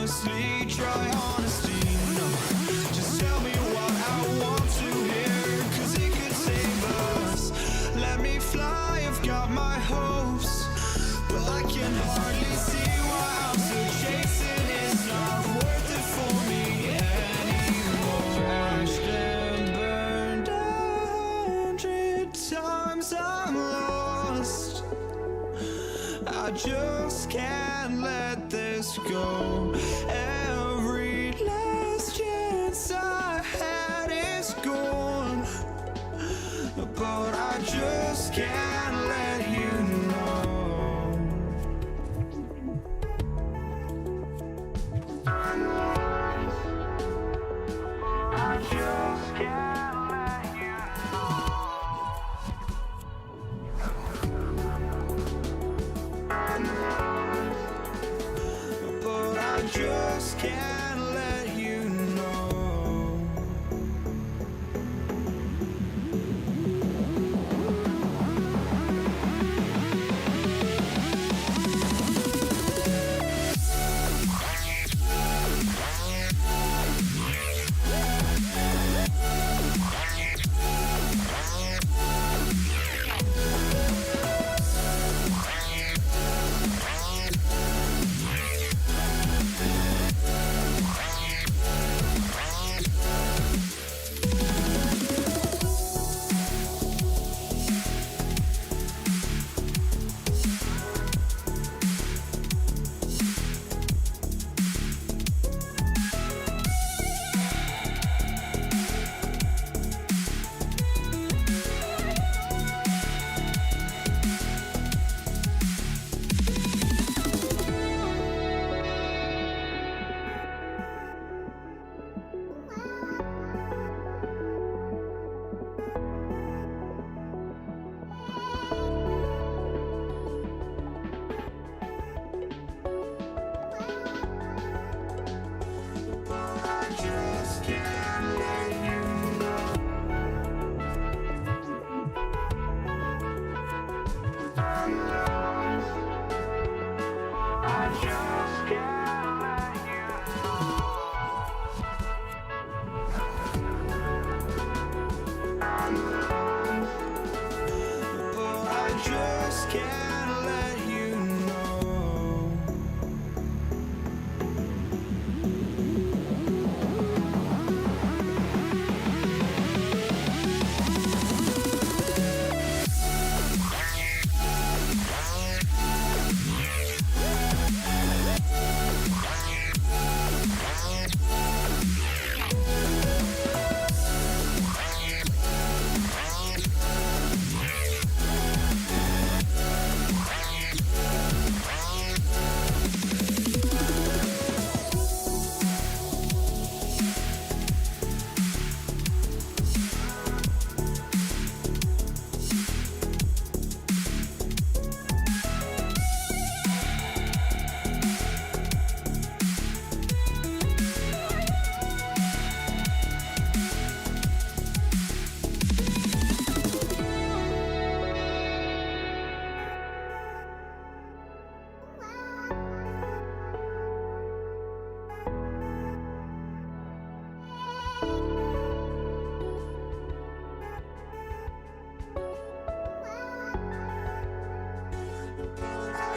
honestly, try honesty. No, just tell me what I want to hear, 'cause it could save us. Let me fly, I've got my hopes, but I can hardly see why I'm still chasing. It's not worth it for me anymore. Crashed and burned 100 times, I'm lost. I just can't let this go. Every last chance I had is gone, but I just can't let you know. I just can't let you know. But I just can't let you know.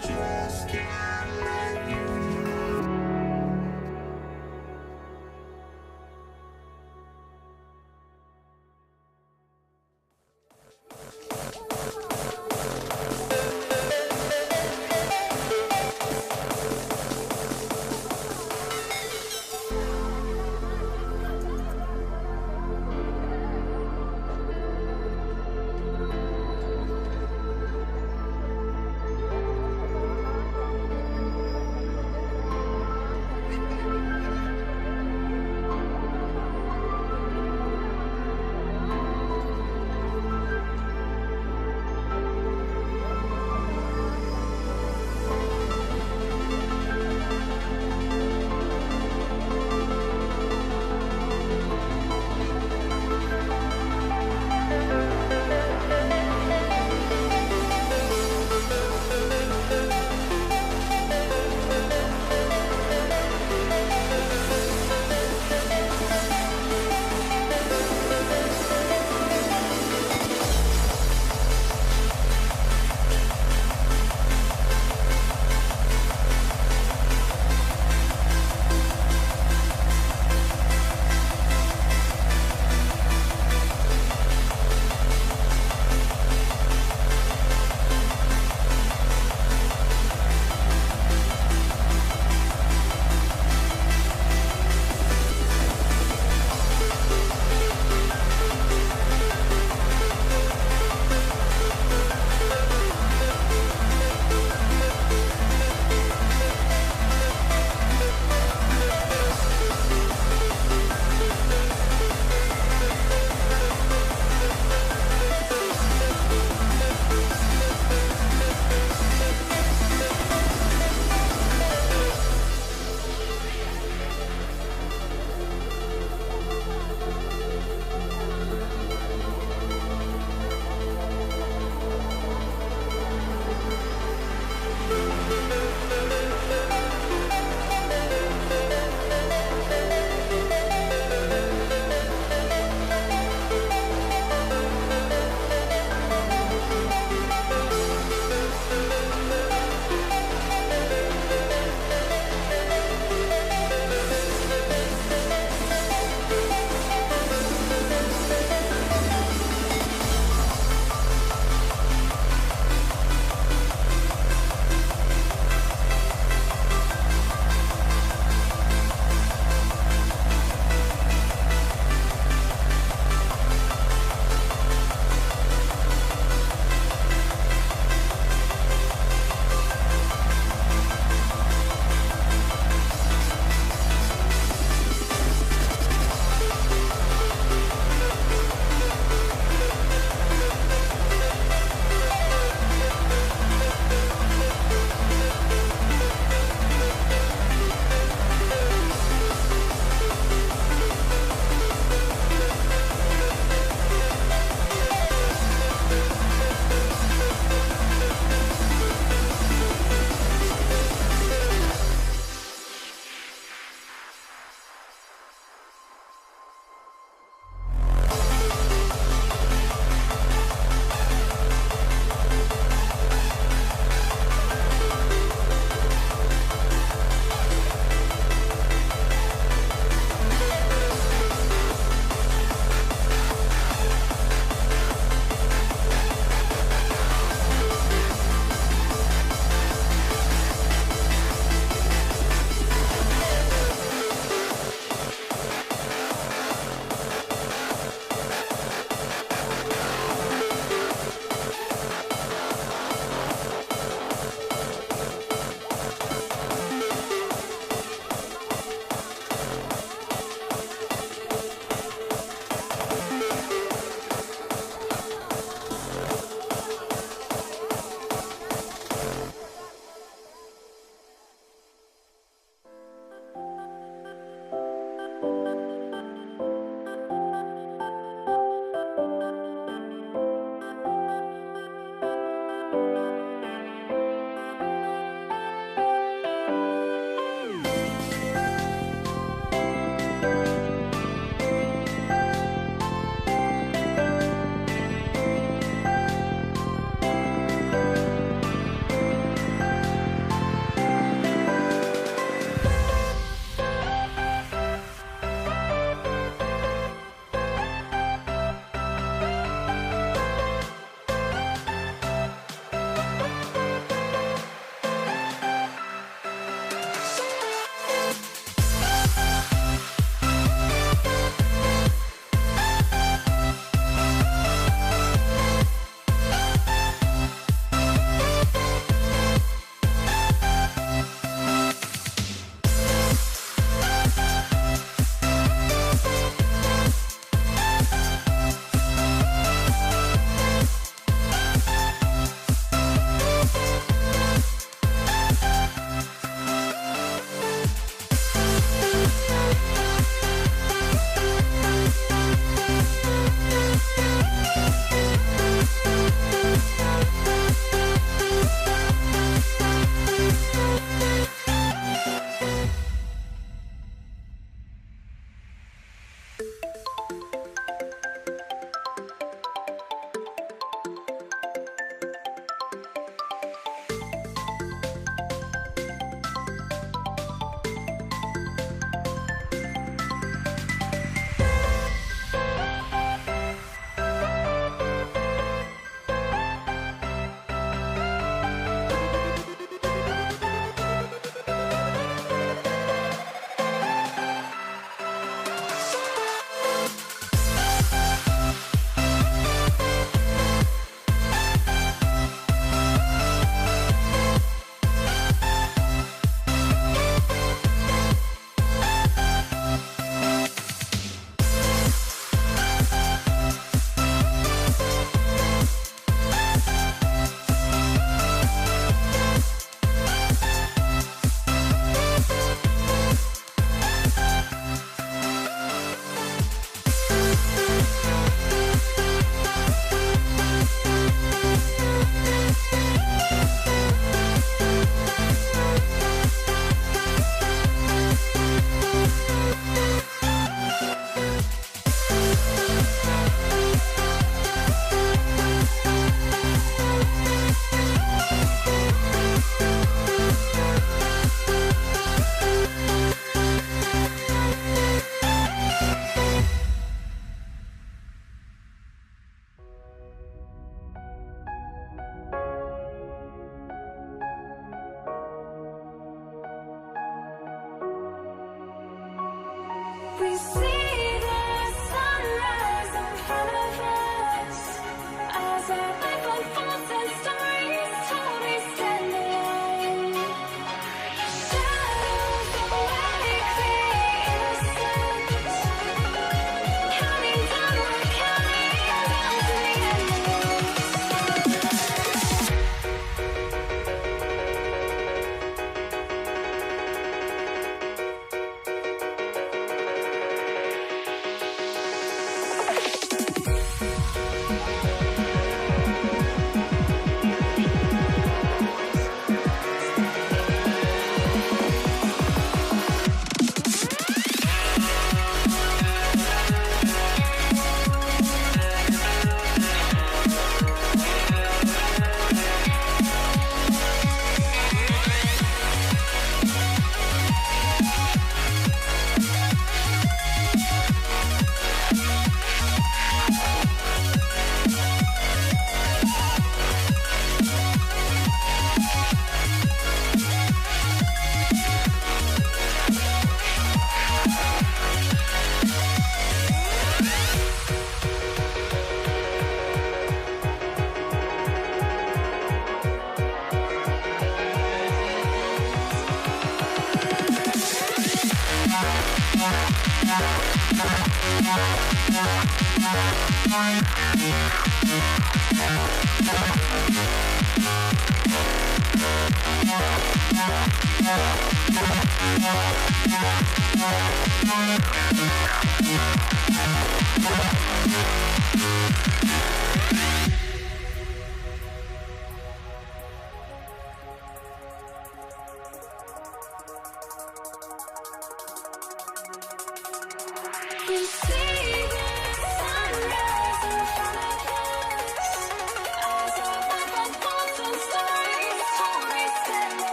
Just can't let you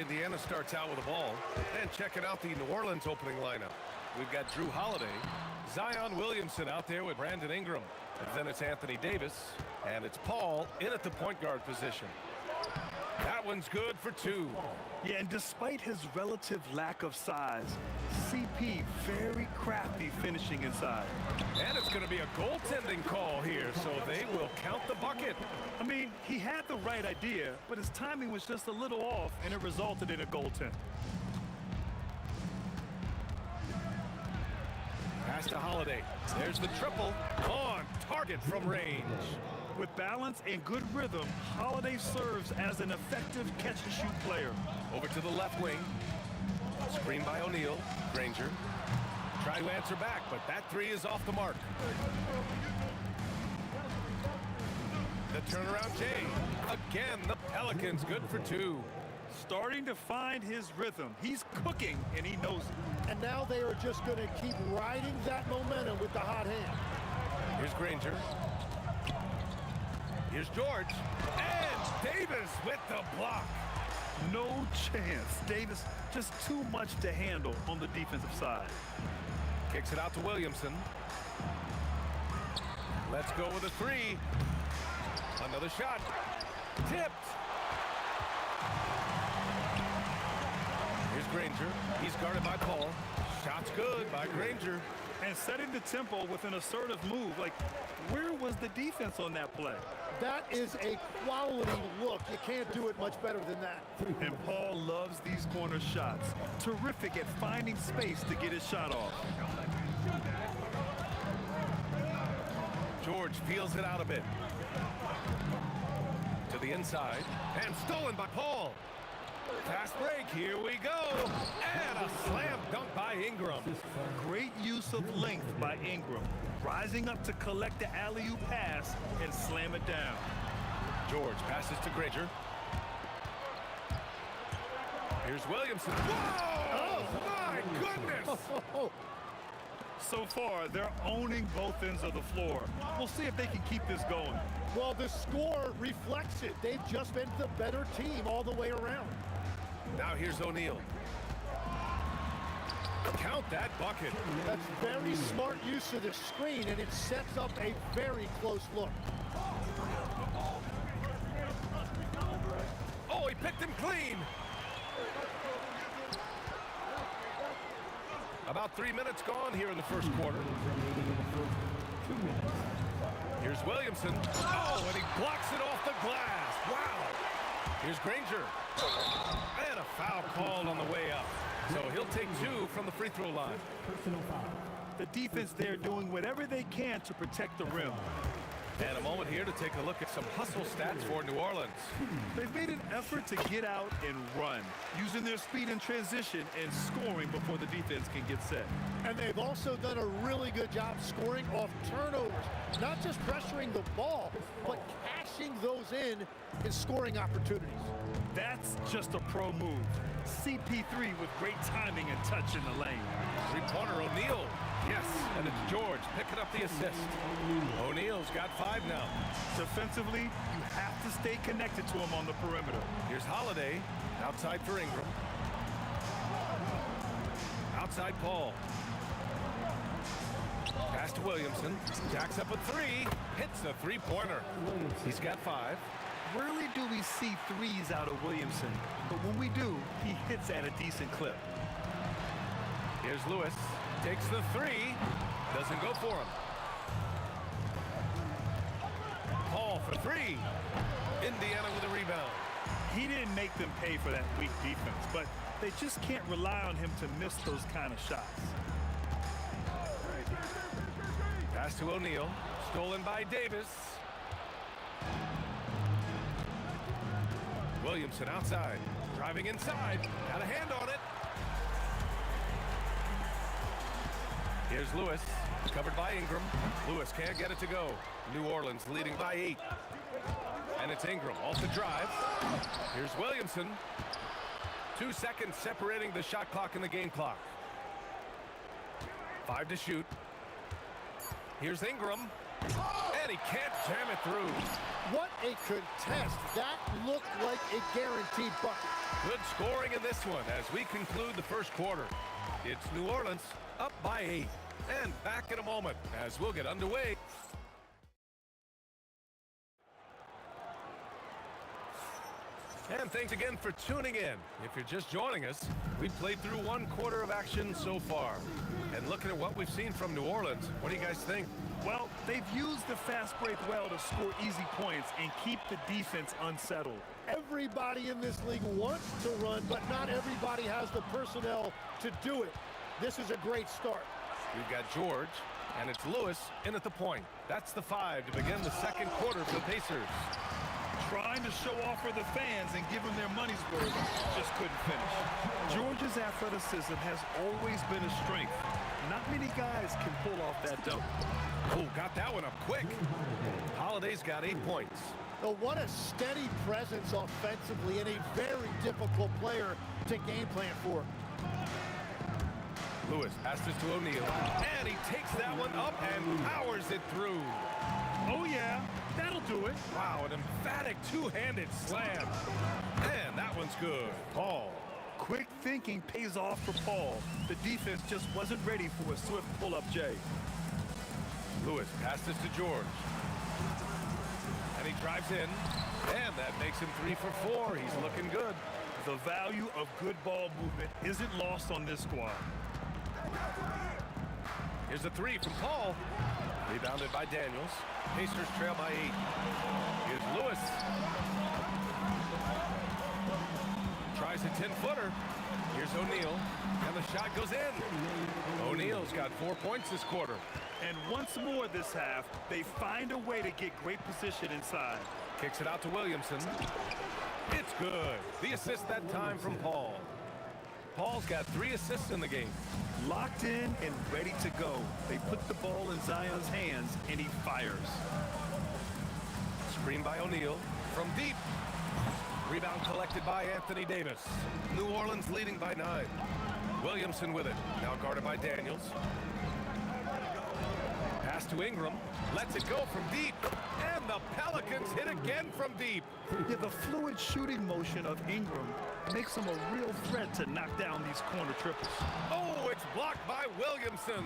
Indiana starts out with the ball. And checking out the New Orleans opening lineup. We've got Drew Holiday, Zion Williamson out there with Brandon Ingram. And then it's Anthony Davis, and it's Paul in at the point guard position. That one's good for two. Yeah, and despite his relative lack of size, CP very crafty finishing inside. And it's going to be a goaltending call here, so they will count the bucket. I mean, he had the right idea, but his timing was just a little off, and it resulted in a goaltend. Pass to Holiday. There's the triple. On target from range. With balance and good rhythm, Holiday serves as an effective catch-and-shoot player. Over to the left wing. Screen by O'Neal. Granger. Try to answer back, but that three is off the mark. The turnaround Jay. Again, the Pelicans good for two. Starting to find his rhythm. He's cooking, and he knows it. And now they are just going to keep riding that momentum with the hot hand. Here's Granger. Here's George. And Davis with the block. No chance. Davis just too much to handle on the defensive side. Kicks it out to Williamson. Let's go with a three. Another shot. Tipped. Here's Granger. He's guarded by Paul. Shot's good by Granger. And setting the tempo with an assertive move. Like, where was the defense on that play? That is a quality look. You can't do it much better than that. And Paul loves these corner shots. Terrific at finding space to get his shot off. George feels it out a bit. To the inside. And stolen by Paul. Fast break. Here we go. And a slam dunk by Ingram. Great use of length by Ingram. Rising up to collect the alley-oop pass and slam it down. George passes to Granger. Here's Williamson. Whoa! Oh, my goodness! So far, they're owning both ends of the floor. We'll see if they can keep this going. Well, the score reflects it. They've just been the better team all the way around. Now here's O'Neal. Count that bucket. That's very smart use of the screen, and it sets up a very close look. Oh, he picked him clean. About 3 minutes gone here in the first quarter. Here's Williamson. Oh, and he blocks it off the glass. Wow. Here's Granger. And a foul called on the way up. So he'll take two from the free throw line. The defense there doing whatever they can to protect the rim. And a moment here to take a look at some hustle stats for New Orleans. They've made an effort to get out and run, using their speed in transition and scoring before the defense can get set. And they've also done a really good job scoring off turnovers. Not just pressuring the ball, but cashing those in and scoring opportunities. That's just a pro move. CP3 with great timing and touch in the lane. Three-pointer O'Neal. Yes, and it's George picking up the assist. O'Neal's got 5 now. Defensively, you have to stay connected to him on the perimeter. Here's Holiday, outside for Ingram. Outside Paul. Pass to Williamson. Jacks up a three. Hits the three-pointer. He's got 5. Rarely do we see threes out of Williamson, but when we do, he hits at a decent clip. Here's Lewis. Takes the three. Doesn't go for him. Paul for 3. Indiana with a rebound. He didn't make them pay for that weak defense, but they just can't rely on him to miss those kind of shots. Pass to O'Neal. Stolen by Davis. Williamson outside. Driving inside. Got a hand on it. Here's Lewis. Covered by Ingram. Lewis can't get it to go. New Orleans leading by 8. And it's Ingram off the drive. Here's Williamson. 2 seconds separating the shot clock and the game clock. 5 to shoot. Here's Ingram. And he can't jam it through. What a contest. That looked like a guaranteed bucket. Good scoring in this one as we conclude the first quarter. It's New Orleans up by 8. And back in a moment as we'll get underway. And thanks again for tuning in. If you're just joining us, we played through 1 quarter of action so far. And looking at what we've seen from New Orleans, what do you guys think? Well, they've used the fast break well to score easy points and keep the defense unsettled. Everybody in this league wants to run, but not everybody has the personnel to do it. This is a great start. We've got George, and it's Lewis in at the point. That's the 5 to begin the second quarter for the Pacers. Trying to show off for the fans and give them their money's worth, just couldn't finish. George's athleticism has always been a strength. Not many guys can pull off that dunk. Oh, got that one up quick. Holiday's got 8 points. Oh, what a steady presence offensively and a very difficult player to game plan for. Lewis passes to O'Neal, and he takes that one up and powers it through. Oh, yeah, that'll do it. Wow, an emphatic two-handed slam. And that one's good. Paul. Quick thinking pays off for Paul. The defense just wasn't ready for a swift pull-up J. Lewis passes to George. And he drives in. And that makes him 3 for 4. He's looking good. The value of good ball movement isn't lost on this squad. Here's a 3 from Paul. Rebounded by Daniels. Pacers trail by 8. Here's Lewis. Tries a 10-footer. Here's O'Neal. And the shot goes in. O'Neal's got 4 points this quarter. And once more this half, they find a way to get great position inside. Kicks it out to Williamson. It's good. The assist that time from Paul. Paul's got 3 assists in the game. Locked in and ready to go. They put the ball in Zion's hands, and he fires. Screen by O'Neal. From deep. Rebound collected by Anthony Davis. New Orleans leading by 9. Williamson with it. Now guarded by Daniels. Pass to Ingram. Lets it go from deep. And the Pelicans hit again from deep. Yeah, the fluid shooting motion of Ingram makes him a real threat to knock down these corner triples. Oh, it's blocked by Williamson.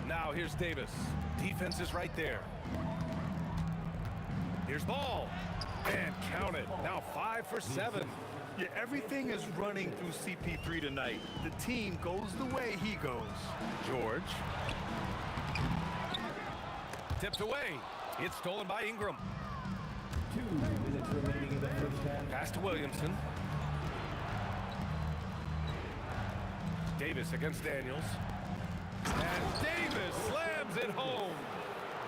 Now here's Davis. Defense is right there. Here's Ball. And count it. Now 5 for 7. Yeah, everything is running through CP3 tonight. The team goes the way he goes. George. Tipped away. It's stolen by Ingram. 2 minutes remaining in the first half. Pass to Williamson. Davis against Daniels. And Davis slams it home.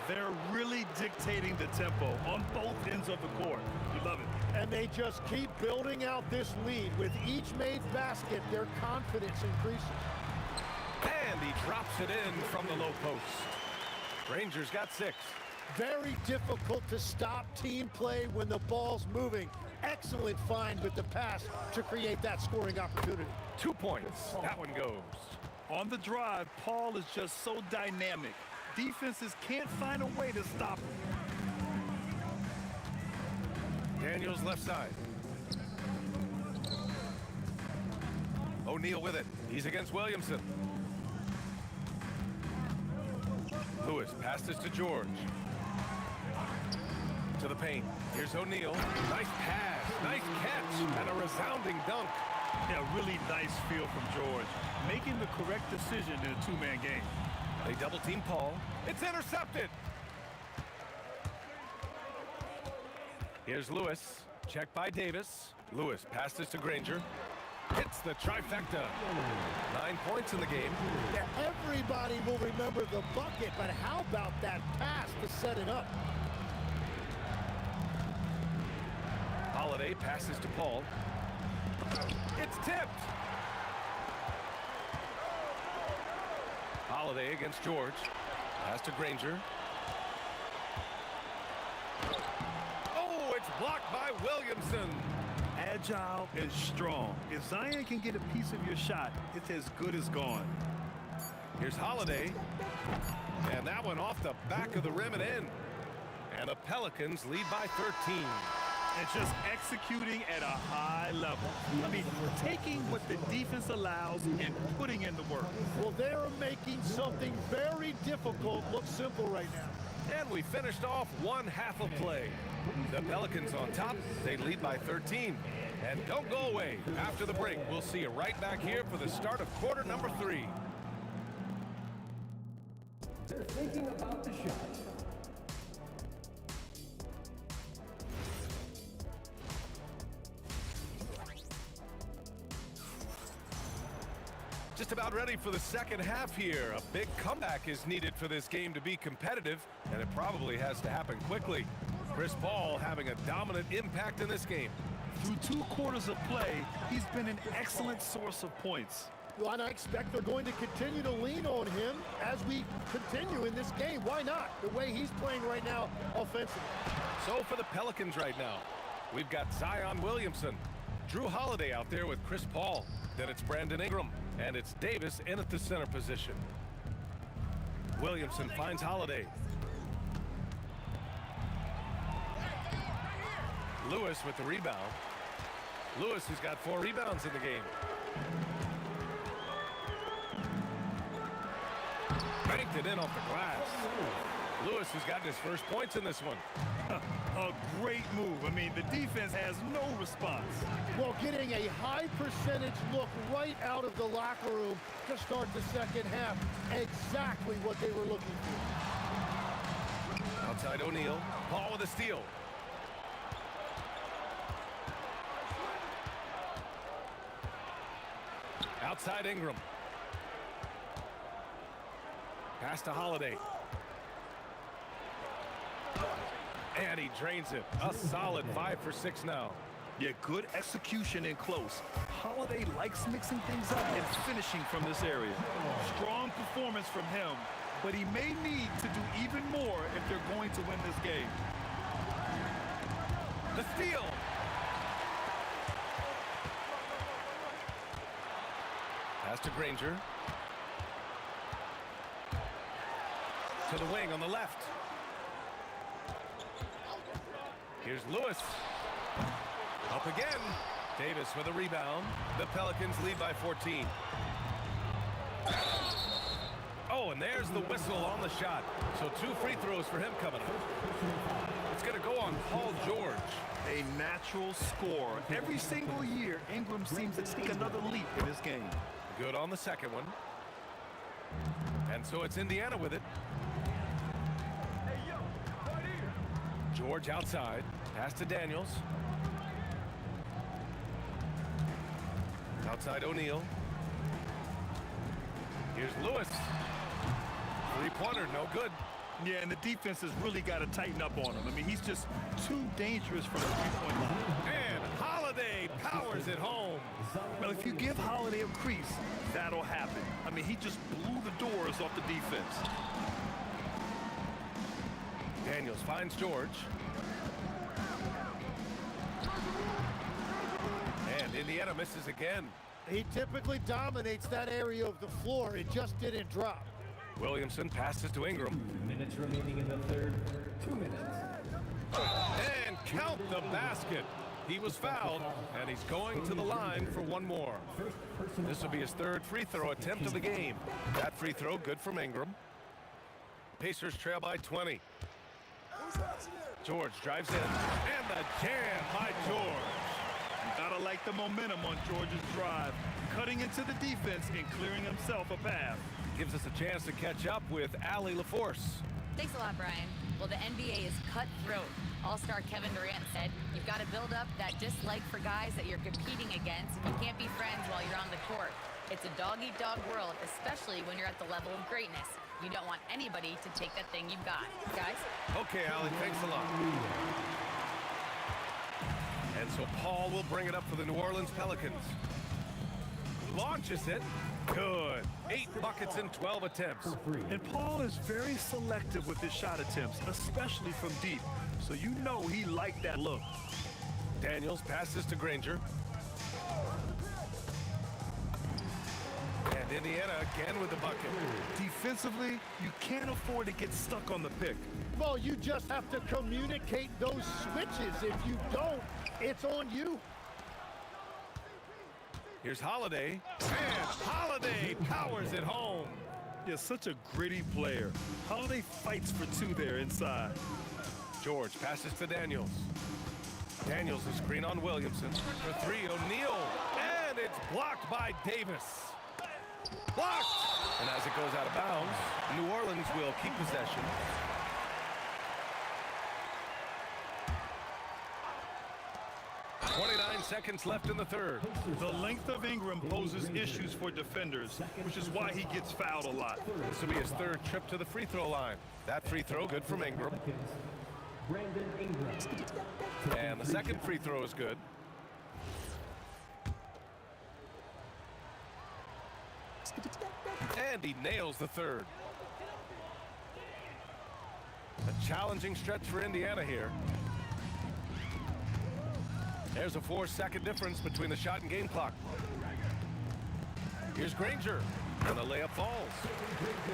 They're really dictating the tempo on both ends of the court. You love it. And they just keep building out this lead. With each made basket, their confidence increases. And he drops it in from the low post. Rangers got 6. Very difficult to stop team play when the ball's moving. Excellent find with the pass to create that scoring opportunity. 2 points. That one goes. On the drive, Paul is just so dynamic. Defenses can't find a way to stop him. Daniels left side. O'Neal with it. He's against Williamson. Lewis passes to George. To the paint. Here's O'Neal. Nice pass. Nice catch. And a resounding dunk. Yeah, really nice feel from George. Making the correct decision in a two-man game. They double team Paul. It's intercepted. Here's Lewis. Checked by Davis. Lewis passes to Granger. Hits the trifecta. 9 points in the game. Yeah, everybody will remember the bucket, but how about that pass to set it up? Holiday passes to Paul. It's tipped. Holiday against George. Pass to Granger. Oh, it's blocked by Williamson. Agile and strong. If Zion can get a piece of your shot, it's as good as gone. Here's Holiday. And that one off the back of the rim and in. And the Pelicans lead by 13. And just executing at a high level. I mean, taking what the defense allows and putting in the work. Well, they're making something very difficult look simple right now. And we finished off one half of play. The Pelicans on top. They lead by 13. And don't go away. After the break, we'll see you right back here for the start of quarter number 3. They're thinking about the shot. Just about ready for the second half here. A big comeback is needed for this game to be competitive, and it probably has to happen quickly. Chris Paul having a dominant impact in this game. Through 2 quarters of play, he's been an excellent source of points. Well, and I expect they're going to continue to lean on him as we continue in this game. Why not? The way he's playing right now offensively. So for the Pelicans right now, we've got Zion Williamson, Drew Holiday out there with Chris Paul. Then it's Brandon Ingram, and it's Davis in at the center position. Williamson finds Holiday. Lewis with the rebound. Lewis, who's got 4 rebounds in the game. Banked it in off the glass. Lewis, who's gotten his first points in this one. A great move. I mean, the defense has no response. Well, getting a high percentage look right out of the locker room to start the second half. Exactly what they were looking for. Outside O'Neal. Paul with a steal. Outside Ingram. Pass to Holiday. And he drains it. A solid 5 for 6 now. Yeah, good execution in close. Holiday likes mixing things up and finishing from this area. Strong performance from him, but he may need to do even more if they're going to win this game. The steal. Pass to Granger. To the wing on the left. Here's Lewis. Up again. Davis with a rebound. The Pelicans lead by 14. Oh, and there's the whistle on the shot. So 2 free throws for him coming up. It's going to go on Paul George. A natural scorer. Every single year, Ingram seems to take another leap in his game. Good on the second one. And so it's Indiana with it. George outside. Pass to Daniels. Outside O'Neal. Here's Lewis. 3-pointer, no good. Yeah, and the defense has really got to tighten up on him. I mean, he's just too dangerous from the three-point line. And Holiday powers it home. Well, if you give Holiday a crease, that'll happen. I mean, he just blew the doors off the defense. Daniels finds George. And Indiana misses again. He typically dominates that area of the floor. It just didn't drop. Williamson passes to Ingram. 2 minutes remaining in the third. 2 minutes. And count the basket. He was fouled, and he's going to the line for one more. This will be his 3rd free throw attempt of the game. That free throw good from Ingram. Pacers trail by 20. George drives in, and the jam by George. You gotta like the momentum on George's drive, cutting into the defense and clearing himself a path. Gives us a chance to catch up with Allie LaForce. Thanks a lot, Brian. Well, the NBA is cutthroat. All-star Kevin Durant said, you've got to build up that dislike for guys that you're competing against, and you can't be friends while you're on the court. It's a dog-eat-dog world, especially when you're at the level of greatness. You don't want anybody to take that thing you've got. Guys? Okay, Allie, thanks a lot. And so Paul will bring it up for the New Orleans Pelicans. Launches it. Good. 8 buckets in 12 attempts. And Paul is very selective with his shot attempts, especially from deep. So you know he liked that look. Daniels passes to Granger. And Indiana again with the bucket. Defensively, you can't afford to get stuck on the pick. Well, you just have to communicate those switches. If you don't, it's on you. Here's Holiday. And Holiday powers it home. Yeah, such a gritty player. Holiday fights for 2 there inside. George passes to Daniels. Daniels is screen on Williamson. For 3, O'Neal. And it's blocked by Davis. Blocked! And as it goes out of bounds, New Orleans will keep possession. .29 seconds left in the third. The length of Ingram poses issues for defenders, which is why he gets fouled a lot. This will be his 3rd trip to the free throw line. That free throw good from Ingram. Brandon Ingram. And the 2nd free throw is good. And he nails the 3rd. A challenging stretch for Indiana here. There's a 4-second difference between the shot and game clock. Here's Granger. And the layup falls.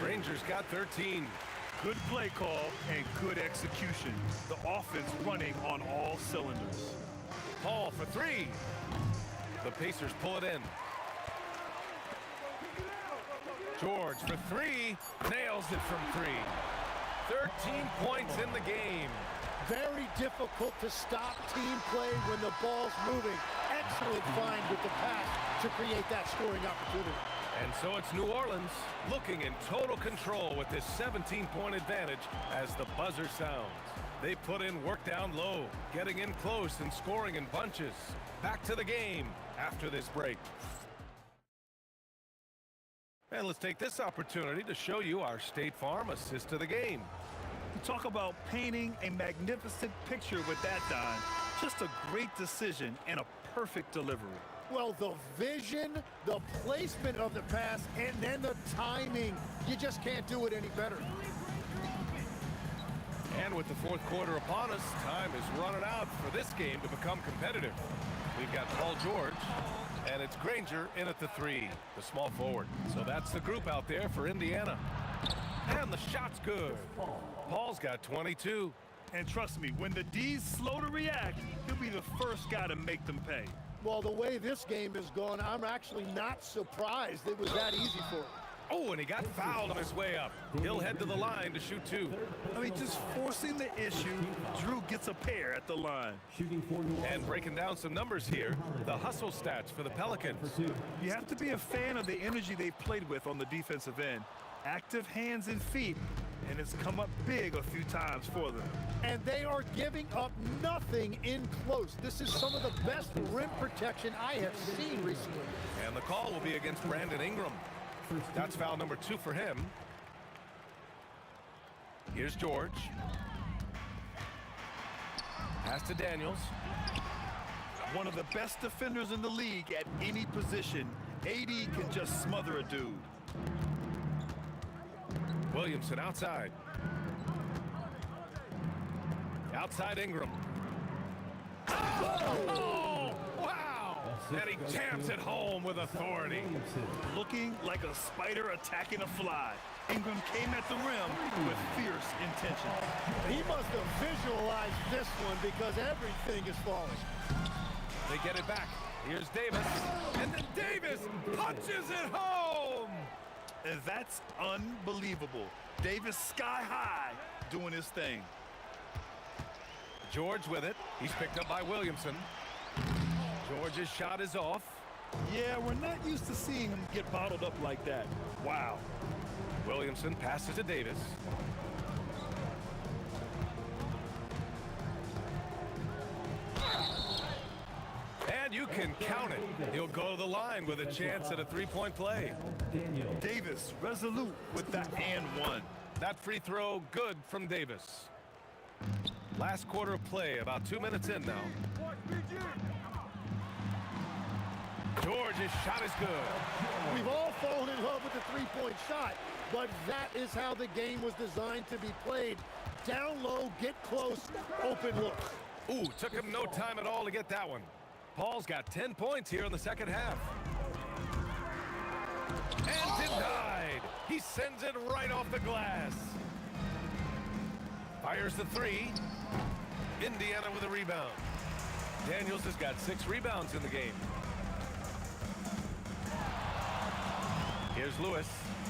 Rangers got 13. Good play call and good execution. The offense running on all cylinders. Paul for three. The Pacers pull it in. George for three. Nails it from three. 13 points in the game. Very difficult to stop team play when the ball's moving. Excellent find with the pass to create that scoring opportunity. And so it's New Orleans looking in total control with this 17-point advantage as the buzzer sounds. They put in work down low, getting in close and scoring in bunches. Back to the game after this break. And let's take this opportunity to show you our State Farm assist to the game. You talk about painting a magnificent picture with that, Don. Just a great decision and a perfect delivery. Well, the vision, the placement of the pass, and then the timing. You just can't do it any better. And with the fourth quarter upon us, time is running out for this game to become competitive. We've got Paul George, and it's Granger in at the three, the small forward. So that's the group out there for Indiana. And the shot's good. Paul's got 22. And trust me, when the D's slow to react, he'll be the first guy to make them pay. Well, the way this game has gone, I'm actually not surprised it was that easy for him. Oh, and he got fouled on his way up. He'll head to the line to shoot two. I mean, just forcing the issue, Drew gets a pair at the line. Shooting for New Orleans. And breaking down some numbers here, the hustle stats for the Pelicans. You have to be a fan of the energy they've played with on the defensive end. Active hands and feet, and it's come up big a few times for them. And they are giving up nothing in close. This is some of the best rim protection I have seen recently. And the call will be against Brandon Ingram. That's foul number 2 for him. Here's George. Pass to Daniels. One of the best defenders in the league at any position. AD can just smother a dude. Williamson outside. Outside Ingram. Oh, wow! And he jams it home with authority. Looking like a spider attacking a fly. Ingram came at the rim with fierce intention. He must have visualized this one because everything is falling. They get it back. Here's Davis. And then Davis punches it home! And that's unbelievable. Davis sky high doing his thing. George with it. He's picked up by Williamson. George's shot is off. Yeah, we're not used to seeing him get bottled up like that. Wow. Williamson passes to Davis. And you can count it. He'll go to the line with a chance at a three-point play. Davis resolute with that and one. That free throw good from Davis. Last quarter of play, about 2 minutes in now. George's shot is good. We've all fallen in love with the three-point shot, but that is how the game was designed to be played. Down low, get close, open look. Ooh, took him no time at all to get that one. Paul's got 10 points here in the second half. And denied. He sends it right off the glass. Fires the three. Indiana with a rebound. Daniels has got 6 rebounds in the game. Here's Lewis.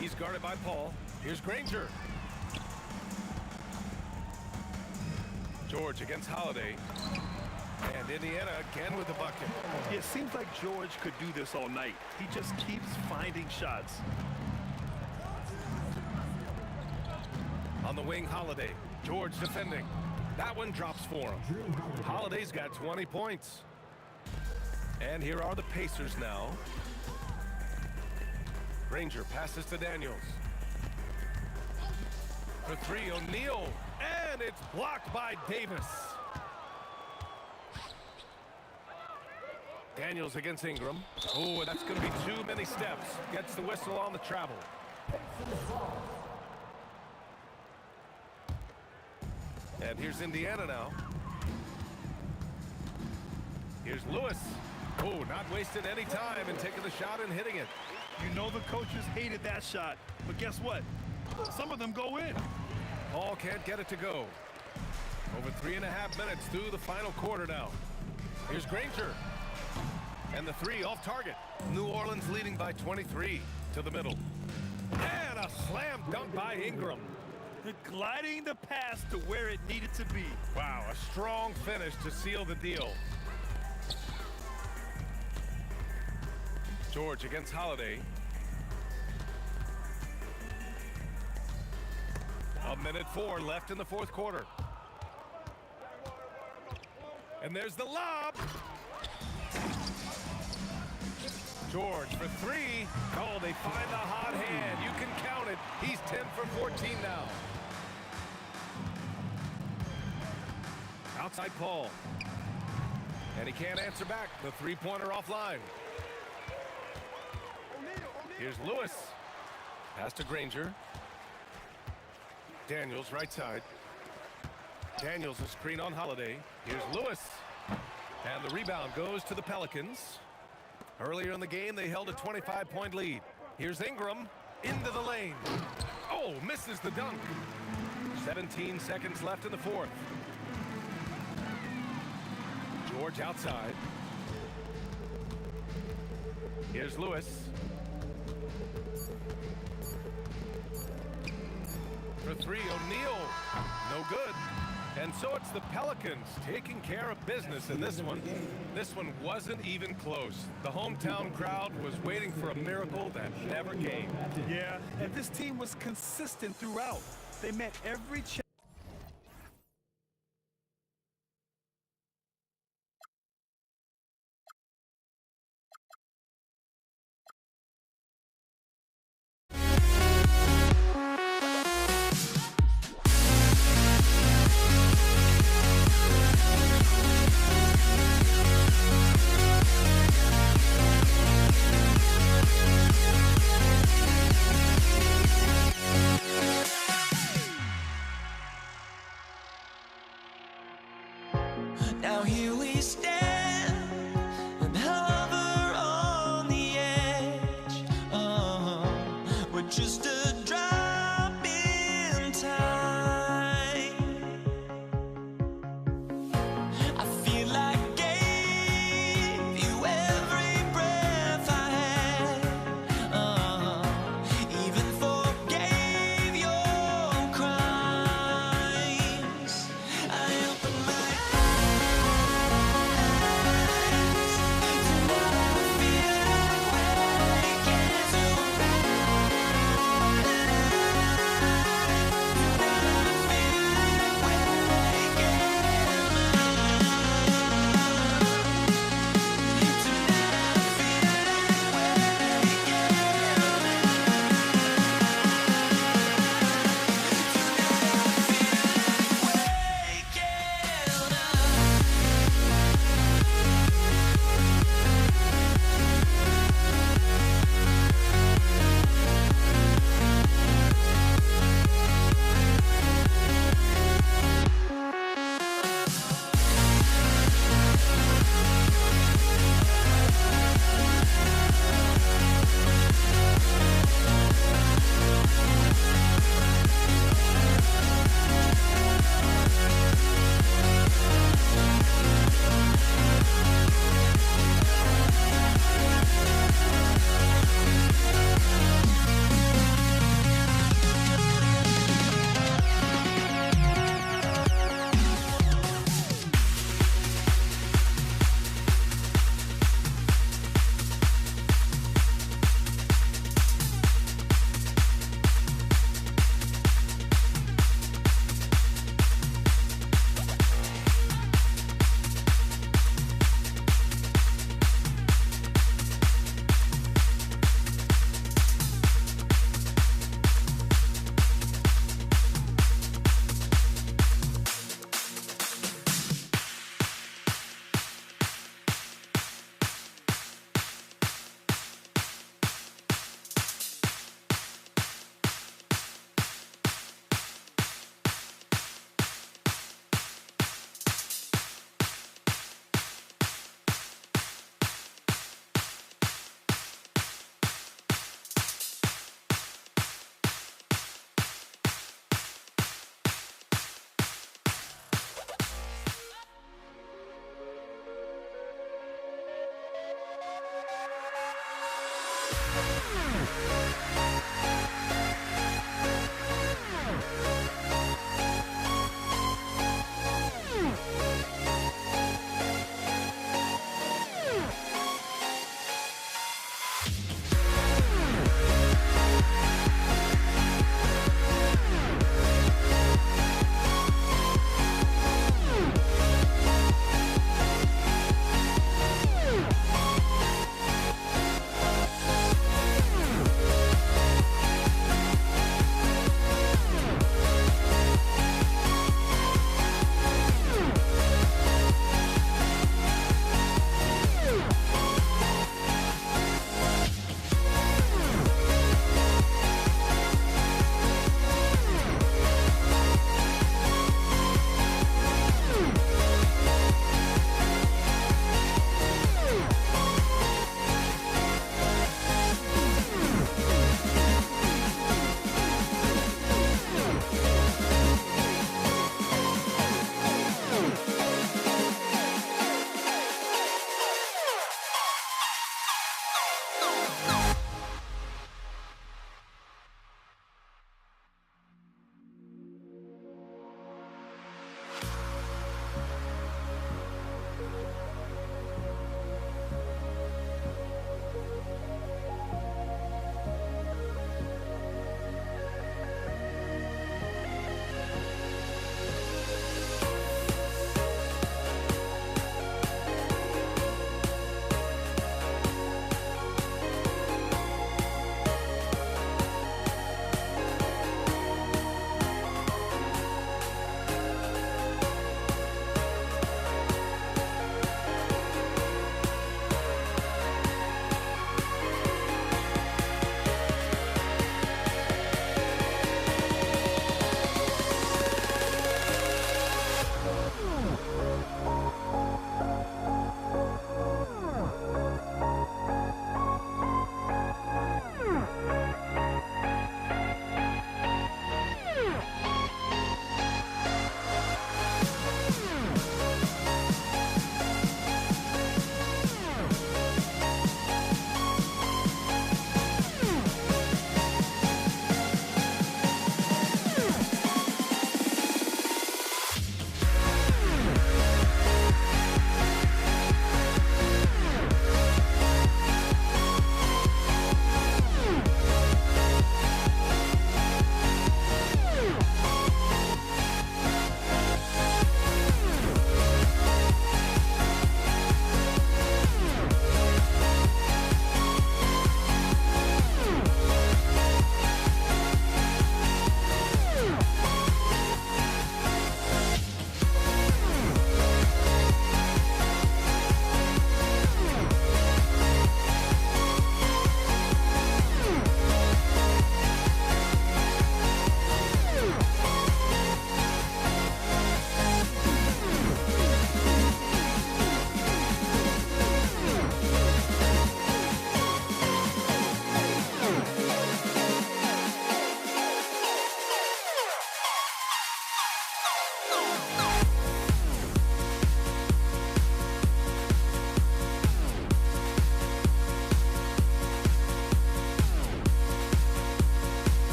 He's guarded by Paul. Here's Granger. George against Holiday. And Indiana again with the bucket. It seems like George could do this all night. He just keeps finding shots. On the wing, Holiday. George defending. That one drops for him. Holiday's got 20 points. And here are the Pacers now. Granger passes to Daniels. For three, O'Neal. And it's blocked by Davis. Daniels against Ingram. Oh, that's going to be too many steps. Gets the whistle on the travel. And here's Indiana now. Here's Lewis. Oh, not wasting any time and taking the shot and hitting it. You know the coaches hated that shot, but guess what? Some of them go in. Hall can't get it to go. Over 3.5 minutes through the final quarter now. Here's Granger. And the three off target. New Orleans leading by 23 to the middle. And a slam dunk by Ingram. Gliding the pass to where it needed to be. Wow, a strong finish to seal the deal. George against Holiday. A minute 4 left in the fourth quarter. And there's the lob. George for three. Oh, they find the hot hand. You can count it. He's 10 for 14 now. Outside Paul. And he can't answer back. The three-pointer offline. Here's Lewis. Pass to Granger. Daniels right side. Daniels a screen on Holiday. Here's Lewis. And the rebound goes to the Pelicans. Earlier in the game, they held a 25-point lead. Here's Ingram into the lane. Oh, misses the dunk. 17 seconds left in the fourth. George outside. Here's Lewis. For three, O'Neal. No good. And so it's the Pelicans taking care of business in this one. This one wasn't even close. The hometown crowd was waiting for a miracle that never came. Yeah, and this team was consistent throughout. They met every challenge.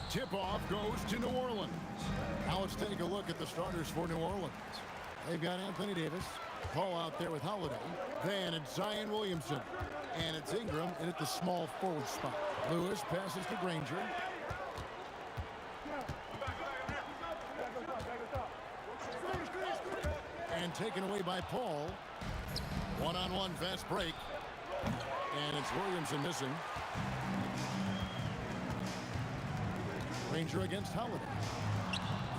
Tip-off goes to New Orleans. Now let's take a look at the starters for New Orleans. They've got Anthony Davis, Paul out there with Holiday. Then it's Zion Williamson. And it's Ingram in at the small forward spot. Lewis passes to Granger. And taken away by Paul. One-on-one fast break. And it's Williamson missing. Granger against Holiday.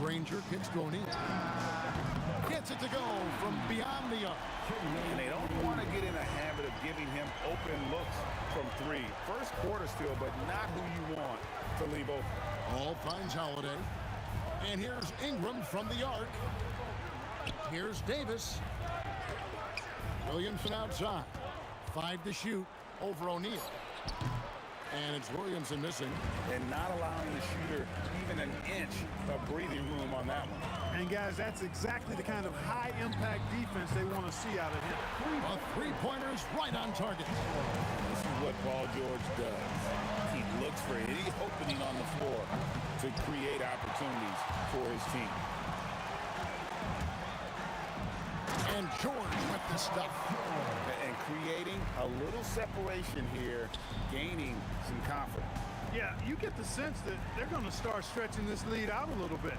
Granger kicks to O'Neal. Gets it to go from beyond the arc. And they don't want to get in a habit of giving him open looks from three. First quarter still, but not who you want to leave open. Ball finds Holiday. And here's Ingram from the arc. Here's Davis. Williamson outside. 5 to shoot over O'Neal. And it's Williamson missing. And not allowing the shooter even an inch of breathing room on that one. And guys, that's exactly the kind of high-impact defense they want to see out of him. A three-pointer's right on target. This is what Paul George does. He looks for any opening on the floor to create opportunities for his team. And George with the stuff. And creating a little separation here, gaining some confidence. Yeah, you get the sense that they're going to start stretching this lead out a little bit.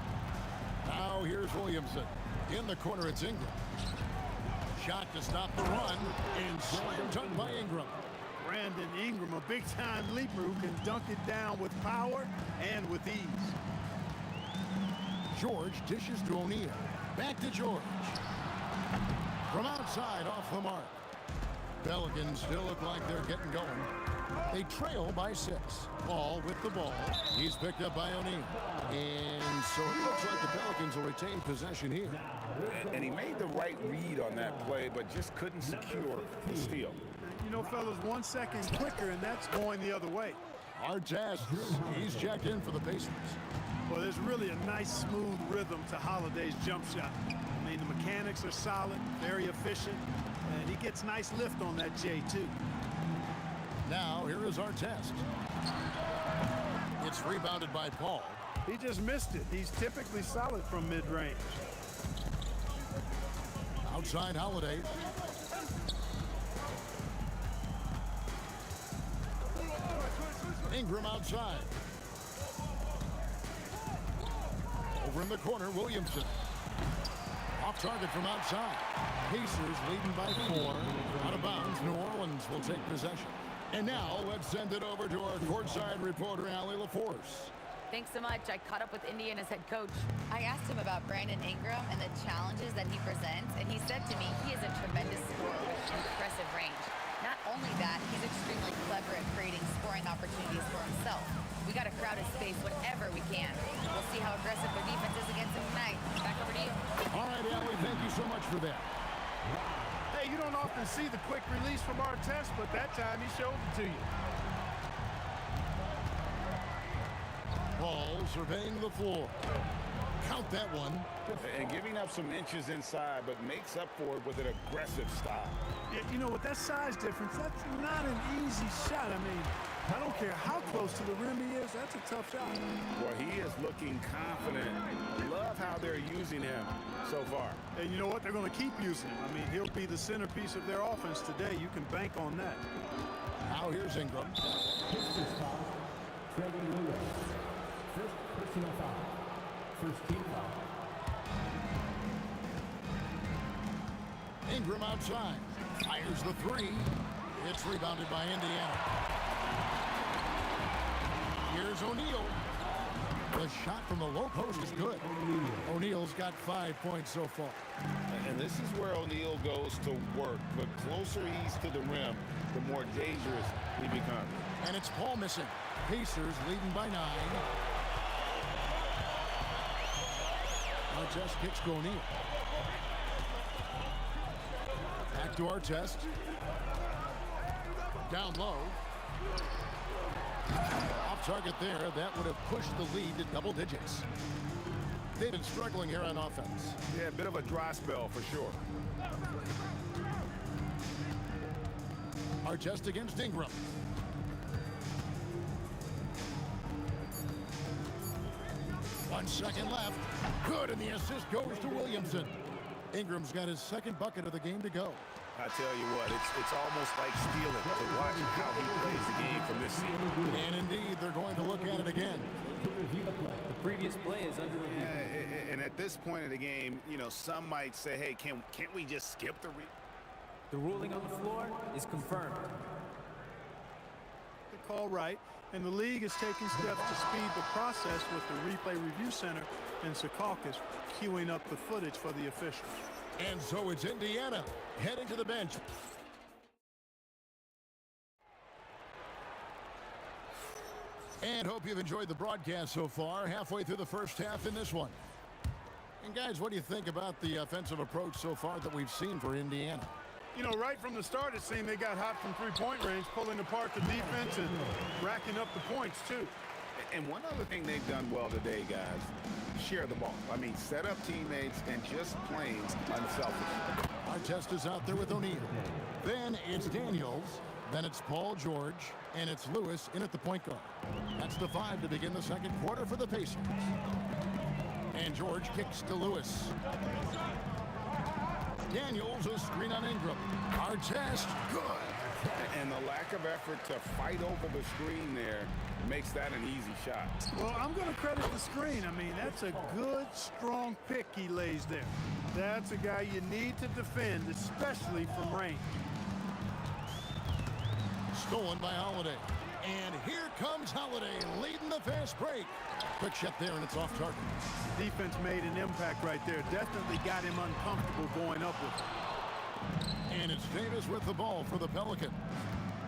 Now here's Williamson. In the corner, it's Ingram. Shot to stop the run. And slam dunk by Ingram. Brandon Ingram, a big-time leaper who can dunk it down with power and with ease. George dishes to O'Neal. Back to George. From outside, off the mark. Pelicans still look like they're getting going. They trail by 6. Paul with the ball. He's picked up by O'Neal. And so it looks like the Pelicans will retain possession here. And he made the right read on that play, but just couldn't secure the steal. You know, fellas, 1 second quicker, and that's going the other way. Artest, he's checked in for the Pacers. Well, there's really a nice, smooth rhythm to Holiday's jump shot. I mean, the mechanics are solid, very efficient, and he gets nice lift on that J, too. Now, here is Artest. It's rebounded by Paul. He just missed it. He's typically solid from mid-range. Outside Holiday. Ingram outside. Over in the corner, Williamson. Off target from outside. Pacers leading by 4. Out of bounds, New Orleans will take possession. And now, let's send it over to our courtside reporter, Allie LaForce. Thanks so much. I caught up with Indiana's head coach. I asked him about Brandon Ingram and the challenges that he presents, and he said to me he is a tremendous scorer with impressive range. Not only that, he's extremely clever at creating scoring opportunities for himself. We got to crowd his space whenever we can. We'll see how aggressive their defense is against him tonight. Back over to you. All right, Allie, thank you so much for that. Hey, you don't often see the quick release from Artest, but that time he showed it to you. Ball surveying the floor. Count that one. And giving up some inches inside, but makes up for it with an aggressive style. Yeah, you know, with that size difference, that's not an easy shot. I mean, I don't care how close to the rim he is, that's a tough shot. Well, he is looking confident. Love how they're using him so far. And you know what? They're going to keep using him. I mean, he'll be the centerpiece of their offense today. You can bank on that. Now here's Ingram. Pistons foul. Trevor Lewis. First personal foul. First team foul. Ingram outside. Fires the 3. It's rebounded by Indiana. Here's O'Neal. The shot from the low post is good. O'Neal's got 5 points so far. And this is where O'Neal goes to work. The closer he's to the rim, the more dangerous he becomes. And it's Paul missing. Pacers leading by 9. Artest kicks to O'Neal. Back to Artest. Down low. Off target there. That would have pushed the lead to double digits. They've been struggling here on offense. Yeah, a bit of a dry spell for sure. Artest against Ingram. second left. Good, and the assist goes to Williamson. Ingram's got his second bucket of the game to go. I tell you what, it's almost like stealing to watch how he plays the game from this season. And indeed, they're going to look at it again. The previous play is under review. And at this point of the game, you know, some might say, hey, can't we just skip the The ruling on the floor is confirmed. The call right, and the league is taking steps to speed the process with the Replay Review Center in Secaucus queuing up the footage for the officials. And so it's Indiana heading to the bench. And hope you've enjoyed the broadcast so far, halfway through the first half in this one. And guys, what do you think about the offensive approach so far that we've seen for Indiana? You know, right from the start, it seemed they got hot from three-point range, pulling apart the defense and racking up the points, too. And one other thing they've done well today, guys, share the ball. I mean, set up teammates and just plain unselfish. Artest is out there with O'Neal. Then it's Daniels. Then it's Paul George. And it's Lewis in at the point guard. That's the 5 to begin the second quarter for the Pacers. And George kicks to Lewis. Daniels, a screen on Ingram. Artest, good. And the lack of effort to fight over the screen there makes that an easy shot. Well, I'm going to credit the screen. I mean, that's a good, strong pick he lays there. That's a guy you need to defend, especially from range. Stolen by Holiday. And here comes Holiday leading the fast break. Quick shot there, and it's off target. Defense made an impact right there. Definitely got him uncomfortable going up with it. And it's Davis with the ball for the Pelicans.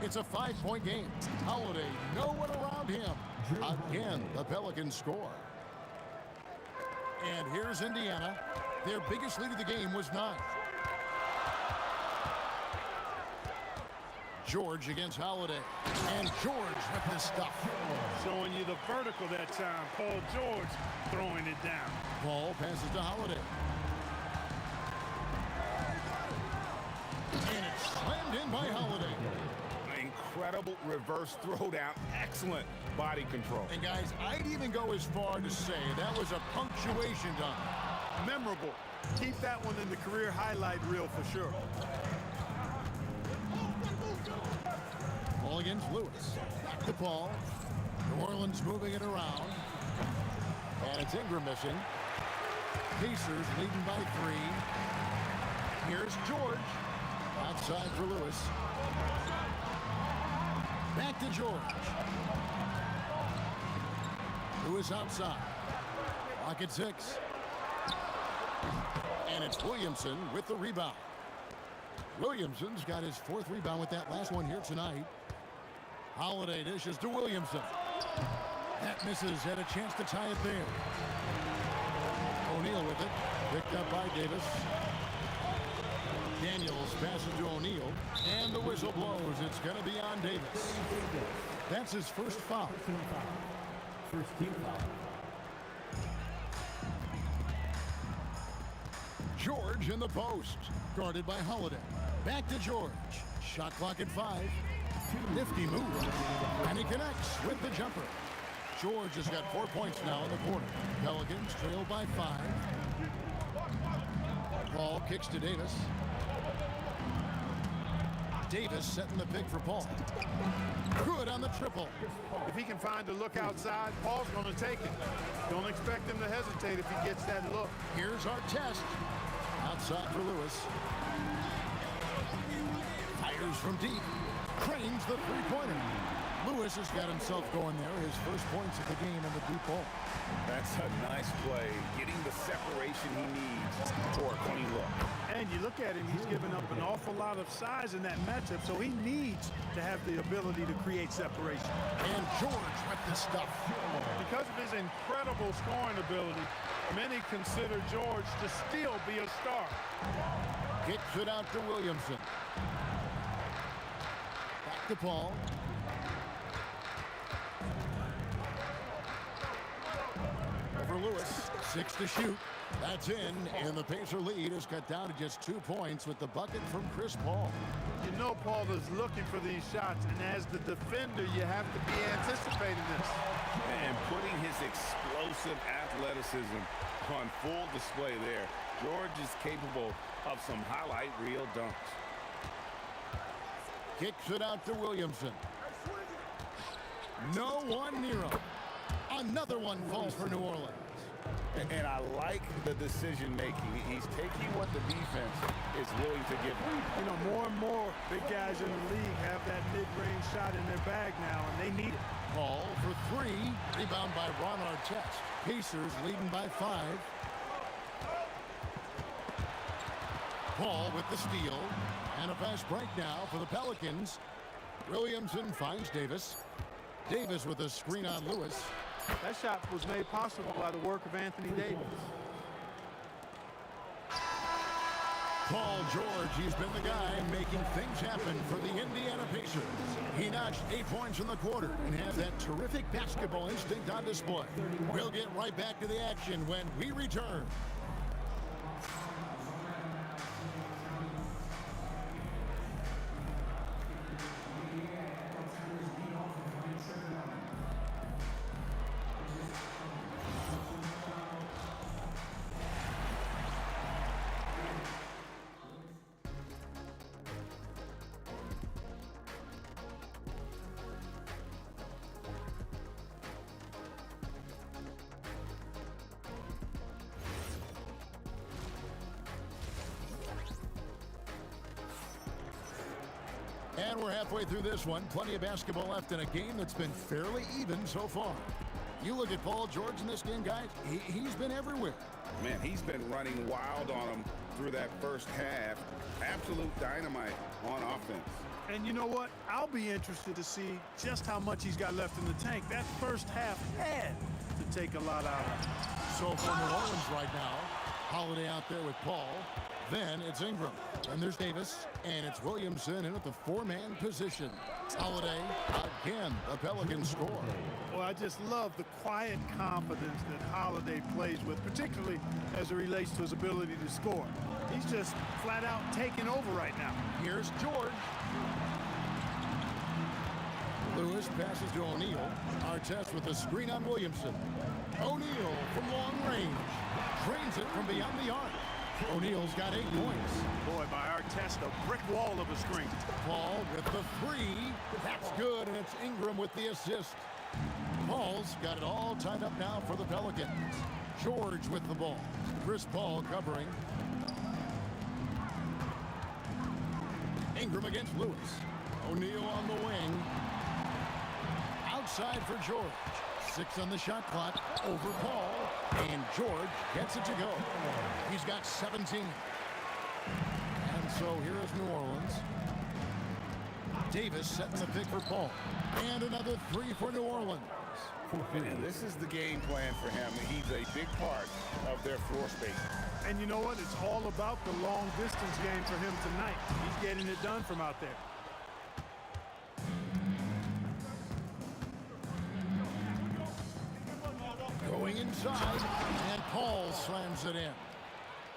It's a 5-point game. Holiday, no one around him. Again, the Pelicans score. And here's Indiana. Their biggest lead of the game was 9. George against Holiday. And George with the stuff. Showing you the vertical that time. Paul George throwing it down. Paul passes to Holiday. And it's slammed in by Holiday. Incredible reverse throwdown. Excellent body control. And guys, I'd even go as far to say that was a punctuation dunk. Memorable. Keep that one in the career highlight reel for sure. Ball against Lewis. Back to Paul. New Orleans moving it around. And it's Ingram missing. Pacers leading by 3. Here's George. Outside for Lewis. Back to George. Lewis outside. Clock at 6. And it's Williamson with the rebound. Williamson's got his 4th rebound with that last one here tonight. Holiday dishes to Williamson. That misses. Had a chance to tie it there. O'Neal with it. Picked up by Davis. Daniels passes to O'Neal. And the whistle blows. It's going to be on Davis. That's his first foul. First team foul. George in the post. Guarded by Holiday. Back to George. Shot clock at 5. Nifty move. And he connects with the jumper. George has got 4 points now in the quarter. Pelicans trail by 5. Paul kicks to Davis. Davis setting the pick for Paul. Good on the triple. If he can find a look outside, Paul's going to take it. Don't expect him to hesitate if he gets that look. Here's our test. Outside for Lewis. Fires from deep. Cranes the three-pointer. Lewis has got himself going there. His first points of the game in the deep ball. That's a nice play. Getting the separation he needs for a clean look. And you look at him, he's given up an awful lot of size in that matchup, so he needs to have the ability to create separation. And George with the stuff. Because of his incredible scoring ability, many consider George to still be a star. Kicks it out to Williamson. Back to Paul. Over Lewis. 6 to shoot. That's in, and the Pacer lead is cut down to just 2 points with the bucket from Chris Paul. You know Paul is looking for these shots, and as the defender, you have to be anticipating this. And putting his explosive athleticism on full display there. George is capable of some highlight reel dunks. Kicks it out to Williamson. No one near him. Another one falls for New Orleans. And I like the decision making. He's taking what the defense is willing to give him. You know, more and more big guys in the league have that mid-range shot in their bag now, and they need it. Paul for 3. Rebound by Ron Artest. Pacers leading by 5. Paul with the steal. And a fast break now for the Pelicans. Williamson finds Davis. Davis with a screen on Lewis. That shot was made possible by the work of Anthony Davis. Paul George, he's been the guy making things happen for the Indiana Pacers. He notched 8 points in the quarter and has that terrific basketball instinct on display. We'll get right back to the action when we return. And we're halfway through this one. Plenty of basketball left in a game that's been fairly even so far. You look at Paul George in this game, guys, he's been everywhere. Man, he's been running wild on him through that first half. Absolute dynamite on offense. And you know what? I'll be interested to see just how much he's got left in the tank. That first half had to take a lot out of him. So for New Orleans right now, Holiday out there with Paul. Then it's Ingram. Then there's Davis. And it's Williamson in at the 4-man position. Holiday, again, the Pelicans score. Well, I just love the quiet confidence that Holiday plays with, particularly as it relates to his ability to score. He's just flat out taking over right now. Here's George. Lewis passes to O'Neal. Artest with the screen on Williamson. O'Neal from long range. Drains it from beyond the arc. O'Neal's got 8 points. Boy, by Artest, a brick wall of a screen. Paul with the 3. That's good, and it's Ingram with the assist. Paul's got it all tied up now for the Pelicans. George with the ball. Chris Paul covering. Ingram against Lewis. O'Neal on the wing. Outside for George. 6 on the shot clock. Over Paul. And George gets it to go. He's got 17. And so here is New Orleans. Davis setting the pick for Paul. And another 3 for New Orleans. And this is the game plan for him. He's a big part of their floor space. And you know what? It's all about the long distance game for him tonight. He's getting it done from out there. Going inside, and Paul slams it in.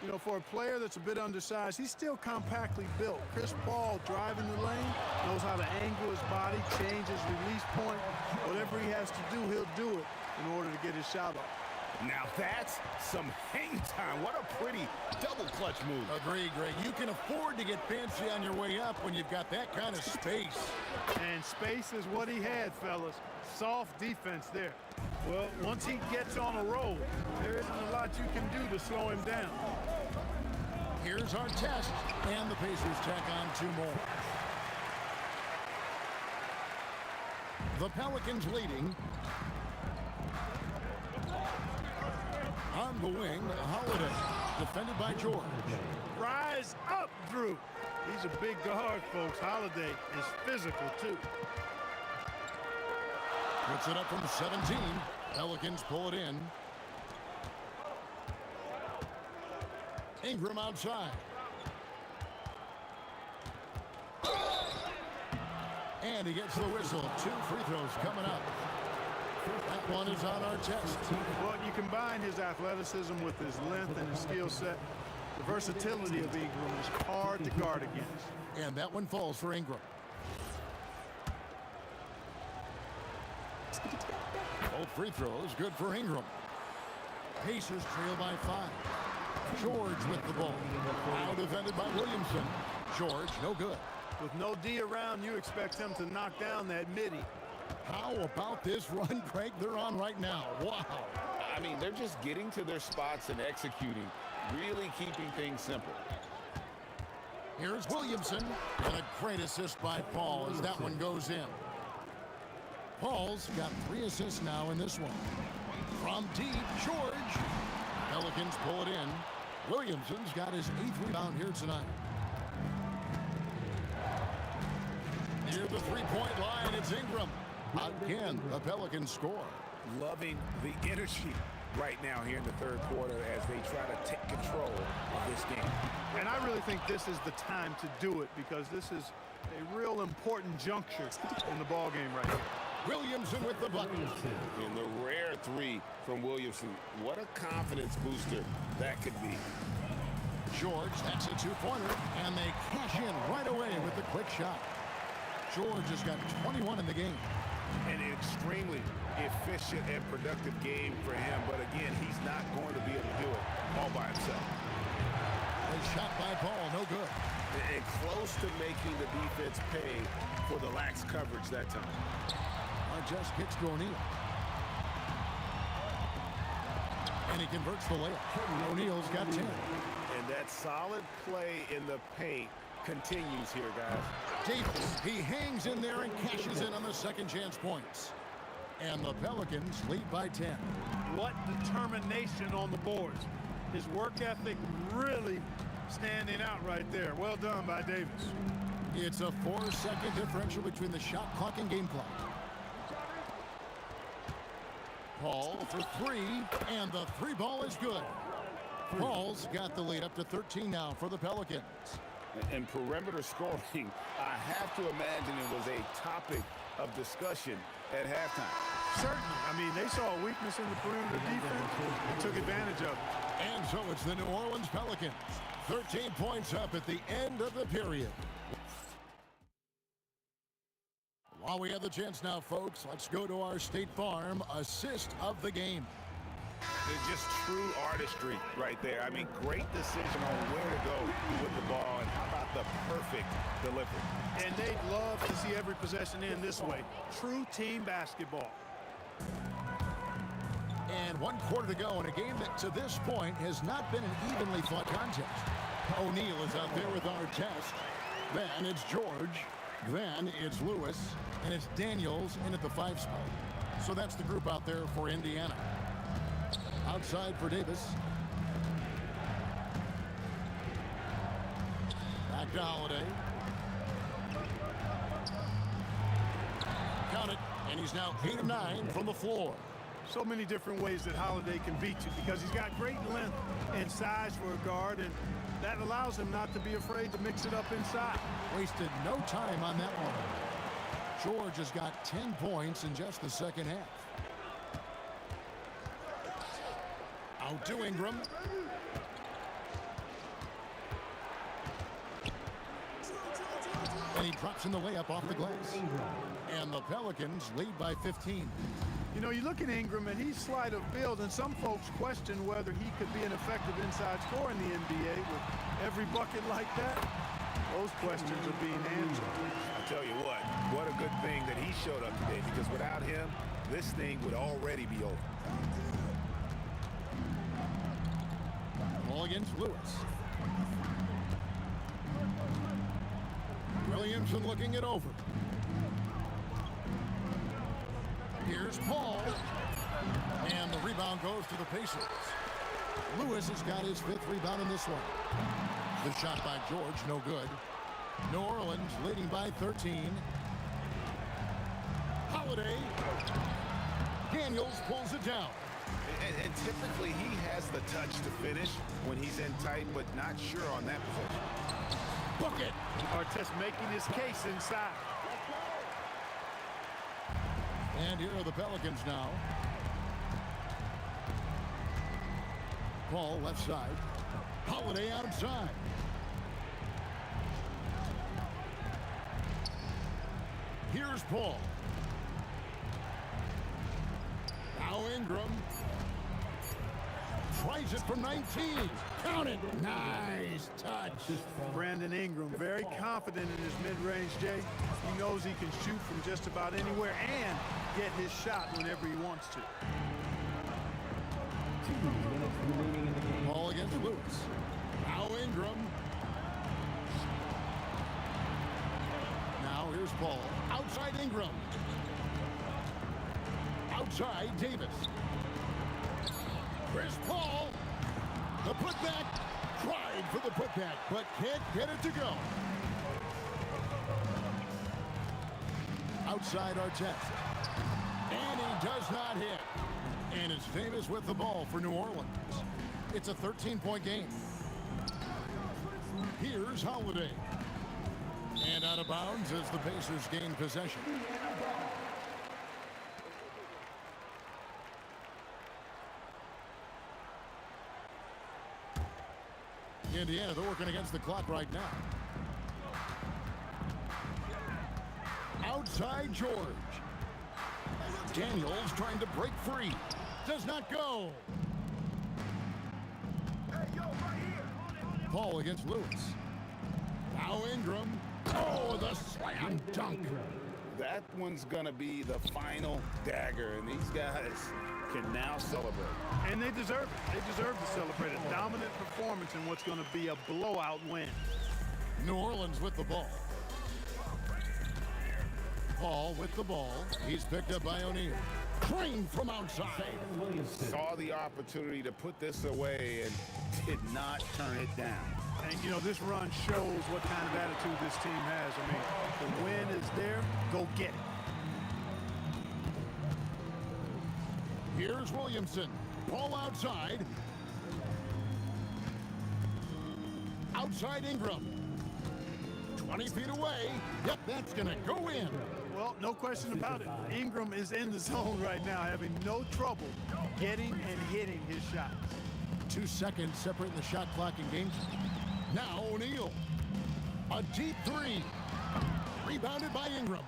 You know, for a player that's a bit undersized, he's still compactly built. Chris Paul driving the lane, knows how to angle his body, change his release point. Whatever he has to do, he'll do it in order to get his shot off. Now that's some hang time. What a pretty double clutch move. Agree, Greg. You can afford to get fancy on your way up when you've got that kind of space. And space is what he had, fellas. Soft defense there. Well, once he gets on a roll, there isn't a lot you can do to slow him down. Here's our test, and the Pacers tack on 2 more. The Pelicans leading. On the wing, Holiday, defended by George. Rise up, Drew. He's a big guard, folks. Holiday is physical, too. Puts it up from 17. Pelicans pull it in. Ingram outside. And he gets the whistle. 2 free throws coming up That one is on our test. Well, you combine his athleticism with his length and his skill set. The versatility of Ingram is hard to guard against. And that one falls for Ingram. Both free throws good for Ingram. Pacers trail by 5. George with the ball. Now defended by Williamson. George, no good. With no D around, you expect him to knock down that midi. How about this run, Craig, they're on right now? Wow. I mean, they're just getting to their spots and executing, really keeping things simple. Here's Williamson. And a great assist by Paul as that one goes in. Paul's got 3 assists now in this one. From deep, George. Pelicans pull it in. Williamson's got his 8th rebound here tonight. Near the three-point line, it's Ingram. Again, the Pelicans score. Loving the energy right now here in the third quarter as they try to take control of this game. And I really think this is the time to do it because this is a real important juncture in the ball game right here. Williamson with the bucket. And the rare 3 from Williamson. What a confidence booster that could be. George, that's a 2-pointer, and they cash in right away with the quick shot. George has got 21 in the game. An extremely efficient and productive game for him, but again, he's not going to be able to do it all by himself. A shot by Paul, no good. And close to making the defense pay for the lax coverage that time. Just kicks to O'Neal. And he converts the layup. O'Neal's got 10. And that solid play in the paint continues here, guys. Davis, he hangs in there and cashes in on the second chance points. And the Pelicans lead by 10. What determination on the boards. His work ethic really standing out right there. Well done by Davis. It's a 4-second differential between the shot clock and game clock. Paul for 3, and the 3 ball is good. Paul's got the lead up to 13 now for the Pelicans. And perimeter scoring, I have to imagine it was a topic of discussion at halftime. Certainly. I mean, they saw a weakness in the perimeter defense and took advantage of it. And so it's the New Orleans Pelicans. 13 points up at the end of the period. While we have the chance now, folks, let's go to our State Farm assist of the game. It's just true artistry right there. I mean, great decision on where to go with the ball, and how about the perfect delivery. And they'd love to see every possession in this way. True team basketball. And 1 quarter to go in a game that to this point has not been an evenly fought contest. O'Neal is out there with our test. Then it's George. Then it's Lewis. And it's Daniels in at the 5 spot. So that's the group out there for Indiana. Outside for Davis. Back to Holiday. Count it. And he's now 8 of 9 from the floor. So many different ways that Holiday can beat you because he's got great length and size for a guard, and that allows him not to be afraid to mix it up inside. Wasted no time on that one. George has got 10 points in just the second half. Out to Ingram. And he drops in the layup off the glass. And the Pelicans lead by 15. You know, you look at Ingram, and he's slight of build, and some folks question whether he could be an effective inside scorer in the NBA with every bucket like that. Those questions are being answered. I tell you what a good thing that he showed up today, because without him, this thing would already be over. Ball against Lewis. Williamson looking it over. Here's Paul. And the rebound goes to the Pacers. Lewis has got his 5th rebound in this one. The shot by George, no good. New Orleans leading by 13. Holiday. Daniels pulls it down. And typically he has the touch to finish when he's in tight, but not sure on that position. Bucket. Artest making his case inside. And here are the Pelicans now. Paul left side. Holiday outside. Here's Paul. Now Ingram. Tries it from 19. Count it. Nice touch. Brandon Ingram, very confident in his mid-range, Jay. He knows he can shoot from just about anywhere and get his shot whenever he wants to. 2 minutes remaining in the game. Ball against Lewis. Now Ingram. Now here's Paul. Outside Ingram. Outside Davis. Chris Paul. The putback. Tried for the putback, but can't get it to go. Outside Artest. And he does not hit. And is famous with the ball for New Orleans. It's a 13-point game. Here's Holiday. And out of bounds as the Pacers gain possession. Indiana, they're working against the clock right now. Outside George. Daniels trying to break free. Does not go. Paul against Lewis. Now Ingram. Oh, the slam dunk. That one's going to be the final dagger, and these guys can now celebrate. And they deserve it. They deserve to celebrate a dominant performance in what's going to be a blowout win. New Orleans with the ball. Paul with the ball. He's picked up by O'Neal. Crane from outside. Saw the opportunity to put this away and did not turn it down. And, you know, this run shows what kind of attitude this team has. I mean, the win is there. Go get it. Here's Williamson. Ball outside. Outside Ingram. 20 feet away. Yep, that's going to go in. Well, no question about it. Ingram is in the zone right now, having no trouble getting and hitting his shots. 2 seconds separating the shot clock and game time. Now O'Neal. A deep three. Rebounded by Ingram.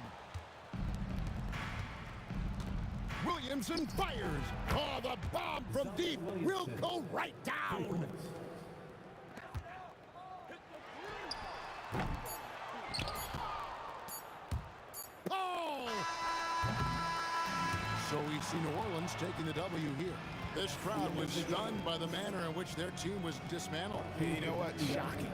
Williamson fires. Oh, the bomb from deep will go right down. Oh! So we see New Orleans taking the W here. This crowd was stunned by the manner in which their team was dismantled. You know what? Shocking.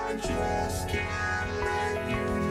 I just can't let you.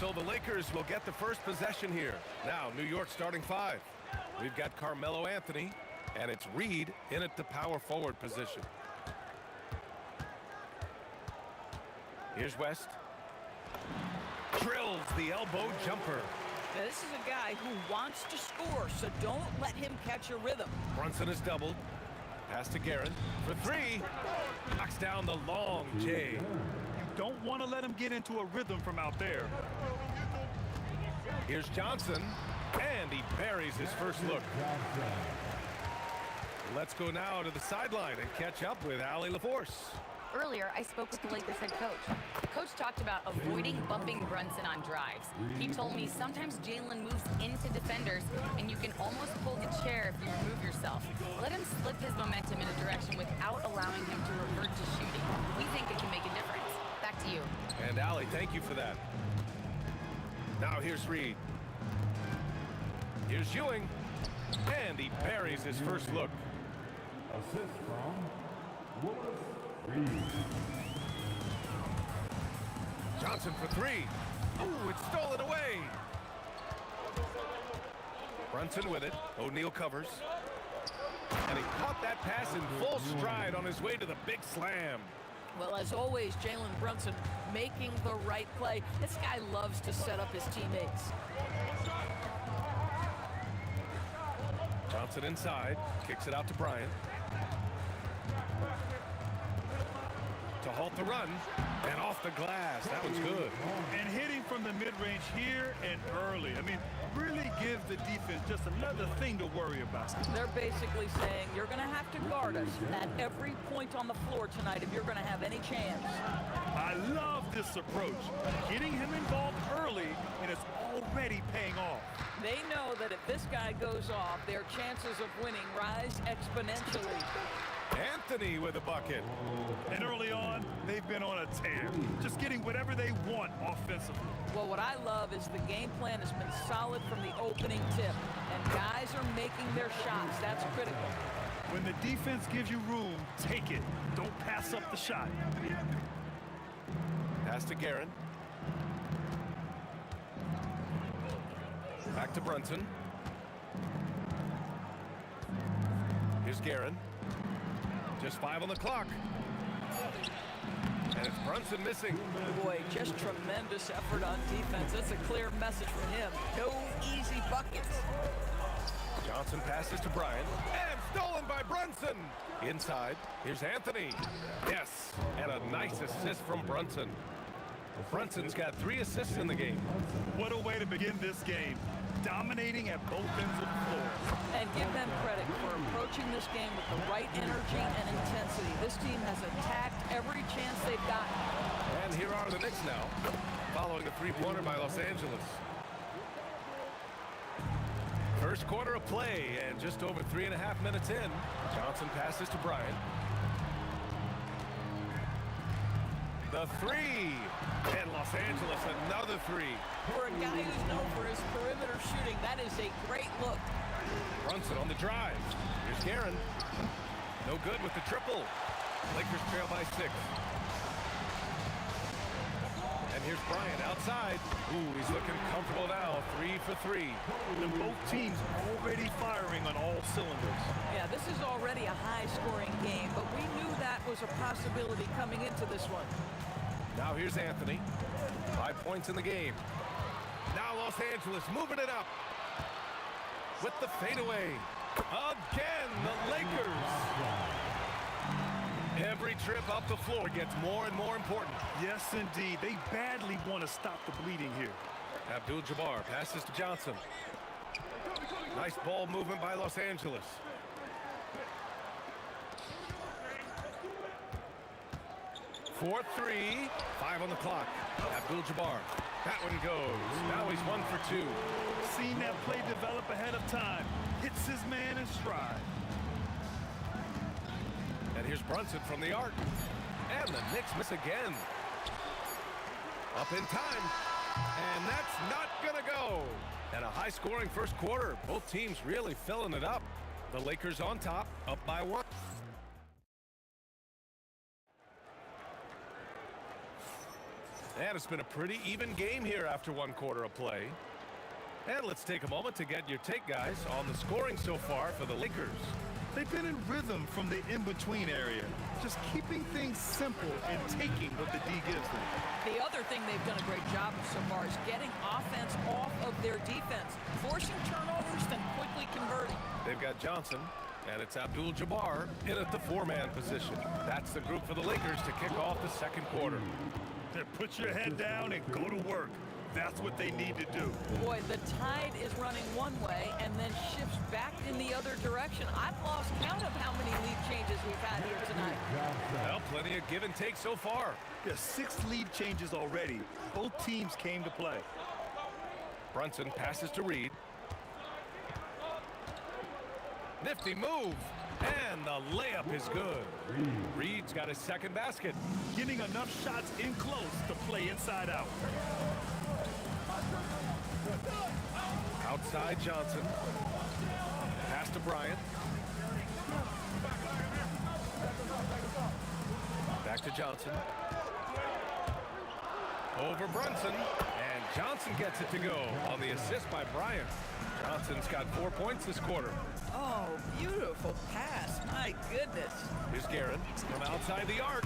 So the Lakers will get the first possession here. Now, New York starting 5. We've got Carmelo Anthony, and it's Reed in at the power forward position. Here's West. Drills the elbow jumper. Now, this is a guy who wants to score, so don't let him catch a rhythm. Brunson is doubled. Pass to Guerin for 3. Knocks down the long J. You don't want to let him get into a rhythm from out there. Here's Johnson, and he buries his first look. Let's go now to the sideline and catch up with Allie LaForce. Earlier, I spoke with the Lakers head coach. Coach talked about avoiding bumping Brunson on drives. He told me sometimes Jalen moves into defenders, and you can almost pull the chair if you remove yourself. Let him slip his momentum in a direction without allowing him to revert to shooting. We think it can make a difference. Back to you. And Allie, thank you for that. Now here's Reed. Here's Ewing, and he buries his first look. Assist from Willis Reed. Johnson for 3. Ooh, it's stolen away. Brunson with it. O'Neal covers. And he caught that pass in full stride on his way to the big slam. Well, as always, Jalen Brunson making the right play. This guy loves to set up his teammates. Johnson inside. Kicks it out to Bryant. To halt the run. And off the glass. That was good. And hitting from the mid-range here and early. I mean, really give the defense just another thing to worry about. They're basically saying you're going to have to guard us at every point on the floor tonight if you're going to have any chance. I love this approach. Getting him involved early, and it's already paying off. They know that if this guy goes off, their chances of winning rise exponentially. Anthony with a bucket. And early on, they've been on a tear. Just getting whatever they want offensively. Well, what I love is the game plan has been solid from the opening tip. And guys are making their shots. That's critical. When the defense gives you room, take it. Don't pass up the shot. Pass to Guerin. Back to Brunson. Here's Guerin. Just 5 on the clock. And it's Brunson missing. Boy, just tremendous effort on defense. That's a clear message from him. No easy buckets. Johnson passes to Bryant. And stolen by Brunson. Inside. Here's Anthony. Yes. And a nice assist from Brunson. Brunson's got 3 assists in the game. What a way to begin this game. Dominating at both ends of the floor. And give them credit for approaching this game with the right energy and intensity. This team has attacked every chance they've gotten. And here are the Knicks now, following a 3-pointer by Los Angeles. First quarter of play, and just over 3.5 minutes in. Johnson passes to Bryant. The 3. And Los Angeles, another 3. For a guy who's known for his perimeter shooting, that is a great look. Brunson on the drive. Here's Guerin. No good with the triple. Lakers trail by 6. And here's Bryant outside. Ooh, he's looking comfortable now. 3 for 3. And both teams already firing on all cylinders. Yeah, this is already a high-scoring game, but we knew that was a possibility coming into this one. Now here's Anthony. 5 points in the game. Now Los Angeles moving it up. With the fadeaway. Again, the Lakers. Every trip up the floor gets more and more important. Yes, indeed. They badly want to stop the bleeding here. Abdul-Jabbar passes to Johnson. Nice ball movement by Los Angeles. For 3. 5 on the clock. Abdul-Jabbar. That one goes. Now he's 1 for 2. Seen that play develop ahead of time. Hits his man in stride. And here's Brunson from the arc. And the Knicks miss again. Up in time. And that's not gonna go. And a high-scoring first quarter. Both teams really filling it up. The Lakers on top, up by 1. And it's been a pretty even game here after one quarter of play. And let's take a moment to get your take, guys, on the scoring so far for the Lakers. They've been in rhythm from the in-between area, just keeping things simple and taking what the D gives them. The other thing they've done a great job of so far is getting offense off of their defense, forcing turnovers, then quickly converting. They've got Johnson, and it's Abdul-Jabbar in at the four-man position. That's the group for the Lakers to kick off the second quarter. Put your head down and go to work. That's what they need to do. Boy, the tide is running one way and then shifts back in the other direction. I've lost count of how many lead changes we've had here tonight. Well, plenty of give and take so far. There's 6 lead changes already. Both teams came to play. Brunson passes to Reed. Nifty move. And the layup is good. Reed's got his second basket. Getting enough shots in close to play inside out. Outside Johnson. Pass to Bryant. Back to Johnson. Over Brunson. And Johnson gets it to go on the assist by Bryant. Johnson's got 4 points this quarter. Oh, beautiful pass. My goodness. Here's Guerin from outside the arc.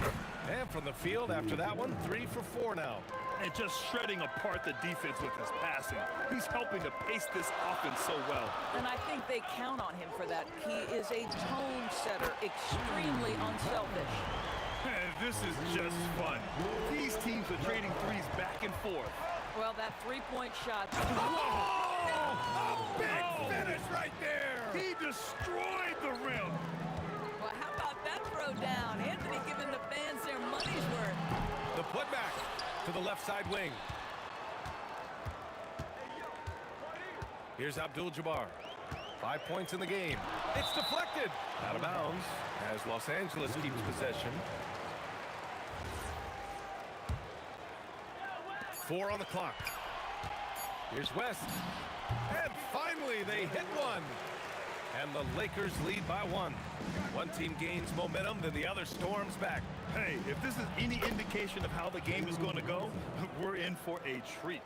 And from the field after that one, 3 for 4 now. And just shredding apart the defense with his passing. He's helping to pace this offense so well. And I think they count on him for that. He is a tone setter, extremely unselfish. This is just fun. These teams are trading threes back and forth. Well, that three-point shot. A big finish right there. He destroyed the rim. Well, how about that throw down? Anthony giving the fans their money's worth. The putback to the left side wing. Here's Abdul-Jabbar. 5 points in the game. It's deflected. Out of bounds as Los Angeles keeps possession. 4 on the clock. Here's West. And finally, they hit one. And the Lakers lead by 1. One team gains momentum, then the other storms back. Hey, if this is any indication of how the game is going to go, we're in for a treat.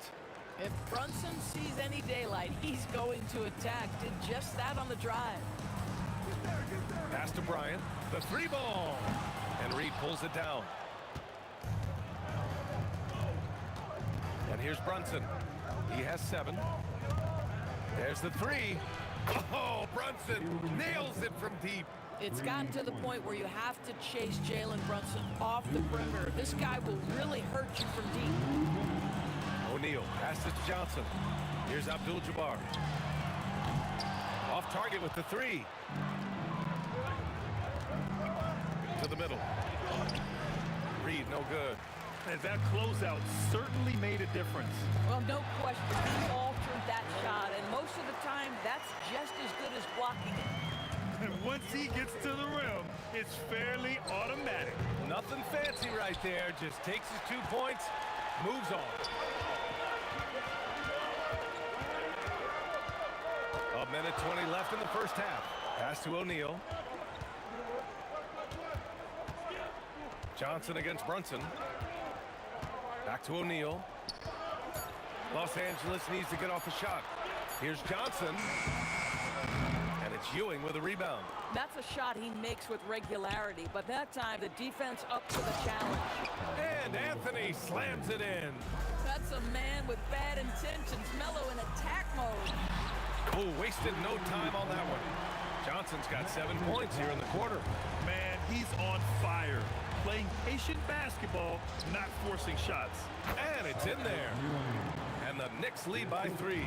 If Brunson sees any daylight, he's going to attack. Did just that on the drive. Pass to Bryant. The 3 ball. And Reed pulls it down. And here's Brunson. He has 7. There's the 3. Oh, Brunson nails it from deep. It's gotten to the point where you have to chase Jalen Brunson off the perimeter. This guy will really hurt you from deep. O'Neal passes to Johnson. Here's Abdul-Jabbar. Off target with the 3. To the middle. Reed, no good. And that closeout certainly made a difference. Well, no question, he altered that shot, and most of the time, that's just as good as blocking it. And once he gets to the rim, it's fairly automatic. Nothing fancy right there. Just takes his 2 points, moves on. A minute 20 left in the first half. Pass to O'Neal. Johnson against Brunson. Back to O'Neal. Los Angeles needs to get off a shot. Here's Johnson. And it's Ewing with a rebound. That's a shot he makes with regularity, but that time the defense up to the challenge. And Anthony slams it in. That's a man with bad intentions. Melo in attack mode. Oh, wasted no time on that one. Johnson's got 7 points here in the quarter. Man, he's on fire. Playing patient basketball, not forcing shots. And it's in there. And the Knicks lead by 3.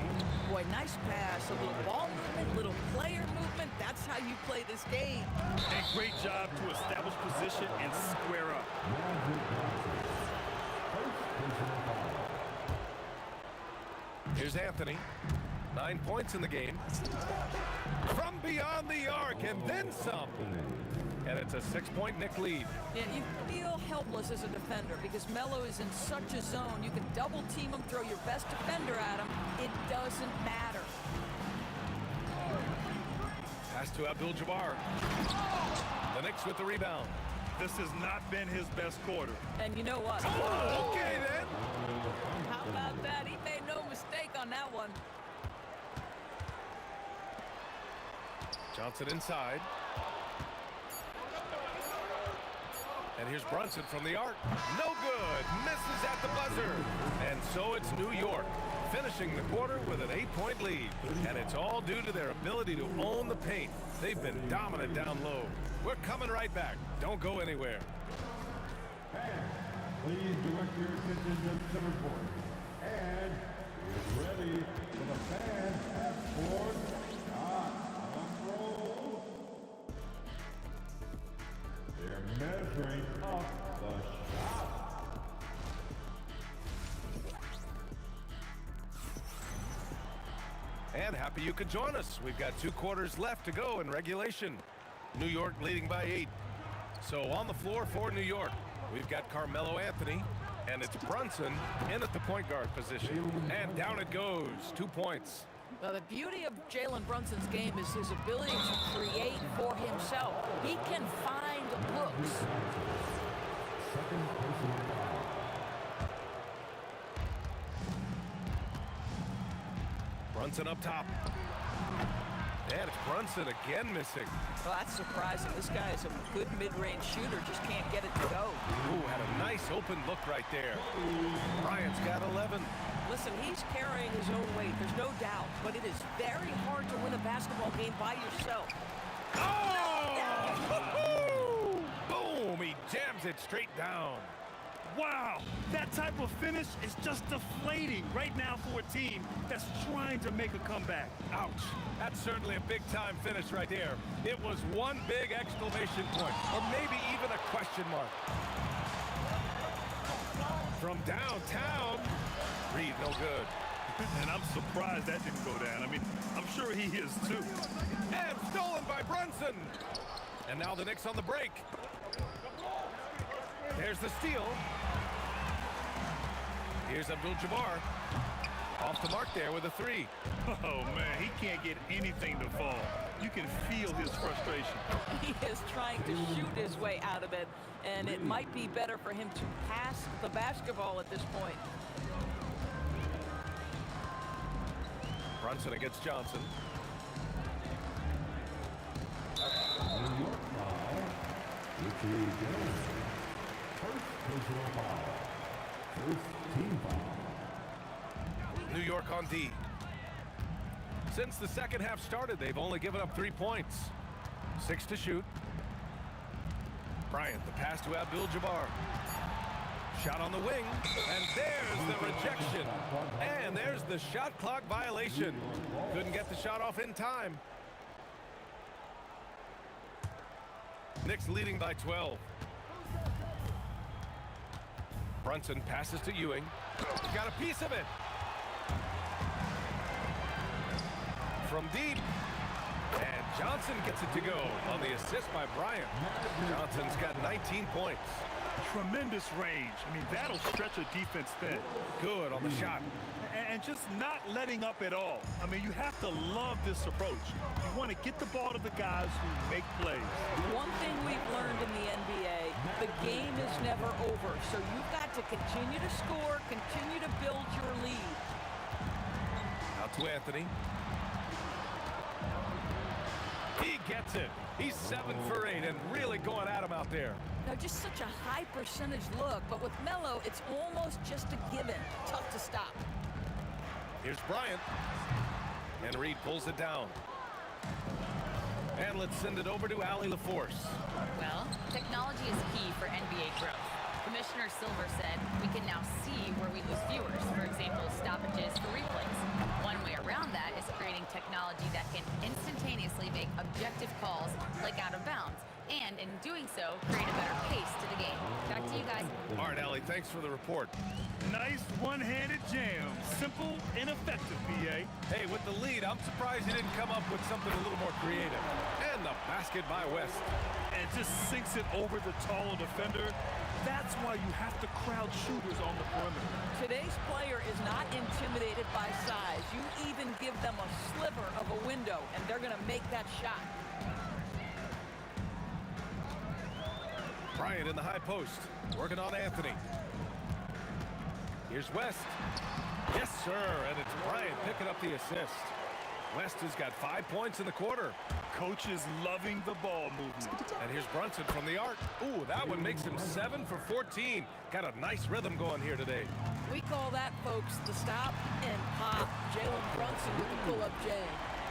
Boy, nice pass. A little ball movement, little player movement. That's how you play this game. And great job to establish position and square up. Here's Anthony. 9 points in the game. From beyond the arc, and then some. And it's a 6-point Knick lead. Yeah, you feel helpless as a defender because Melo is in such a zone. You can double team him, throw your best defender at him. It doesn't matter. Pass to Abdul-Jabbar. The Knicks with the rebound. This has not been his best quarter. And you know what? Oh, okay then. How about that? He made no mistake on that one. Johnson inside. And here's Brunson from the arc. No good. Misses at the buzzer. And so it's New York finishing the quarter with an 8-point lead. And it's all due to their ability to own the paint. They've been dominant down low. We're coming right back. Don't go anywhere. Please direct your attention to center court. And get ready for the fans at court. They're measuring up the shot. And happy you could join us. We've got 2 quarters left to go in regulation. New York leading by 8. So on the floor for New York, we've got Carmelo Anthony, and it's Brunson in at the point guard position. And down it goes, 2 points. Well, the beauty of Jalen Brunson's game is his ability to create for himself. He can find looks. Second personal foul. Brunson up top. And it's Brunson again missing. Well, that's surprising. This guy is a good mid-range shooter, just can't get it to go. Ooh, had a nice open look right there. Bryant's got 11. Listen, he's carrying his own weight, there's no doubt, but it is very hard to win a basketball game by yourself. Oh! Boom! He jams it straight down. Wow, that type of finish is just deflating right now for a team that's trying to make a comeback. Ouch. That's certainly a big-time finish right there. It was one big exclamation point, or maybe even a question mark. From downtown, Reed, no good. And I'm surprised that didn't go down. I mean, I'm sure he is too. And stolen by Brunson. And now the Knicks on the break. There's the steal. Here's Abdul-Jabbar. Off the mark there with a 3. Oh, man, he can't get anything to fall. You can feel his frustration. He is trying to shoot his way out of it, and it might be better for him to pass the basketball at this point. Brunson against Johnson. New York foul. Richie Jones. First personal foul. First team foul. New York on D. Since the second half started, they've only given up 3 points. 6 to shoot. Bryant, the pass to Abdul-Jabbar. Shot on the wing, and there's the rejection. And there's the shot clock violation. Couldn't get the shot off in time. Knicks leading by 12. Brunson passes to Ewing. Got a piece of it. From deep. And Johnson gets it to go on the assist by Bryant. Johnson's got 19 points. Tremendous range. I mean, that'll stretch a defense thin. Good on the shot. And just not letting up at all. I mean, you have to love this approach. You want to get the ball to the guys who make plays. One thing we've learned in the NBA, the game is never over. So you've got to continue to score, continue to build your lead. Out to Anthony. He gets it. He's 7 for 8 and really going at him out there. Now, just such a high percentage look, but with Melo, it's almost just a given. Tough to stop. Here's Bryant. And Reed pulls it down. And let's send it over to Allie LaForce. Well, technology is key for NBA growth. Commissioner Silver said we can now see where we lose viewers, for example, stoppages for replays. One way around that is creating technology that can instantaneously make objective calls like out of bounds, and in doing so, create a better pace to the game. Back to you guys. All right, Allie, thanks for the report. Nice one-handed jam. Simple and effective, BA. Hey, with the lead, I'm surprised he didn't come up with something a little more creative. And the basket by West. And just sinks it over the taller defender. That's why you have to crowd shooters on the perimeter. Today's player is not intimidated by size. You even give them a sliver of a window, and they're going to make that shot. Bryant in the high post, working on Anthony. Here's West. Yes, sir, and it's Bryant picking up the assist. West has got 5 points in the quarter. Coach is loving the ball movement. And here's Brunson from the arc. Ooh, that one makes him 7 for 14. Got a nice rhythm going here today. We call that, folks, the stop and pop. Jalen Brunson with the pull-up J.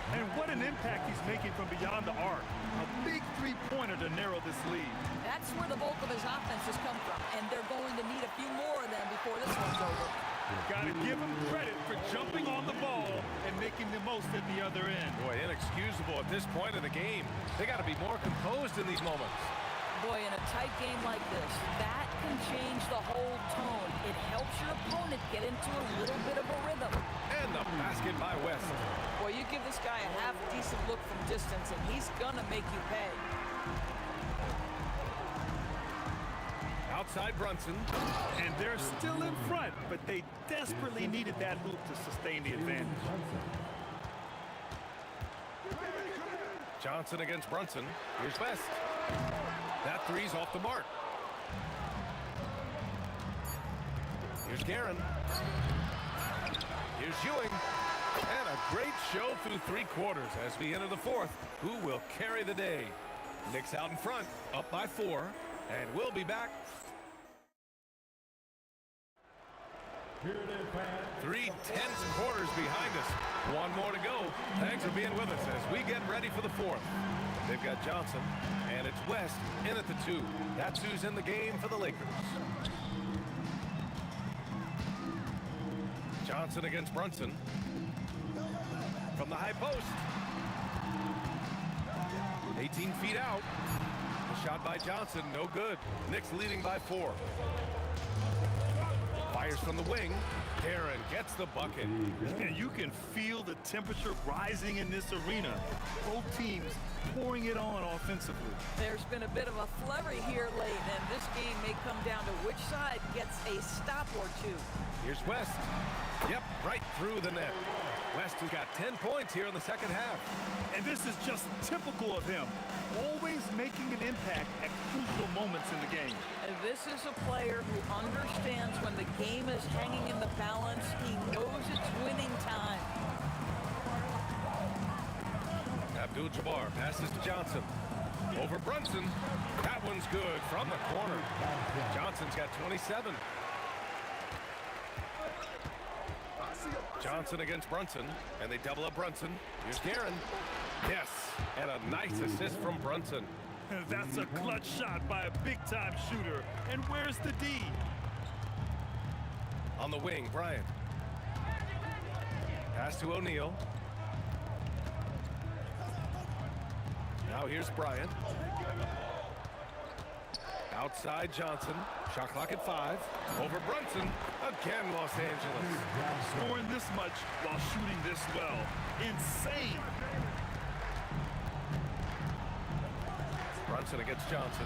And what an impact he's making from beyond the arc. A big three-pointer to narrow this lead. That's where the bulk of his offense has come from, and they're going to need a few more of them before this one's over. Got to give him credit for jumping on the ball and making the most at the other end. Boy, inexcusable at this point in the game. They got to be more composed in these moments. Boy, in a tight game like this, that can change the whole tone. It helps your opponent get into a little bit of a rhythm. And the basket by West. Boy, you give this guy a half-decent look from distance, and he's gonna make you pay. Outside Brunson. And they're still in front, but they desperately needed that hoop to sustain the advantage. Johnson against Brunson. Here's West. That three's off the mark. Here's Guerin. Here's Ewing. And a great show through 3 quarters as we enter the 4th. Who will carry the day? Knicks out in front, up by 4, and we'll be back. 3 tense quarters behind us. 1 more to go. Thanks for being with us as we get ready for the 4th. They've got Johnson, and it's West in at the 2. That's who's in the game for the Lakers. Johnson against Brunson. From the high post. 18 feet out. The shot by Johnson, no good. Knicks leading by 4. Fires from the wing. Guerin gets the bucket. And you can feel the temperature rising in this arena. Both teams pouring it on offensively. There's been a bit of a flurry here late, and this game may come down to which side gets a stop or 2. Here's West. Yep, right through the net. West has got 10 points here in the second half. And this is just typical of him. Always making an impact at crucial moments in the game. And this is a player who understands when the game is hanging in the balance. He knows it's winning time. Abdul-Jabbar passes to Johnson. Over Brunson. That one's good from the corner. Johnson's got 27. Johnson against Brunson, and they double up Brunson. Here's Guerin. Yes, and a nice assist from Brunson. That's a clutch shot by a big-time shooter. And where's the D? On the wing, Bryant. Pass to O'Neal. Now here's Bryant. Outside Johnson. Shot clock at 5. Over Brunson. Again, Los Angeles. Scoring this much while shooting this well. Insane. Brunson against Johnson.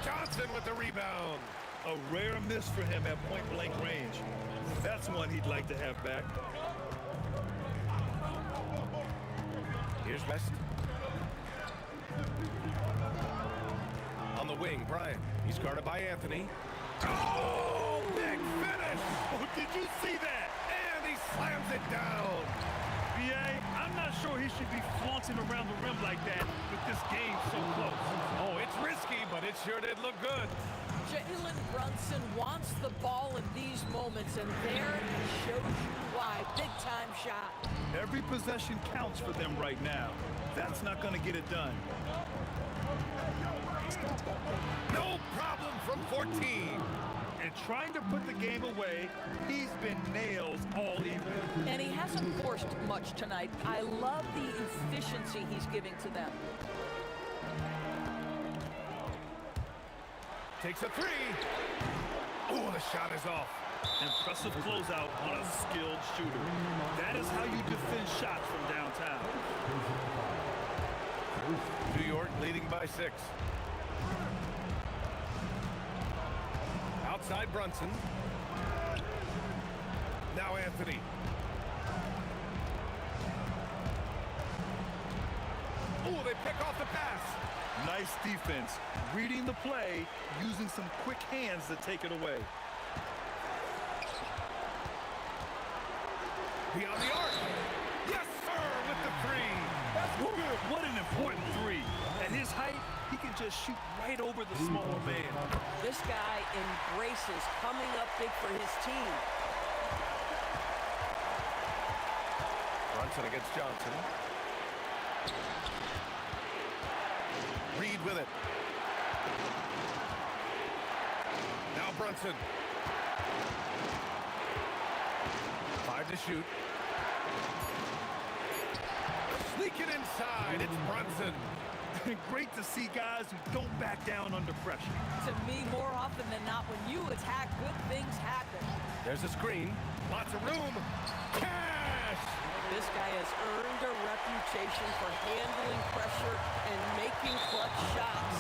Johnson with the rebound. A rare miss for him at point-blank range. That's one he'd like to have back. Here's West. On the wing, Bryant. He's guarded by Anthony. Oh, big finish! Oh, did you see that? And he slams it down. B.A., I'm not sure he should be flaunting around the rim like that with this game so close. Oh, it's risky, but it sure did look good. Jalen Brunson wants the ball in these moments, and there he shows you why. Big-time shot. Every possession counts for them right now. That's not going to get it done. No problem from 14. And trying to put the game away, he's been nails all evening. And he hasn't forced much tonight. I love the efficiency he's giving to them. Takes a 3. Oh, the shot is off. Impressive closeout on a skilled shooter. That is how you defend shots from downtown. New York leading by 6. Outside Brunson. Now Anthony. Oh, they pick off the pass. Nice defense. Reading the play, using some quick hands to take it away. Beyond the arc. Yes, sir, with the three. That's good. What an important three. At his height, he can just shoot right over the smaller man. This guy embraces coming up big for his team. Brunson against Johnson. Reed with it. Now Brunson. 5 to shoot. Sneaking inside. It's Brunson. Great to see guys who don't back down under pressure. To me, more often than not, when you attack, good things happen. There's a screen. Lots of room. Cash! This guy has earned a reputation for handling pressure and making clutch shots.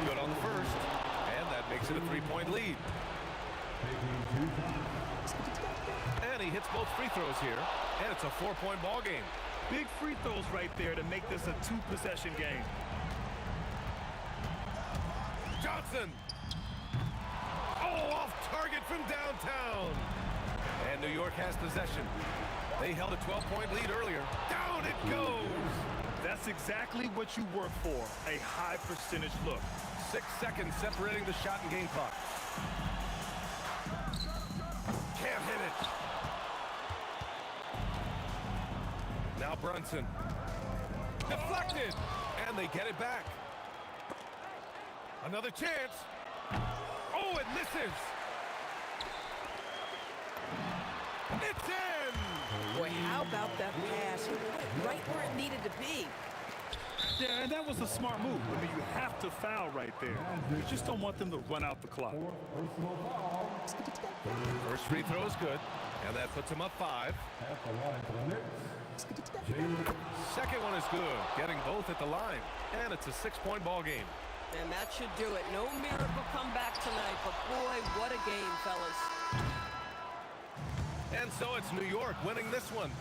Good on the first. And that makes it a 3-point lead. And he hits both free throws here. And it's a 4-point ball game. Big free throws right there to make this a 2-possession game. Johnson. Oh, off target from downtown. And New York has possession. They held a 12-point lead earlier. Down it goes. That's exactly what you work for, a high percentage look. 6 seconds separating the shot and game clock. Can't hit it. Now Brunson. Deflected. And they get it back. Another chance. Oh, it misses. It's in. Boy, how about that pass? Right where it needed to be. Yeah, and that was a smart move. I mean, you have to foul right there. You just don't want them to run out the clock. First free throw is good, and that puts him up 5. Second one is good, getting both at the line, and it's a 6-point ball game. And that should do it. No miracle comeback tonight, but boy, what a game, fellas. And so it's New York winning this one.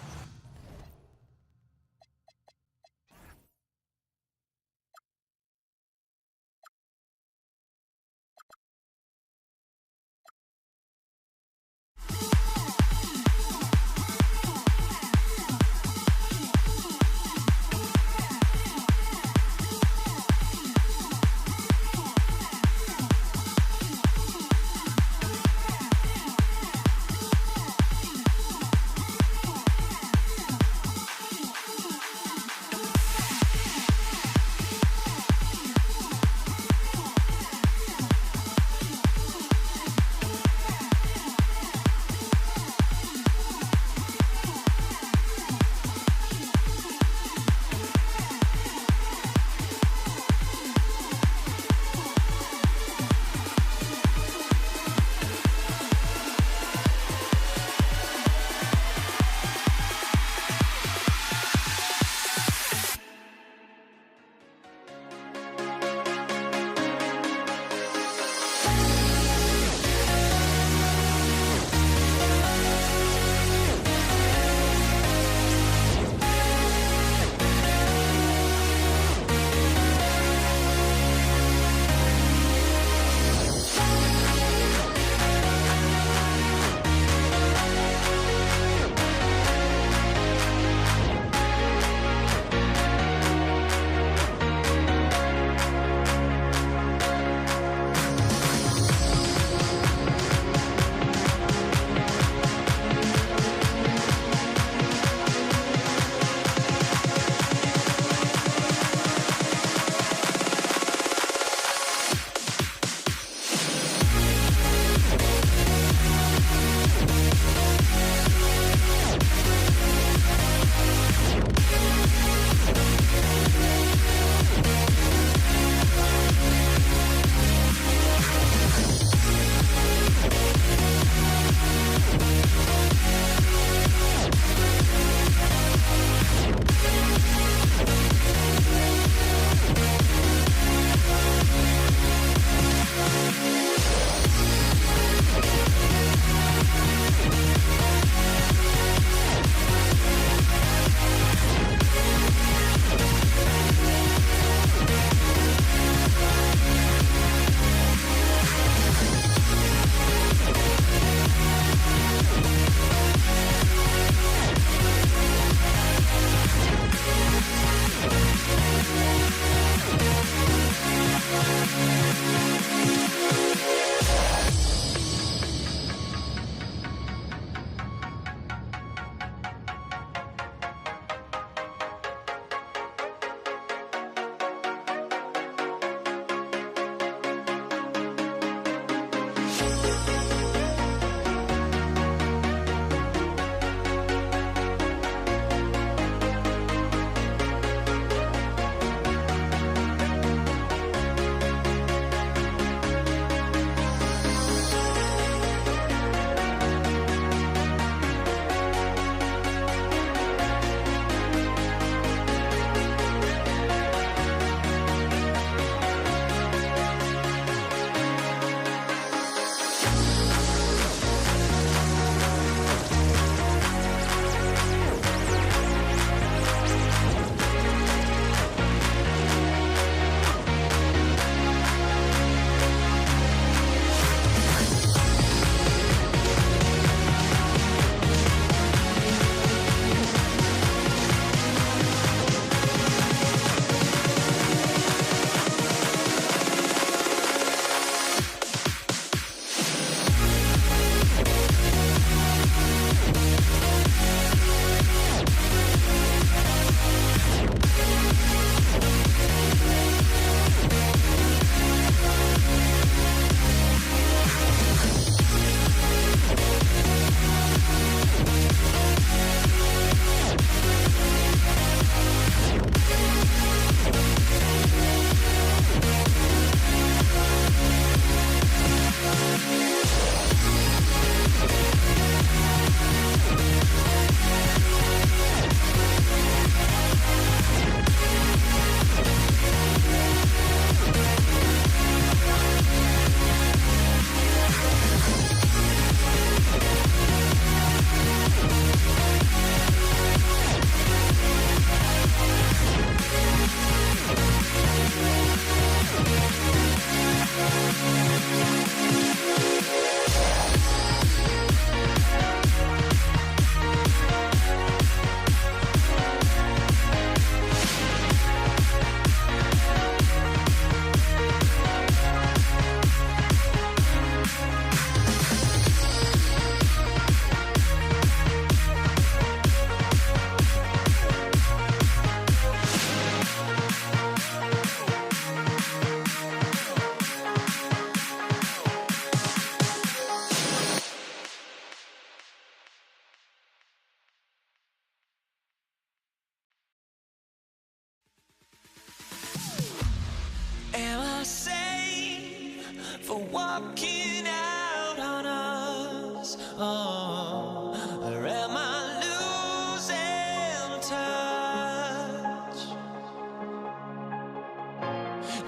walking out on us. Oh, or am I losing touch?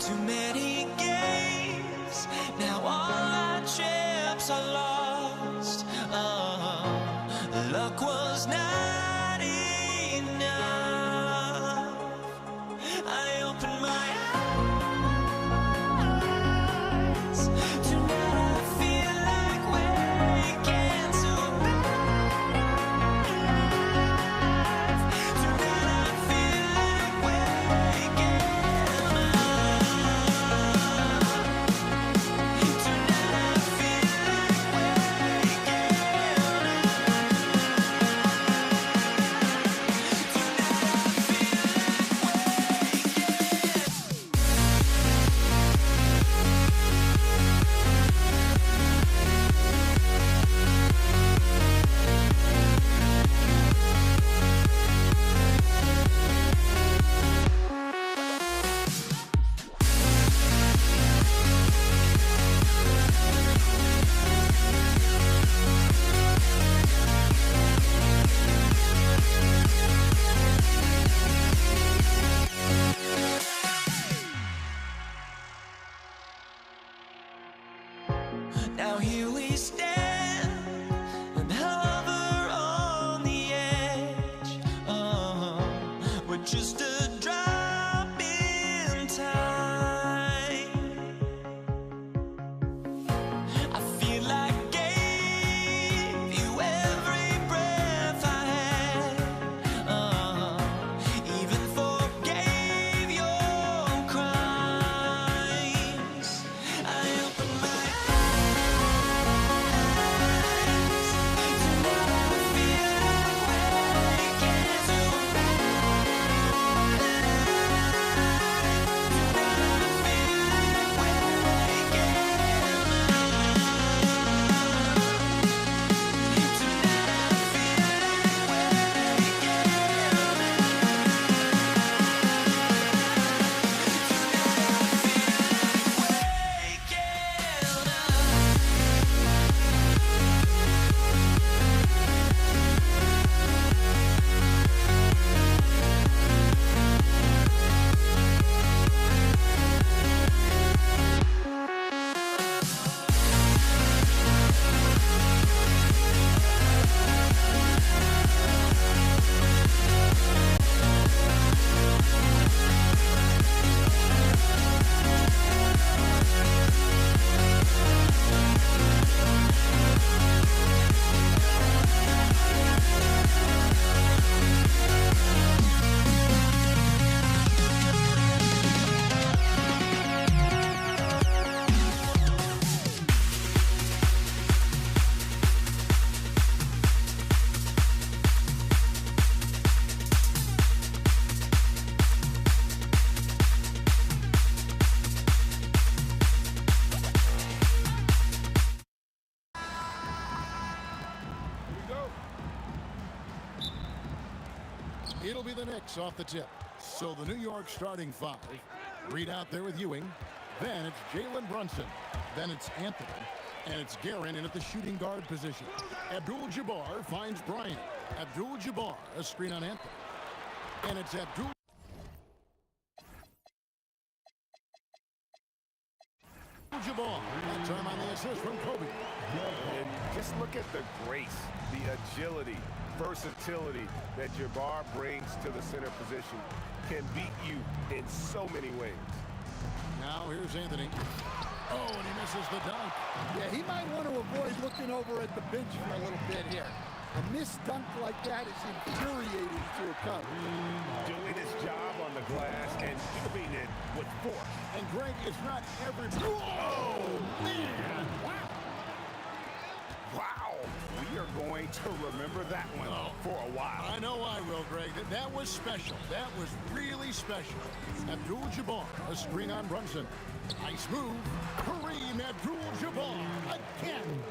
Too many games, now all our chips are lost. Oh, luck was not enough. I opened my eyes. Tonight I feel like waking to life. Tonight I feel like waking up. Tonight I feel like waking Now here we stand and hover on the edge. Oh, we're just a drop in time. I feel like I gave you every breath I had. Oh, even forgave your crimes. I opened my It'll be the Knicks off the tip. So the New York starting five. Reed out there with Ewing. Then it's Jalen Brunson. Then it's Anthony. And it's Guerin in at the shooting guard position. Abdul-Jabbar finds Bryant. Abdul-Jabbar, a screen on Anthony. And it's Abdul-Jabbar. That time on the assist from Kobe. And just look at the grace, the agility, versatility that Jabbar brings to the center position. Can beat you in so many ways. Now here's Anthony. Oh, and he misses the dunk. Yeah, he might want to avoid looking over at the bench for a little bit here. A missed dunk like that is infuriating to a Cub. Doing his job on the glass and keeping it with force. And Greg, it's not every... Oh, man! Wow! Wow! We are going to remember that one for a while. I know I will, Greg. That was special. That was really special. Abdul-Jabbar, a screen on Brunson. Nice move. Kareem Abdul-Jabbar again.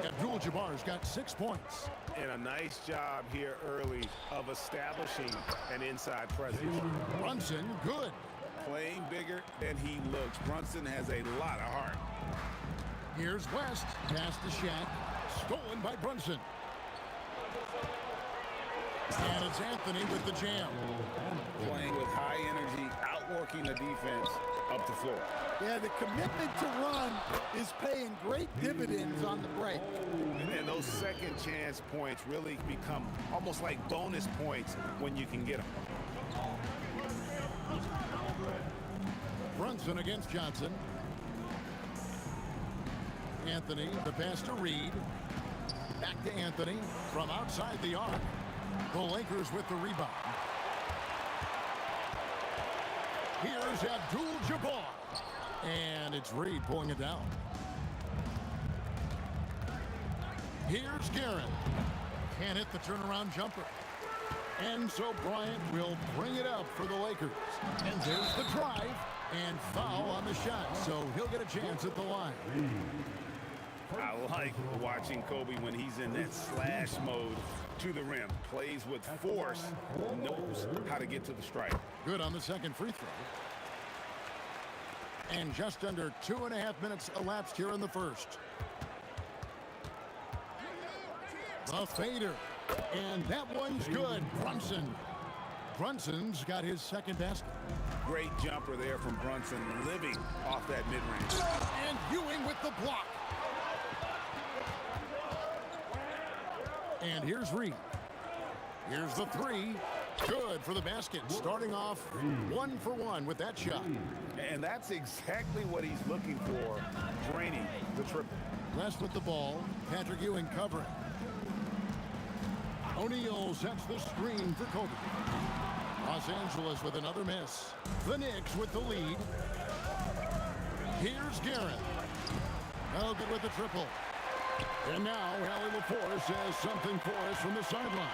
Abdul-Jabbar's got 6 points. And a nice job here early of establishing an inside presence. Brunson, good. Playing bigger than he looks. Brunson has a lot of heart. Here's West. Pass to Shaq. Stolen by Brunson. And it's Anthony with the jam. Playing with high energy, outworking the defense up the floor. Yeah, the commitment to run is paying great dividends on the break. And those second chance points really become almost like bonus points when you can get them. Brunson against Johnson. Anthony, the pass to Reed. Back to Anthony from outside the arc. The Lakers with the rebound. Here's Abdul-Jabbar. And it's Reed pulling it down. Here's Guerin. Can't hit the turnaround jumper. And so Bryant will bring it up for the Lakers. And there's the drive. And foul on the shot. So he'll get a chance at the line. I like watching Kobe when he's in that slash mode to the rim. Plays with force, knows how to get to the stripe. Good on the second free throw. And just under 2.5 minutes elapsed here in the first. The fader. And that one's good. Brunson. Brunson's got his second basket. Great jumper there from Brunson, living off that mid-range. And Ewing with the block. And here's Reed. Here's the three. Good for the basket. Starting off 1 for 1 with that shot. And that's exactly what he's looking for, draining the triple. West with the ball. Patrick Ewing covering. O'Neal sets the screen for Kobe. Los Angeles with another miss. The Knicks with the lead. Here's Guerin. Elgin with the triple. And now Allie Laporte says something for us from the sideline.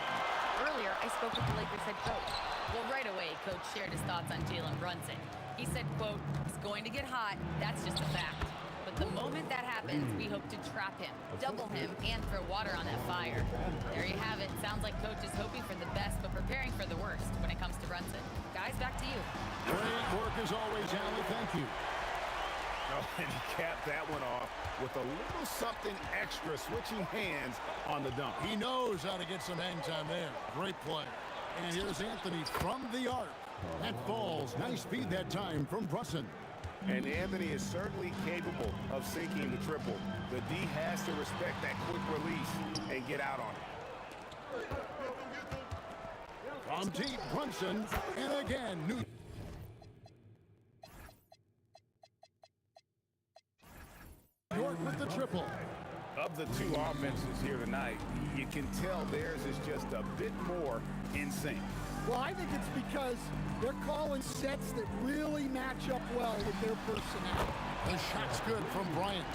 Earlier, I spoke with the Lakers head coach. Well, right away, coach shared his thoughts on Jalen Brunson. He said, quote, "He's going to get hot. That's just a fact. But the moment that happens, we hope to trap him, double him, and throw water on that fire." There you have it. Sounds like coach is hoping for the best, but preparing for the worst when it comes to Brunson. Guys, back to you. Great work as always, Allie. Thank you. Oh, and he capped that one off with a little something extra, switching hands on the dunk. He knows how to get some hang time there. Great play. And here's Anthony from the arc. That falls. Nice speed that time from Brunson. And Anthony is certainly capable of sinking the triple. The D has to respect that quick release and get out on it. From deep, Brunson. And again, New York with the triple. Of the two offenses here tonight, you can tell theirs is just a bit more in sync. Well, I think it's because they're calling sets that really match up well with their personnel. The shot's good from Bryant.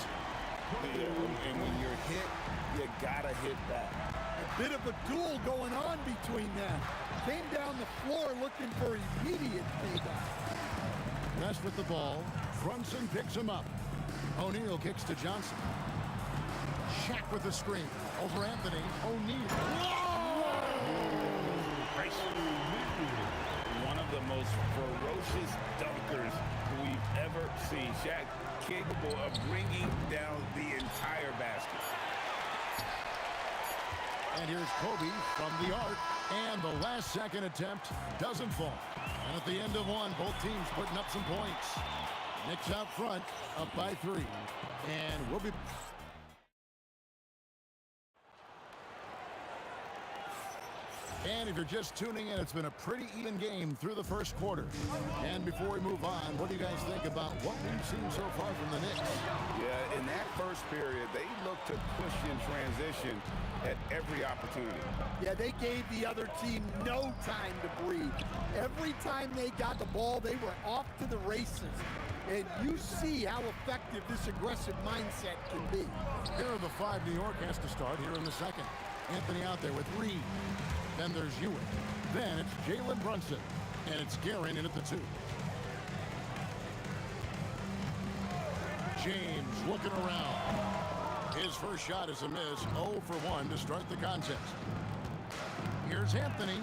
And when you're hit, you gotta hit back. A bit of a duel going on between them. Came down the floor looking for immediate payback. West with the ball. Brunson picks him up. O'Neal kicks to Johnson. Shaq with the screen. Over Anthony. O'Neal. One of the most ferocious dunkers we've ever seen. Shaq capable of bringing down the entire basket. And here's Kobe from the arc. And the last second attempt doesn't fall. And at the end of one, both teams putting up some points. Knicks out front, up by 3. And we'll be... And if you're just tuning in, it's been a pretty even game through the first quarter. And before we move on, what do you guys think about what we've seen so far from the Knicks? Yeah, in that first period, they looked to push in transition at every opportunity. Yeah, they gave the other team no time to breathe. Every time they got the ball, they were off to the races. And you see how effective this aggressive mindset can be. Here are the 5 New York has to start here in the second. Anthony out there with Reed. Then there's Ewing. Then it's Jalen Brunson. And it's Guerin in at the 2. James looking around. His first shot is a miss. 0 for 1 to start the contest. Here's Anthony.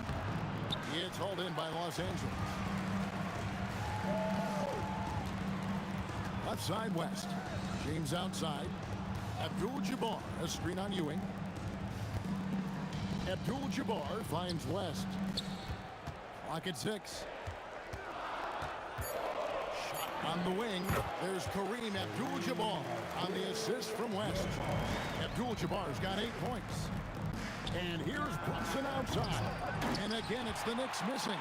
It's hauled in by Los Angeles. Left side West. James outside. Abdul-Jabbar, a screen on Ewing. Abdul-Jabbar finds West. Clock at 6. Shot on the wing. There's Kareem Abdul-Jabbar on the assist from West. Abdul-Jabbar's got 8 points. And here's Brunson outside. And again, it's the Knicks missing.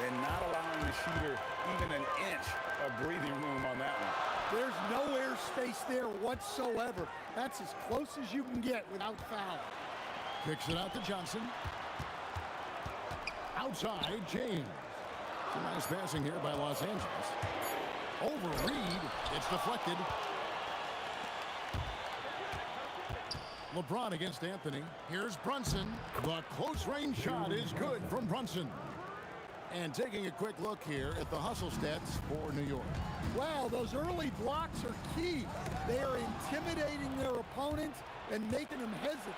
And not allowing the shooter even an inch of breathing room on that one. There's no airspace there whatsoever. That's as close as you can get without foul. Kicks it out to Johnson. Outside, James. Some nice passing here by Los Angeles. Over Reed. It's deflected. LeBron against Anthony. Here's Brunson. The close-range shot is good from Brunson. And taking a quick look here at the hustle stats for New York. Wow, those early blocks are key. They are intimidating their opponent and making them hesitant.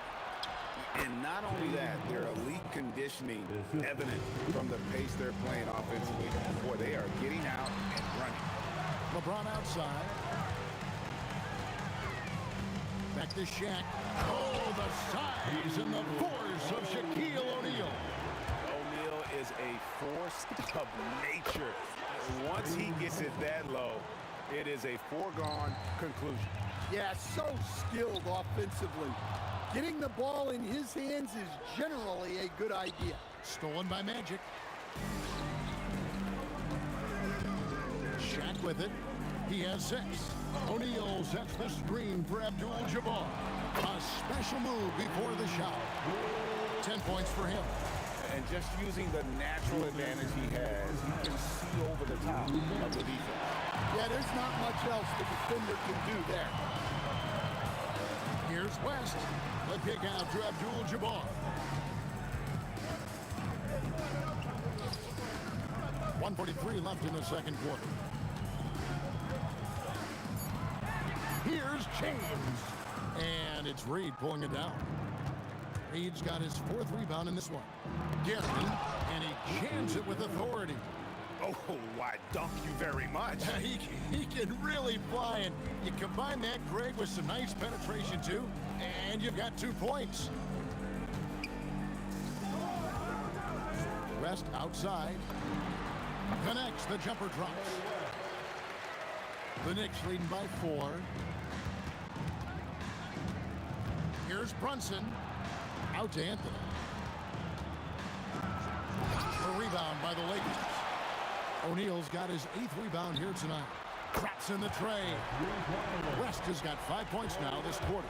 And not only that, their elite conditioning evident from the pace they're playing offensively. Boy, they are getting out and running. LeBron outside. Back to Shaq. Oh, the size and the force of Shaquille O'Neal. O'Neal is a force of nature. Once he gets it that low, it is a foregone conclusion. Yeah, so skilled offensively. Getting the ball in his hands is generally a good idea. Stolen by Magic. Shaq with it. He has 6. O'Neal sets the screen for Abdul-Jabbar. A special move before the shot. 10 points for him. And just using the natural advantage he has, he can see over the top of the defense. Yeah, there's not much else the defender can do there. Here's West. The kick out to Abdul-Jabbar. .143 left in the second quarter. Here's James. And it's Reed pulling it down. Reed's got his 4th rebound in this one. Gary, and he jams it with authority. Oh, why, dunk you very much. He can really fly, and you combine that, Greg, with some nice penetration, too, and you've got 2 points. West outside. Connects, the jumper drops. The Knicks leading by 4. Here's Brunson. Out to Anthony. A rebound by the Lakers. O'Neal's got his 8th rebound here tonight. Traps in the tray. West has got 5 points now this quarter.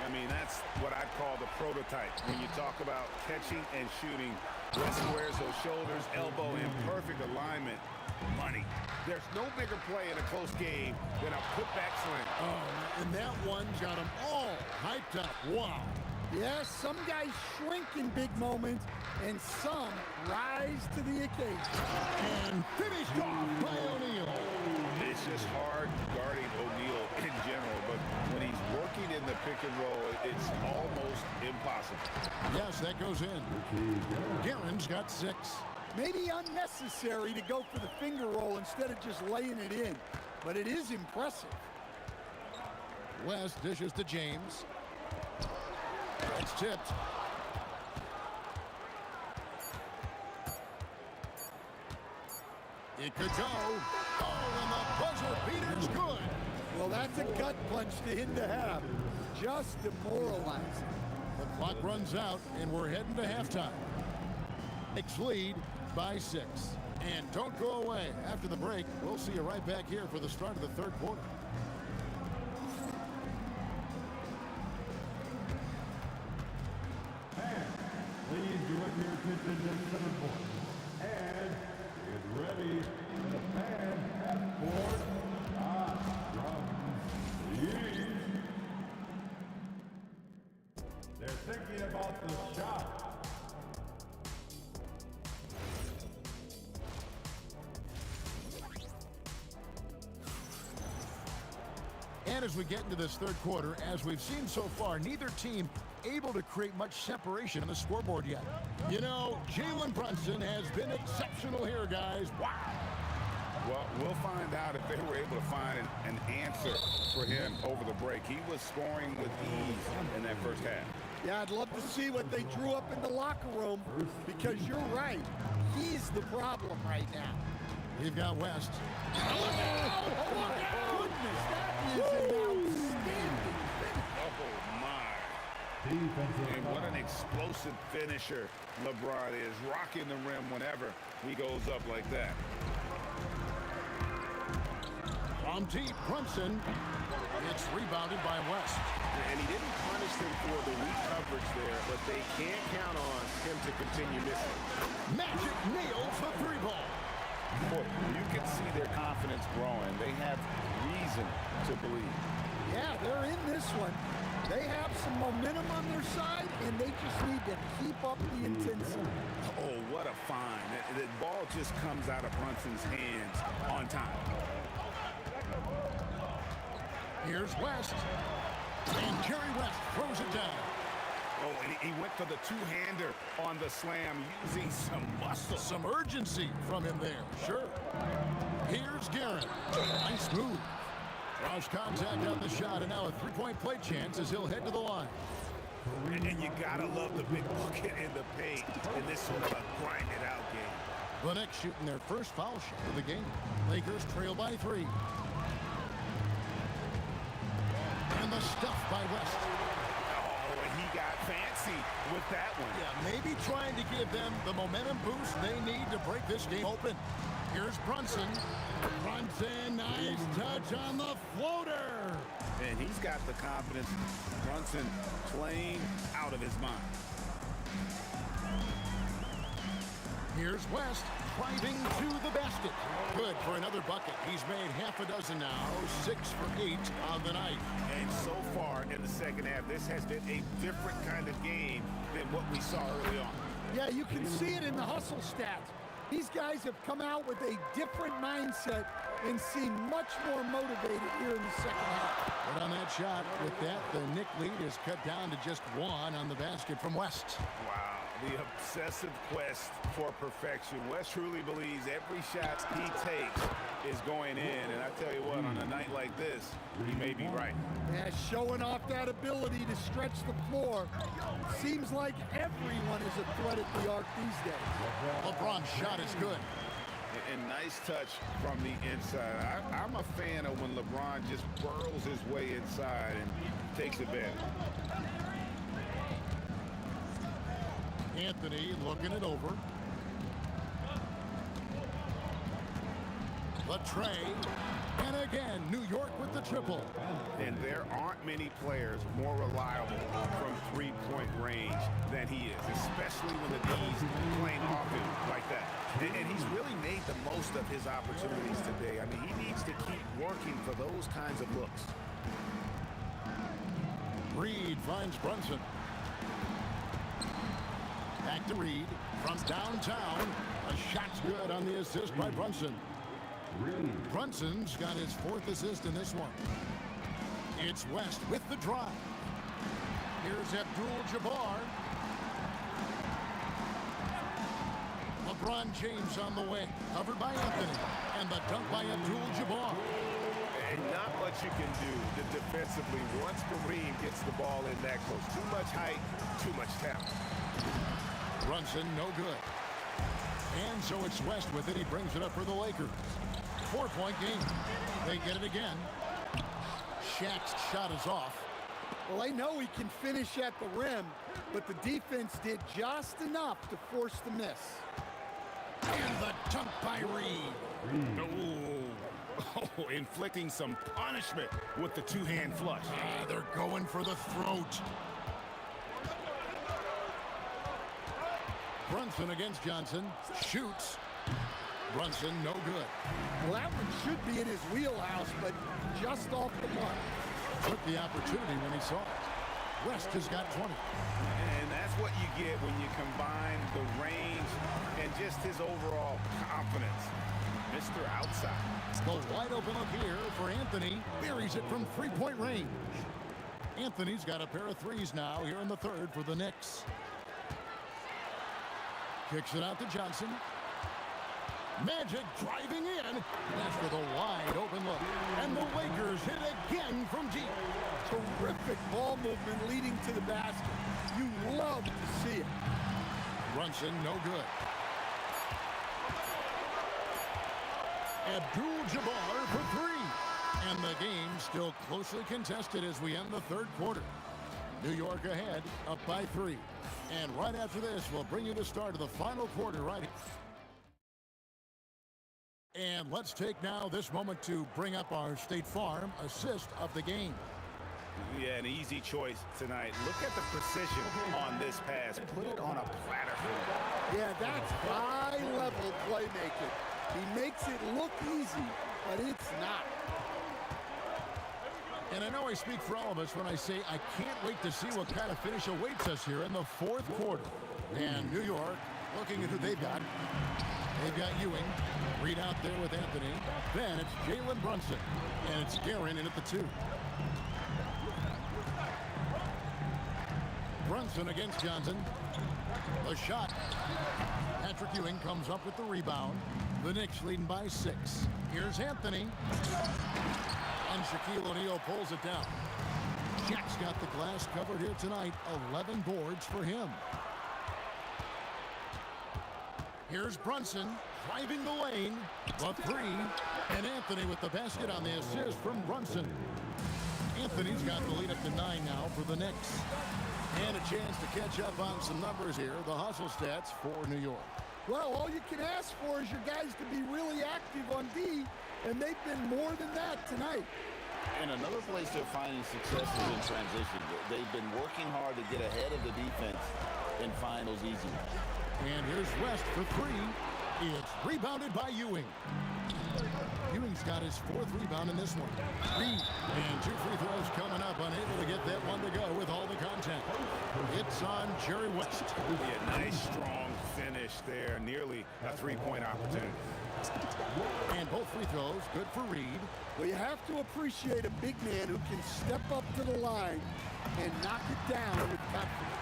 I mean, that's what I call the prototype. When you talk about catching and shooting, West squares those shoulders, elbow in perfect alignment. Money. There's no bigger play in a close game than a putback slam. Oh, and that one got them all hyped up. Wow. Yeah, some guys shrink in big moments, and some rise to the occasion. And finished off by O'Neal. It's just hard guarding O'Neal in general, but when he's working in the pick and roll, it's almost impossible. Yes, that goes in. Garen's got 6. Maybe unnecessary to go for the finger roll instead of just laying it in, but it is impressive. West dishes to James. It's tipped. It could go. Oh, and the buzzer beater's good. Well, that's a gut punch to him to have. Just demoralizing. The clock runs out, and we're heading to halftime. Knicks lead by 6. And don't go away. After the break, we'll see you right back here for the start of the 3rd quarter. Please direct your attention to center court. And get ready for the fan at court. From the East. They're thinking about the shot. And as we get into this 3rd quarter, as we've seen so far, neither team able to create much separation on the scoreboard yet. You know, Jalen Brunson has been exceptional here, guys. Wow. Well, we'll find out if they were able to find an answer for him over the break. He was scoring with ease in that first half. Yeah, I'd love to see what they drew up in the locker room because you're right. He's the problem right now. We've got West. Goodness, that is an outstanding finish. Oh, my. And what an explosive finisher LeBron is, rocking the rim whenever he goes up like that. From deep, Brunson. It's rebounded by West. And he didn't punish them for the weak coverage there, but they can't count on him to continue missing. Magic nails the three ball. Boy, you can see their confidence growing. They have reason to believe. Yeah, they're in this one. They have some momentum on their side, and they just need to keep up the intensity. Oh, what a find. The ball just comes out of Brunson's hands on time. Here's West. And Jerry West throws it down. Oh, and he went for the two-hander on the slam, using some muscle. Some urgency from him there, sure. Here's Garrett. Nice move. Draws contact on the shot, and now a three-point play chance as he'll head to the line. And you gotta love the big bucket in the paint in this sort of a grind-it-out game. The Knicks shooting their first foul shot of the game. Lakers trail by 3. And the stuff by West. Oh, and he got fancy with that one. Yeah, maybe trying to give them the momentum boost they need to break this game open. Here's Brunson. Brunson, nice touch on the floater. And he's got the confidence. Brunson playing out of his mind. Here's West driving to the basket. Good for another bucket. He's made half a dozen now, 6 for 8 on the night. And so far in the second half, this has been a different kind of game than what we saw early on. Yeah, you can see it in the hustle stats. These guys have come out with a different mindset and seem much more motivated here in the second half. But on that shot, with that, the Knick lead is cut down to just 1 on the basket from West. Wow, the obsessive quest for perfection. West truly believes every shot he takes is going in. And I tell you what, on a night like this, he may be right. Yeah, showing off that ability to stretch the floor. Seems like everyone is a threat at the arc these days. LeBron's shot is good. And nice touch from the inside. I'm a fan of when LeBron just burrows his way inside and takes advantage. Anthony looking it over. The tray. And again, New York with the triple. And there aren't many players more reliable from three-point range than he is, especially when the D's playing off him like that. And he's really made the most of his opportunities today. I mean, he needs to keep working for those kinds of looks. Reed finds Brunson. Back to Reed from downtown. A shot's good on the assist by Brunson. Brunson's got his 4th assist in this one. It's West with the drive. Here's Abdul-Jabbar. LeBron James on the way, covered by Anthony, and the dunk by Abdul-Jabbar. And not much you can do defensively once Kareem gets the ball in that close. Too much height, too much talent. Brunson, no good. And so it's West with it. He brings it up for the Lakers. 4-point game. They get it again. Shaq's shot is off. Well, they know he can finish at the rim, but the defense did just enough to force the miss. And the dunk by Reed. Oh, inflicting some punishment with the two-hand flush. They're going for the throat. Brunson against Johnson. Shoots. Brunson, no good. Well, that one should be in his wheelhouse, but just off the mark. Took the opportunity when he saw it. West has got 20. And that's what you get when you combine the range and just his overall confidence. Mr. Outside. The wide open look here for Anthony. Buries it from 3-point range. Anthony's got a pair of threes now here in the 3rd for the Knicks. Kicks it out to Johnson. Magic driving in. That's with a wide open look. And the Lakers hit again from deep. Terrific ball movement leading to the basket. You love to see it. Brunson, no good. Abdul-Jabbar for three. And the game still closely contested as we end the third quarter. New York ahead, up by 3. And right after this, we'll bring you the start of the final quarter right here. And let's take now this moment to bring up our State Farm assist of the game. Yeah, an easy choice tonight. Look at the precision on this pass. Put it on a platter for him. Yeah, that's high-level playmaking. He makes it look easy, but it's not. And I know I speak for all of us when I say I can't wait to see what kind of finish awaits us here in the fourth quarter. And New York, looking at who they've got. They've got Ewing. Reed out there with Anthony. Then it's Jalen Brunson. And it's Guerin in at the 2. Brunson against Johnson. The shot. Patrick Ewing comes up with the rebound. The Knicks leading by 6. Here's Anthony. And Shaquille O'Neal pulls it down. Jack's got the glass covered here tonight. 11 boards for him. Here's Brunson driving the lane. The 3. And Anthony with the basket on the assist from Brunson. Anthony's got the lead up to 9 now for the Knicks. And a chance to catch up on some numbers here. The hustle stats for New York. Well, all you can ask for is your guys to be really active on D, and they've been more than that tonight. And another place they're finding success is in transition. They've been working hard to get ahead of the defense and find those easy ones. And here's West for 3. It's rebounded by Ewing. Ewing's got his 4th rebound in this one. Reed, and 2 free throws coming up, unable to get that one to go with all the contact. It's on Jerry West. Yeah, nice, strong finish there. Nearly a 3-point opportunity. And both free throws, good for Reed. Well, you have to appreciate a big man who can step up to the line and knock it down with confidence.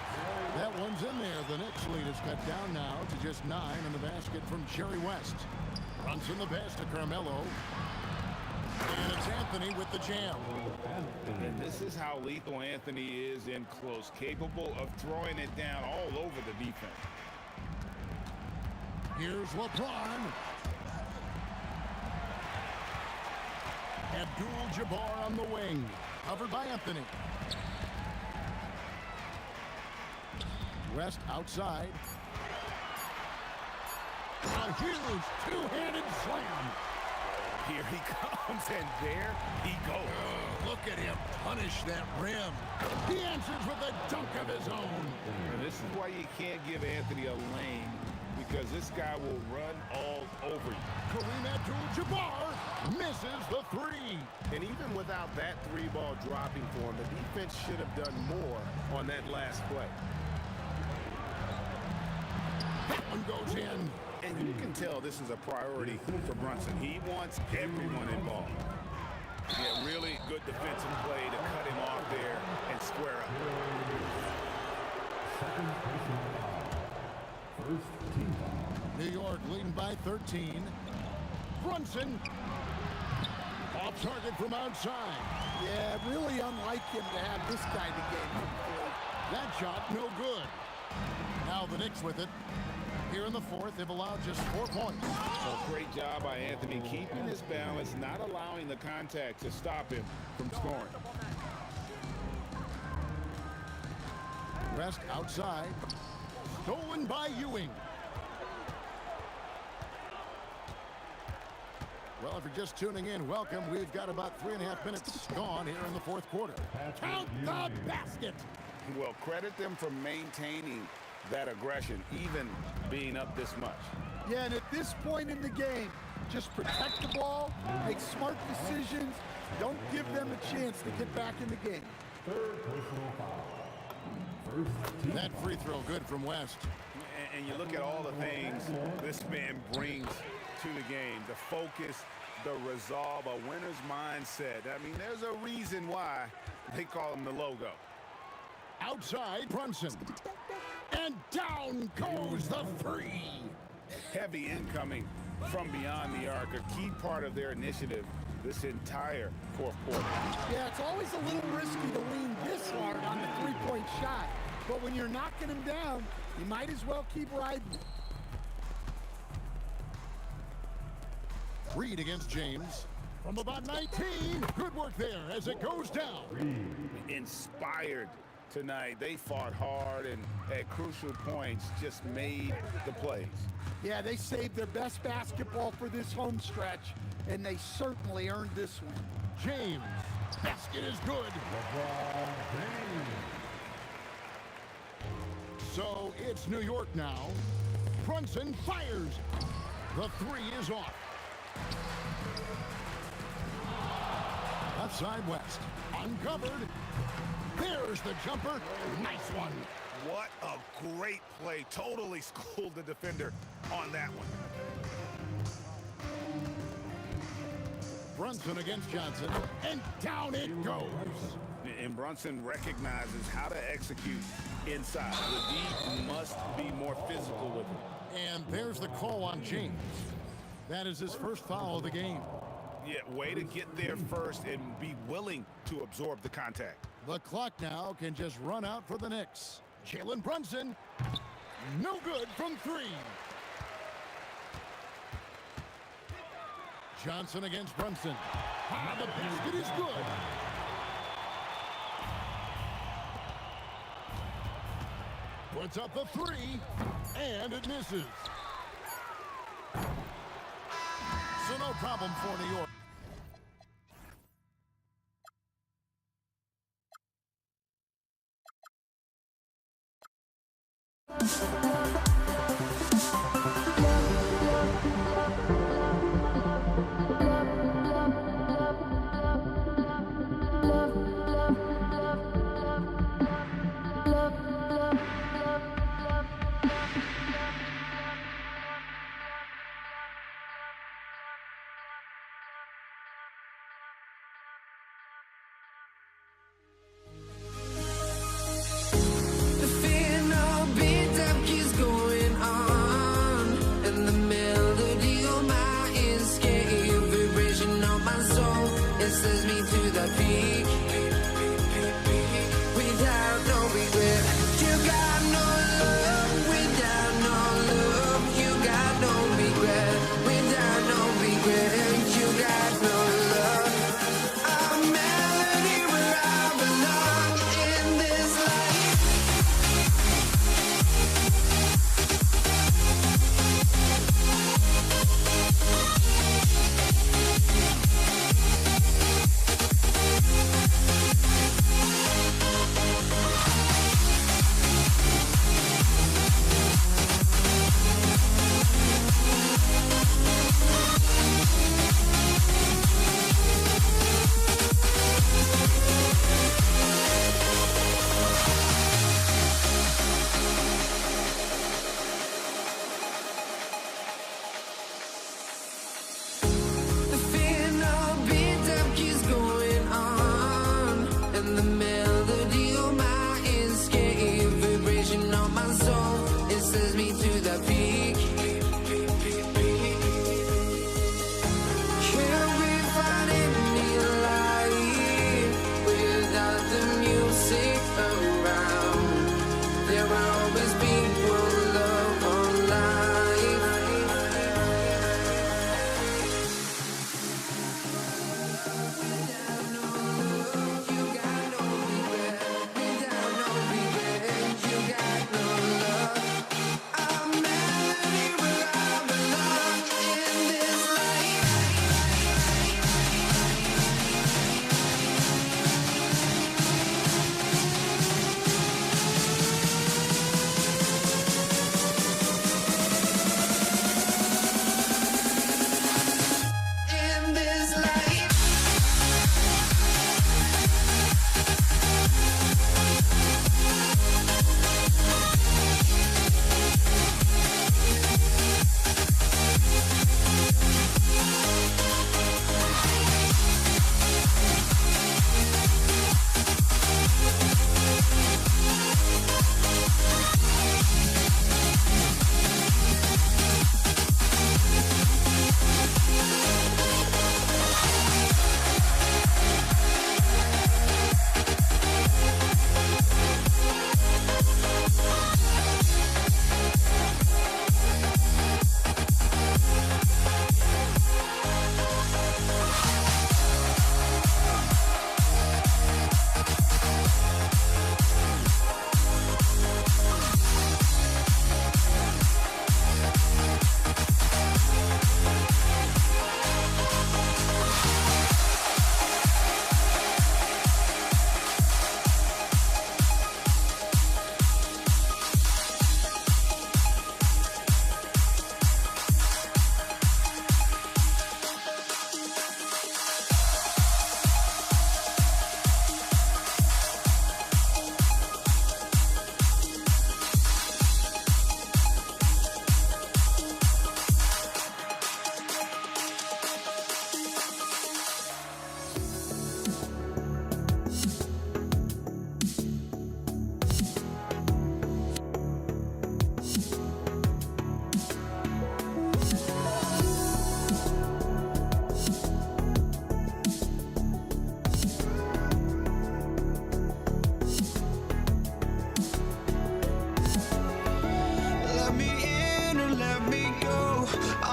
That one's in there. The Knicks lead is cut down now to just 9 in the basket from Jerry West. Runs in the pass to Carmelo. And it's Anthony with the jam. And this is how lethal Anthony is in close, capable of throwing it down all over the defense. Here's LeBron. Abdul-Jabbar on the wing. Covered by Anthony. West outside. A huge two-handed slam. Here he comes, and there he goes. Look at him punish that rim. He answers with a dunk of his own. And this is why you can't give Anthony a lane, because this guy will run all over you. Kareem Abdul-Jabbar misses the 3. And even without that 3-ball dropping for him, the defense should have done more on that last play. That one goes in. And you can tell this is a priority for Brunson. He wants everyone involved. Yeah, really good defensive play to cut him off there and square up. First team foul. New York leading by 13. Brunson off target from outside. Yeah, really unlike him to have this kind of game. That shot no good. Now the Knicks with it. Here in the 4th, they've allowed just 4 points. So great job by Anthony keeping his balance, not allowing the contact to stop him from scoring. West outside. Stolen by Ewing. Well, if you're just tuning in, welcome. We've got about 3.5 minutes gone here in the 4th quarter. Count the basket. Well, credit them for maintaining that aggression, even being up this much. Yeah, and at this point in the game, just protect the ball, make smart decisions, don't give them a chance to get back in the game. Third personal foul. First team That free throw good from West. And you look at all the things this man brings to the game, the focus, the resolve, a winner's mindset. I mean, there's a reason why they call him the logo. Outside, Brunson. And down goes the 3. Heavy incoming from beyond the arc, a key part of their initiative this entire fourth quarter. Yeah, it's always a little risky to lean this hard on the three-point shot. But when you're knocking him down, you might as well keep riding. Reed against James. From about 19, good work there as it goes down. Inspired tonight. They fought hard and at crucial points just made the plays. Yeah, they saved their best basketball for this home stretch, and they certainly earned this one. James, basket is good. So it's New York now. Brunson fires. The three is off. Left side West. Uncovered. There's the jumper. Nice one. What a great play. Totally schooled the defender on that one. Brunson against Johnson. And down it goes. And Brunson recognizes how to execute inside. The D must be more physical with it. And there's the call on James. That is his first foul of the game. Yeah, way to get there first and be willing to absorb the contact. The clock now can just run out for the Knicks. Jalen Brunson, no good from three. Johnson against Brunson. The basket is good. Puts up the three, and it misses. So no problem for New York.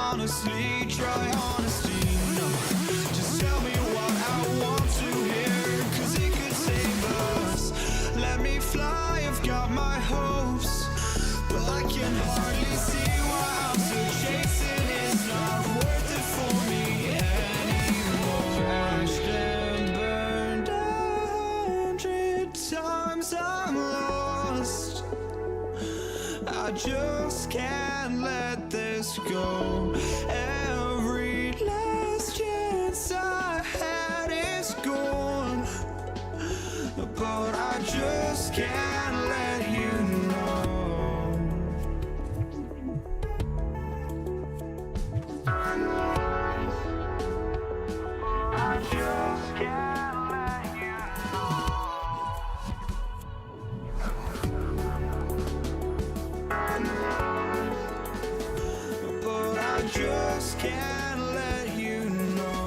honestly, try honesty. No, just tell me what I want to hear, 'cause it could save us. Let me fly, I've got my hopes, but I can hardly see why I'm still chasing. It's not worth it for me anymore. Crashed and burned 100 times, I'm lost. I just can't let this go. Every last chance I had is gone, but I just can't let you know. I just can't let you know. But I just can't let you know.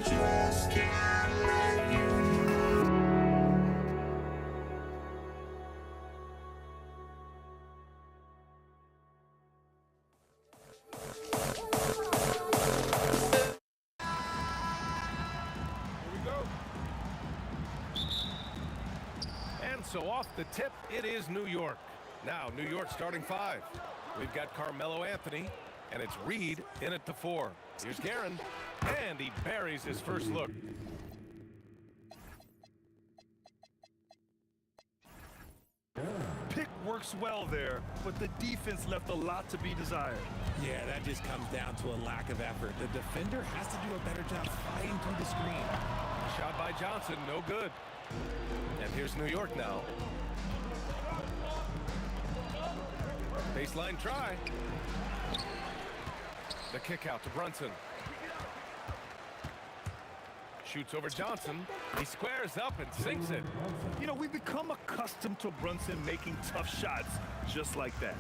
Just can't let you know. And so off the tip, it is New York. Now, New York starting 5. We've got Carmelo Anthony, and it's Reed in at the 4. Here's Guerin, and he buries his first look. Pick works well there, but the defense left a lot to be desired. Yeah, that just comes down to a lack of effort. The defender has to do a better job fighting through the screen. Shot by Johnson, no good. And here's New York now. Baseline try. The kick out to Brunson. shoots over Johnson. He squares up and sinks it. You know, we've become accustomed to Brunson making tough shots just like that.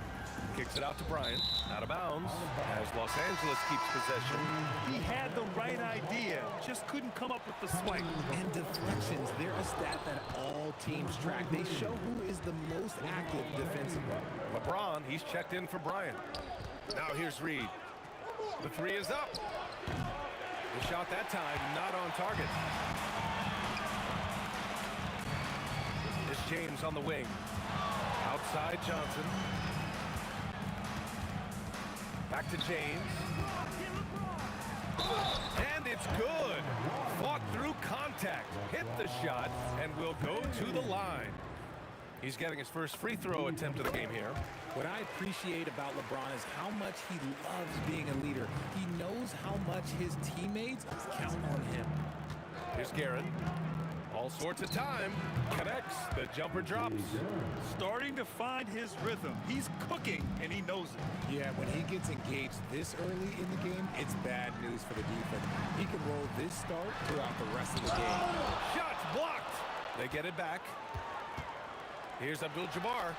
Kicks it out to Bryant. Out of bounds as Los Angeles keeps possession. He had the right idea, just couldn't come up with the swipe. And deflections, they're a stat that all teams track. They show who is the most active defensively. LeBron, he's checked in for Bryant. Now here's Reed. The three is up. The shot that time not on target. It's James on the wing. Outside Johnson. Back to James. And it's good. Fought through contact. Hit the shot and will go to the line. He's getting his first free throw attempt of the game here. What I appreciate about LeBron is how much he loves being a leader. He knows how much his teammates count on him. Here's Guerin. All sorts of time. Connects. The jumper drops. Starting to find his rhythm. He's cooking, and he knows it. Yeah, when he gets engaged this early in the game, it's bad news for the defense. He can roll this start throughout the rest of the game. Shots blocked. They get it back. Here's Abdul-Jabbar.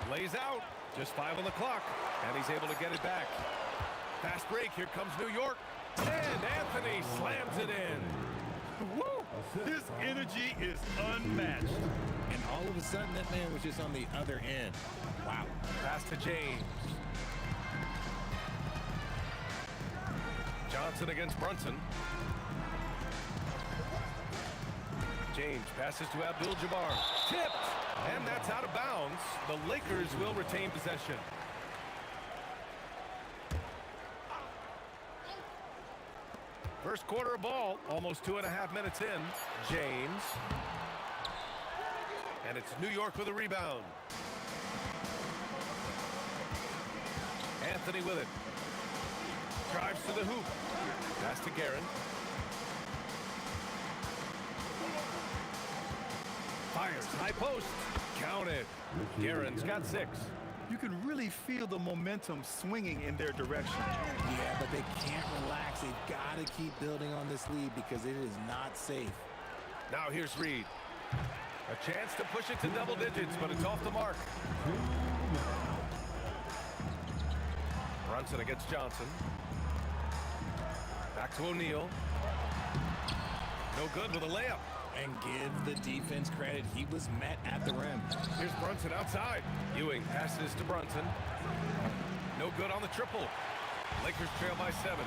Lays out. Just 5 on the clock. And he's able to get it back. Fast break. Here comes New York. And Anthony slams it in. Woo! His energy is unmatched. And all of a sudden, that man was just on the other end. Wow. Pass to James. Johnson against Brunson. James passes to Abdul-Jabbar. Tipped! And that's out of bounds. The Lakers will retain possession. First quarter of ball, almost 2.5 minutes in. James. And it's New York with a rebound. Anthony with it. Drives to the hoop. Pass to Guerin. Fires, high post. Counted. Guerin's got 6. You can really feel the momentum swinging in their direction. Yeah, but they can't relax. They've got to keep building on this lead because it is not safe. Now here's Reed. A chance to push it to double digits, but it's off the mark. Brunson against Johnson. Back to O'Neal. No good with a layup. And give the defense credit. He was met at the rim. Here's Brunson outside. Ewing passes to Brunson. No good on the triple. Lakers trail by 7.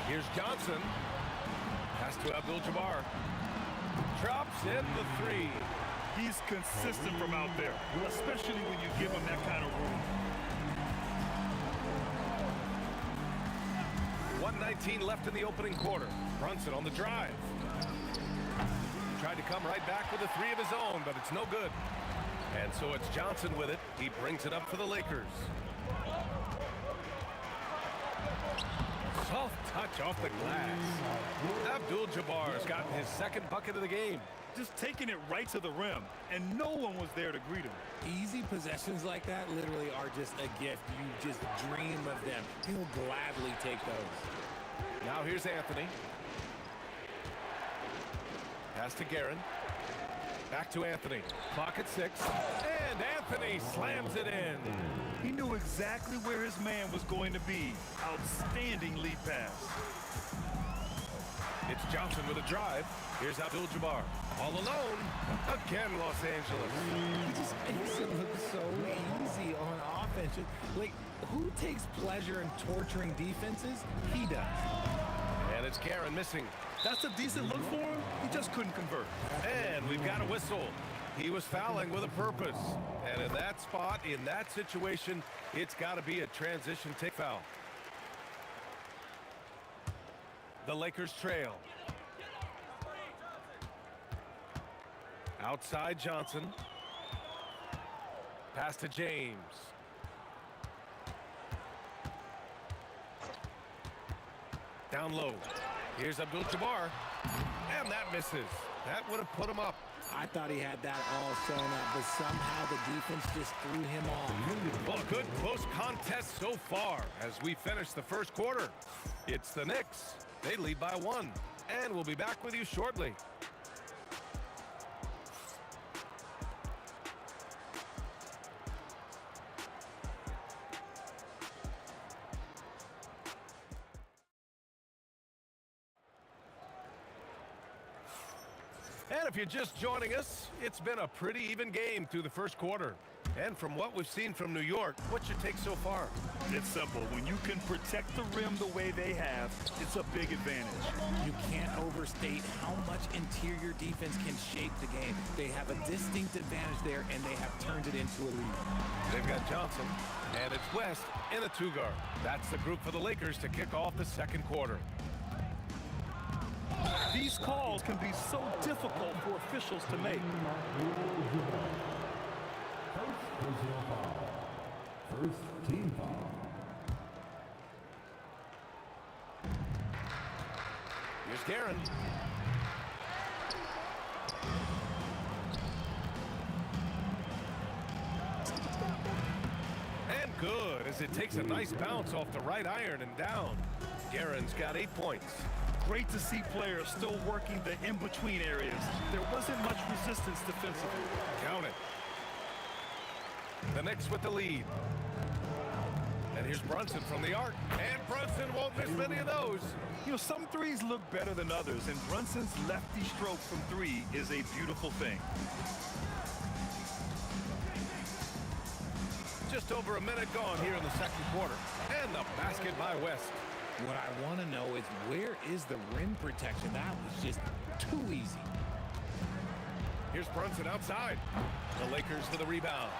Here's Johnson. Pass to Abdul-Jabbar. Drops in the 3. He's consistent from out there, especially when you give him that kind of room. 1:19 left in the opening quarter. Brunson on the drive. Tried to come right back with a 3 of his own, but it's no good. And so it's Johnson with it. He brings it up for the Lakers. Soft touch off the glass. Abdul-Jabbar's gotten his 2nd bucket of the game. Just taking it right to the rim, and no one was there to greet him. Easy possessions like that literally are just a gift. You just dream of them. He'll gladly take those. Now here's Anthony. Pass to Guerin. Back to Anthony. Clock at 6. And Anthony slams it in. He knew exactly where his man was going to be. Outstanding lead pass. It's Johnson with a drive. Here's Abdul-Jabbar. All alone. Again, Los Angeles. He just makes it look so easy on offense. Like, who takes pleasure in torturing defenses? He does. And it's Guerin missing. That's a decent look for him. He just couldn't convert. And we've got a whistle. He was fouling with a purpose. And in that spot, in that situation, it's got to be a transition take foul. The Lakers trail. Outside Johnson. Pass to James. Down low. Here's Abdul-Jabbar. And that misses. That would have put him up. I thought he had that all sewn up, but somehow the defense just threw him off. Well, a good close contest so far as we finish the first quarter. It's the Knicks They lead by 1. And we'll be back with you shortly. And if you're just joining us, it's been a pretty even game through the first quarter. And from what we've seen from New York, what's your take so far? It's simple. When you can protect the rim the way they have, it's a big advantage. You can't overstate how much interior defense can shape the game. They have a distinct advantage there, and they have turned it into a lead. They've got Johnson, and it's West in a 2-guard. That's the group for the Lakers to kick off the second quarter. These calls can be so difficult for officials to make. Personal foul. First team foul. Here's Guerin. And good, as it takes a nice bounce off the right iron and down. Guerin's got 8 points. Great to see players still working the in-between areas. There wasn't much resistance defensively. Count it. The Knicks with the lead. And here's Brunson from the arc. And Brunson won't miss many of those. You know, some threes look better than others, and Brunson's lefty stroke from 3 is a beautiful thing. Just over a minute gone here in the second quarter. And the basket by West. What I want to know is, where is the rim protection? That was just too easy. Here's Brunson outside. The Lakers for the rebound.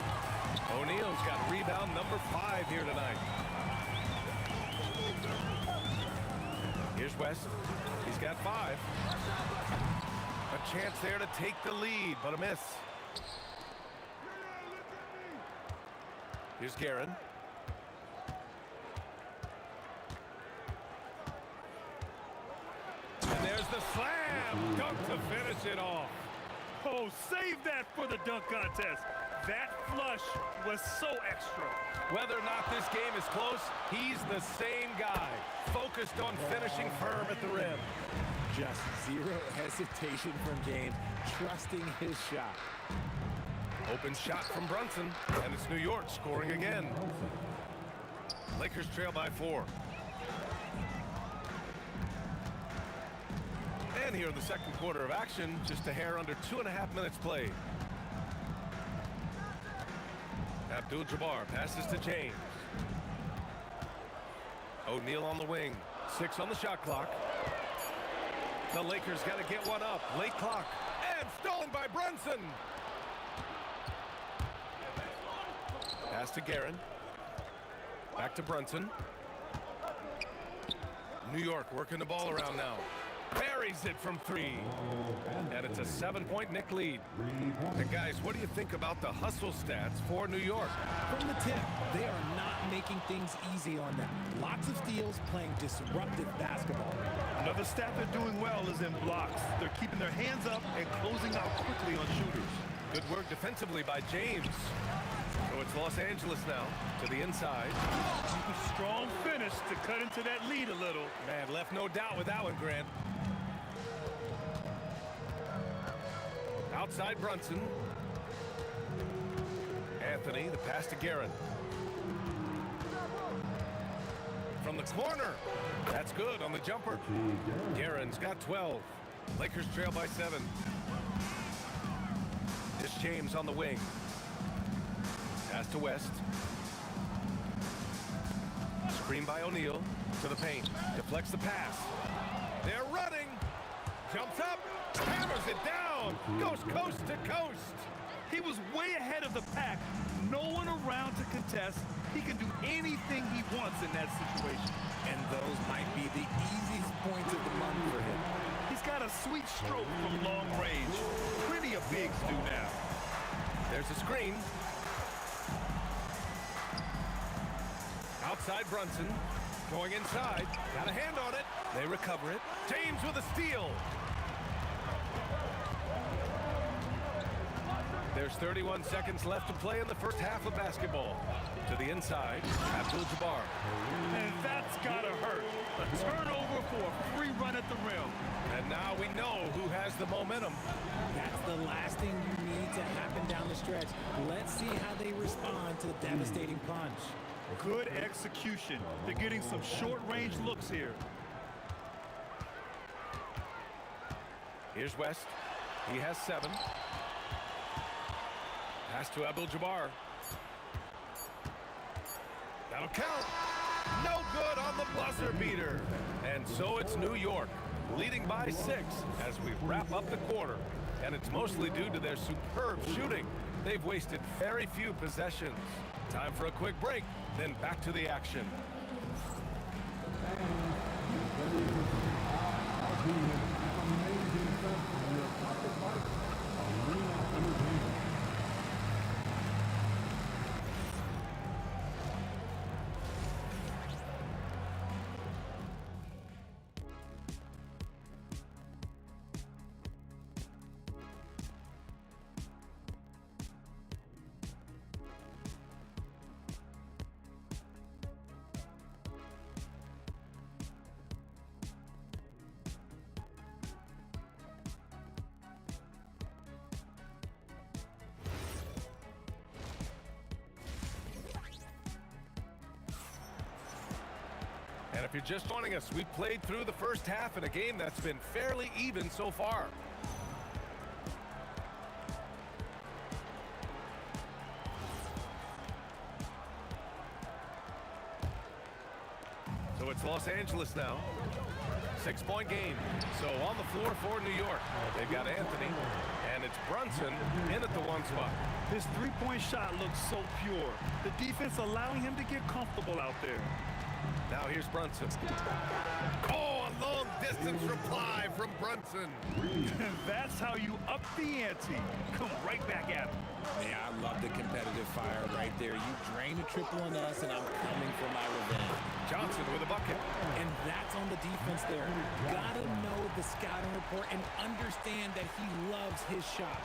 O'Neal's got rebound number 5 here tonight. Here's West. He's got 5. A chance there to take the lead, but a miss. Here's Guerin. And there's the slam. Dunk to finish it off. Oh, save that for the dunk contest. That flush was so extra. Whether or not this game is close, he's the same guy, focused on finishing firm at the rim. Just zero hesitation from James, trusting his shot. Open shot from Brunson, and it's New York scoring again. Lakers trail by 4. And here in the second quarter of action, just a hair under 2.5 minutes played. Abdul-Jabbar passes to James. O'Neal on the wing. 6 on the shot clock. The Lakers got to get one up. Late clock. And stolen by Brunson. Pass to Guerin. Back to Brunson. New York working the ball around now. Buries it from 3. And it's a 7-point Knick lead. And guys, what do you think about the hustle stats for New York? From the tip, they are not making things easy on them. Lots of steals, playing disruptive basketball. Another stat they're doing well is in blocks. They're keeping their hands up and closing out quickly on shooters. Good work defensively by James. So it's Los Angeles now to the inside. Strong finish to cut into that lead a little. Man, left no doubt with that one, Grant. Outside Brunson. Anthony, the pass to Guerin. From the corner. That's good on the jumper. Guerin's got 12. Lakers trail by 7. This James on the wing. Pass to West. Screen by O'Neal to the paint. Deflects the pass. They're running. Jumps up. Hammers it down. Goes coast to coast. He was way ahead of the pack. No one around to contest. He can do anything he wants in that situation. And those might be the easiest points of the month for him. He's got a sweet stroke from long range. Plenty of bigs do now. There's a screen. Outside Brunson. Going inside. Got a hand on it. They recover it. James with a steal. There's 31 seconds left to play in the first half of basketball. To the inside, Abdul-Jabbar. And that's gotta hurt. A turnover for a free run at the rim. And now we know who has the momentum. That's the last thing you need to happen down the stretch. Let's see how they respond to the devastating punch. Good execution. They're getting some short-range looks here. Here's West. He has 7. Pass to Abdul-Jabbar. That'll count. No good on the buzzer beater. And so it's New York, leading by 6 as we wrap up the quarter. And it's mostly due to their superb shooting. They've wasted very few possessions. Time for a quick break, then back to the action. And if you're just joining us, we played through the first half in a game that's been fairly even so far. So it's Los Angeles now. 6-point game. So on the floor for New York, they've got Anthony, and it's Brunson in at the 1 spot. His three-point shot looks so pure. The defense allowing him to get comfortable out there. Now here's Brunson. Oh, a long-distance reply from Brunson. That's how you up the ante. Come right back at him. Yeah, I love the competitive fire right there. You drain a triple on us, and I'm coming for my revenge. Johnson with a bucket. And that's on the defense there. Gotta know the scouting report and understand that he loves his shot.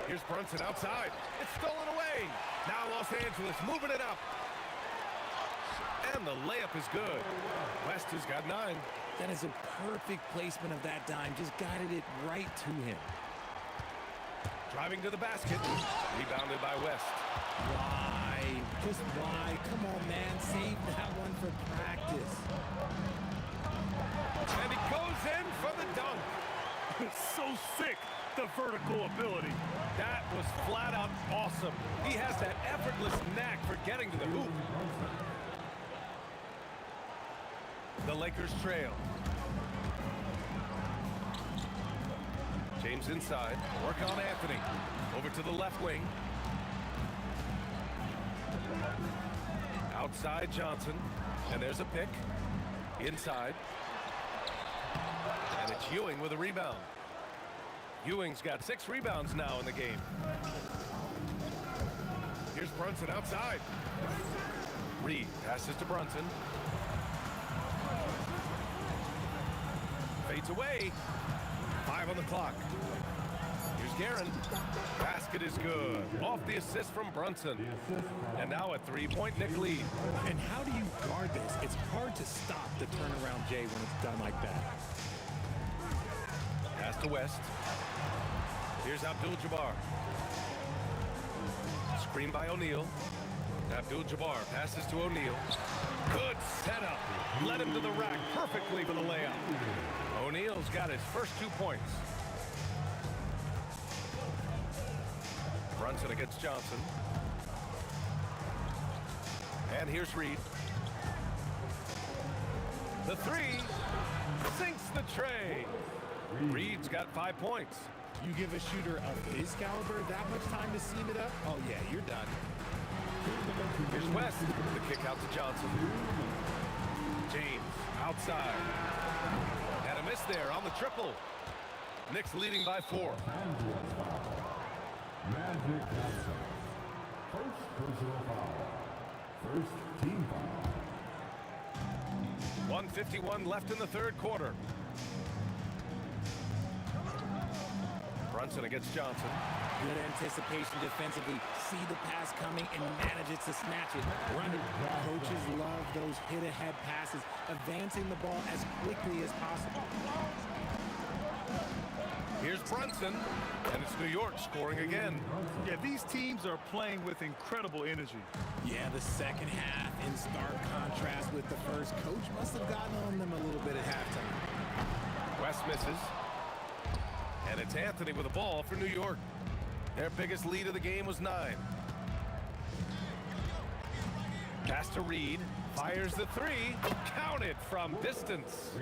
Here's Brunson outside. It's stolen away. Now Los Angeles moving it up. And the layup is good. West has got 9. That is a perfect placement of that dime. Just guided it right to him. Driving to the basket. Rebounded by West. Why? Just why? Come on, man. Save that one for practice. And he goes in for the dunk. So sick, the vertical ability. That was flat out awesome. He has that effortless knack for getting to the hoop. The Lakers trail. James inside. Work on Anthony. Over to the left wing. Outside Johnson. And there's a pick. Inside. And it's Ewing with a rebound. Ewing's got 6 rebounds now in the game. Here's Brunson outside. Reed passes to Brunson. Fades away. 5 on the clock. Here's Guerin. Basket is good. Off the assist from Brunson. And now a 3-point Knick lead. And how do you guard this? It's hard to stop the turnaround Jay when it's done like that. Pass to West. Here's Abdul-Jabbar. Screen by O'Neal. Abdul-Jabbar passes to O'Neal. Good setup. Led him to the rack perfectly for the layup. O'Neal's got his first 2 points. Brunson against Johnson. And here's Reed. The 3 sinks the tray. Reed's got 5 points. You give a shooter of his caliber that much time to seam it up? Oh, yeah, you're done. Here's West. The kick out to Johnson. James outside. And a miss there on the triple. Knicks leading by 4. Magic Johnson. First personal foul. First team foul. 1:51 left in the third quarter. Brunson against Johnson. Good anticipation defensively. See the pass coming and manage it to snatch it. Run it. Coaches love those hit-ahead passes, advancing the ball as quickly as possible. Here's Brunson, and it's New York scoring again. Yeah, these teams are playing with incredible energy. Yeah, the second half in stark contrast with the first. Coach must have gotten on them a little bit at halftime. West misses. And it's Anthony with the ball for New York. Their biggest lead of the game was 9. Pass to Reed. Fires the 3. Counted from distance.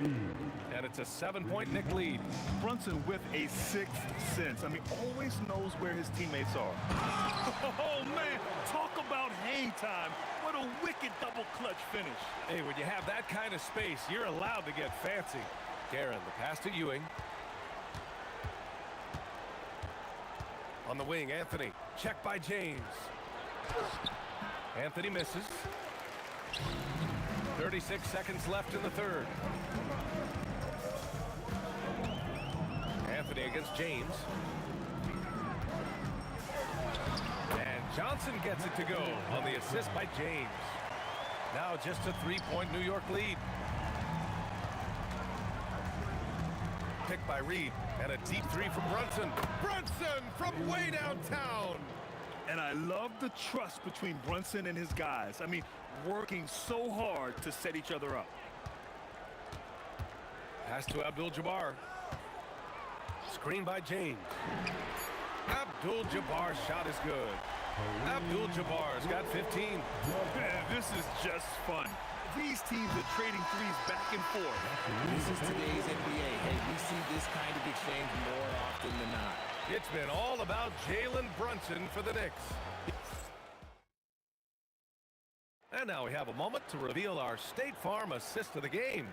And it's a 7-point Knick lead. Brunson with a sixth sense. I mean, always knows where his teammates are. Oh, man. Talk about hang time. What a wicked double clutch finish. Hey, when you have that kind of space, you're allowed to get fancy. Guerin, the pass to Ewing. On the wing, Anthony. Check by James. Anthony misses. 36 seconds left in the third. Anthony against James. And Johnson gets it to go on the assist by James. Now just a 3-point New York lead. Picked by Reed, and a deep 3 from Brunson. Brunson from way downtown. And I love the trust between Brunson and his guys. I mean, working so hard to set each other up. Pass to Abdul-Jabbar. Screen by James. Abdul-Jabbar's shot is good. Abdul-Jabbar's got 15. Man, this is just fun. These teams are trading threes back and forth. This is today's NBA. Hey, we see this kind of exchange more often than not. It's been all about Jalen Brunson for the Knicks. And now we have a moment to reveal our State Farm assist of the game.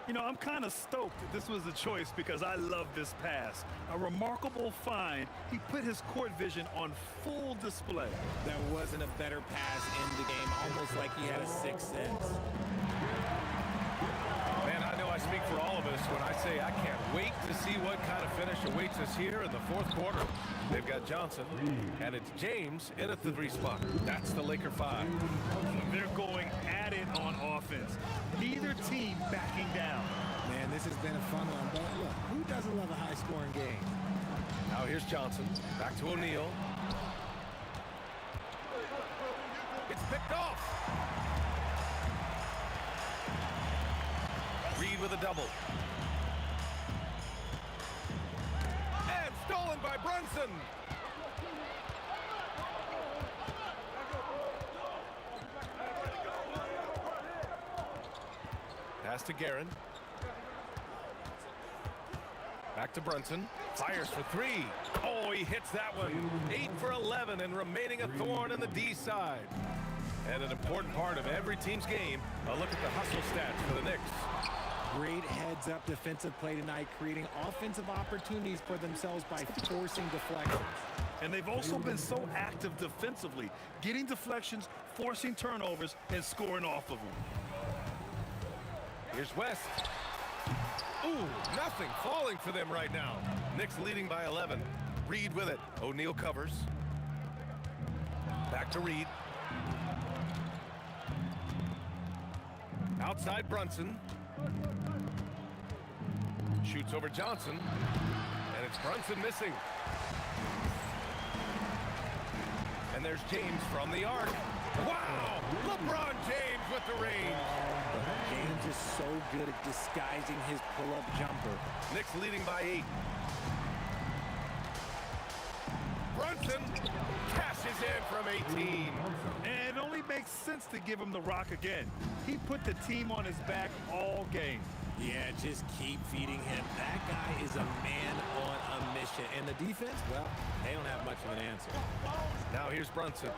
You know, I'm kind of stoked that this was the choice because I love this pass. A remarkable find. He put his court vision on full display. There wasn't a better pass in the game, almost like he had a sixth sense. Man, I know I speak for all of us when I say I can't wait to see what kind of finish awaits us here in the fourth quarter. They've got Johnson, and it's James in at the 3 spot. That's the Laker 5. They're going at it on offense. Neither team backing down. Man, this has been a fun one, but look, who doesn't love a high-scoring game? Now here's Johnson. Back to O'Neal. It's picked off. Reed with a double. And stolen by Brunson. Pass to Guerin. Back to Brunson. Fires for 3. Oh, he hits that one. 8 for 11 and remaining a thorn in the D side. And an important part of every team's game, a look at the hustle stats for the Knicks. Great heads-up defensive play tonight, creating offensive opportunities for themselves by forcing deflections. And they've also been so active defensively, getting deflections, forcing turnovers, and scoring off of them. Here's West. Ooh, nothing falling for them right now. Knicks leading by 11. Reed with it. O'Neal covers. Back to Reed. Outside Brunson. Shoots over Johnson. And it's Brunson missing. And there's James from the arc. Wow! LeBron James with the range. James is so good at disguising his pull-up jumper. Knicks leading by 8. Brunson cashes in from 18. And it only makes sense to give him the rock again. He put the team on his back all game. Yeah, just keep feeding him. That guy is a man on a mission. And the defense, well, they don't have much of an answer. Now here's Brunson.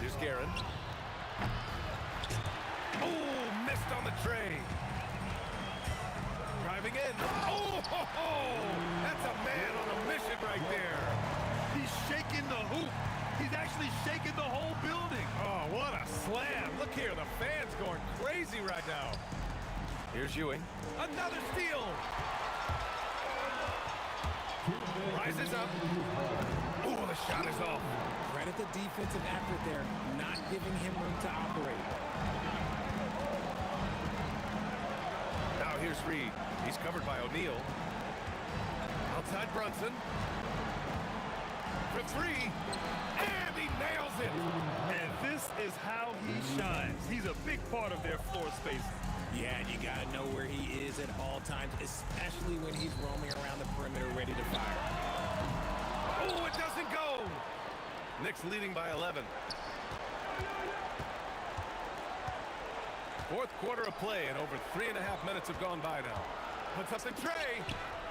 Here's Guerin. Oh, missed on the tray. Driving in. Oh, ho, ho. That's a man on a mission right there. He's shaking the hoop. He's actually shaking the whole building. Oh, what a slam. Look here, the fans going crazy. easy right now. Here's Ewing. Another steal. Rises up. Ooh, the shot is off. Credit the defensive effort there, not giving him room to operate. Now here's Reed. He's covered by O'Neal. Outside Brunson. For three. And he nails it. And this is how he shines. He's a big part of their floor space. Yeah, and you got to know where he is at all times, especially when he's roaming around the perimeter ready to fire. Oh, it doesn't go. Knicks leading by 11. Fourth quarter of play, and over 3.5 minutes have gone by now. Puts up the tray.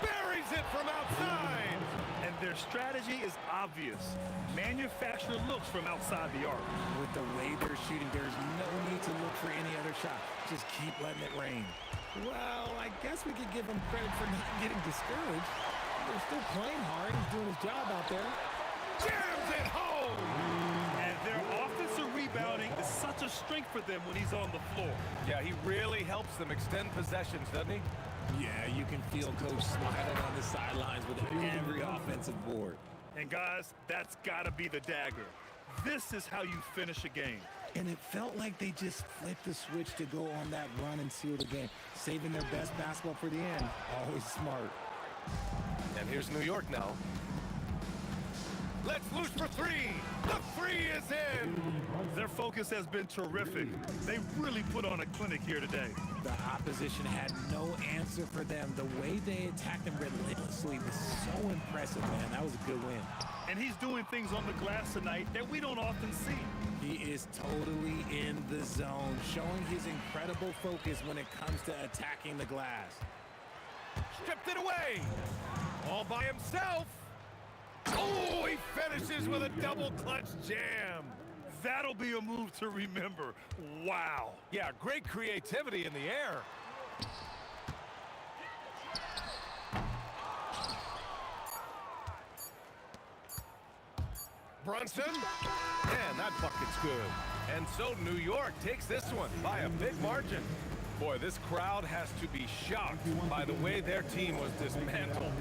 Buries it from outside. And their strategy is obvious. Manufacture looks from outside the arc. With the way they're shooting, there's no need to look for any other shot. Just keep letting it rain. Well, I guess we could give him credit for not getting discouraged. They're still playing hard. He's doing his job out there. Jams it home. And their offensive rebounding is such a strength for them when he's on the floor. Yeah, he really helps them extend possessions, doesn't he? Yeah, you can feel Coach smiling on the sidelines with every offensive board. And guys, that's got to be the dagger. This is how you finish a game. And it felt like they just flipped the switch to go on that run and seal the game, saving their best basketball for the end. Always smart. And here's New York now. Let's loose for three. The three is in. Their focus has been terrific. They really put on a clinic here today. The opposition had no answer for them. The way they attacked them relentlessly was so impressive, man. That was a good win. And he's doing things on the glass tonight that we don't often see. He is totally in the zone, showing his incredible focus when it comes to attacking the glass. Stripped it away. All by himself. Oh, he finishes with a double clutch jam. That'll be a move to remember. Wow. Yeah, great creativity in the air. Brunson. And that bucket's good. And so New York takes this one by a big margin. Boy, this crowd has to be shocked by the way their team was dismantled.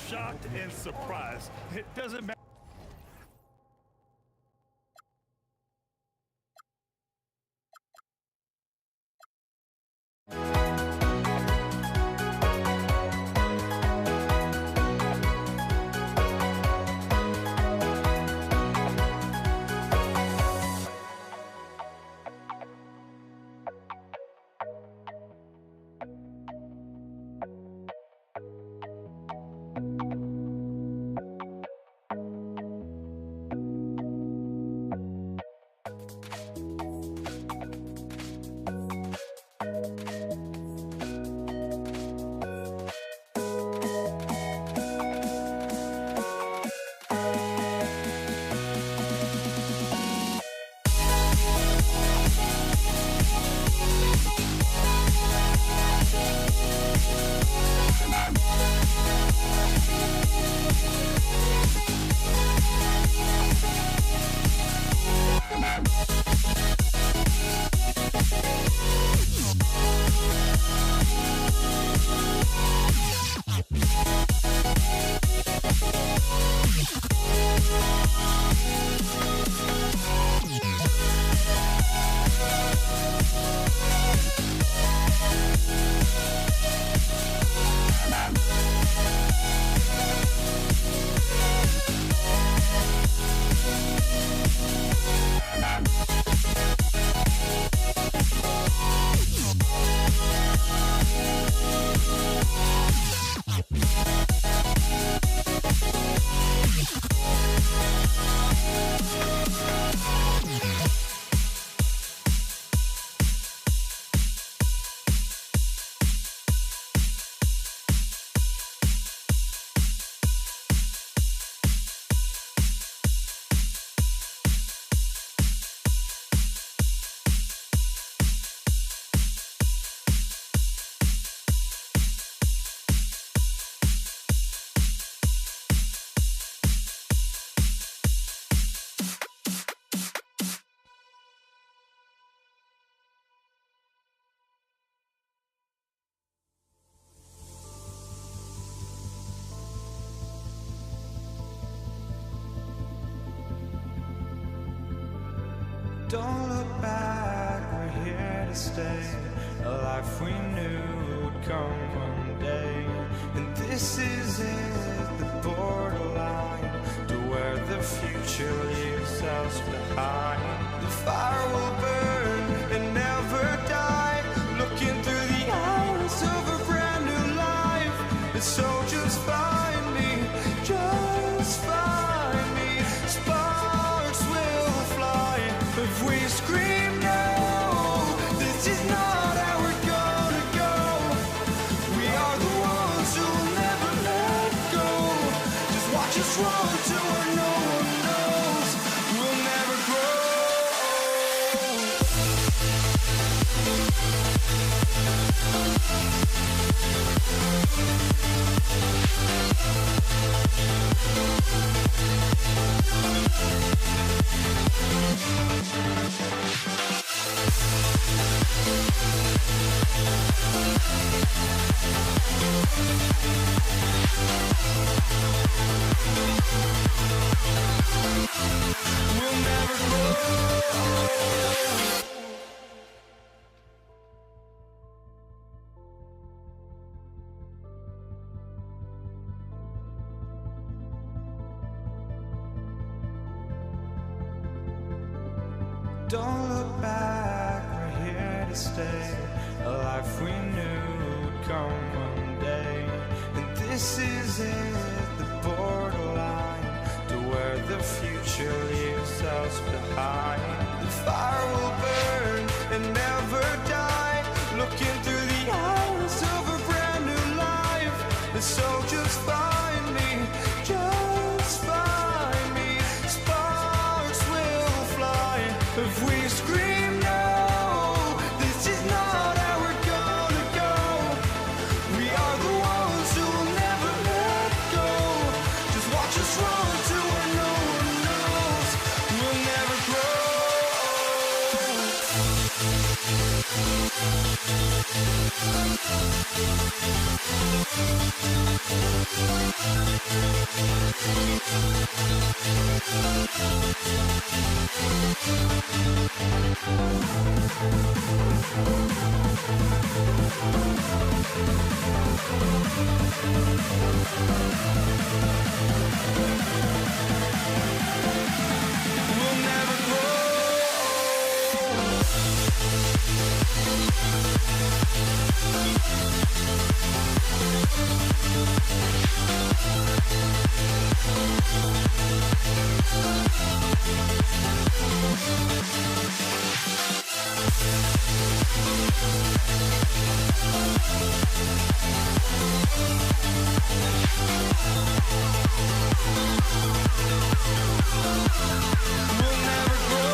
Shocked and surprised. It doesn't matter. Don't look back, we're here to stay. A life we knew would come one day. And this is it, the borderline to where the future leaves us behind. The fire will burn and never die, looking through the eyes of a brand new life. And so just find me, just find me. Sparks will fly if we scream no. This is not how we're gonna go. We are the ones who will never let go. Just watch us run to where no one knows. We'll never grow. We'll never grow. Don't look back, we're here to stay. A life we knew would come one day. And this is it, the borderline to where the future leaves us behind. The fire will burn and never die, looking through the eyes of a brand new life. And so just find me, just find me. Sparks will fly if we scream no. This is not how we're gonna go. We are the ones who will never let go. Just watch us run to where no one knows. We'll never grow. We'll never grow. We'll never grow.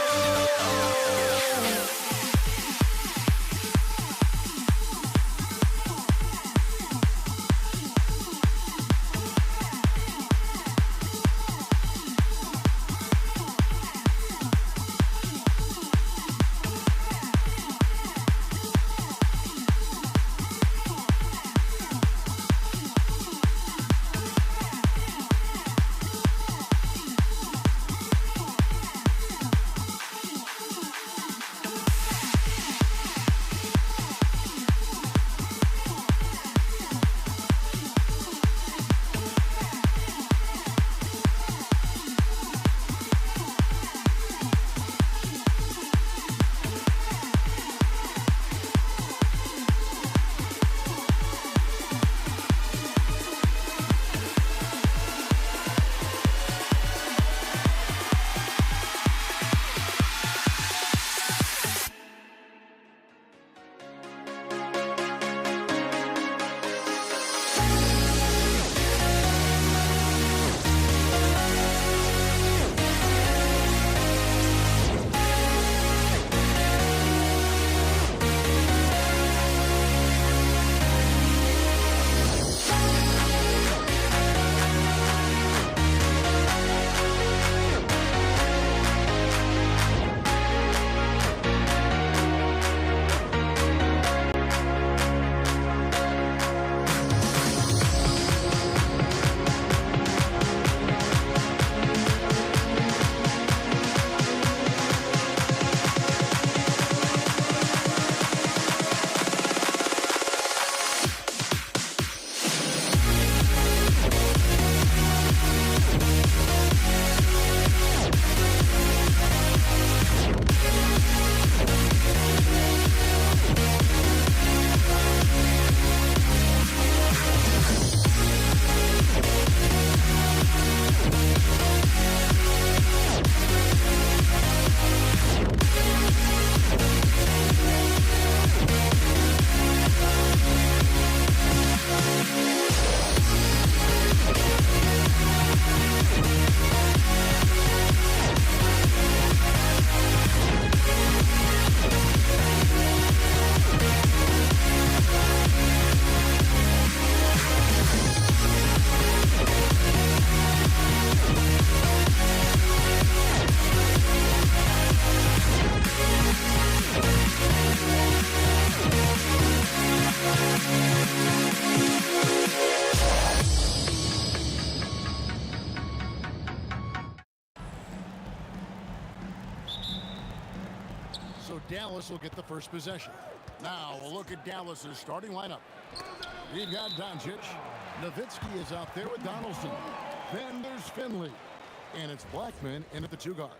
Dallas will get the first possession. Now we'll look at Dallas's starting lineup. You've got Doncic. Nowitzki is out there with Donaldson. Then there's Finley. And it's Blackman in at the 2 guard.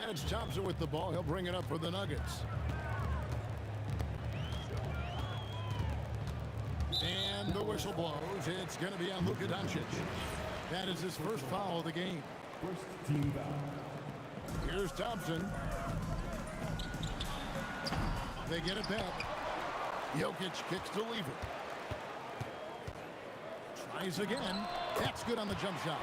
And it's Thompson with the ball. He'll bring it up for the Nuggets. And the whistle blows. It's going to be on Luka Doncic. That is his first foul of the game. First team foul. Here's Thompson. They get it back. Jokic kicks to Lever. Tries again. That's good on the jump shot.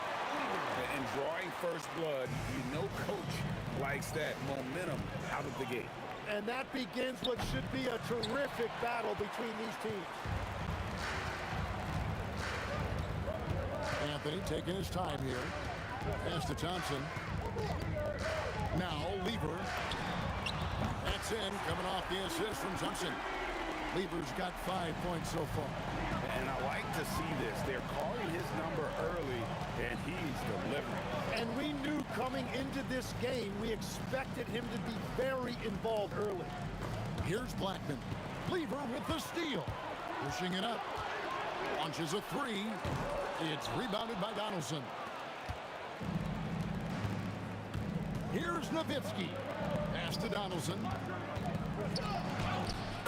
And drawing first blood, you know coach likes that momentum out of the gate. And that begins what should be a terrific battle between these teams. Anthony taking his time here. Pass to Thompson. Now Lever. That's in, coming off the assist from Thompson. Lever's got 5 points so far. And I like to see this. They're calling his number early, and he's delivering. And we knew coming into this game, we expected him to be very involved early. Here's Blackman. Lever with the steal. Pushing it up. Launches a 3. It's rebounded by Donaldson. Here's Nowitzki. Pass to Donaldson.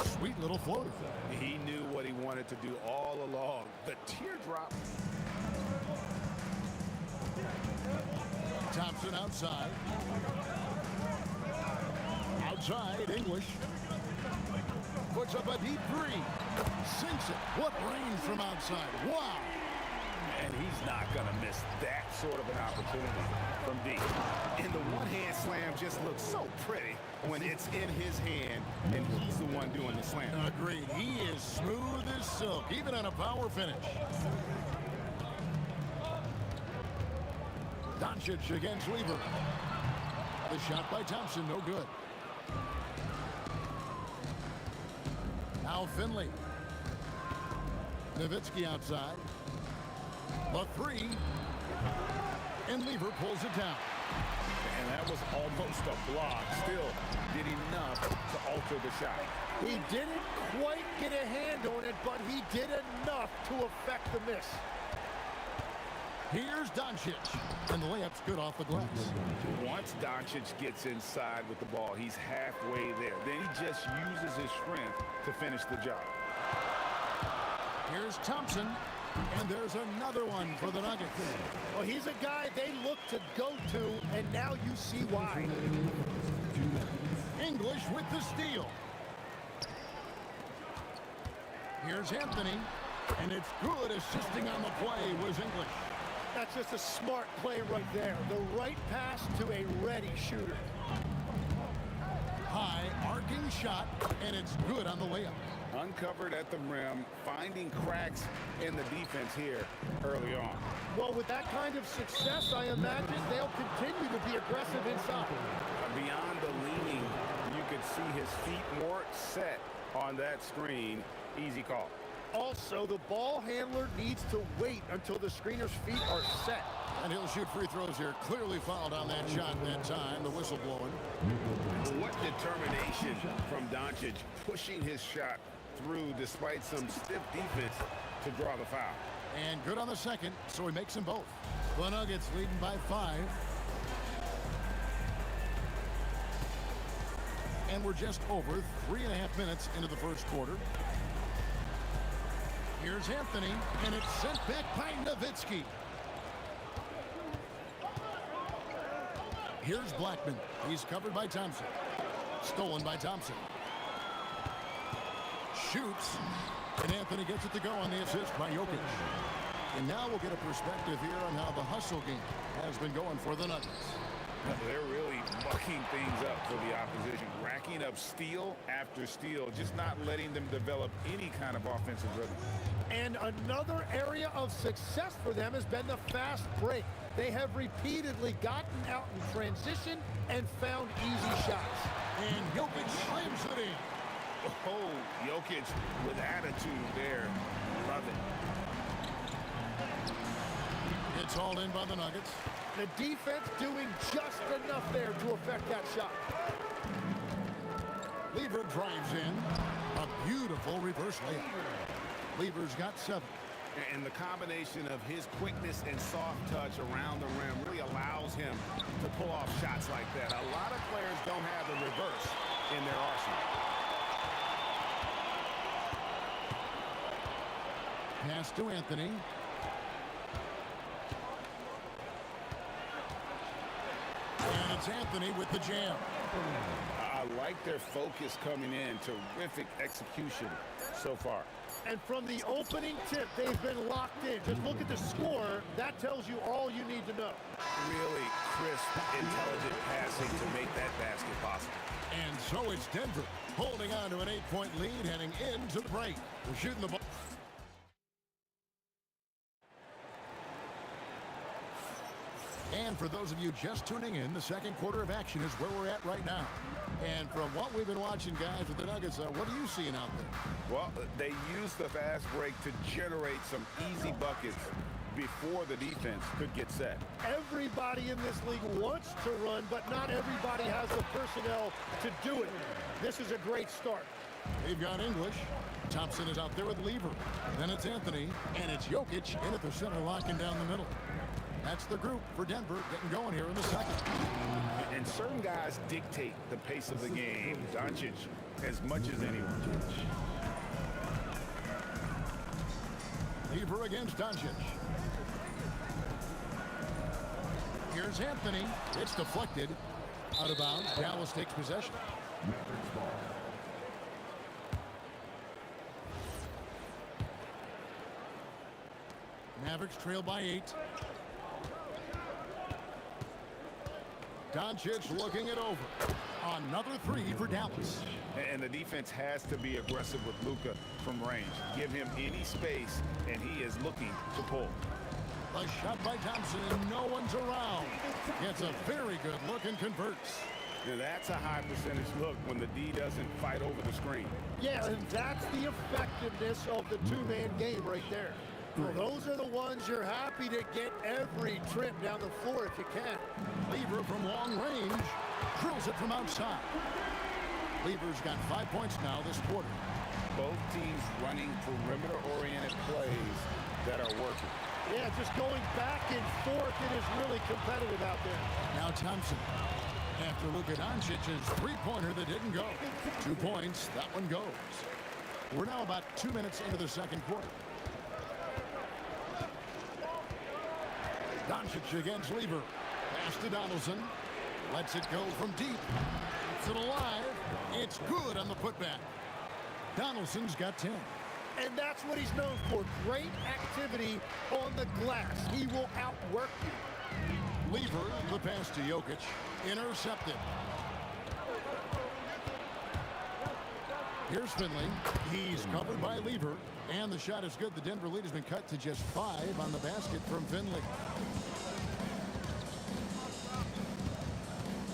Sweet little floater. He knew what he wanted to do all along. The teardrop. Thompson outside. Outside, English. Puts up a deep 3. Sinks it. What range from outside. Wow. And he's not going to miss that sort of an opportunity from deep. And the one-hand slam just looks so pretty when it's in his hand and he's the one doing the slam. Agreed. He is smooth as silk, even on a power finish. Doncic against Lever. The shot by Thompson, no good. Now Finley. Nowitzki outside. The 3. And Lever pulls it down. And that was almost a block. Still did enough to alter the shot. He didn't quite get a hand on it, but he did enough to affect the miss. Here's Doncic. And the layup's good off the glass. Once Doncic gets inside with the ball, he's halfway there. Then he just uses his strength to finish the job. Here's Thompson. And there's another one for the Nuggets. Well, he's a guy they look to go to, and now you see why. English with the steal. Here's Anthony. And it's good. Assisting on the play was English. That's just a smart play right there. The right pass to a ready shooter. High arcing shot, and it's good on the layup. Uncovered at the rim, finding cracks in the defense here early on. Well, with that kind of success, I imagine they'll continue to be aggressive inside. Beyond the leaning, you could see his feet more set on that screen. Easy call. Also, the ball handler needs to wait until the screener's feet are set. And he'll shoot free throws here. Clearly fouled on that shot that time. The whistle blowing. What determination from Doncic, pushing his shot through despite some stiff defense to draw the foul. And good on the second, so he makes them both. The Nuggets leading by 5. And we're just over 3.5 minutes into the first quarter. Here's Anthony, and it's sent back by Nowitzki. Here's Blackman. He's covered by Thompson. Stolen by Thompson. Shoots, and Anthony gets it to go on the assist by Jokic. And now we'll get a perspective here on how the hustle game has been going for the Nuggets. They're really mucking things up for the opposition, racking up steal after steal, just not letting them develop any kind of offensive rhythm. And another area of success for them has been the fast break. They have repeatedly gotten out in transition and found easy shots. And Jokic slams it in. Oh, Jokic with attitude there. Love it. It's hauled in by the Nuggets. The defense doing just enough there to affect that shot. Lever drives in. A beautiful reverse layup. Lever's got 7. And the combination of his quickness and soft touch around the rim really allows him to pull off shots like that. A lot of players don't have the reverse in their arsenal. Pass to Anthony. And it's Anthony with the jam. I like their focus coming in. Terrific execution so far. And from the opening tip, they've been locked in. Just look at the score. That tells you all you need to know. Really crisp, intelligent passing to make that basket possible. And so it's Denver holding on to an 8-point lead heading into the break. They're shooting the ball. And for those of you just tuning in, the second quarter of action is where we're at right now. And from what we've been watching, guys, with the Nuggets, what are you seeing out there? Well, they use the fast break to generate some easy buckets before the defense could get set. Everybody in this league wants to run, but not everybody has the personnel to do it. This is a great start. They've got English. Thompson is out there with Lever. Then it's Anthony, and it's Jokic in at the center, locking down the middle. That's the group for Denver getting going here in the second. And certain guys dictate the pace of the game. Doncic as much as anyone. Lever against Doncic. Here's Anthony. It's deflected. Out of bounds. Dallas takes possession. Mavericks trail by 8. Doncic looking it over. Another 3 for Dallas. And the defense has to be aggressive with Luka from range. Give him any space, and he is looking to pull. A shot by Thompson, and no one's around. Gets a very good look and converts. Now that's a high percentage look when the D doesn't fight over the screen. Yeah, and that's the effectiveness of the two-man game right there. Well, those are the ones you're happy to get every trip down the floor if you can. Lever from long range. Drills it from outside. Lever's got 5 points now this quarter. Both teams running perimeter-oriented plays that are working. Yeah, just going back and forth, it is really competitive out there. Now Thompson. After Luka Doncic's three-pointer that didn't go. 2 points, that one goes. We're now about 2 minutes into the second quarter. Doncic against Lever. Pass to Donaldson. Lets it go from deep. It's it alive. It's good on the putback. Donaldson's got 10. And that's what he's known for. Great activity on the glass. He will outwork you. Lever, the pass to Jokic. Intercepted. Here's Finley. He's covered by Lever. And the shot is good. The Denver lead has been cut to just 5 on the basket from Finley.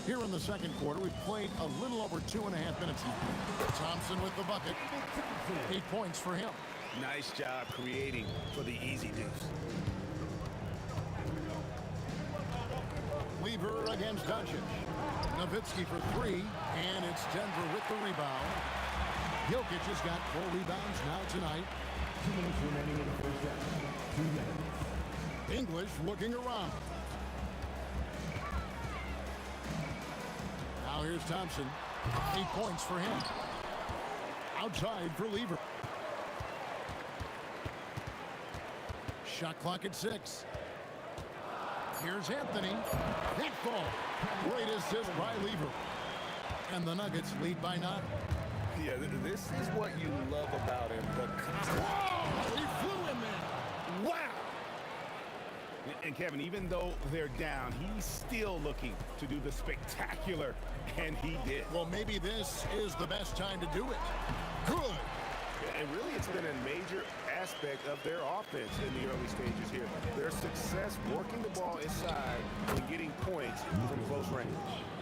Here in the second quarter, we've played a little over 2.5 minutes. Thompson with the bucket. 8 points for him. Nice job creating for the easy deuce. Lever against Doncic. Nowitzki for 3, and it's Denver with the rebound. Jokic has got 4 rebounds now tonight. 2 minutes remaining in the first half. 2 minutes. English looking around. Now here's Thompson. 8 points for him. Outside for Lever. Shot clock at 6. Here's Anthony. That ball. Great assist by Lever. And the Nuggets lead by 9. Yeah, this is what you love about him. Whoa! He flew in there. Wow! And Kevin, even though they're down, he's still looking to do the spectacular, and he did. Well, maybe this is the best time to do it. Good. And really, it's been a major aspect of their offense in the early stages here. Their success working the ball inside and getting points from close range.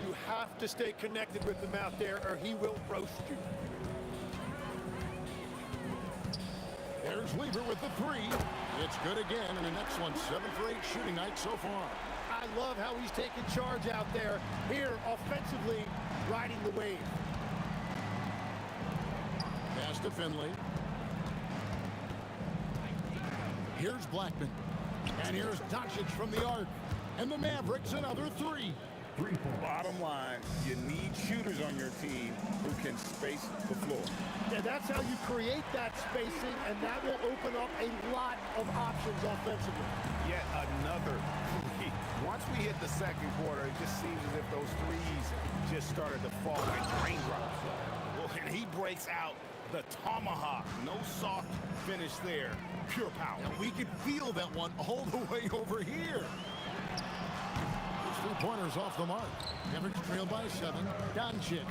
You have to stay connected with him out there or he will roast you. There's Lever with the 3. It's good again, and an excellent 7 for 8 shooting night so far. I love how he's taking charge out there. Here, offensively, riding the wave. Pass to Finley. Here's Blackman. And here's Doncic from the arc. And the Mavericks another three. Bottom line, you need shooters on your team who can space the floor. Yeah, that's how you create that spacing, and that will open up a lot of options offensively. Yet another three. Once we hit the second quarter, it just seems as if those threes just started to fall like raindrops. Well, and he breaks out the tomahawk. No soft finish there. Pure power. And we could feel that one all the way over here. Three-pointers off the mark. Mavericks trail by 7. Doncic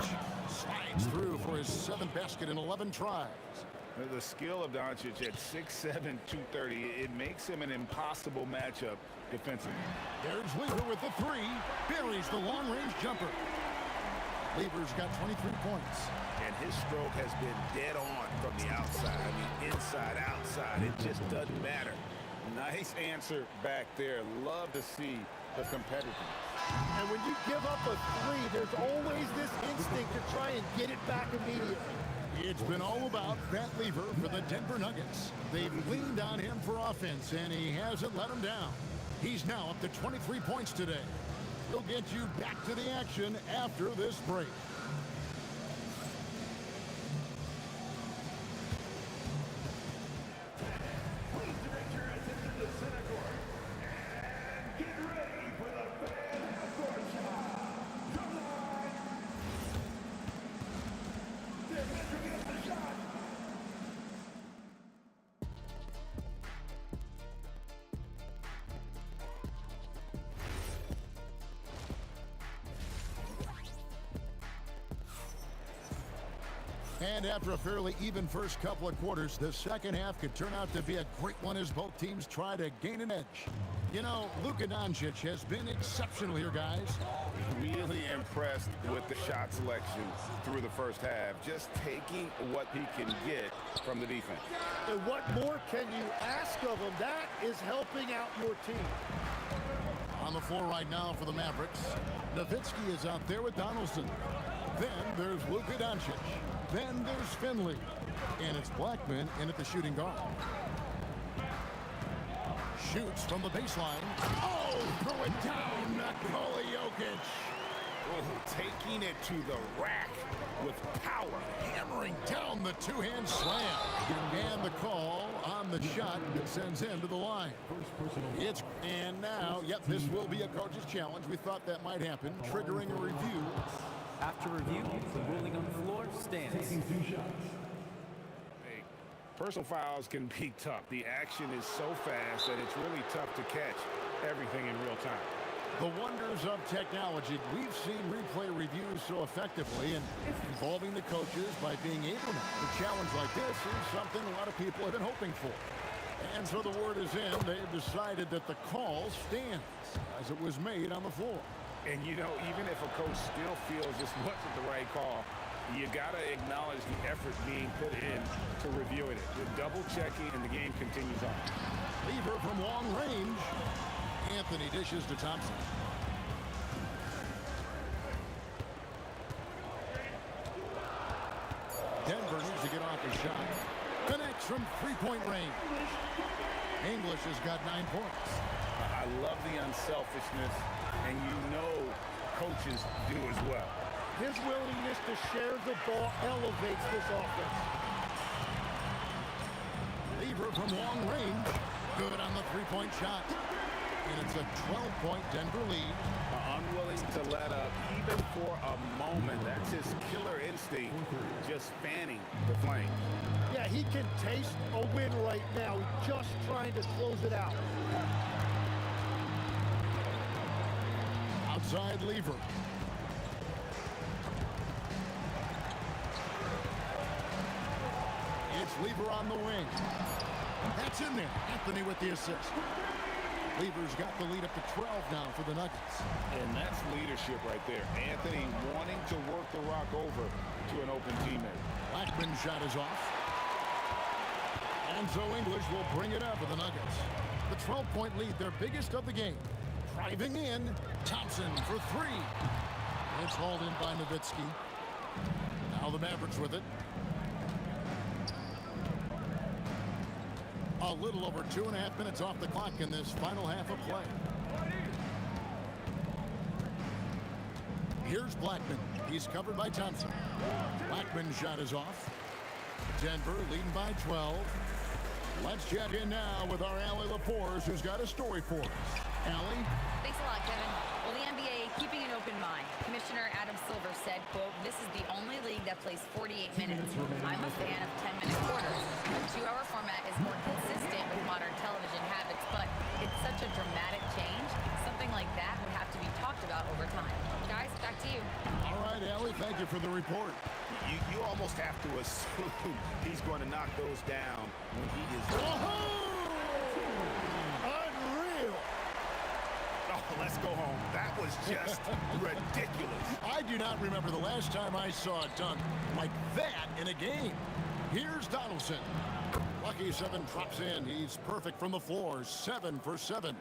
slides through for his 7th basket in 11 tries. The skill of Doncic at 6'7", 230, it makes him an impossible matchup defensively. There's Weaver with the 3. Buries the long-range jumper. Weaver's got 23 points. And his stroke has been dead on from the outside. I mean, inside, outside, it just doesn't matter. Nice answer back there. Love to see the competitiveness. And when you give up a 3, there's always this instinct to try and get it back immediately. It's been all about Pat Lever for the Denver Nuggets. They've leaned on him for offense, and he hasn't let them down. He's now up to 23 points today. He'll get you back to the action after this break. And after a fairly even first couple of quarters, the second half could turn out to be a great one as both teams try to gain an edge. You know, Luka Doncic has been exceptional here, guys. Really impressed with the shot selection through the first half. Just taking what he can get from the defense. And what more can you ask of him? That is helping out your team. On the floor right now for the Mavericks, Nowitzki is out there with Donaldson. Then there's Luka Doncic. Then there's Finley. And it's Blackman in at the shooting guard. Shoots from the baseline. Oh, throw it down, Nikola Jokic. Oh, taking it to the rack with power. Hammering down the two-hand slam. And the call on the shot that sends him to the line. And now, yep, this will be a coach's challenge. We thought that might happen, triggering a review. After review, the ruling on the floor stands. Hey, personal fouls can be tough. The action is so fast that it's really tough to catch everything in real time. The wonders of technology. We've seen replay reviews so effectively, and involving the coaches by being able to challenge like this is something a lot of people have been hoping for. And so the word is in. They've decided that the call stands as it was made on the floor. And, you know, even if a coach still feels this wasn't the right call, you got to acknowledge the effort being put in to reviewing it. The double checking, and the game continues on. Lever from long range. Anthony dishes to Thompson. Denver needs to get off his shot. Connects from three-point range. English has got 9 points. I love the unselfishness, and you know coaches do as well. His willingness to share the ball elevates this offense. Lever from long range. Good on the three-point shot. And it's a 12-point Denver lead. Unwilling to let up even for a moment. That's his killer instinct, just fanning the flame. Yeah, he can taste a win right now. He's just trying to close it out. Outside Lever. It's Lever on the wing. That's in there. Anthony with the assist. Lever's got the lead up to 12 now for the Nuggets. And that's leadership right there. Anthony wanting to work the rock over to an open teammate. Blackman's shot is off. And so English will bring it up for the Nuggets. The 12-point lead, their biggest of the game. Driving in. Thompson for three. It's hauled in by Nowitzki. Now the Mavericks with it. A little over 2.5 minutes off the clock in this final half of play. Here's Blackman. He's covered by Thompson. Blackman's shot is off. Denver leading by 12. Let's check in now with our Allie Lapores, who's got a story for us. Allie? Thanks a lot, Kevin. Well, the NBA keeping an open mind. Commissioner Adam Silver said, quote, "This is the only league that plays 48 minutes. I'm a fan of 10-minute quarters. The 2-hour format is more consistent with modern television habits, but it's such a dramatic change. Something like that would have to be talked about over time." Guys, back to you. All right, Allie, thank you for the report. You almost have to assume he's going to knock those down when he is... Unreal! Oh, let's go home. That was just ridiculous. I do not remember the last time I saw a dunk like that in a game. Here's Donaldson. Lucky 7 drops in. He's perfect from the floor. 7 for 7.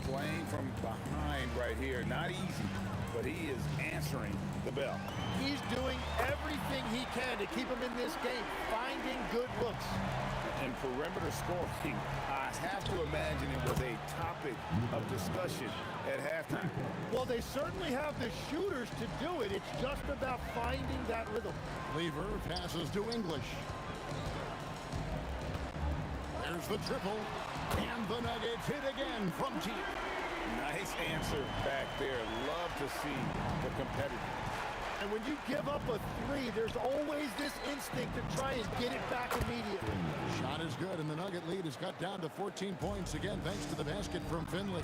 Playing from behind right here. Not easy, but he is answering the bell. He's doing everything he can to keep him in this game, finding good looks. And perimeter scoring, I have to imagine it was a topic of discussion at halftime. Well, they certainly have the shooters to do it. It's just about finding that rhythm. Lever passes to English. There's the triple. And the Nuggets hit again from deep. Nice answer back there. Love to see the competitor. And when you give up a three, there's always this instinct to try and get it back immediately. Shot is good, and the Nugget lead is cut down to 14 points again, thanks to the basket from Finley.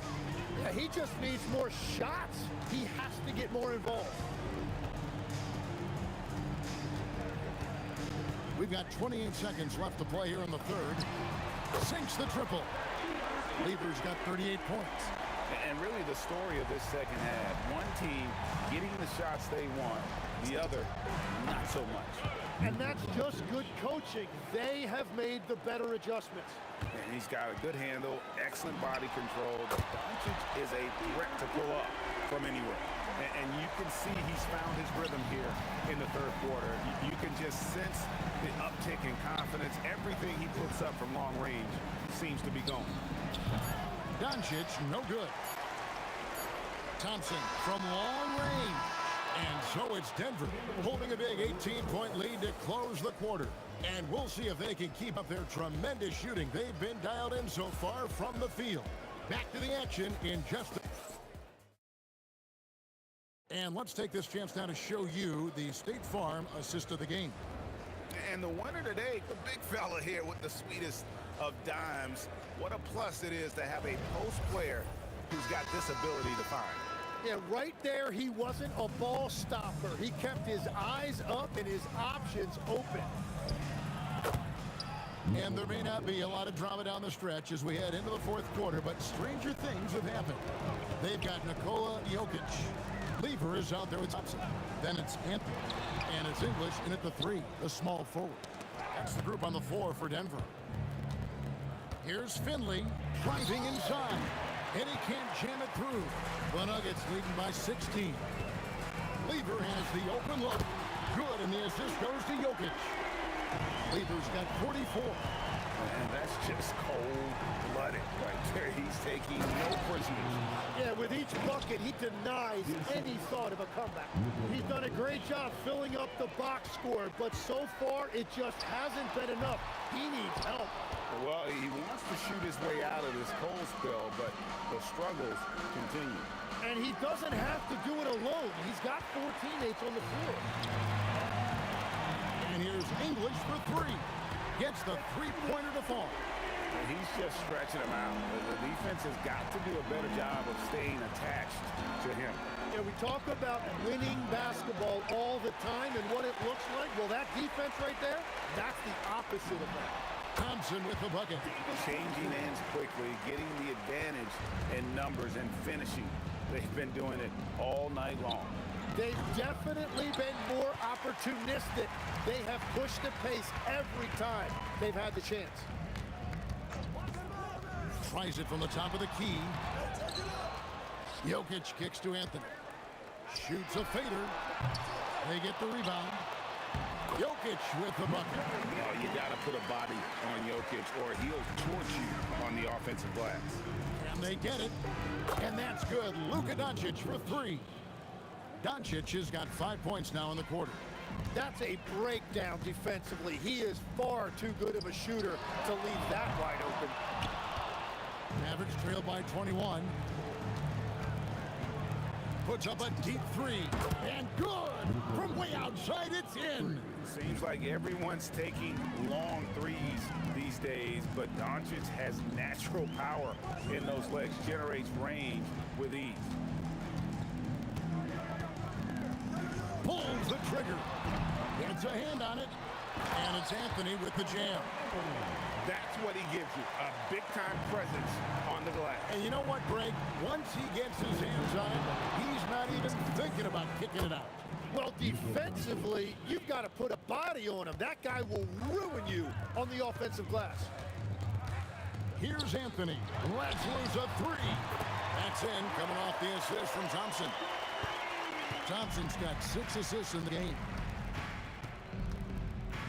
Yeah, he just needs more shots. He has to get more involved. We've got 28 seconds left to play here in the third. Sinks the triple. Lever's got 38 points. And really the story of this second half, one team getting the shots they want, the other not so much. And that's just good coaching. They have made the better adjustments. And he's got a good handle, excellent body control. Doncic is a threat to pull up from anywhere. And you can see he's found his rhythm here in the third quarter. You can just sense the uptick in confidence. Everything he puts up from long range seems to be going. Doncic, no good. Thompson from long range. And so it's Denver holding a big 18-point lead to close the quarter. And we'll see if they can keep up their tremendous shooting. They've been dialed in so far from the field. Back to the action in just a... And let's take this chance now to show you the State Farm assist of the game. And the winner today, the big fella here with the sweetest of dimes. What a plus it is to have a post player who's got this ability to find. Yeah, right there, he wasn't a ball stopper. He kept his eyes up and his options open. And there may not be a lot of drama down the stretch as we head into the fourth quarter, but stranger things have happened. They've got Nikola Jokic. Lever is out there with Thompson. Then it's Anthony. And it's English in at the 3, the small forward. That's the group on the floor for Denver. Here's Finley driving inside. And he can't jam it through. The Nuggets leading by 16. Lever has the open look. Good, and the assist goes to Jokic. Lever's got 44. And that's just cold-blooded right there. He's taking no prisoners. Yeah, with each bucket, he denies any thought of a comeback. He's done a great job filling up the box score, but so far, it just hasn't been enough. He needs help. Well, he wants to shoot his way out of this cold spell, but the struggles continue. And he doesn't have to do it alone. He's got 4 teammates on the floor. And here's English for 3. Gets the three-pointer to fall. And he's just stretching him out. The defense has got to do a better job of staying attached to him. Yeah, we talk about winning basketball all the time and what it looks like. Well, that defense right there, that's the opposite of that. Thompson with the bucket. Changing ends quickly, getting the advantage in numbers and finishing. They've been doing it all night long. They've definitely been more opportunistic. They have pushed the pace every time they've had the chance. Tries it from the top of the key. Jokic kicks to Anthony. Shoots a fader. They get the rebound. Jokic with the bucket. You got to put a body on Jokic or he'll torch you on the offensive glass. And they get it. And that's good. Luka Doncic for 3. Doncic has got 5 points now in the quarter. That's a breakdown defensively. He is far too good of a shooter to leave that wide open. Mavericks trail by 21. Puts up a deep 3. And good! From way outside, it's in. Seems like everyone's taking long threes these days, but Doncic has natural power in those legs, generates range with ease. Pulls the trigger. Gets a hand on it. And it's Anthony with the jam. That's what he gives you, a big-time presence on the glass. And you know what, Greg? Once he gets his hands on it, he's not even thinking about kicking it out. Well, defensively, you've got to put a body on him. That guy will ruin you on the offensive glass. Here's Anthony. Leslie's a 3. That's in, coming off the assist from Thompson. Thompson's got 6 assists in the game.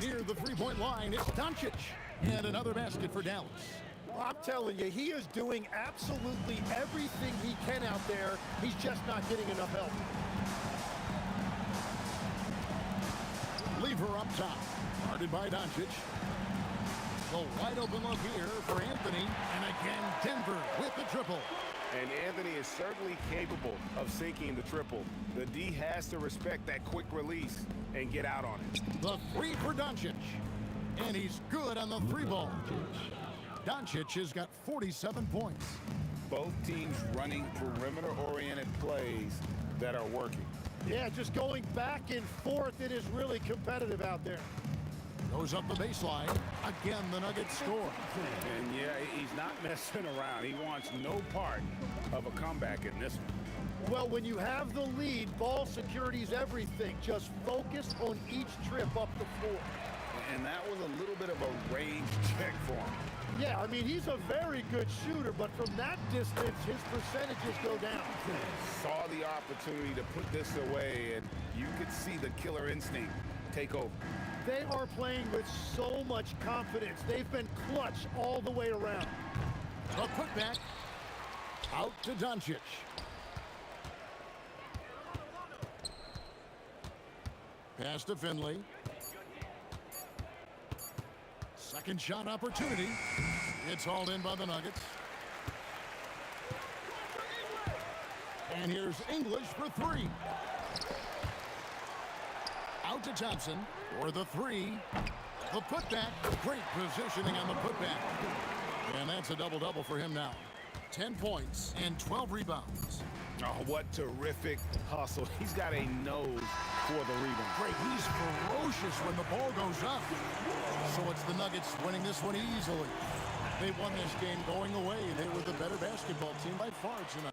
Near the three-point line, it's Doncic. And another basket for Dallas. Well, I'm telling you, he is doing absolutely everything he can out there. He's just not getting enough help. Lever up top. Guarded by Doncic. The wide open look here for Anthony. And again, Denver with the triple. And Anthony is certainly capable of sinking the triple. The D has to respect that quick release and get out on it. The 3 for Doncic. And he's good on the 3 ball. Doncic has got 47 points. Both teams running perimeter-oriented plays that are working. Yeah, just going back and forth. It is really competitive out there. Goes up the baseline. Again, the Nuggets score. And yeah, he's not messing around. He wants no part of a comeback in this one. Well, when you have the lead, ball security is everything. Just focus on each trip up the floor. And that was a little bit of a range check for him. Yeah, I mean, he's a very good shooter, but from that distance, his percentages go down. Saw the opportunity to put this away, and you could see the killer instinct take over. They are playing with so much confidence. They've been clutch all the way around. A putback out to Doncic. Pass to Finley. Second shot opportunity. It's hauled in by the Nuggets. And here's English for 3. Out to Thompson for the 3. The putback. Great positioning on the putback. And that's a double-double for him now. 10 points and 12 rebounds. Oh, what terrific hustle. He's got a nose for the rebound. Great. He's ferocious when the ball goes up. So it's the Nuggets winning this one easily. They won this game going away. They were the better basketball team by far tonight.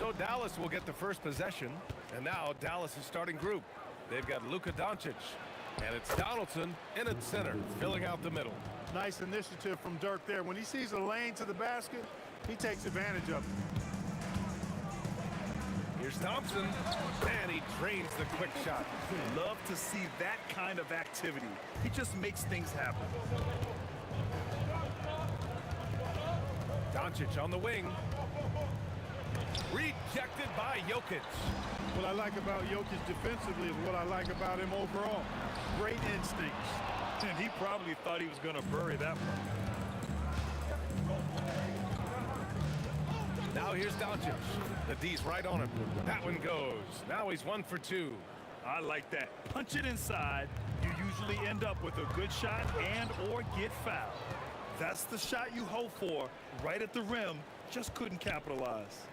So Dallas will get the first possession, and now Dallas is starting group. They've got Luka Doncic, and it's Donaldson in at center, filling out the middle. Nice initiative from Dirk there. When he sees a lane to the basket, he takes advantage of it. Here's Thompson, and he drains the quick shot. Love to see that kind of activity. He just makes things happen. Doncic on the wing. Rejected by Jokic. What I like about Jokic defensively is what I like about him overall. Great instincts. And he probably thought he was going to bury that one. Now here's Doncic. The D's right on him. That one goes. Now he's 1 for 2. I like that. Punch it inside. You usually end up with a good shot and or get fouled. That's the shot you hope for. Right at the rim. Just couldn't capitalize.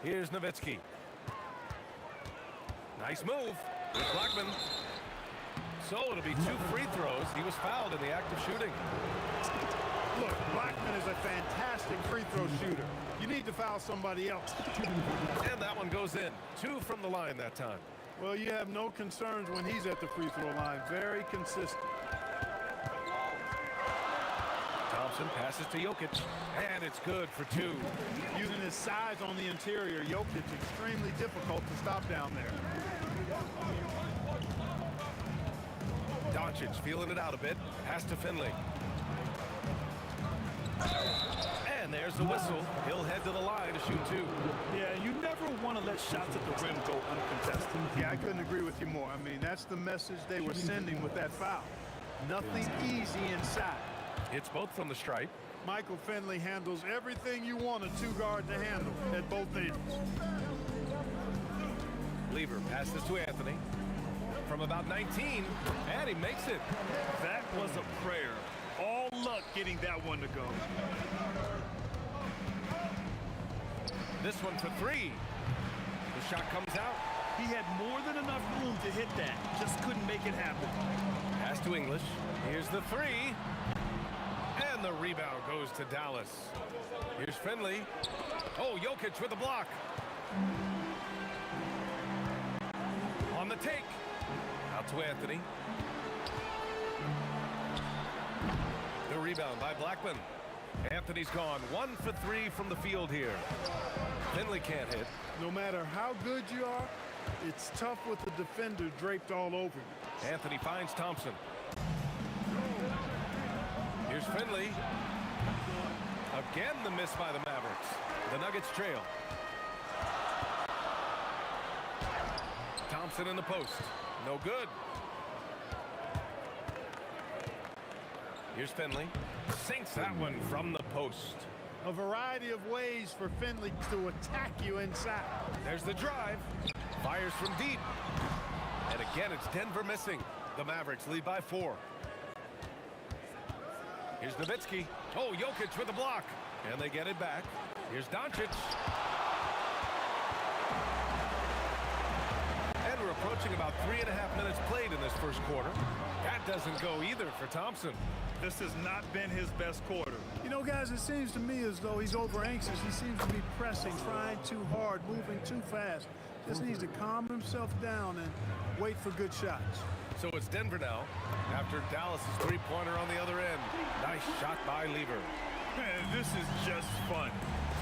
Here's Nowitzki. Nice move with Blackman. So it'll be 2 free throws. He was fouled in the act of shooting. Look, Blackman is a fantastic free throw shooter. You need to foul somebody else. And that one goes in. 2 from the line that time. Well, you have no concerns when he's at the free throw line. Very consistent. Thompson passes to Jokic, and it's good for 2. Using his size on the interior, Jokic extremely difficult to stop down there. Doncic feeling it out a bit. Pass to Finley. There's the whistle. He'll head to the line to shoot two. Yeah, you never want to let shots at the rim go uncontested. Yeah, I couldn't agree with you more. I mean, that's the message they were sending with that foul. Nothing easy inside. It's both from the stripe. Michael Finley handles everything you want a two-guard to handle at both ends. Lever passes to Anthony. From about 19, and he makes it. That was a prayer. All luck getting that one to go. This one for three. The shot comes out. He had more than enough room to hit that. Just couldn't make it happen. Pass to English. Here's the three. And the rebound goes to Dallas. Here's Finley. Oh, Jokic with the block. On the take. Out to Anthony. The rebound by Blackman. Anthony's gone 1 for 3 from the field here. Finley can't hit. No matter how good you are, it's tough with the defender draped all over you. Anthony finds Thompson. Here's Finley. Again, the miss by the Mavericks. The Nuggets trail. Thompson in the post. No good. Here's Finley. Sinks that one from the post. A variety of ways for Finley to attack you inside. There's the drive. Fires from deep. And again, it's Denver missing. The Mavericks lead by 4. Here's Nowitzki. Oh, Jokic with the block. And they get it back. Here's Doncic. And we're approaching about 3.5 minutes played in this first quarter. That doesn't go either for Thompson. This has not been his best quarter. You know, guys, it seems to me as though he's over anxious. He seems to be pressing, trying too hard, moving too fast. Just needs to calm himself down and wait for good shots. So it's Denver now after Dallas' three-pointer on the other end. Nice shot by Lever. Man, this is just fun.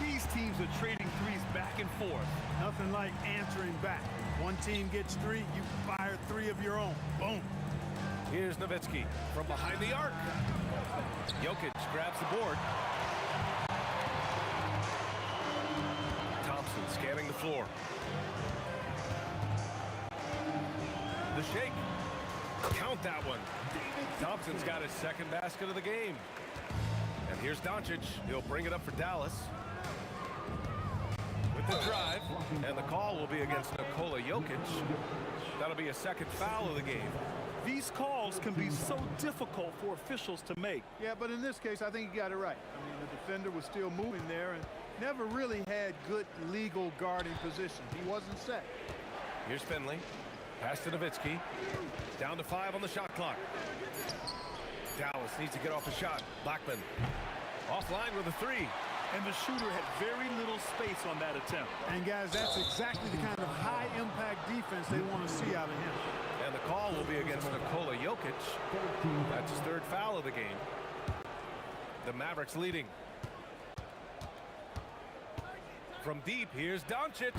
These teams are trading threes back and forth. Nothing like answering back. One team gets 3, you fire 3 of your own. Boom. Here's Nowitzki from behind the arc. Jokic grabs the board. Thompson scanning the floor. The shake. Count that one. Thompson's got his second basket of the game. And here's Doncic. He'll bring it up for Dallas. With the drive. And the call will be against Nikola Jokic. That'll be a second foul of the game. These calls can be so difficult for officials to make. Yeah, but in this case, I think you got it right. I mean, the defender was still moving there and never really had good legal guarding position. He wasn't set. Here's Finley. Pass to Nowitzki. Down to 5 on the shot clock. Dallas needs to get off a shot. Blackman. Offline with a 3. And the shooter had very little space on that attempt. And guys, that's exactly the kind of high-impact defense they want to see out of him. And the call will be against Nikola Jokic. That's his third foul of the game. The Mavericks leading. From deep, here's Doncic.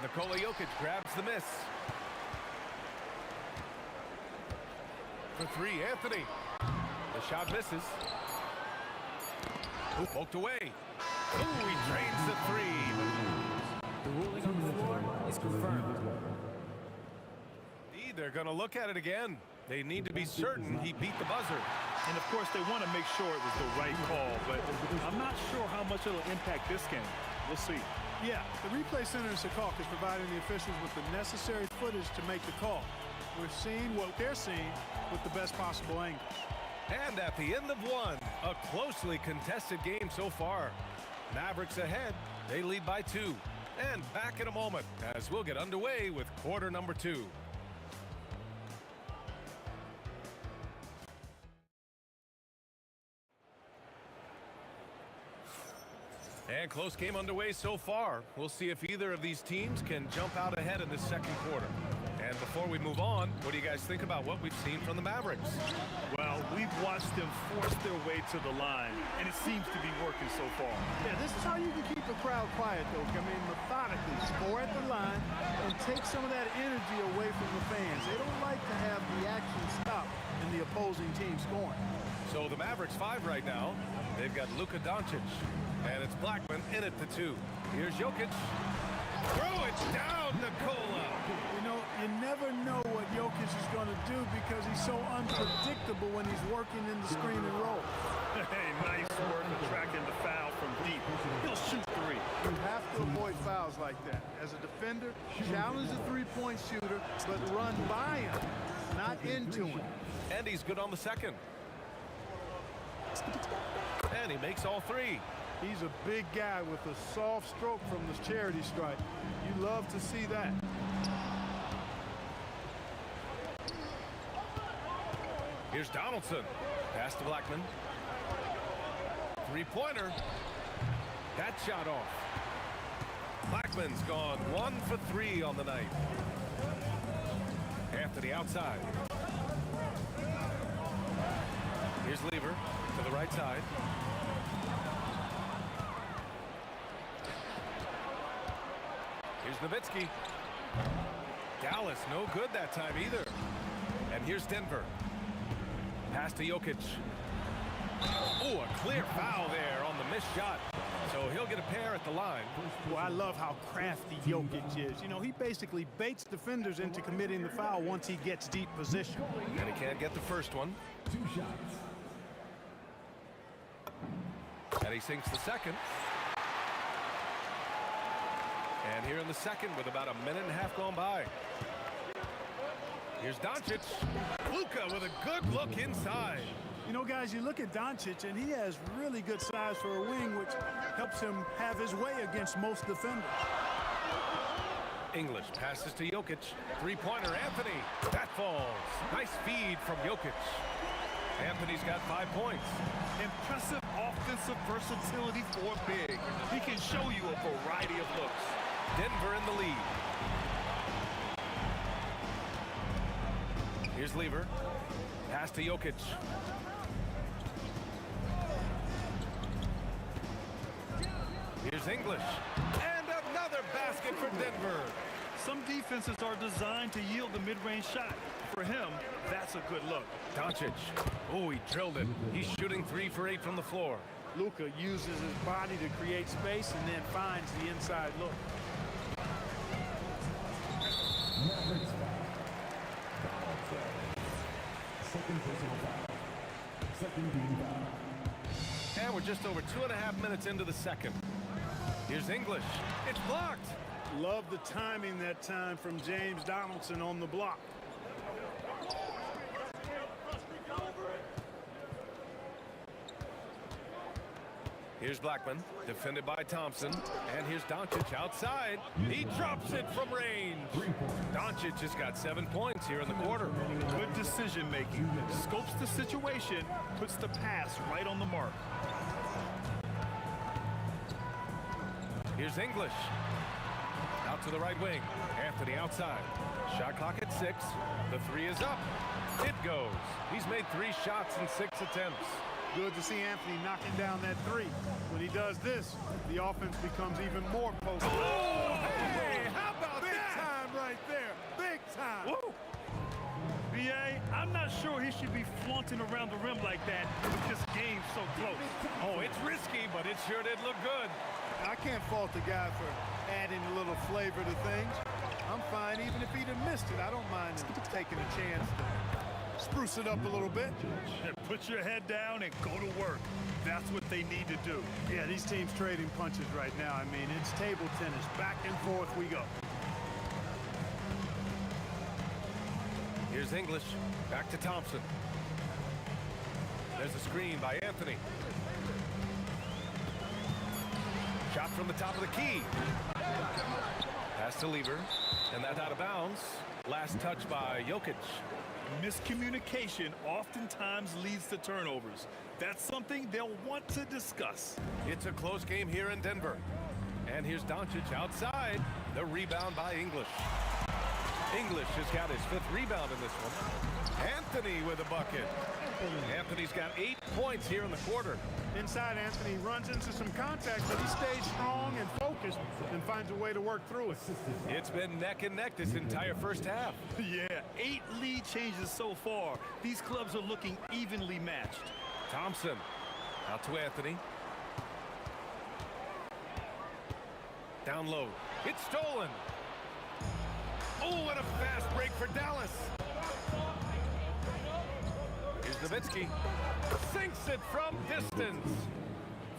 Nikola Jokic grabs the miss. For 3, Anthony. The shot misses. Poked away. Ooh, he drains the 3. The ruling on the floor is confirmed. They're going to look at it again. They need to be certain he beat the buzzer. And of course, they want to make sure it was the right call, but I'm not sure how much it'll impact this game. We'll see. Yeah, the replay center in Secaucus is providing the officials with the necessary footage to make the call. We're seeing what they're seeing with the best possible angle. And at the end of 1, a closely contested game so far. Mavericks ahead. They lead by 2. And back in a moment as we'll get underway with quarter number 2. And close game underway so far. We'll see if either of these teams can jump out ahead in this second quarter. And before we move on, what do you guys think about what we've seen from the Mavericks? Well, we've watched them force their way to the line, and it seems to be working so far. Yeah, this is how you can keep the crowd quiet, though. I mean, methodically score at the line and take some of that energy away from the fans. They don't like to have the action stop in the opposing team scoring. So the Mavericks 5 right now. They've got Luka Doncic, And it's Blackman in at the 2. Here's Jokic. Throw it down, Nikola. You know, you never know what Jokic is going to do because he's so unpredictable when he's working in the screen and roll. Hey, nice work attracting the foul from deep. He'll shoot 3. You have to avoid fouls like that. As a defender, challenge the three-point shooter, but run by him, not into him. And he's good on the second. And he makes all 3. He's a big guy with a soft stroke from the charity stripe. You love to see that. Here's Donaldson. Pass to Blackman. Three-pointer. That shot off. Blackman's gone 1 for 3 on the night. Anthony outside. Here's Lever to the right side. Here's Nowitzki. Dallas no good that time either. And here's Denver. Pass to Jokic. Oh, a clear foul there on the missed shot. So he'll get a pair at the line. Well, I love how crafty Jokic is. You know, he basically baits defenders into committing the foul once he gets deep position. And he can't get the first one. 2 shots. And he sinks the second. And here in the second with about a minute and a half gone by. Here's Doncic. Luka with a good look inside. You know, guys, you look at Doncic, and he has really good size for a wing, which helps him have his way against most defenders. English passes to Jokic. Three-pointer, Anthony. That falls. Nice feed from Jokic. Anthony's got 5 points. Impressive offensive versatility for big. He can show you a variety of looks. Denver in the lead. Here's Lever. Pass to Jokic. Here's English. And another basket for Denver. Some defenses are designed to yield the mid-range shot. For him, that's a good look. Doncic. Oh, he drilled it. He's shooting 3 for 8 from the floor. Luka uses his body to create space and then finds the inside look. Second personal foul. Second team foul. And we're just over 2.5 minutes into the second. Here's English. It's blocked. Love the timing that time from James Donaldson on the block. Here's Blackman, defended by Thompson. And here's Doncic outside. He drops it from range. Doncic has got 7 points here in the quarter. Good decision making. Scopes the situation, puts the pass right on the mark. Here's English. Out to the right wing. Anthony outside. Shot clock at 6. The 3 is up. It goes. He's made 3 shots in 6 attempts. Good to see Anthony knocking down that 3. When he does this, the offense becomes even more potent. Oh, hey, how about Big that? time right there. Big time. Woo. B.A., I'm not sure he should be flaunting around the rim like that with this game so close. Oh, it's risky, but it sure did look good. I can't fault the guy for adding a little flavor to things. I'm fine even if he'd have missed it. I don't mind taking a chance to spruce it up a little bit. And put your head down and go to work. That's what they need to do. Yeah, these teams trading punches right now. I mean, it's table tennis. Back and forth we go. Here's English. Back to Thompson. There's a screen by Anthony. Shot from the top of the key. Pass to Lever. And that's out of bounds. Last touch by Jokic. Miscommunication oftentimes leads to turnovers. That's something they'll want to discuss. It's a close game here in Denver. And here's Doncic outside. The rebound by English. English has got his 5th rebound in this one. Anthony with a bucket. Anthony's got 8 points here in the quarter. Inside, Anthony runs into some contact, but he stays strong and focused and finds a way to work through it. It's been neck and neck this entire first half. Yeah, 8 lead changes so far. These clubs are looking evenly matched. Thompson out to Anthony. Down low. It's stolen. Oh, and a fast break for Dallas. Here's Nowitzki. Sinks it from distance.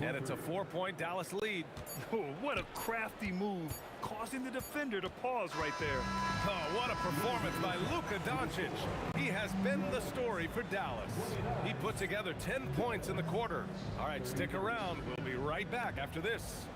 And it's a 4-point Dallas lead. Oh, what a crafty move, causing the defender to pause right there. Oh, what a performance by Luka Doncic. He has been the story for Dallas. He put together 10 points in the quarter. All right, stick around. We'll be right back after this.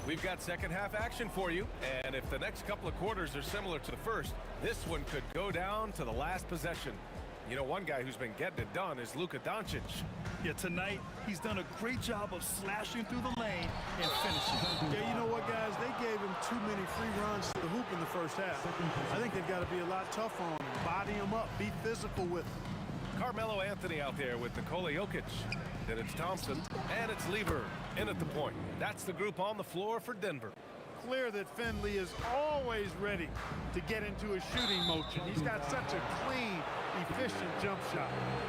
We've got second half action for you, and if the next couple of quarters are similar to the first, this one could go down to the last possession. You know, one guy who's been getting it done is Luka Doncic. Yeah, tonight, he's done a great job of slashing through the lane and finishing. Yeah, you know what, guys? They gave him too many free runs to the hoop in the first half. I think they've got to be a lot tougher on him. Body him up. Be physical with him. Carmelo Anthony out there with Nikola Jokic. Then it's Thompson, and it's Lever in at the point. That's the group on the floor for Denver. Clear that Finley is always ready to get into a shooting motion. He's got such a clean, efficient jump shot.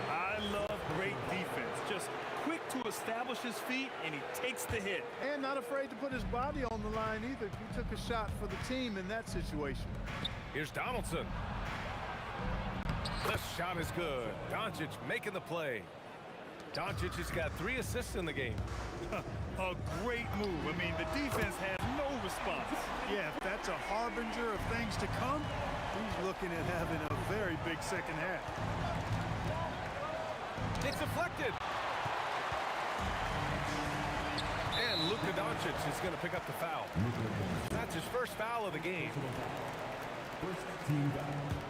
I love great defense. Just quick to establish his feet, and he takes the hit. And not afraid to put his body on the line either. He took a shot for the team in that situation. Here's Donaldson. The shot is good. Doncic making the play. Doncic has got 3 assists in the game. A great move. I mean, the defense has no response. Yeah, if that's a harbinger of things to come, he's looking at having a very big second half. It's deflected. And Luka Doncic is going to pick up the foul. That's his first foul of the game. First team foul.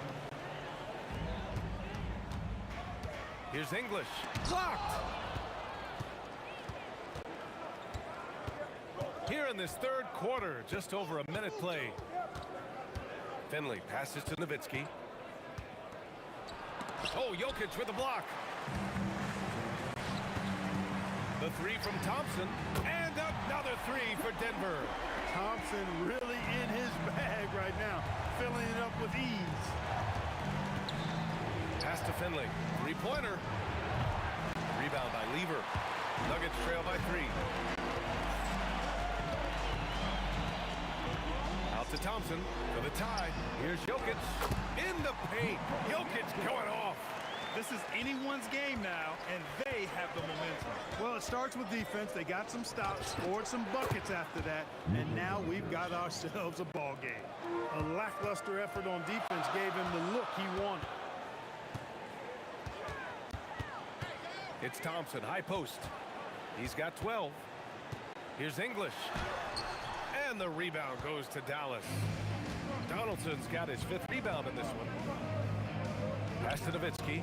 Here's English. Blocked. Here in this third quarter, just over a minute play. Finley passes to Nowitzki. Oh, Jokic with a block. The 3 from Thompson. And another 3 for Denver. Thompson really in his bag right now, filling it up with ease. Pass to Finley. 3-pointer. Rebound by Lever. Nuggets trail by 3. Out to Thompson for the tie. Here's Jokic in the paint. Jokic going off. This is anyone's game now, and they have the momentum. Well, it starts with defense. They got some stops, scored some buckets after that, and now we've got ourselves a ball game. A lackluster effort on defense gave him the look he wanted. It's Thompson, high post. He's got 12. Here's English. And the rebound goes to Dallas. Donaldson's got his 5th rebound in this one. Pass to Nowitzki.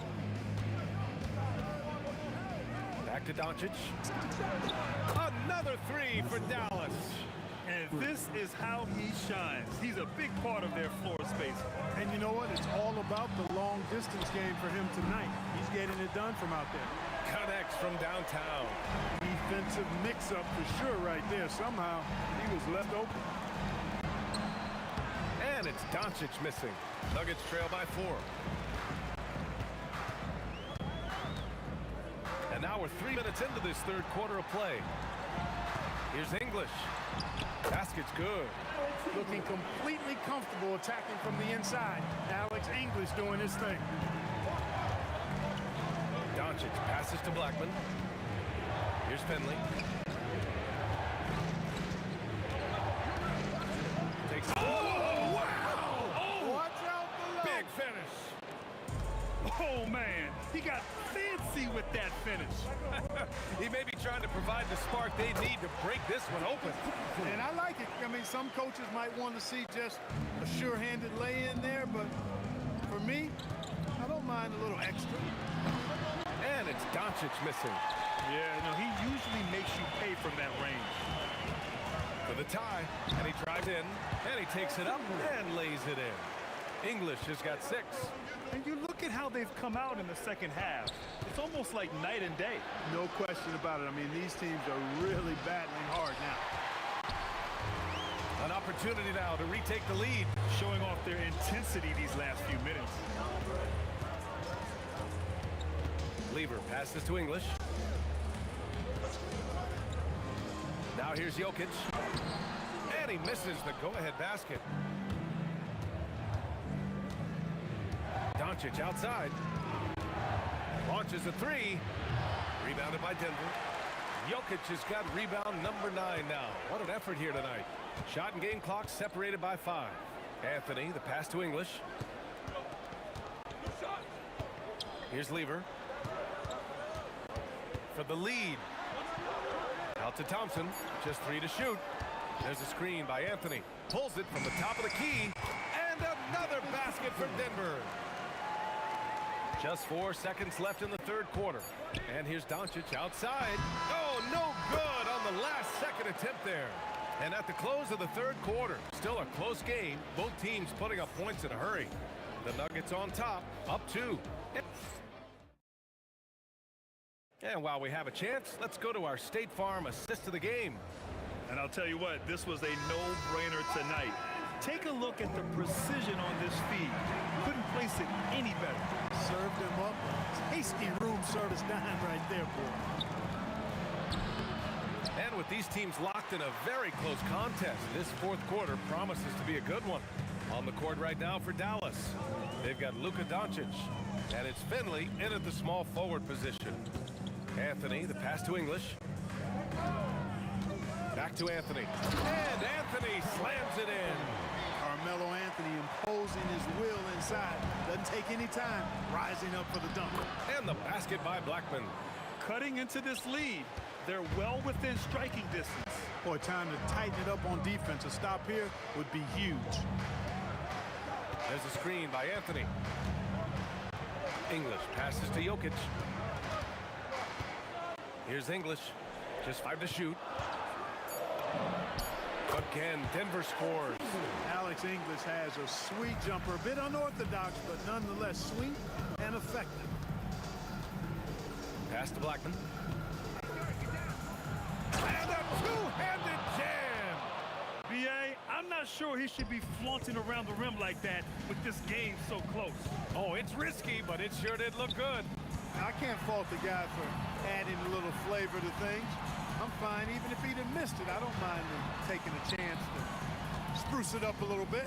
Back to Doncic. Another 3 for Dallas. And this is how he shines. He's a big part of their floor space. And you know what? It's all about the long distance game for him tonight. He's getting it done from out there. Connects from downtown. Defensive mix-up for sure right there. Somehow he was left open. And it's Doncic missing. Nuggets trail by 4. And now we're 3 minutes into this third quarter of play. Here's English. Basket's good. Looking completely comfortable attacking from the inside. Alex English doing his thing. Doncic passes to Blackman. Here's Finley. Takes. Oh, wow! Oh, watch out below. Big finish. Oh, man. He got fancy with that finish. He may be trying to provide the spark they need to break this one open. And I like it. I mean, some coaches might want to see just a sure-handed lay-in there, but for me, I don't mind a little extra. And it's Doncic missing. Yeah, no, he usually makes you pay from that range. For the tie, and he drives in, and he takes it up and lays it in. English has got 6. And you look at how they've come out in the second half. It's almost like night and day. No question about it. I mean, these teams are really battling hard now. An opportunity now to retake the lead. Showing off their intensity these last few minutes. Lever passes to English. Now here's Jokic. And he misses the go-ahead basket. Doncic outside. Launches a 3. Rebounded by Denver. Jokic has got rebound number 9 now. What an effort here tonight. Shot and game clock separated by 5. Anthony, the pass to English. Here's Lever. For the lead. Out to Thompson. Just 3 to shoot. There's a screen by Anthony. Pulls it from the top of the key. And another basket for Denver. Just 4 seconds left in the third quarter. And here's Doncic outside. Oh, no good on the last second attempt there. And at the close of the third quarter, still a close game. Both teams putting up points in a hurry. The Nuggets on top, up 2. And while we have a chance, let's go to our State Farm assist of the game. And I'll tell you what, this was a no-brainer tonight. Take a look at the precision on this feed. Couldn't place it any better. Served him up. Tasty room service dime right there, boy. And with these teams locked in a very close contest, this fourth quarter promises to be a good one. On the court right now for Dallas, they've got Luka Doncic. And it's Finley in at the small forward position. Anthony, the pass to English. Back to Anthony. And Anthony slams it in. Carmelo Anthony imposing his will inside. Doesn't take any time. Rising up for the dunk. And the basket by Blackman. Cutting into this lead. They're well within striking distance. Boy, time to tighten it up on defense. A stop here would be huge. There's a screen by Anthony. English passes to Jokic. Here's English. Just 5 to shoot. Again, Denver scores. Alex English has a sweet jumper. A bit unorthodox, but nonetheless sweet and effective. Pass to Blackman. And a two-handed jam. B.A., I'm not sure he should be flaunting around the rim like that with this game so close. Oh, it's risky, but it sure did look good. I can't fault the guy for adding a little flavor to things. I'm fine. Even if he'd have missed it, I don't mind him taking a chance to spruce it up a little bit.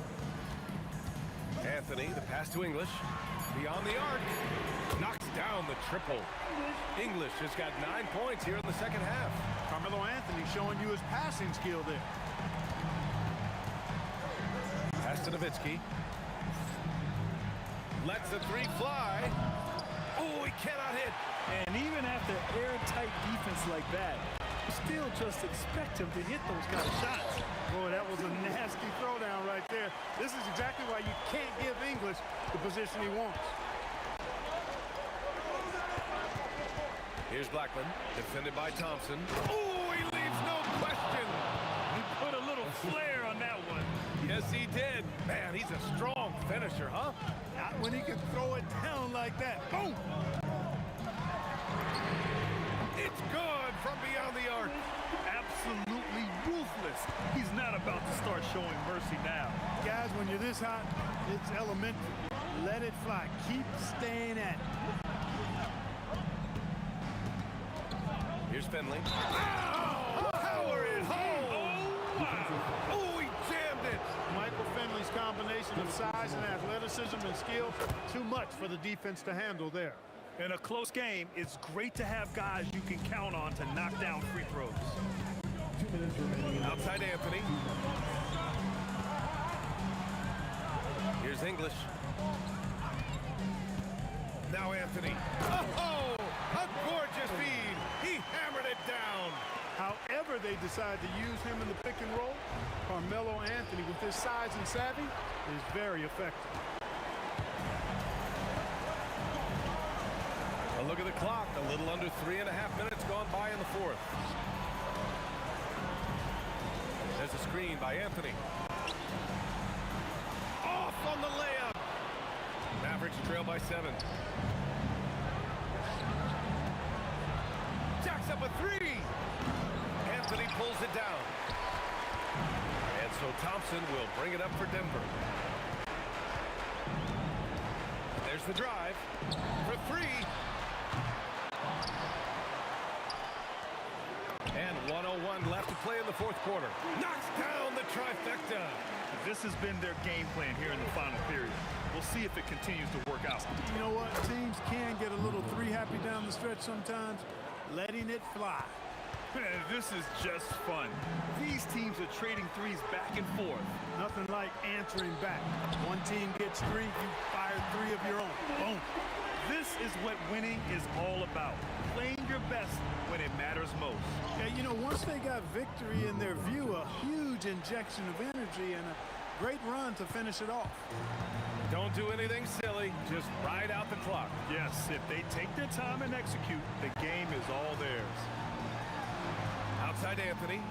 Anthony, the pass to English. Beyond the arc. Knocks down the triple. English has got 9 points here in the second half. Carmelo Anthony showing you his passing skill there. Pass to Nowitzki. Lets the 3 fly. Oh, he cannot hit. And even after airtight defense like that, you still just expect him to hit those kind of shots. Boy, that was a nasty throwdown right there. This is exactly why you can't give English the position he wants. Here's Blackman, defended by Thompson. Oh, he leaves no question. He put a little flair on that one. Yes, he did. Man, he's a strong finisher, huh? Not when he can throw it down like that. Boom! It's good from beyond the arc. Absolutely ruthless. He's not about to start showing mercy now. Guys, when you're this hot, it's elementary. Let it fly. Keep staying at it. Here's Finley. Oh, power it home. Oh, wow. Oh, he jammed it. Michael Finley's combination of size and athleticism and skill, too much for the defense to handle there. In a close game, it's great to have guys you can count on to knock down free throws. Outside Anthony. Here's English. Now Anthony. Oh, a gorgeous feed. He hammered it down. However they decide to use him in the pick and roll, Carmelo Anthony, with his size and savvy, is very effective. A look at the clock. A little under 3.5 minutes gone by in the fourth. There's a screen by Anthony. Off on the layup. Mavericks trail by 7. Jacks up a 3. Anthony pulls it down. And so Thompson will bring it up for Denver. There's the drive for 3. And 1:01 left to play in the fourth quarter. Knocks down the trifecta. This has been their game plan here in the final period. We'll see if it continues to work out. You know what? Teams can get a little three-happy down the stretch sometimes, letting it fly. Man, this is just fun. These teams are trading threes back and forth. Nothing like answering back. One team gets 3, you fire 3 of your own. Boom. This is what winning is all about. Playing your best when it matters most. Yeah, you know, once they got victory in their view, a huge injection of energy and a great run to finish it off. Don't do anything silly. Just ride out the clock. Yes, if they take their time and execute, the game is all theirs. Outside Anthony.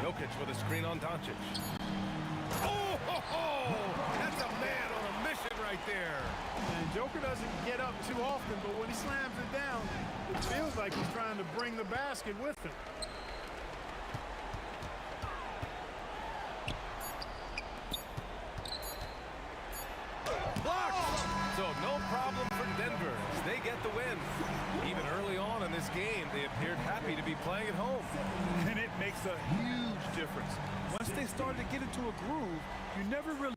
Jokic with a screen on Doncic. Oh, ho, ho! That's a man on a mission right there. And Joker doesn't get up too often, but when he slams it down, it feels like he's trying to bring the basket with him. Blocked! So no problem for Denver. They get the win. Even early on in this game, they appeared happy to be playing at home. And it makes a huge difference. Once they started to get into a groove, you never really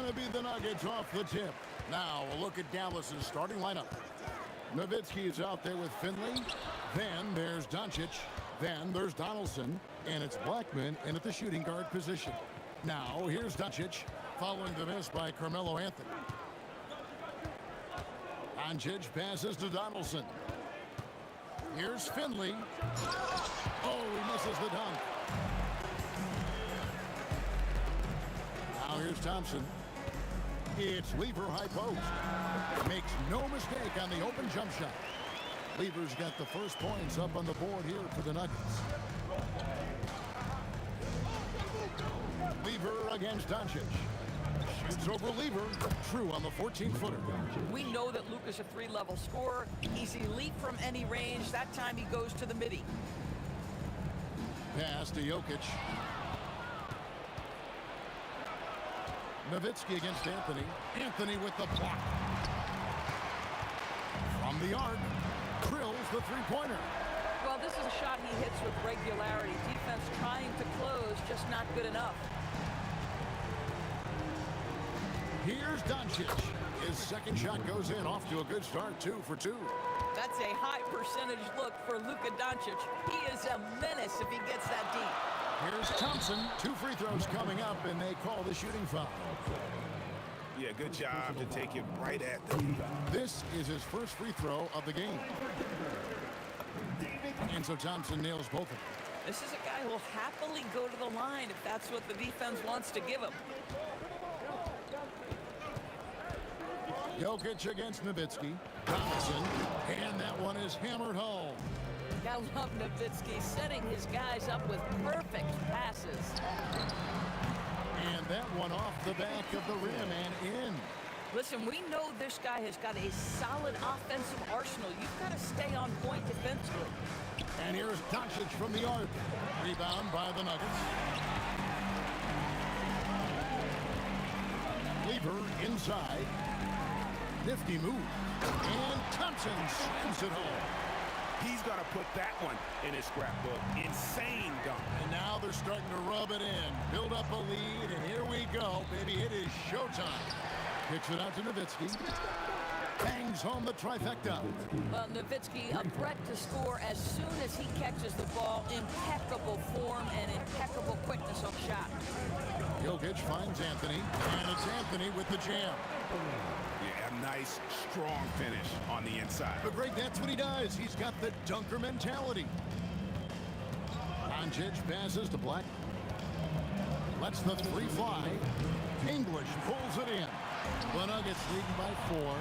to be the Nuggets off the tip. Now a look at Dallas's starting lineup. Nowitzki is out there with Finley. Then there's Doncic. Then there's Donaldson. And it's Blackman in at the shooting guard position. Now here's Doncic, following the miss by Carmelo Anthony. Doncic passes to Donaldson. Here's Finley. Oh, he misses the dunk. Now here's Thompson. It's Lever high post. Makes no mistake on the open jump shot. Lever's got the first points up on the board here for the Nuggets. Lever against Doncic. Shoots over Lever. True on the 14-footer. We know that Luka's a 3-level scorer. He's elite from any range. That time he goes to the midi. Pass to Jokic. Nowitzki against Anthony. Anthony with the block. From the arc, drills the three-pointer. Well, this is a shot he hits with regularity. Defense trying to close, just not good enough. Here's Doncic. His second shot goes in, off to a good start, 2 for 2. That's a high percentage look for Luka Doncic. He is a menace if he gets that deep. Here's Thompson. 2 free throws coming up, and they call the shooting foul. Yeah, good job to take it right at the knee. This is his first free throw of the game. And so Thompson nails both of them. This is a guy who will happily go to the line if that's what the defense wants to give him. Jokic against Nowitzki. Thompson, and that one is hammered home. I love Nowitzki setting his guys up with perfect passes. And that one off the back of the rim and in. Listen, we know this guy has got a solid offensive arsenal. You've got to stay on point defensively. And here's Doncic from the arc. Rebound by the Nuggets. Lever inside. Nifty move. And Thompson slams it home. He's got to put that one in his scrapbook. Insane dunk. And now they're starting to rub it in. Build up a lead, and here we go, baby. It is showtime. Kicks it out to Nowitzki. Bangs home the trifecta. Well, Nowitzki, a threat to score as soon as he catches the ball. Impeccable form and impeccable quickness of shot. Jokic finds Anthony, and it's Anthony with the jam. Yeah, a nice, strong finish on the inside. But Greg, that's what he does. He's got the dunker mentality. Doncic passes to Black. Lets the three fly. English pulls it in. The Nuggets leading by 4.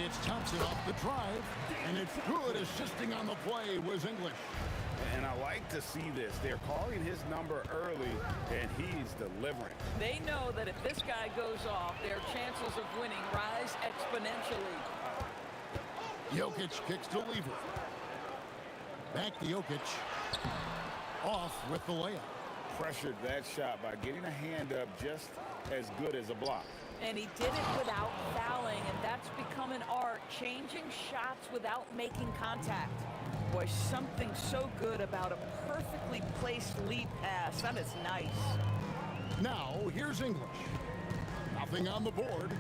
It's Thompson off the drive, and it's good. Assisting on the play was English. And I like to see this. They're calling his number early, and he's delivering. They know that if this guy goes off, their chances of winning rise exponentially. Jokic kicks to Lever. Back to Jokic. Off with the layup. Pressured that shot by getting a hand up just as good as a block. And he did it without fouling, and that's become an art, changing shots without making contact. Boy, something so good about a perfectly placed lead pass. That is nice. Now, here's English. Nothing on the board.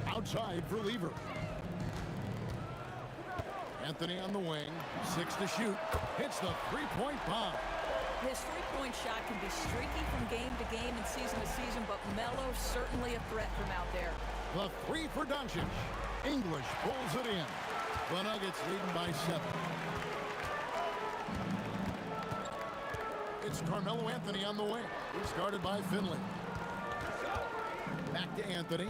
Outside for Lever. Anthony on the wing. 6 to shoot. Hits the three-point bomb. His three-point shot can be streaky from game to game and season to season, but Melo's certainly a threat from out there. The 3 for Doncic. English pulls it in. The Nuggets leading by 7. It's Carmelo Anthony on the wing. He's guarded by Finley. Back to Anthony.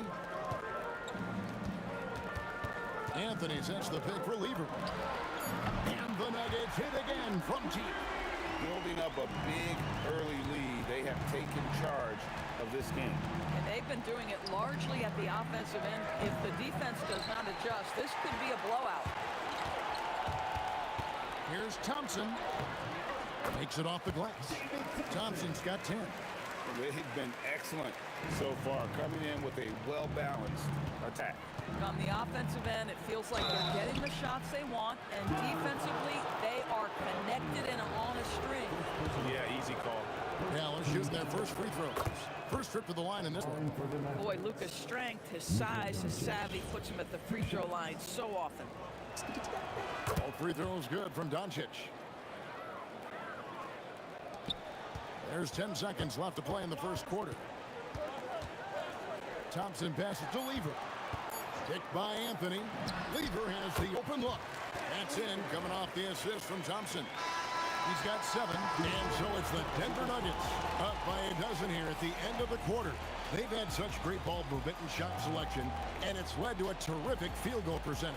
Anthony sets the pick for Lever. And the Nuggets hit again from deep. Building up a big early lead. They have taken charge of this game. And they've been doing it largely at the offensive end. If the defense does not adjust, this could be a blowout. Here's Thompson. Makes it off the glass. Thompson's got 10. They've been excellent so far, coming in with a well-balanced attack. On the offensive end, it feels like they're getting the shots they want, and defensively, they are connected and on a string. Yeah, easy call. Dallas shooting their first free throws. First trip to the line in this one. Boy, Luka's strength, his size, his savvy puts him at the free throw line so often. All free throws good from Doncic. There's 10 seconds left to play in the first quarter. Thompson passes to Lever. Kicked by Anthony. Lever has the open look. That's in, coming off the assist from Thompson. He's got 7, and so it's the Denver Nuggets up by a dozen here at the end of the quarter. They've had such great ball movement and shot selection, and it's led to a terrific field goal percentage.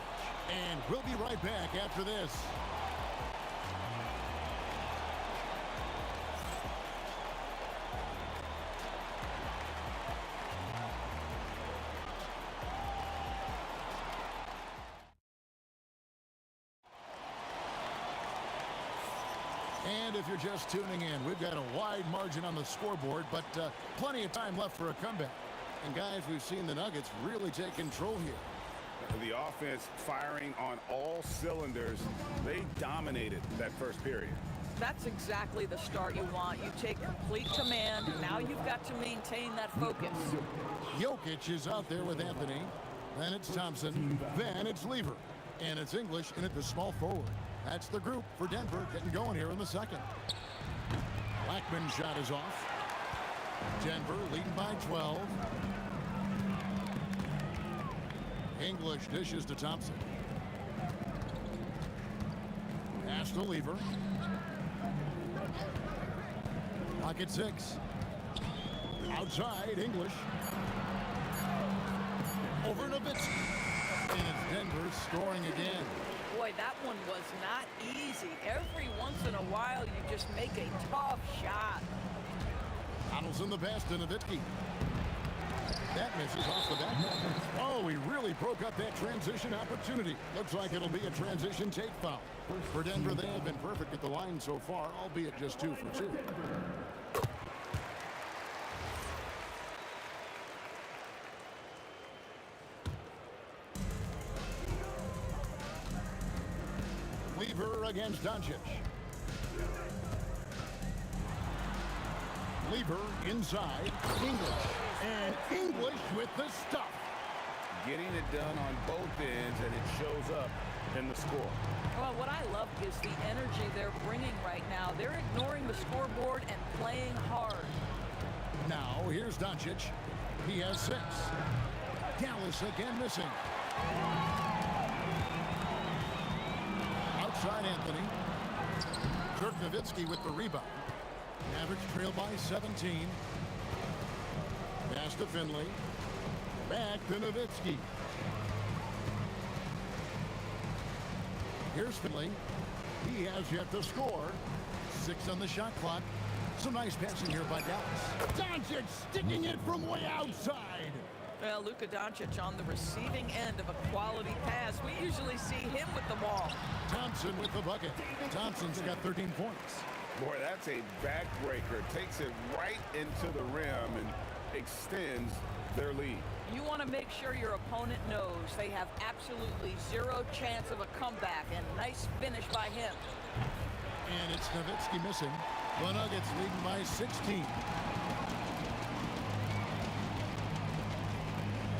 And we'll be right back after this. And if you're just tuning in, we've got a wide margin on the scoreboard, but plenty of time left for a comeback. And guys, we've seen the Nuggets really take control here. The offense firing on all cylinders. They dominated that first period. That's exactly the start you want. You take complete command. Now you've got to maintain that focus. Jokic is out there with Anthony. Then it's Thompson. Then it's Lever. And it's English in at the small forward. That's the group for Denver getting going here in the second. Blackman's shot is off. Denver leading by 12. English dishes to Thompson. Pass to Lever. Pocket 6. Outside, English. Over Nowitzki. And it's Denver scoring again. Boy, that one was not easy. Every once in a while, you just make a tough shot. Donaldson the pass to Nowitzki. That misses off the back. Oh, he really broke up that transition opportunity. Looks like it'll be a transition take foul. For Denver, they have been perfect at the line so far, albeit just 2 for 2. Lever against Doncic. Lever inside. English. And English with the stuff. Getting it done on both ends, and it shows up in the score. Well, what I love is the energy they're bringing right now. They're ignoring the scoreboard and playing hard. Now, here's Doncic. He has 6. Dallas again missing. Outside Anthony. Dirk Nowitzki with the rebound. Mavericks trail by 17. Pass to Finley. Back to Nowitzki. Here's Finley. He has yet to score. 6 on the shot clock. Some nice passing here by Dallas. Doncic sticking it from way outside. Well, Luka Doncic on the receiving end of a quality pass. We usually see him with the ball. Thompson with the bucket. Thompson's got 13 points. Boy, that's a backbreaker. Takes it right into the rim and extends their lead. You want to make sure your opponent knows they have absolutely 0 chance of a comeback, and nice finish by him. And it's Nowitzki missing. The Nuggets leading by 16.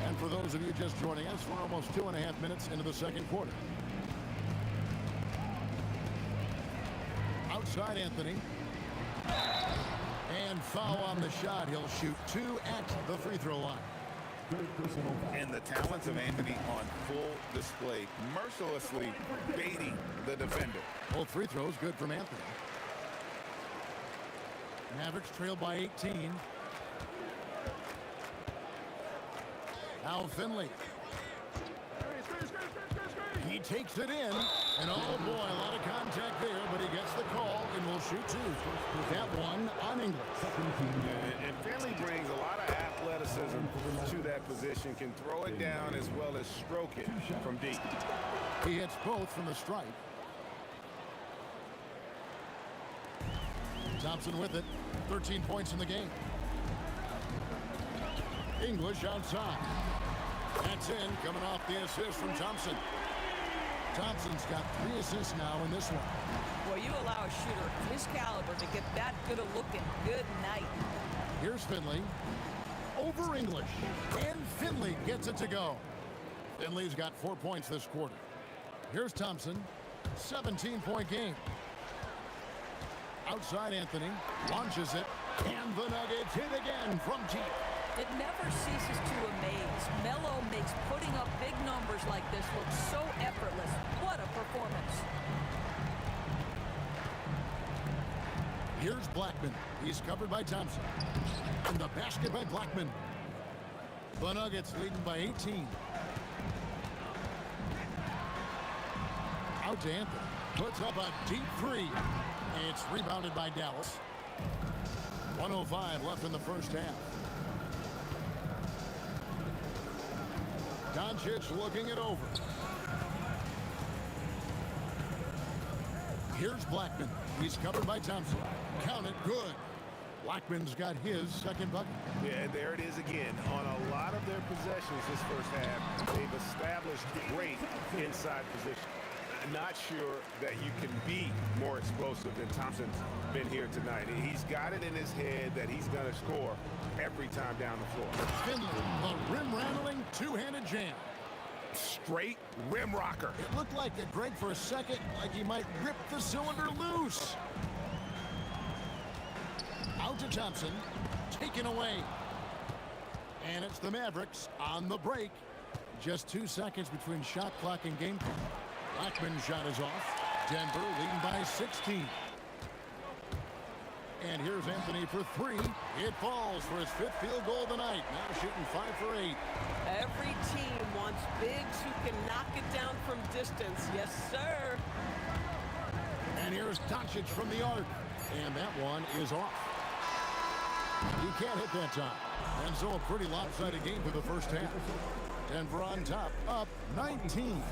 And for those of you just joining us, we're almost 2.5 minutes into the second quarter. Outside Anthony. And foul on the shot. He'll shoot 2 at the free throw line. And the talents of Anthony on full display, mercilessly baiting the defender. Both free throws good from Anthony. Mavericks trail by 18. Now Finley. He takes it in, and oh boy, a lot of contact there, but he gets the call and will shoot 2. That one on English. And Finley brings a lot of athleticism to that position, can throw it down as well as stroke it from deep. He hits both from the stripe. Thompson with it, 13 points in the game. English outside. That's in, coming off the assist from Thompson. Thompson's got 3 assists now in this one. Well, you allow a shooter of his caliber to get that good a looking. Good night. Here's Finley. Over English. And Finley gets it to go. Finley's got 4 points this quarter. Here's Thompson. 17-point game. Outside Anthony. Launches it. And the Nuggets hit again from deep. It never ceases to amaze. Melo makes putting up big numbers like this look so effortless. What a performance. Here's Blackman. He's covered by Thompson. And the basket by Blackman. The Nuggets leading by 18. Out to Anthony. Puts up a deep three. It's rebounded by Dallas. 1:05 left in the first half. Doncic looking it over. Here's Blackman. He's covered by Thompson. Count it, good. Blackman's got his second bucket. Yeah, and there it is again. On a lot of their possessions this first half, they've established great inside position. Not sure that you can be more explosive than Thompson's been here tonight. He's got it in his head that he's going to score every time down the floor. Finley, a rim-rattling two-handed jam. Straight rim rocker. It looked like a Greg for a second, like he might rip the cylinder loose. Out to Thompson, taken away. And it's the Mavericks on the break. Just 2 seconds between shot clock and game clock. Blackman's shot is off. Denver leading by 16. And here's Anthony for three. It falls for his 5th field goal of the night. Now shooting 5 for 8. Every team wants bigs who can knock it down from distance. Yes, sir. And here's Doncic from the arc. And that one is off. You can't hit that time. And so a pretty lopsided game for the first half. Denver on top, up 19.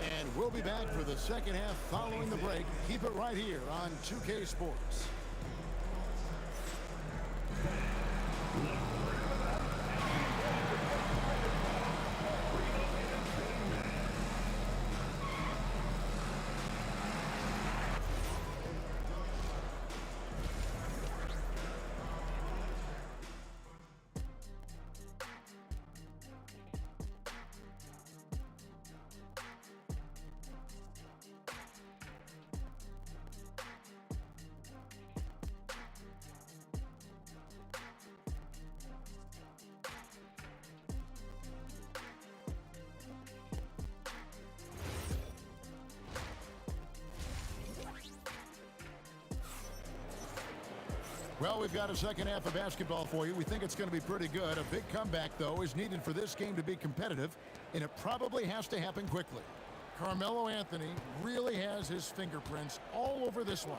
And we'll be back for the second half following the break. Keep it right here on 2K Sports. Well, we've got a second half of basketball for you. We think it's going to be pretty good. A big comeback, though, is needed for this game to be competitive, and it probably has to happen quickly. Carmelo Anthony really has his fingerprints all over this one.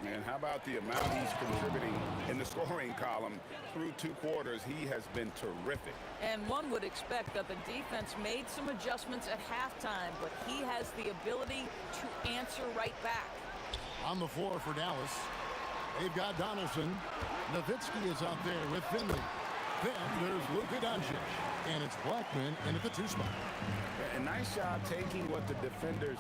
And how about the amount he's contributing in the scoring column through 2 quarters? He has been terrific. And one would expect that the defense made some adjustments at halftime, but he has the ability to answer right back. On the floor for Dallas, they've got Donaldson. Nowitzki is out there with Finley. Then there's Luka Doncic. And it's Blackman in at the 2 spot. A nice job taking what the defenders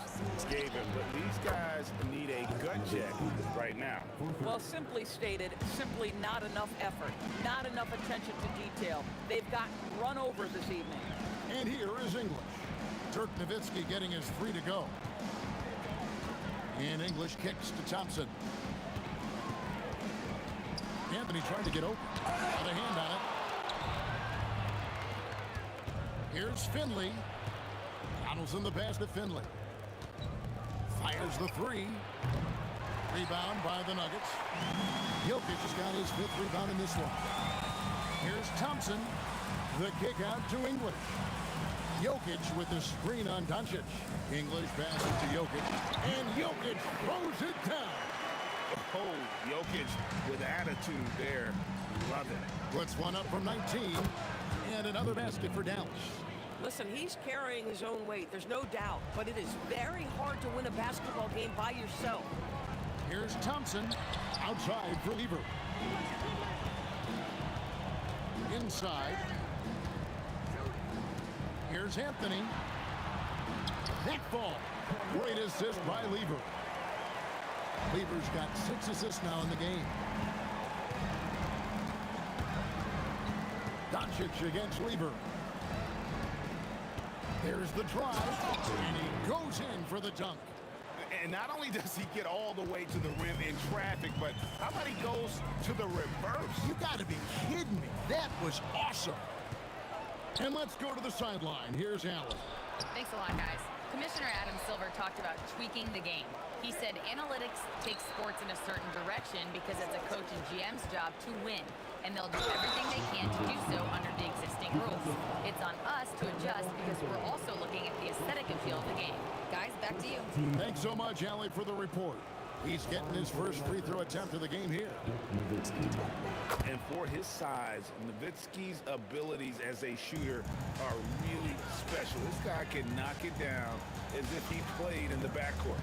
gave him, but these guys need a gut check right now. Well, simply stated, simply not enough effort, not enough attention to detail. They've gotten run over this evening. And here is English. Dirk Nowitzki getting his 3 to go. And English kicks to Thompson. Anthony trying to get open. Got a hand on it. Here's Finley. Donaldson the pass to Finley. Fires the 3. Rebound by the Nuggets. Jokic has got his 5th rebound in this one. Here's Thompson. The kick out to English. Jokic with the screen on Doncic. English passes to Jokic. And Jokic throws it down. Oh, Jokic with attitude there. Love it. Puts one up from 19. And another basket for Dallas. Listen, he's carrying his own weight. There's no doubt. But it is very hard to win a basketball game by yourself. Here's Thompson. Outside for Lever. Inside. Here's Anthony. That ball. Great assist by Lever. Lever's got 6 assists now in the game. Doncic against Lever. There's the drive, and he goes in for the dunk. And not only does he get all the way to the rim in traffic, but how about he goes to the reverse? You got to be kidding me. That was awesome. And let's go to the sideline. Here's Allen. Thanks a lot, guys. Commissioner Adam Silver talked about tweaking the game. He said analytics take sports in a certain direction because it's a coach and GM's job to win, and they'll do everything they can to do so under the existing rules. It's on us to adjust because we're also looking at the aesthetic appeal of the game. Guys, back to you. Thanks so much, Allie, for the report. He's getting his first free throw attempt of the game here. And for his size, Nowitzki's abilities as a shooter are really special. This guy can knock it down as if he played in the backcourt.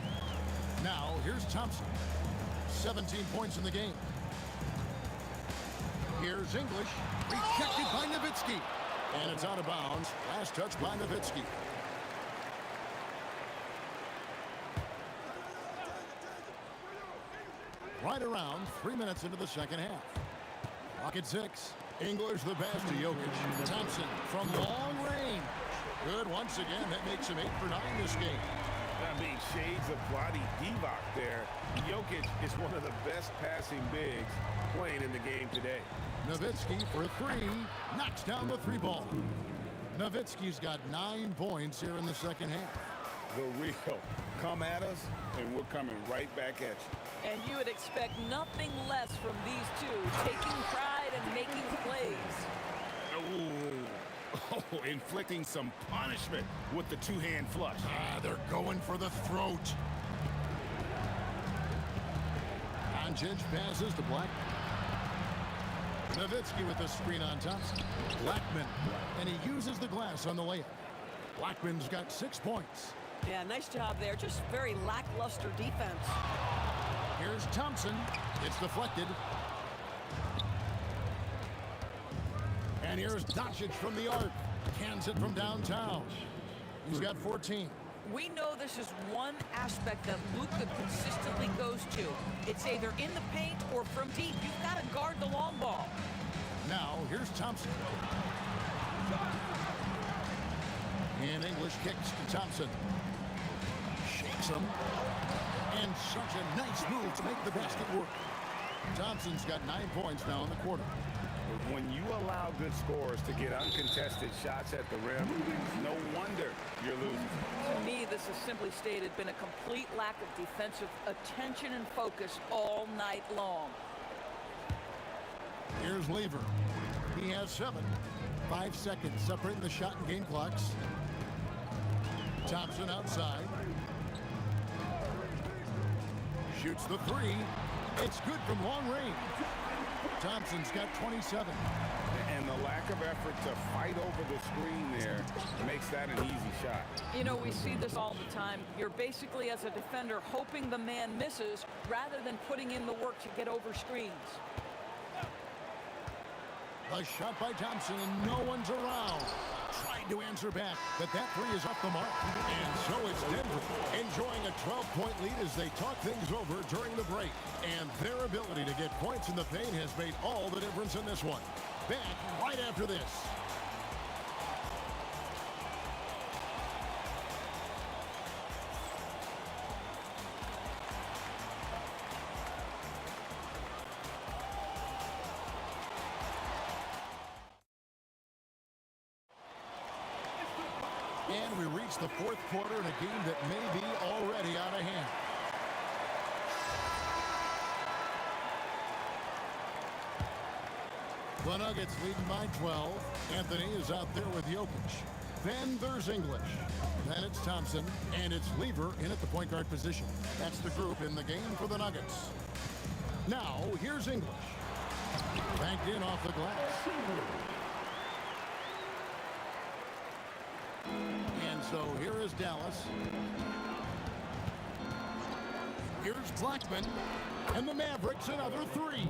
Now, here's Thompson. 17 points in the game. Here's English. Rejected by Nowitzki. And it's out of bounds. Last touch by Nowitzki. Right around 3 minutes into the second half. Clock at 6. English the pass to Jokic. Thompson from long range. Good once again. That makes him 8 for 9 this game. I mean, shades of Vlade Divac there. Jokic is one of the best passing bigs playing in the game today. Nowitzki for 3. Knocks down the 3 ball. Nowitzki's got 9 points here in the second half. The real. Come at us, and we're coming right back at you. And you would expect nothing less from these two, taking pride and making plays. Oh, inflicting some punishment with the two-hand flush. They're going for the throat. Doncic passes to Black. Nowitzki with the screen on Thompson. Blackman, and he uses the glass on the layup. Blackman's got 6 points. Yeah, nice job there. Just very lackluster defense. Here's Thompson. It's deflected. And here's Doncic from the arc. Cans it from downtown. He's got 14. We know this is one aspect that Luka consistently goes to. It's either in the paint or from deep. You've got to guard the long ball. Now, here's Thompson. And English kicks to Thompson. Shakes him. And such a nice move to make the basket work. Thompson's got 9 points now in the quarter. When you allow good scorers to get uncontested shots at the rim, no wonder you're losing. To me, this has simply stated been a complete lack of defensive attention and focus all night long. Here's Lever. He has 7. 5 seconds separating the shot and game clocks. Thompson outside. Shoots the 3. It's good from long range. Thompson's got 27. And the lack of effort to fight over the screen there makes that an easy shot. You know, we see this all the time. You're basically, as a defender, hoping the man misses rather than putting in the work to get over screens. A shot by Thompson, and no one's around. Tried to answer back, but that 3 is off the mark. And so it's Denver enjoying a 12-point lead as they talk things over during the break. And their ability to get points in the paint has made all the difference in this one. Back right after this. And we reach the 4th quarter in a game that may be already out of hand. The Nuggets leading by 12. Anthony is out there with Jokic. Then there's English. Then it's Thompson. And it's Lever in at the point guard position. That's the group in the game for the Nuggets. Now, here's English. Banked in off the glass. And so here is Dallas. Here's Blackman. And the Mavericks another 3.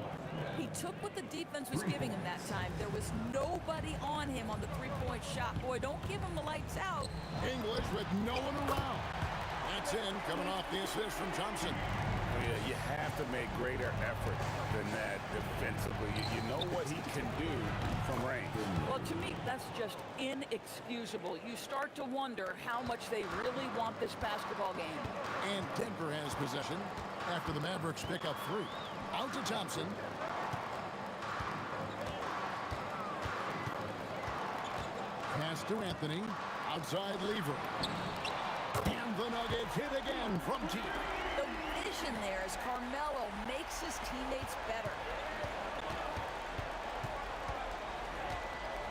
He took what the defense was giving him that time. There was nobody on him on the three-point shot. Boy, don't give him the lights out. English with no one around. That's in, coming off the assist from Thompson. You have to make greater effort than that defensively. You know what he can do from range. Well, to me, that's just inexcusable. You start to wonder how much they really want this basketball game. And Denver has possession after the Mavericks pick up 3. Out to Thompson. Pass to Anthony. Outside Lever. And the Nuggets hit again from deep. The vision there as Carmelo makes his teammates better.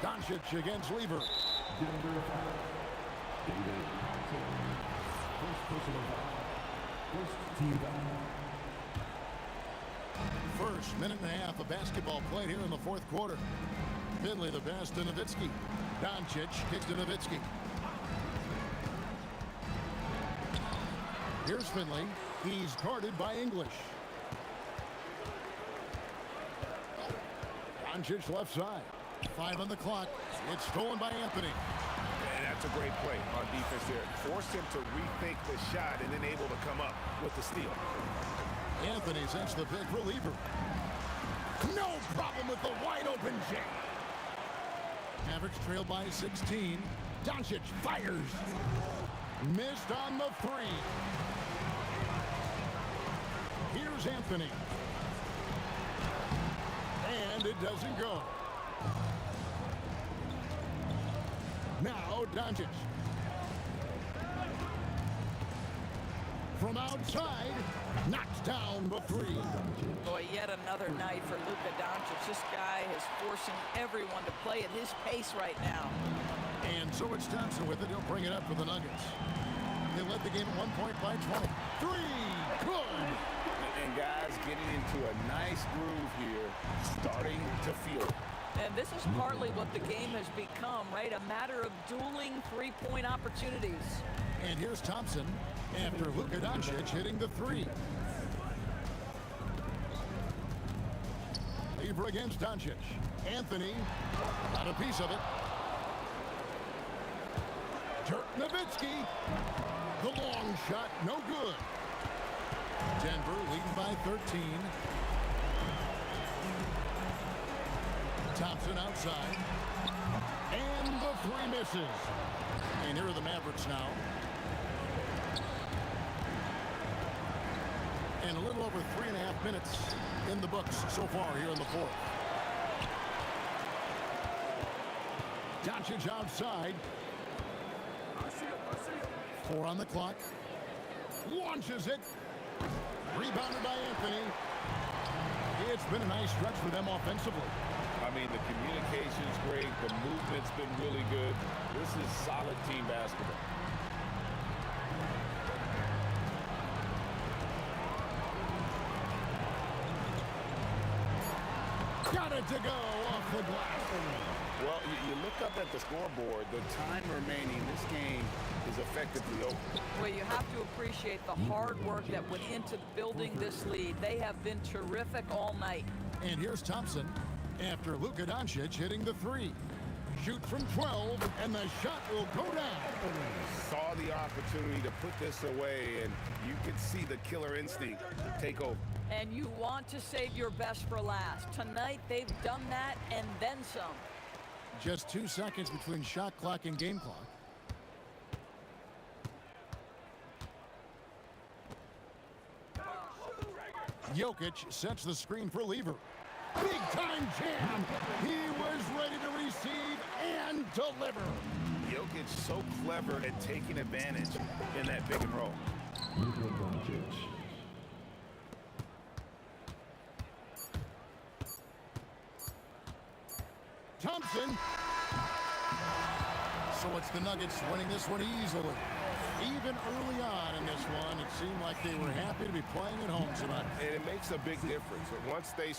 Doncic against Lever. Denver foul. David Thompson. First personal foul. First team foul. First minute and a half of basketball played here in the fourth quarter. Finley the pass to Nowitzki. Doncic kicks to Nowitzki. Here's Finley. He's guarded by English. Doncic left side. 5 on the clock. It's stolen by Anthony. And that's a great play on defense there. Forced him to rethink the shot and then able to come up with the steal. Anthony sets the pick reliever. No problem with the wide open jam. Mavericks trail by 16. Doncic fires. Missed on the 3. Here's Anthony. And it doesn't go. Now Doncic. From outside, knocks down the 3. Boy, yet another night for Luka Doncic. This guy is forcing everyone to play at his pace right now. And so it's Thompson with it. He'll bring it up for the Nuggets. They led the game at 1 point by 20. 3, good. And guys getting into a nice groove here, starting to feel it. And this is partly what the game has become, right? A matter of dueling three-point opportunities. And here's Thompson after Luka Doncic hitting the 3. Lever against Doncic. Anthony got a piece of it. Dirk Nowitzki. The long shot, no good. Denver leading by 13. Thompson outside. And the 3 misses. And here are the Mavericks now. And a little over 3.5 minutes in the books so far here in the fourth. Doncic outside. 4 on the clock. Launches it. Rebounded by Anthony. It's been a nice stretch for them offensively. I mean, the communication's great. The movement's been really good. This is solid team basketball. Got it to go off the glass. Well, you look up at the scoreboard. The time remaining, this game is effectively over. Well, you have to appreciate the hard work that went into building this lead. They have been terrific all night. And here's Thompson after Luka Doncic hitting the 3. Shoot from 12, and the shot will go down. Saw the opportunity to put this away, and you could see the killer instinct take over. And you want to save your best for last. Tonight, they've done that and then some. Just 2 seconds between shot clock and game clock. Jokic sets the screen for Lever. Big time jam. He was ready to receive and deliver. Jokic so clever at taking advantage in that pick and roll. Thompson. So it's the Nuggets winning this one easily. Even early on in this one, it seemed like they were happy to be playing at home tonight. And it makes a big difference. Once they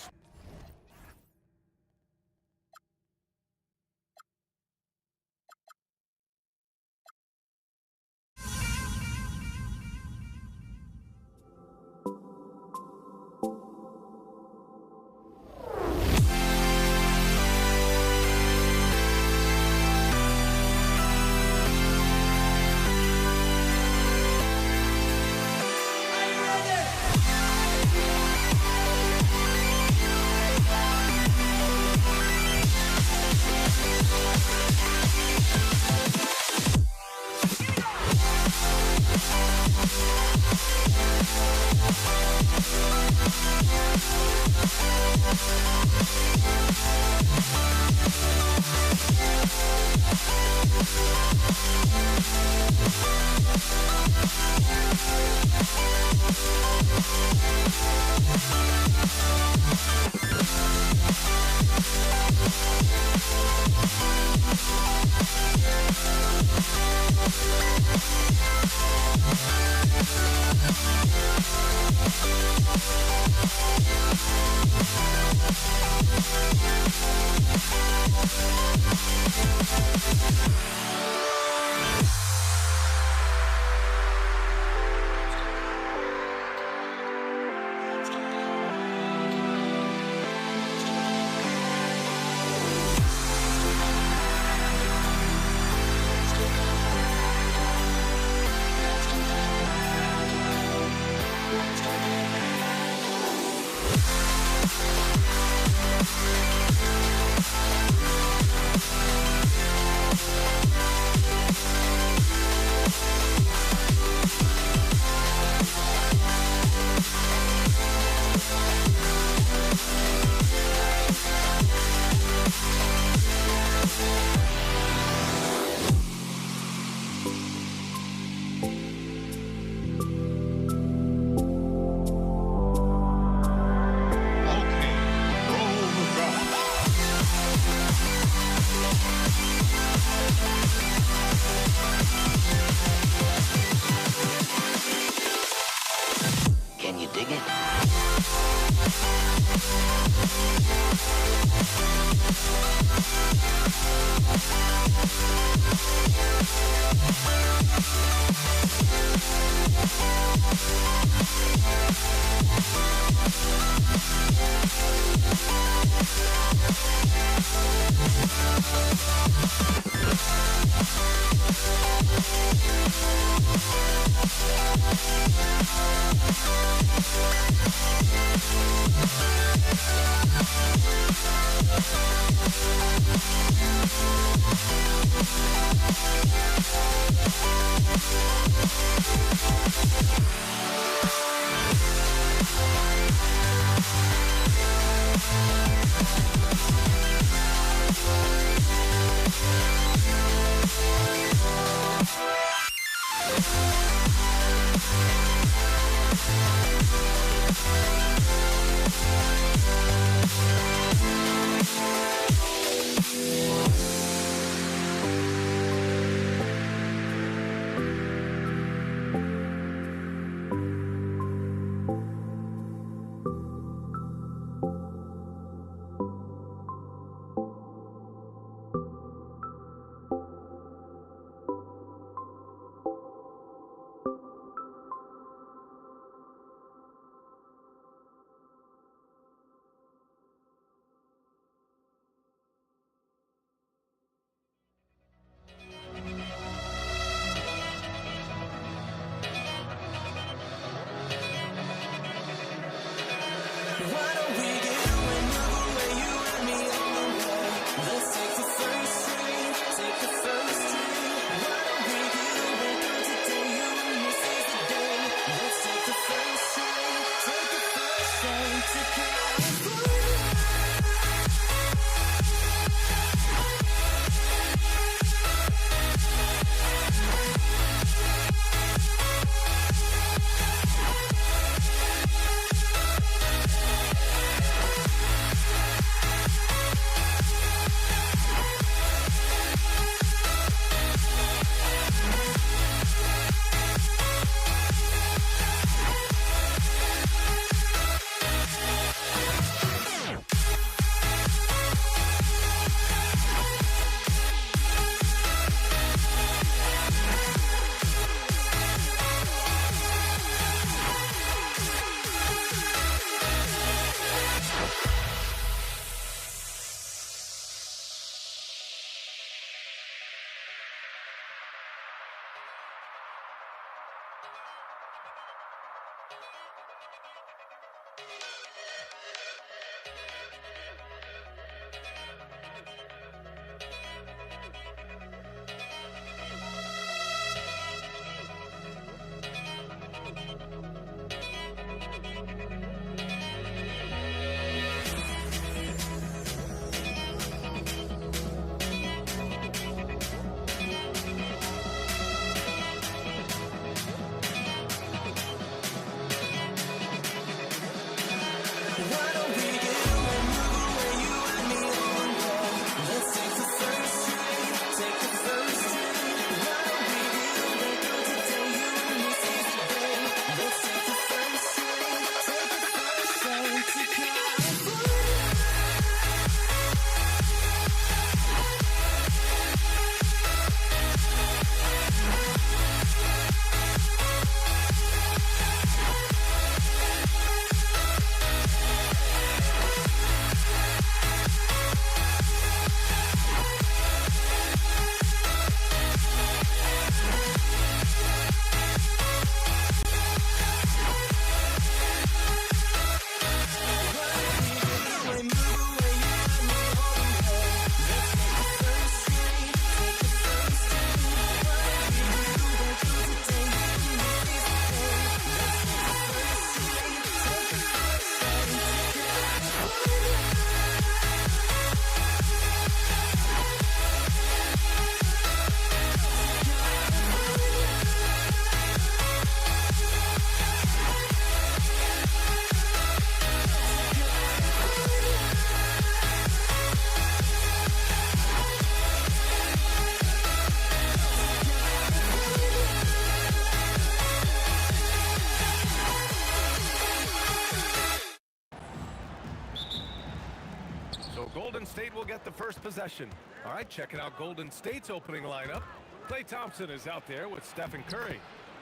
Golden State will get the first possession. All right, checking out Golden State's opening lineup. Klay Thompson is out there with Stephen Curry.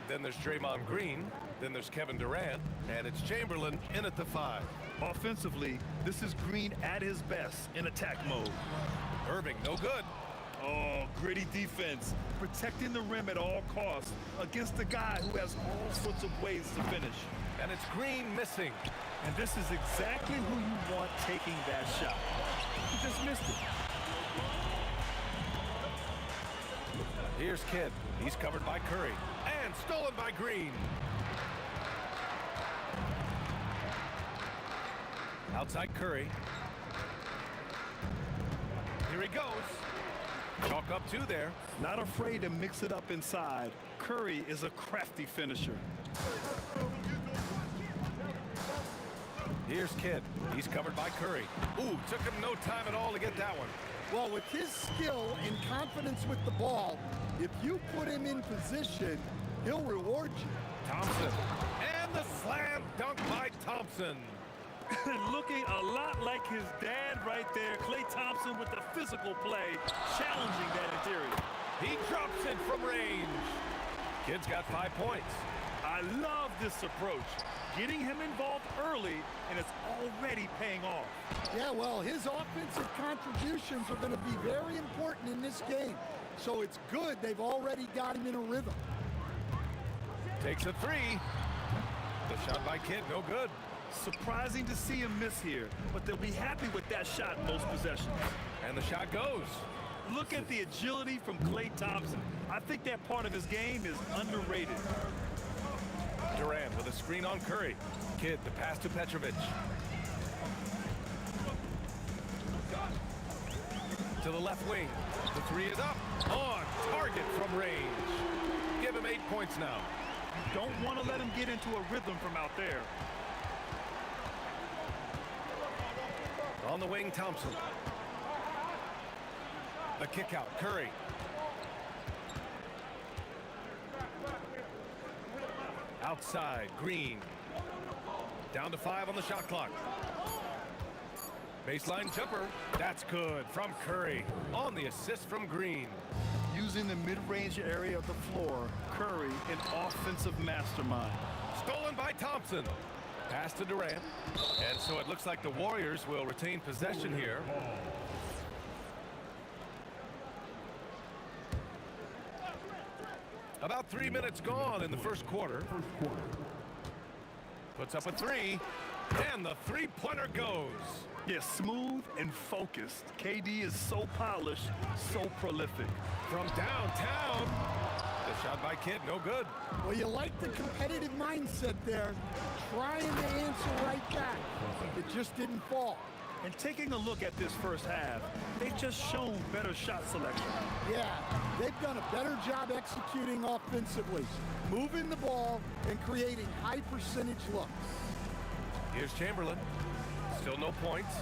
Then there's Draymond Green. Then there's Kevin Durant. And it's Chamberlain in at the 5. Offensively, this is Green at his best in attack mode. Irving, no good. Oh, gritty defense. Protecting the rim at all costs against a guy who has all sorts of ways to finish. And it's Green missing. And this is exactly who you want taking that shot. He just missed it. Here's Kidd. He's covered by Curry. And stolen by Green. Outside Curry. Here he goes. Chalk up 2 there. Not afraid to mix it up inside. Curry is a crafty finisher. Here's Kidd. He's covered by Curry. Ooh, took him no time at all to get that one. Well, with his skill and confidence with the ball, if you put him in position, he'll reward you. Thompson. And the slam dunk by Thompson. Looking a lot like his dad right there. Klay Thompson with the physical play, challenging that interior. He drops it from range. Kidd's got 5 points. I love this approach. Getting him involved early, and it's already paying off. Yeah, well, his offensive contributions are going to be very important in this game. So it's good they've already got him in a rhythm. Takes a 3. The shot by Kidd, no good. Surprising to see him miss here, but they'll be happy with that shot most possessions. And the shot goes. Look at the agility from Klay Thompson. I think that part of his game is underrated. Durant with a screen on Curry. Kidd, the pass to Petrovic. To the left wing. The 3 is up. On target from range. Give him 8 points now. You don't want to let him get into a rhythm from out there. On the wing, Thompson. The kick out, Curry. Outside, Green. Down to 5 on the shot clock. Baseline jumper. That's good from Curry. On the assist from Green. Using the mid-range area of the floor, Curry, an offensive mastermind. Stolen by Thompson. Pass to Durant. And so it looks like the Warriors will retain possession here. About 3 minutes gone in the first quarter. Puts up a three, and the three-pointer goes. Yeah, smooth and focused. KD is so polished, so prolific. From downtown, the shot by Kidd, no good. Well, you like the competitive mindset there, trying to answer right back. It just didn't fall. And taking a look at this first half, they've just shown better shot selection. Yeah, they've done a better job executing offensively, moving the ball and creating high percentage looks. Here's Chamberlain. Still no points.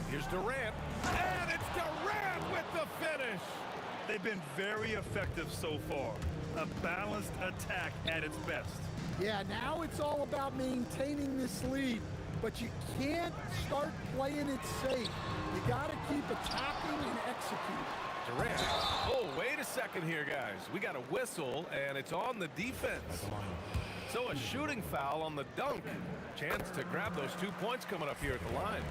Here's Durant. And it's Durant with the finish. They've been very effective so far. A balanced attack at its best. Yeah, now it's all about maintaining this lead, but you can't start playing it safe. You got to keep attacking and executing. Durant. Oh, wait a second here, guys. We got a whistle, and it's on the defense. So a shooting foul on the dunk. Chance to grab those 2 points coming up here at the line.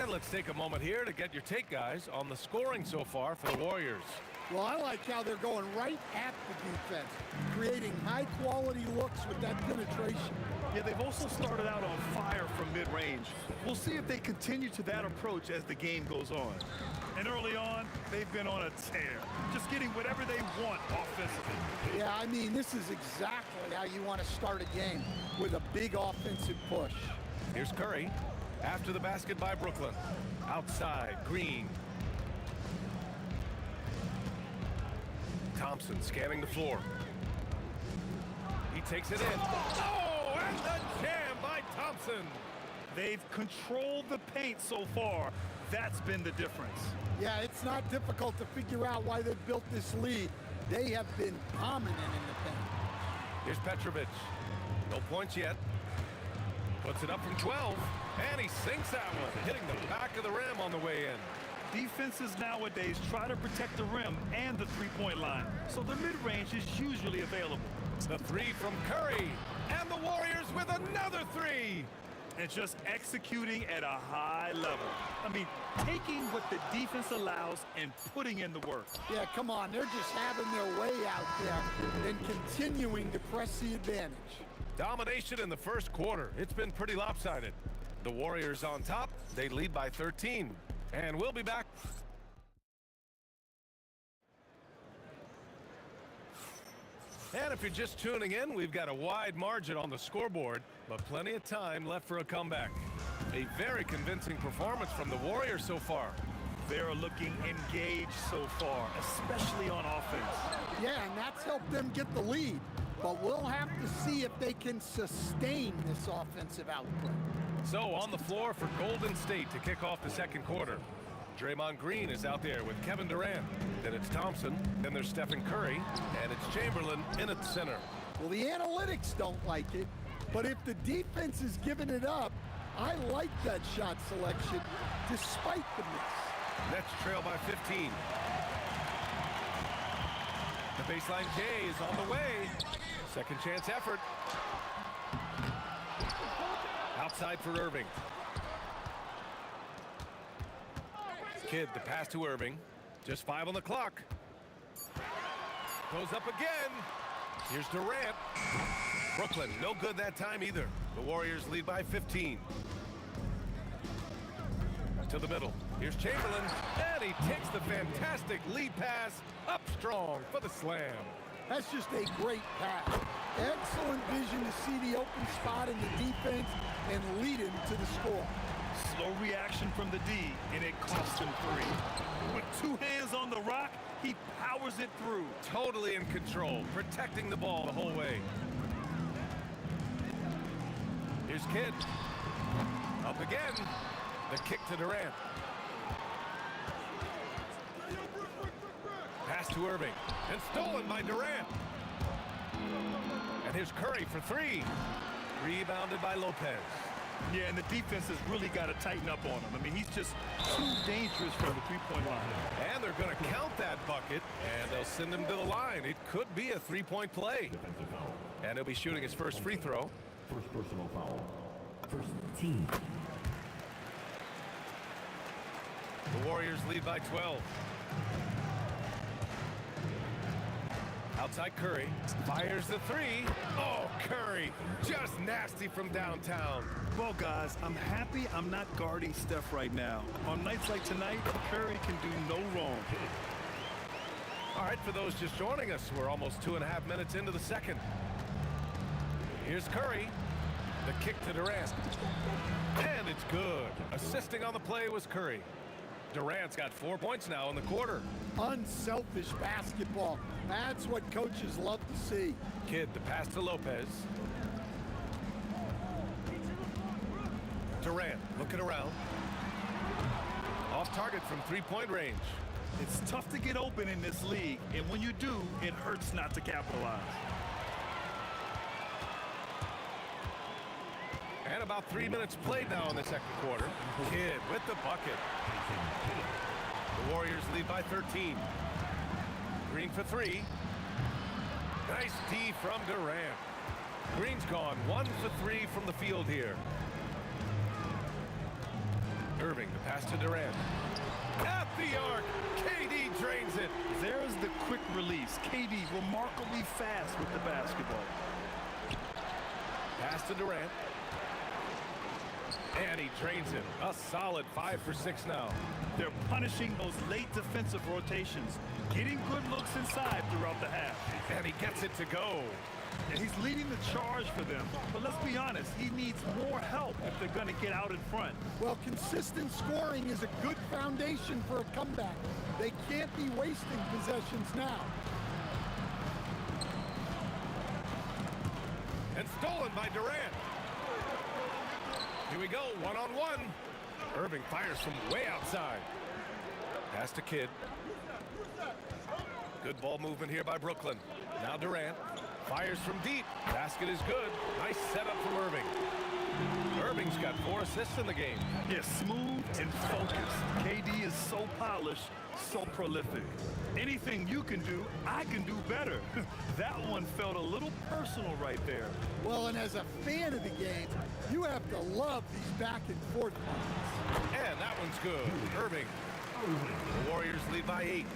And let's take a moment here to get your take, guys, on the scoring so far for the Warriors. Well, I like how they're going right at the defense, creating high-quality looks with that penetration. Yeah, they've also started out on fire from mid-range. We'll see if they continue to that approach as the game goes on. And early on, they've been on a tear, just getting whatever they want offensively. Yeah, I mean, this is exactly how you want to start a game, with a big offensive push. Here's Curry. After the basket by Brooklyn. Outside, Green. Thompson scanning the floor. He takes it in. Oh, and the jam by Thompson. They've controlled the paint so far. That's been the difference. Yeah, it's not difficult to figure out why they've built this lead. They have been dominant in the paint. Here's Petrovic. No points yet. Puts it up from 12, and he sinks that one, hitting the back of the rim on the way in. Defenses nowadays try to protect the rim and the three-point line, so the mid-range is usually available. The three from Curry, and the Warriors with another three. And just executing at a high level. I mean, taking what the defense allows and putting in the work. Yeah, come on, they're just having their way out there and continuing to press the advantage. Domination in the first quarter. It's been pretty lopsided. The Warriors on top. They lead by 13. And we'll be back. And if you're just tuning in, we've got a wide margin on the scoreboard, but plenty of time left for a comeback. A very convincing performance from the Warriors so far. They're looking engaged so far, especially on offense. Yeah, and that's helped them get the lead. But we'll have to see if they can sustain this offensive output. So on the floor for Golden State to kick off the second quarter. Draymond Green is out there with Kevin Durant. Then it's Thompson. Then there's Stephen Curry. And it's Chamberlain in at the center. Well, the analytics don't like it. But if the defense is giving it up, I like that shot selection despite the miss. Nets trail by 15. The baseline J is on the way. Second chance effort. Outside for Irving. Kidd, the pass to Irving. Just 5 on the clock. Goes up again. Here's Durant. Brooklyn, no good that time either. The Warriors lead by 15. To the middle. Here's Chamberlain. And he takes the fantastic lead pass up strong for the slam. That's just a great pass. Excellent vision to see the open spot in the defense and lead him to the score. Slow reaction from the D, and it cost him 3. With 2 hands on the rock, he powers it through. Totally in control, protecting the ball the whole way. Here's Kidd. Up again. The kick to Durant. Pass to Irving. And stolen by Durant. And here's Curry for 3. Rebounded by Lopez. Yeah, and the defense has really got to tighten up on him. I mean, he's just too dangerous from the three-point line. And they're going to count that bucket, and they'll send him to the line. It could be a three-point play. And he'll be shooting his first free throw. First personal foul. First team. The Warriors lead by 12. Outside Curry. Fires the three. Oh, Curry. Just nasty from downtown. Well, guys, I'm happy I'm not guarding Steph right now. On nights like tonight, Curry can do no wrong. All right, for those just joining us, we're almost 2.5 minutes into the second. Here's Curry. The kick to Durant. And it's good. Assisting on the play was Curry. Durant's got 4 points now in the quarter. Unselfish basketball. That's what coaches love to see. Kidd, the pass to Lopez. Durant looking around. Off target from three-point range. It's tough to get open in this league, and when you do, it hurts not to capitalize. And about 3 minutes played now in the second quarter. Kidd with the bucket. The Warriors lead by 13. Green for three. Nice D from Durant. Green's gone 1 for 3 from the field here. Irving, the pass to Durant. At the arc, KD drains it. There's the quick release. KD remarkably fast with the basketball. Pass to Durant. And he drains it. A solid 5 for 6 now. They're punishing those late defensive rotations, getting good looks inside throughout the half. And he gets it to go. And he's leading the charge for them. But let's be honest, he needs more help if they're going to get out in front. Well, consistent scoring is a good foundation for a comeback. They can't be wasting possessions now. And stolen by Durant. Here we go, one-on-one. Irving fires from way outside. Pass to Kidd. Good ball movement here by Brooklyn. Now Durant. Fires from deep. Basket is good. Nice setup from Irving. Irving's got 4 assists in the game. Yeah, smooth and focused. KD is so polished, so prolific. Anything you can do, I can do better. That one felt a little personal right there. Well, and as a fan of the game, you have to love these back and forth ones. And that one's good. Irving. The Warriors lead by 8.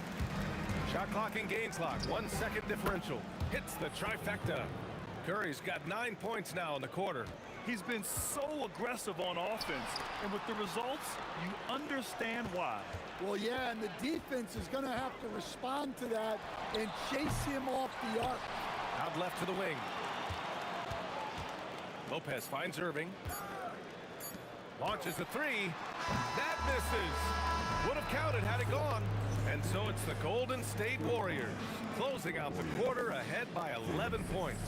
Shot clock and game clock. 1 second differential. Hits the trifecta. Curry's got 9 points now in the quarter. He's been so aggressive on offense, and with the results, you understand why. Well, yeah, and the defense is going to have to respond to that and chase him off the arc. Out left to the wing. Lopez finds Irving. Launches a three. That misses. Would have counted had it gone. And so it's the Golden State Warriors closing out the quarter ahead by 11 points.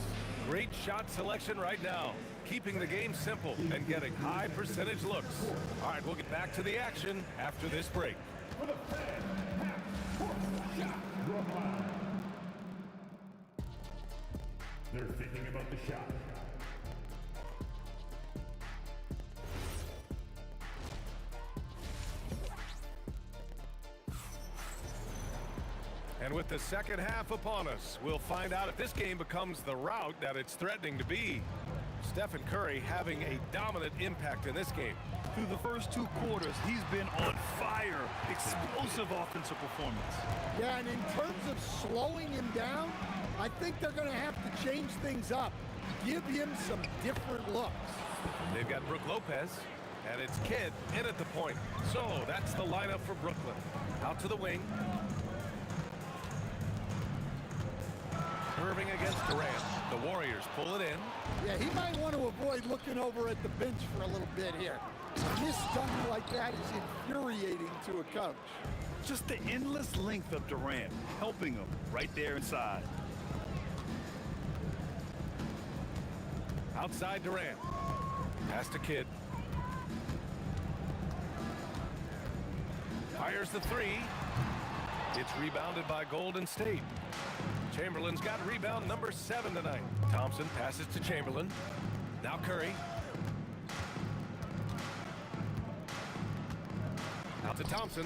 Great shot selection right now, keeping the game simple and getting high percentage looks. All right, we'll get back to the action after this break. They're thinking about the shot. And with the second half upon us, we'll find out if this game becomes the rout that it's threatening to be. Stephen Curry having a dominant impact in this game. Through the first 2 quarters, he's been on fire. Explosive offensive performance. Yeah, and in terms of slowing him down, I think they're going to have to change things up. Give him some different looks. They've got Brook Lopez, and it's Kidd in at the point. So that's the lineup for Brooklyn. Out to the wing. Irving against Durant. The Warriors pull it in. Yeah, he might want to avoid looking over at the bench for a little bit here. Misdone like that is infuriating to a coach. Just the endless length of Durant, helping him right there inside. Outside Durant. Pass to Kidd. Fires the three. It's rebounded by Golden State. Chamberlain's got rebound number 7 tonight. Thompson passes to Chamberlain. Now Curry. Out to Thompson.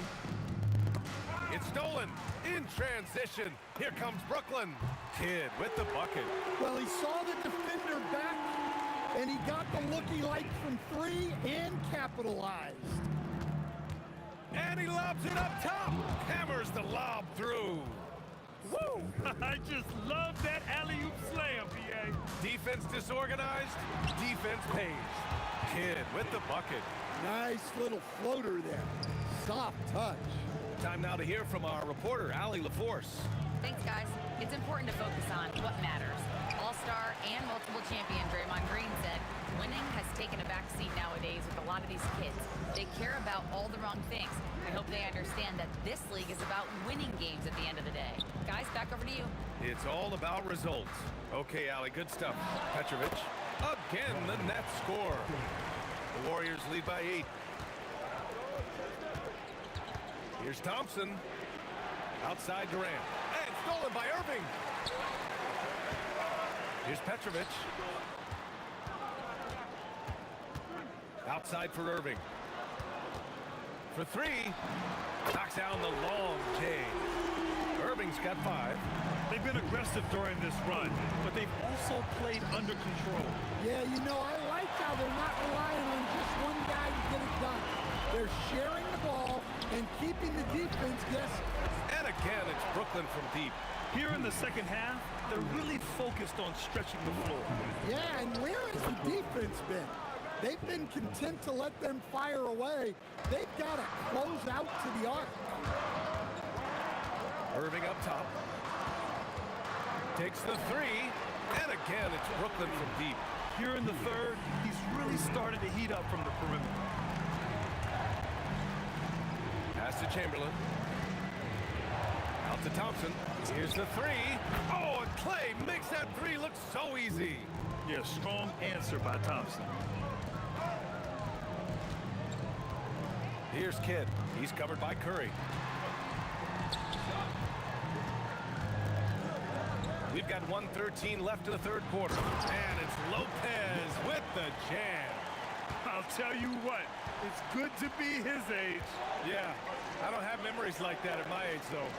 It's stolen in transition. Here comes Brooklyn. Kidd with the bucket. Well, he saw the defender back, and he got the look he liked from 3 and capitalized. And he lobs it up top. Hammers the lob through. Woo! I just love Offense disorganized, defense pays. Kidd with the bucket. Nice little floater there. Soft touch. Time now to hear from our reporter, Allie LaForce. Thanks, guys. It's important to focus on what matters. All-star and multiple champion Draymond Green said winning has taken a back seat nowadays with a lot of these kids. They care about all the wrong things. I hope they understand that this league is about winning games at the end of the day. Guys, back over to you. It's all about results. Okay, Allie, good stuff. Petrovic. Again, the net score. The Warriors lead by 8. Here's Thompson. Outside Durant. And stolen by Irving. Here's Petrovic. Outside for Irving. For 3. Knocks down the long J. Irving's got 5. They've been aggressive during this run, but they've also played under control. Yeah, you know, I like how they're not relying on just one guy to get it done. They're sharing the ball and keeping the defense guessing. And again, it's Brooklyn from deep. Here in the second half, they're really focused on stretching the floor. Yeah, and where has the defense been? They've been content to let them fire away. They've got to close out to the arc. Irving up top. Takes the 3. And again, it's Brooklyn from deep. Here in the third, he's really started to heat up from the perimeter. Pass to Chamberlain. Out to Thompson. Here's the 3. Oh, and Clay makes that 3 look so easy. Yeah, strong answer by Thompson. Here's Kidd. He's covered by Curry. We've got 1:13 left in the third quarter. And it's Lopez with the jam. I'll tell you what, it's good to be his age. Yeah, I don't have memories like that at my age, though.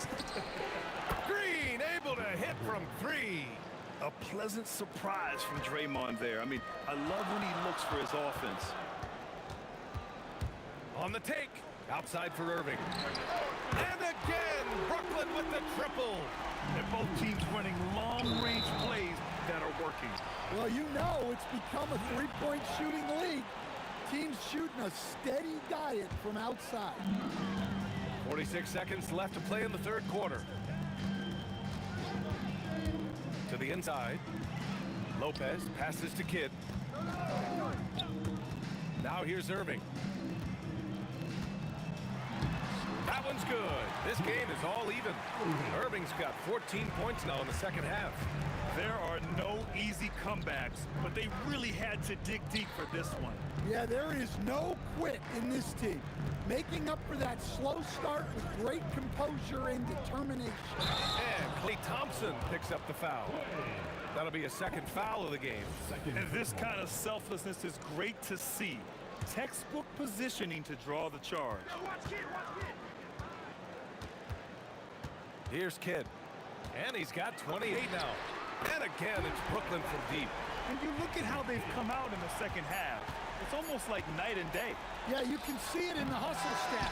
Green able to hit from 3. A pleasant surprise from Draymond there. I mean, I love when he looks for his offense. On the take. Outside for Irving. And again, Brooklyn with the triple. And both teams running long-range plays that are working. Well, you know it's become a three-point shooting league. Teams shooting a steady diet from outside. 46 seconds left to play in the third quarter. To the inside. Lopez passes to Kidd. Now here's Irving. That one's good. This game is all even. Irving's got 14 points now in the second half. There are no easy comebacks, but they really had to dig deep for this one. Yeah, there is no quit in this team. Making up for that slow start with great composure and determination. And Klay Thompson picks up the foul. That'll be a second foul of the game. And this kind of selflessness is great to see. Textbook positioning to draw the charge. Here's Kidd. And he's got 28 now. And again, it's Brooklyn from deep. And you look at how they've come out in the second half. It's almost like night and day. Yeah, you can see it in the hustle stat.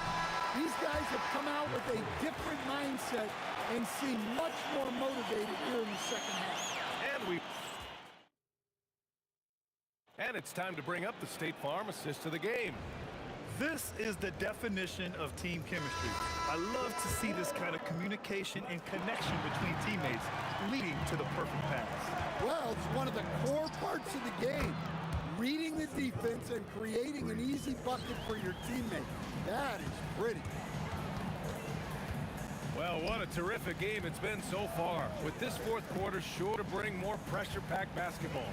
These guys have come out with a different mindset and seem much more motivated here in the second half. And it's time to bring up the State Farm assist of the game. This is the definition of team chemistry. I love to see this kind of communication and connection between teammates leading to the perfect pass. Well, it's one of the core parts of the game. Reading the defense and creating an easy bucket for your teammate. That is pretty. Well, what a terrific game it's been so far, with this fourth quarter sure to bring more pressure-packed basketball.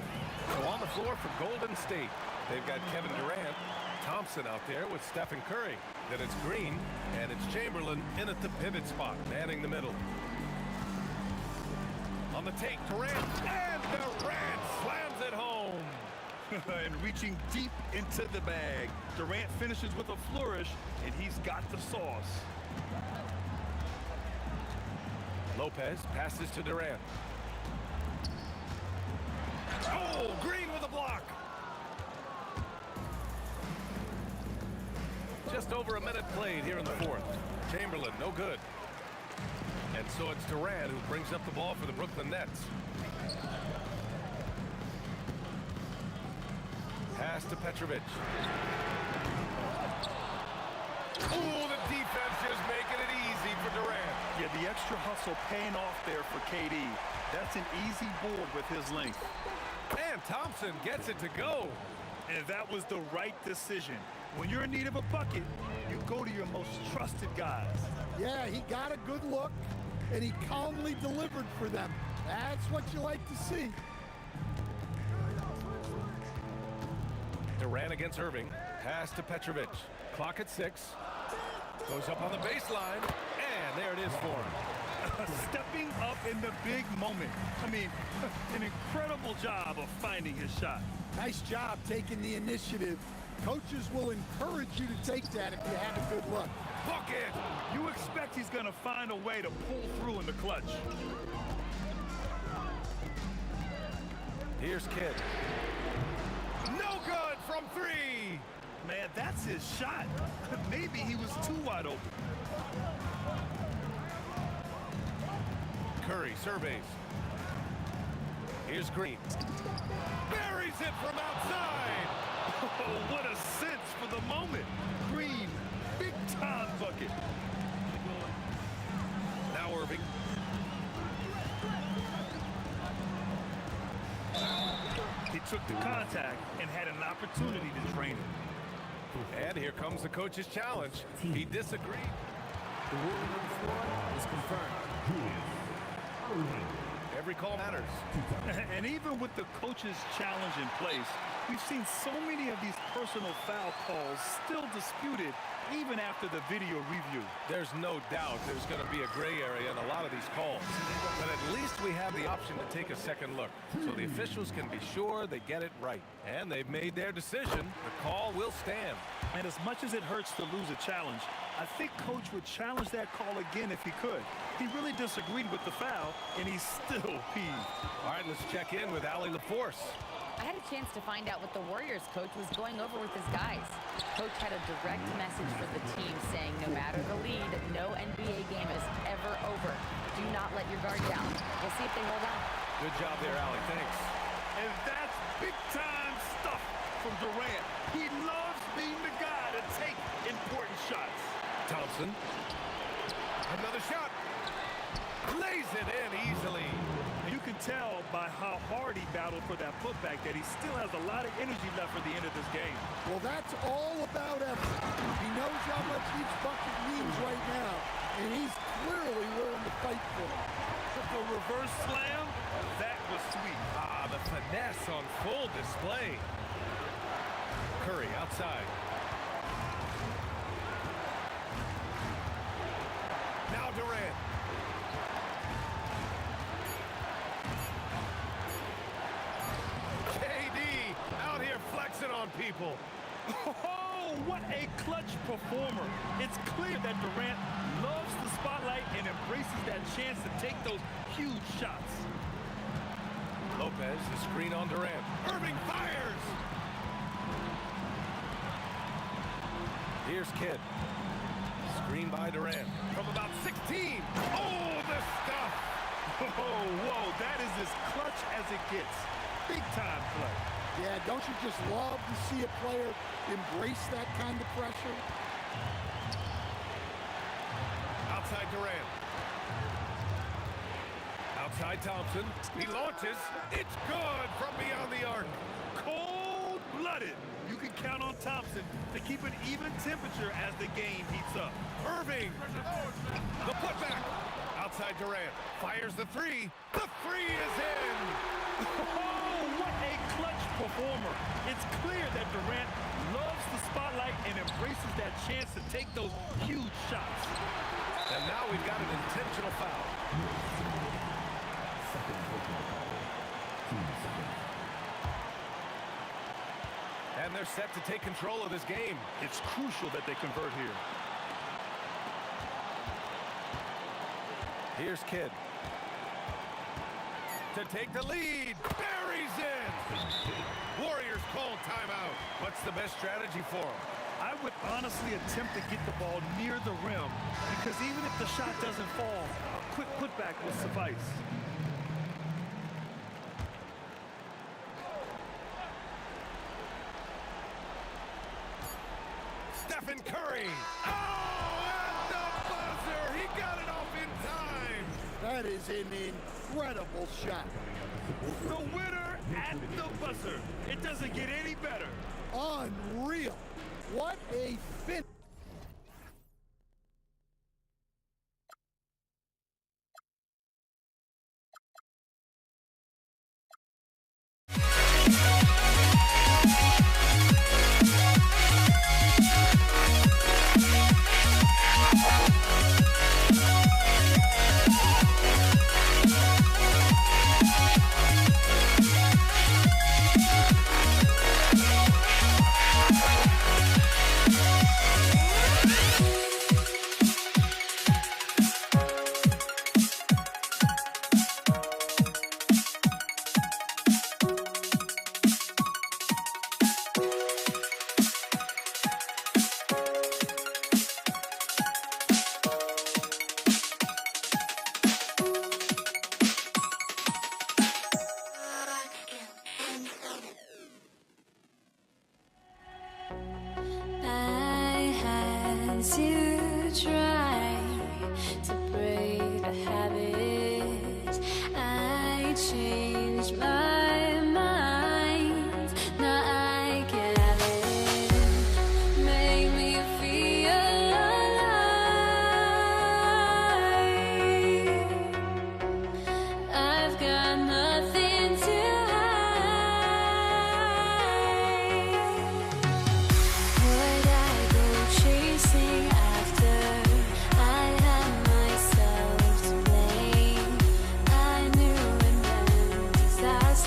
So on the floor for Golden State, they've got Kevin Durant, Thompson out there with Stephen Curry. Then it's Green, and it's Chamberlain in at the pivot spot, manning the middle. On the take, Durant, and Durant slams it home. And reaching deep into the bag. Durant finishes with a flourish, and he's got the sauce. Lopez passes to Durant. Oh, Green with a block. Just over a minute played here in the fourth. Chamberlain, no good. And so it's Durant who brings up the ball for the Brooklyn Nets. Pass to Petrovic. Oh, the defense just making it easy for Durant. Yeah, the extra hustle paying off there for KD. That's an easy board with his length. And Thompson gets it to go. And that was the right decision. When you're in need of a bucket, you go to your most trusted guys. Yeah, he got a good look, and he calmly delivered for them. That's what you like to see. Durant against Irving. Pass to Petrovic. Clock at 6. Goes up on the baseline. And there it is for him. Stepping up in the big moment. I mean, an incredible job of finding his shot. Nice job taking the initiative. Coaches will encourage you to take that if you have a good look. Book it! You expect he's going to find a way to pull through in the clutch. Here's Kidd. No good from 3. Man, that's his shot. Maybe he was too wide open. Curry surveys. Here's Green. Buries it from outside. Oh, what a sense for the moment. Green, big time bucket. Now Irving. He took the contact and had an opportunity to drain it. And here comes the coach's challenge. He disagreed. The ruling on the floor is confirmed. Every call matters. And even with the coach's challenge in place, we've seen so many of these personal foul calls still disputed even after the video review. There's no doubt there's going to be a gray area in a lot of these calls. But at least we have the option to take a second look, so the officials can be sure they get it right. And they've made their decision. The call will stand. And as much as it hurts to lose a challenge, I think Coach would challenge that call again if he could. He really disagreed with the foul, and he's still peeved. All right, let's check in with Allie LaForce. I had a chance to find out what the Warriors coach was going over with his guys. Coach had a direct message for the team saying no matter the lead, no NBA game is ever over. Do not let your guard down. We'll see if they hold on. Good job there, Allie. Thanks. And that's big-time stuff from Durant. He loves being the guy to take important shots. Thompson. Another shot. Lays it in easily. And you can tell by how hard he battled for that putback that he still has a lot of energy left for the end of this game. Well, that's all about effort. He knows how much each bucket means right now, and he's clearly willing to fight for it. The reverse slam, that was sweet. Ah, the finesse on full display. Curry outside. Now Durant. KD out here flexing on people. Oh, what a clutch performer. It's clear that Durant loves the spotlight and embraces that chance to take those huge shots. Lopez, the screen on Durant. Irving fires! Here's Kidd. Screen by Durant. From about 16. Oh, the stuff! Oh, whoa, that is as clutch as it gets. Big time play. Yeah, don't you just love to see a player embrace that kind of pressure? Outside Durant. Outside Thompson. He launches. It's good from beyond the arc. Cold-blooded. You can count on Thompson to keep an even temperature as the game heats up. Irving. The putback. Outside Durant. Fires the 3. The 3 is in. Oh, what a clutch performer. It's clear that Durant loves the spotlight and embraces that chance to take those huge shots. And now we've got an intentional foul. And they're set to take control of this game. It's crucial that they convert here. Here's Kidd. To take the lead. Buries it. Warriors call timeout. What's the best strategy for them? I would honestly attempt to get the ball near the rim because even if the shot doesn't fall, a quick putback will suffice. screen. Oh, at the buzzer. He got it off in time. That is an incredible shot. The winner at the buzzer. It doesn't get any better. Unreal. What a finish. To try to break the habit, I changed my mind. Now I can have it. Make me feel alive. I've got nothing to hide. Would I go chasing after? I had myself to blame. I knew and then disaster.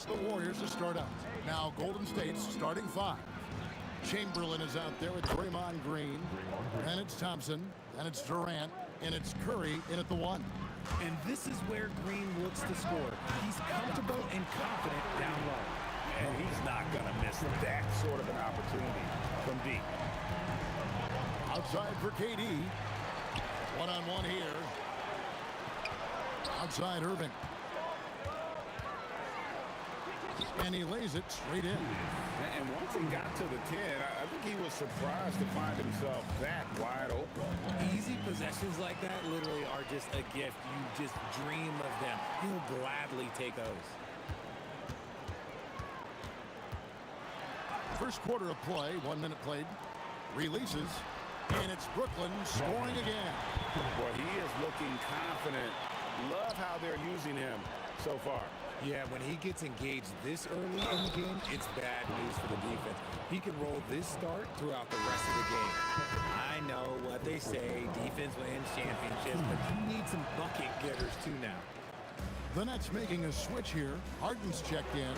It's the Warriors to start out. Now Golden State's starting 5. Chamberlain is out there with Draymond Green. Then it's Thompson. Then it's Durant. And it's Curry in at the 1. And this is where Green looks to score. He's comfortable and confident down low. And he's not going to miss that sort of an opportunity from deep. Outside for KD. One-on-one here. Outside Irving. And he lays it straight in. And once he got to the 10, I think he was surprised to find himself that wide open. Easy possessions like that literally are just a gift. You just dream of them. He'll gladly take those. First quarter of play, 1 minute played. Releases, and it's Brooklyn scoring again. Boy, he is looking confident. Love how they're using him so far. Yeah, when he gets engaged this early in the game, it's bad news for the defense. He can roll this start throughout the rest of the game. I know what they say, defense wins championships, but you need some bucket getters too now. The Nets making a switch here. Harden's checked in.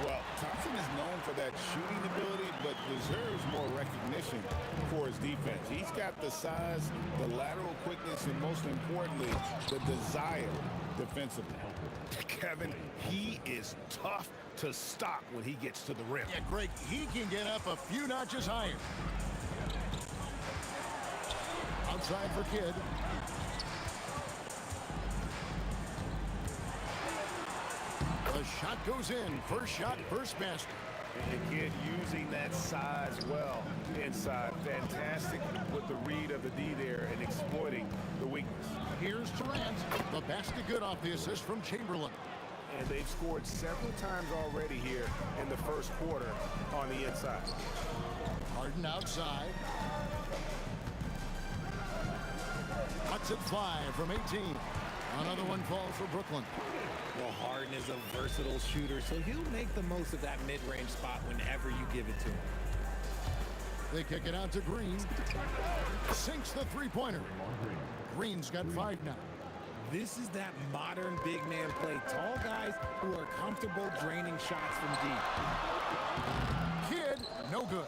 Well, Thompson is known for that shooting ability, but deserves more recognition for his defense. He's got the size, the lateral quickness, and most importantly, the desire defensively. Kevin, he is tough to stop when he gets to the rim. Yeah, Greg, he can get up a few notches higher. Outside for Kidd. The shot goes in. First shot, first basket. And Kidd using that size well inside. Fantastic with the read of the D there and exploiting the weakness. Here's Durant. The basket good off the assist from Chamberlain. And they've scored several times already here in the first quarter on the inside. Harden outside. Cuts it 5 from 18. Another one falls for Brooklyn. Well, Harden is a versatile shooter, so he'll make the most of that mid-range spot whenever you give it to him. They kick it out to Green. Sinks the three-pointer. Green's got 5 now. This is that modern big man play. Tall guys who are comfortable draining shots from deep. Kidd, no good.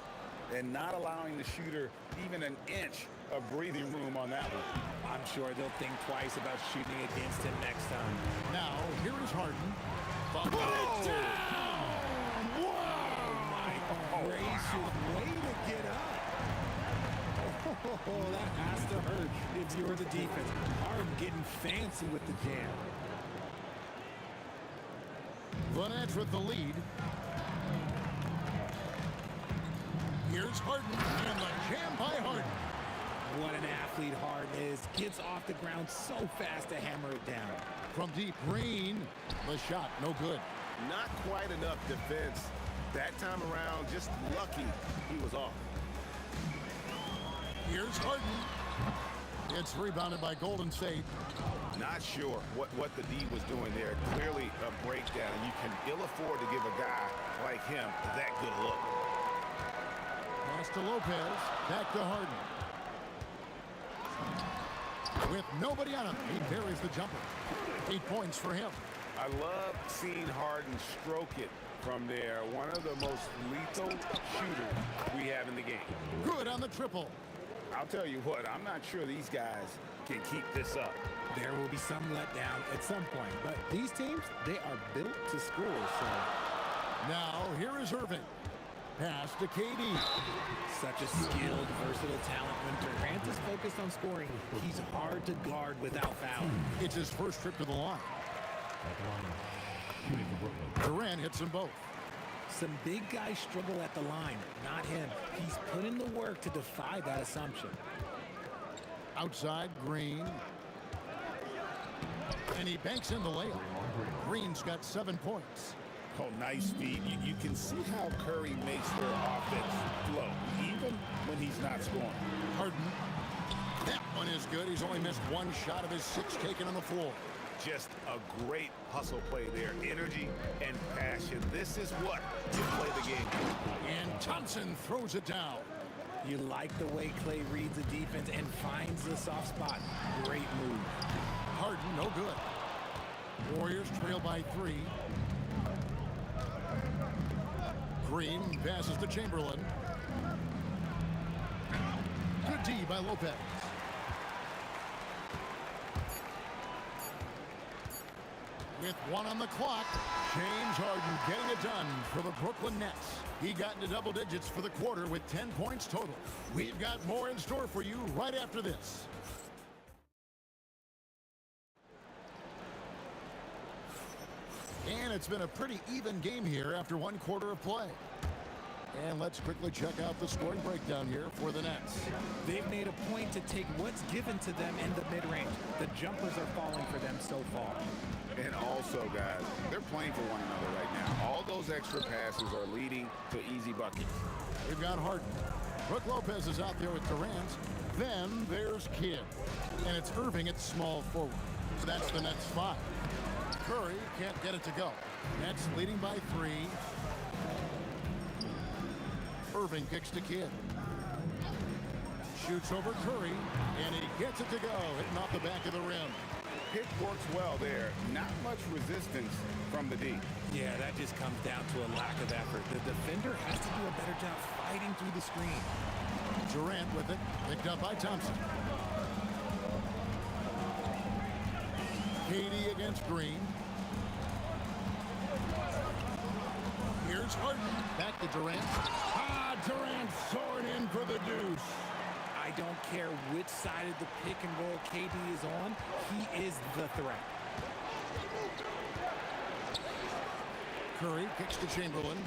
And not allowing the shooter even an inch of breathing room on that one. I'm sure they'll think twice about shooting against him next time. Now, here is Harden. Put it down! Whoa! My gracious, way to get up. Oh, that has to hurt if you're the defense. Harden getting fancy with the jam. The Nets with the lead. Here's Harden, and the jam by Harden. What an athlete Harden is. Gets off the ground so fast to hammer it down. From deep, Green. The shot, no good. Not quite enough defense. That time around, just lucky he was off. Here's Harden. It's rebounded by Golden State. Not sure what the D was doing there. Clearly a breakdown. You can ill afford to give a guy like him that good look. Pass to Lopez. Back to Harden. With nobody on him, he buries the jumper. 8 points for him. I love seeing Harden stroke it from there. One of the most lethal shooters we have in the game. Good on the triple. I'll tell you what, I'm not sure these guys can keep this up. There will be some letdown at some point, but these teams, they are built to score, so. Now, here is Irving. Pass to KD. Such a skilled, versatile talent. When Durant is focused on scoring, he's hard to guard without fouling. It's his first trip to the line. Durant hits them both. Some big guys struggle at the line, not him. He's put in the work to defy that assumption. Outside, Green. And he banks in the layup. Green's got 7 points. Oh, nice feed. You can see how Curry makes their offense flow, even when he's not scoring. Harden. That one is good. He's only missed 1 shot of his 6 taken on the floor. Just a great hustle play there. Energy and passion. This is what you play the game. And Thompson throws it down. You like the way Clay reads the defense and finds the soft spot. Great move. Harden, no good. Warriors trail by 3. Green passes to Chamberlain. Good D by Lopez. With 1 on the clock, James Harden getting it done for the Brooklyn Nets. He got into double digits for the quarter with 10 points total. We've got more in store for you right after this. And it's been a pretty even game here after 1 quarter of play. And let's quickly check out the scoring breakdown here for the Nets. They've made a point to take what's given to them in the mid-range. The jumpers are falling for them so far. And also, guys, they're playing for one another right now. All those extra passes are leading to easy buckets. We've got Harden. Brook Lopez is out there with Durant. Then there's Kidd. And it's Irving at small forward. So that's the Nets 5. Curry can't get it to go. Nets leading by 3. Irving kicks to Kidd. Shoots over Curry, and he gets it to go, hitting off the back of the rim. Pick works well there. Not much resistance from the D. Yeah, that just comes down to a lack of effort. The defender has to do a better job fighting through the screen. Durant with it, picked up by Thompson. KD against Green. Here's Harden. Back to Durant. Durant soaring in for the deuce. I don't care which side of the pick and roll KD is on. He is the threat. Curry kicks to Chamberlain.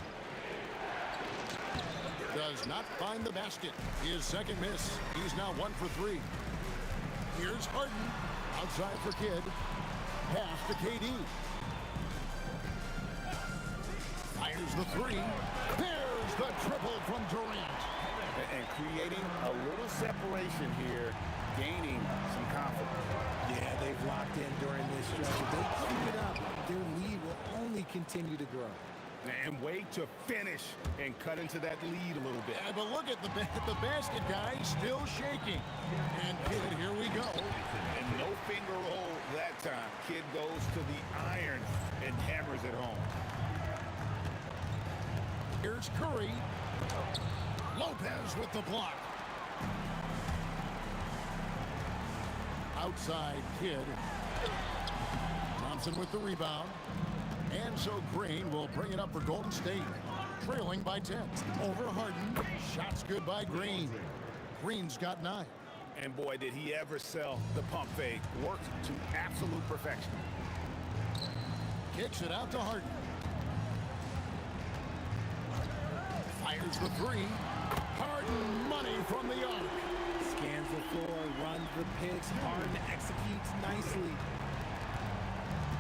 Does not find the basket. His second miss. He's now 1 for 3. Here's Harden. Outside for Kidd. Pass to KD. Fires the 3. There's the triple from Durant. And creating a little separation here, gaining some confidence. Yeah, they've locked in during this stretch. If they keep it up, their lead will only continue to grow. And wait to finish and cut into that lead a little bit. Yeah, but look at the basket, guys, still shaking. And Kidd, here we go. And no finger roll that time. Kidd goes to the iron and hammers it home. Here's Curry. Lopez with the block. Outside Kidd. Thompson with the rebound. And so Green will bring it up for Golden State. Trailing by 10. Over Harden. Shots good by Green. Green's got 9. And boy, did he ever sell the pump fake. Worked to absolute perfection. Kicks it out to Harden. Fires the 3. Harden money from the arc. Scans the floor, runs the picks. Harden executes nicely.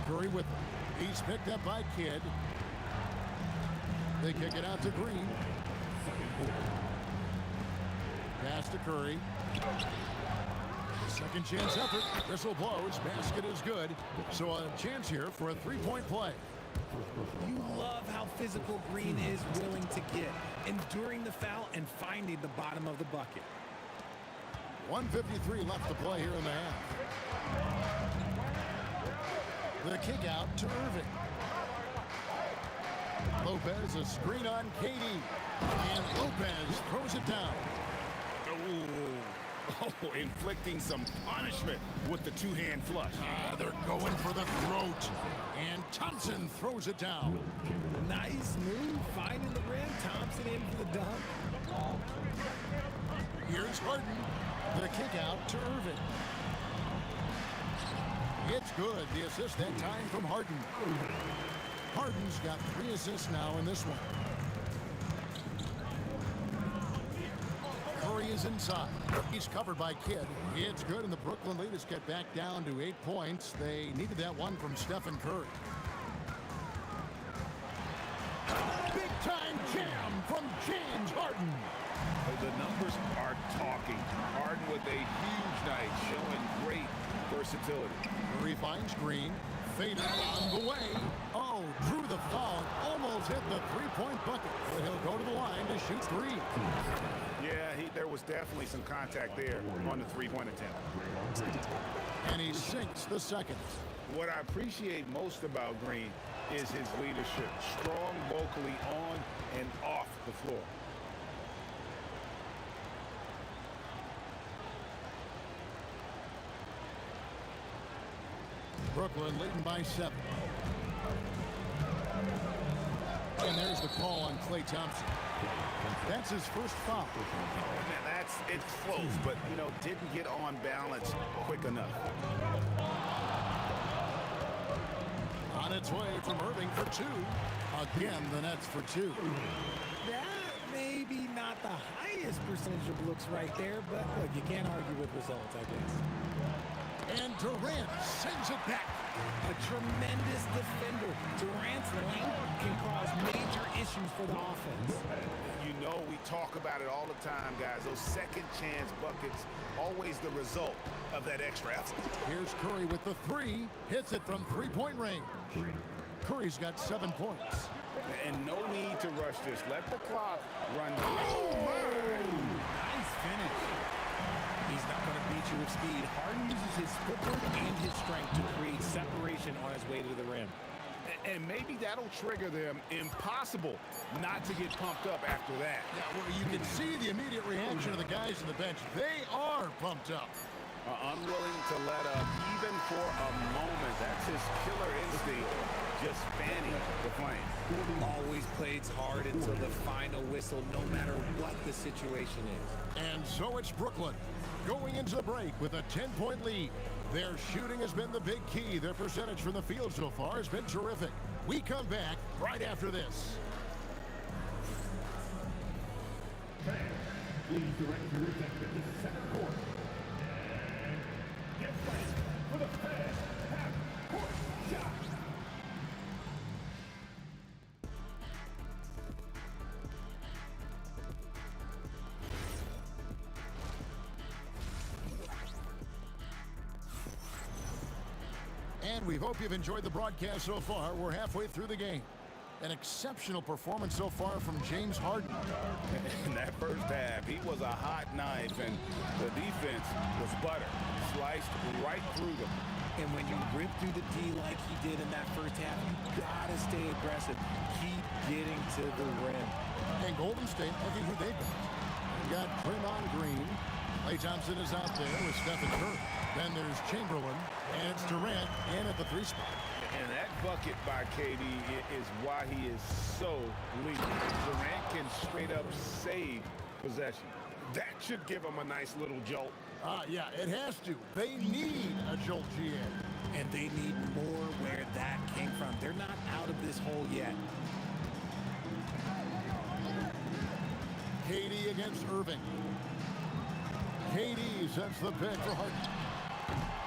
Curry with it. He's picked up by Kidd. They kick it out to Green. Pass to Curry. Second chance effort. Whistle blows. Basket is good. So a chance here for a 3-point play. You love how physical Green is willing to get, enduring the foul and finding the bottom of the bucket. 1:53 left to play here in the half. The kick out to Irving. Lopez, a screen on KD. And Lopez throws it down. Oh, inflicting some punishment with the two-hand flush. They're going for the throat. And Thompson throws it down. Nice move, finding the rim. Thompson in for the dunk. Here's Harden. The kick out to Irving. It's good. The assist that time from Harden. Harden's got 3 assists now in this one. Curry is inside. He's covered by Kidd. It's good, and the Brooklyn lead is cut back down to 8 points. They needed that one from Stephen Curry. Big-time jam from James Harden. The numbers are talking. Harden with a huge night, showing great versatility. Curry finds Green. Faded on the way. Oh, drew the foul. Almost hit the 3-point bucket. But he'll go to the line to shoot 3. Yeah, there was definitely some contact there on the 3-point attempt. And he sinks the second. What I appreciate most about Green is his leadership. Strong vocally on and off the floor. Brooklyn leading by 7. And there's the call on Klay Thompson. That's his first foul. Man, it's close, but, you know, didn't get on balance quick enough. On its way from Irving for 2. Again, the Nets for 2. That may be not the highest percentage of looks right there, but look, you can't argue with results, I guess. And Durant sends it back. A tremendous defender. Durant's length can cause major issues for the offense. You know, we talk about it all the time, guys. Those second chance buckets, always the result of that extra effort. Here's Curry with the 3. Hits it from three-point range. Curry's got 7 points. And no need to rush this. Let the clock run. Nice finish. He's not going to beat you with speed. Harden uses his footwork and his strength to create separation on his way to the rim. And maybe that'll trigger them. Impossible not to get pumped up after that. Yeah, well, you can see the immediate reaction of the guys on the bench. They are pumped up. Unwilling to let up even for a moment. That's his killer instinct, just fanning the flame. Always plays hard until the final whistle, no matter what the situation is. And so it's Brooklyn going into the break with a 10-point lead. Their shooting has been the big key. Their percentage from the field so far has been terrific. We come back right after this. Please direct your attention to the center court. And get ready for the fast half-court shot. And we hope you've enjoyed the broadcast so far. We're halfway through the game. An exceptional performance so far from James Harden. In that first half, he was a hot knife, and the defense was butter. Sliced right through them. And when you rip through the D like he did in that first half, you gotta stay aggressive. Keep getting to the rim. And Golden State, look at who they got. They got Draymond Green. Klay Thompson is out there with Stephen Curry. Then there's Chamberlain, and it's Durant in at the 3 spot. And that bucket by KD is why he is so lethal. Durant can straight up save possession. That should give him a nice little jolt. Yeah, it has to. They need a jolt, GM. And they need more where that came from. They're not out of this hole yet. KD against Irving. KD sets the pick for Harden.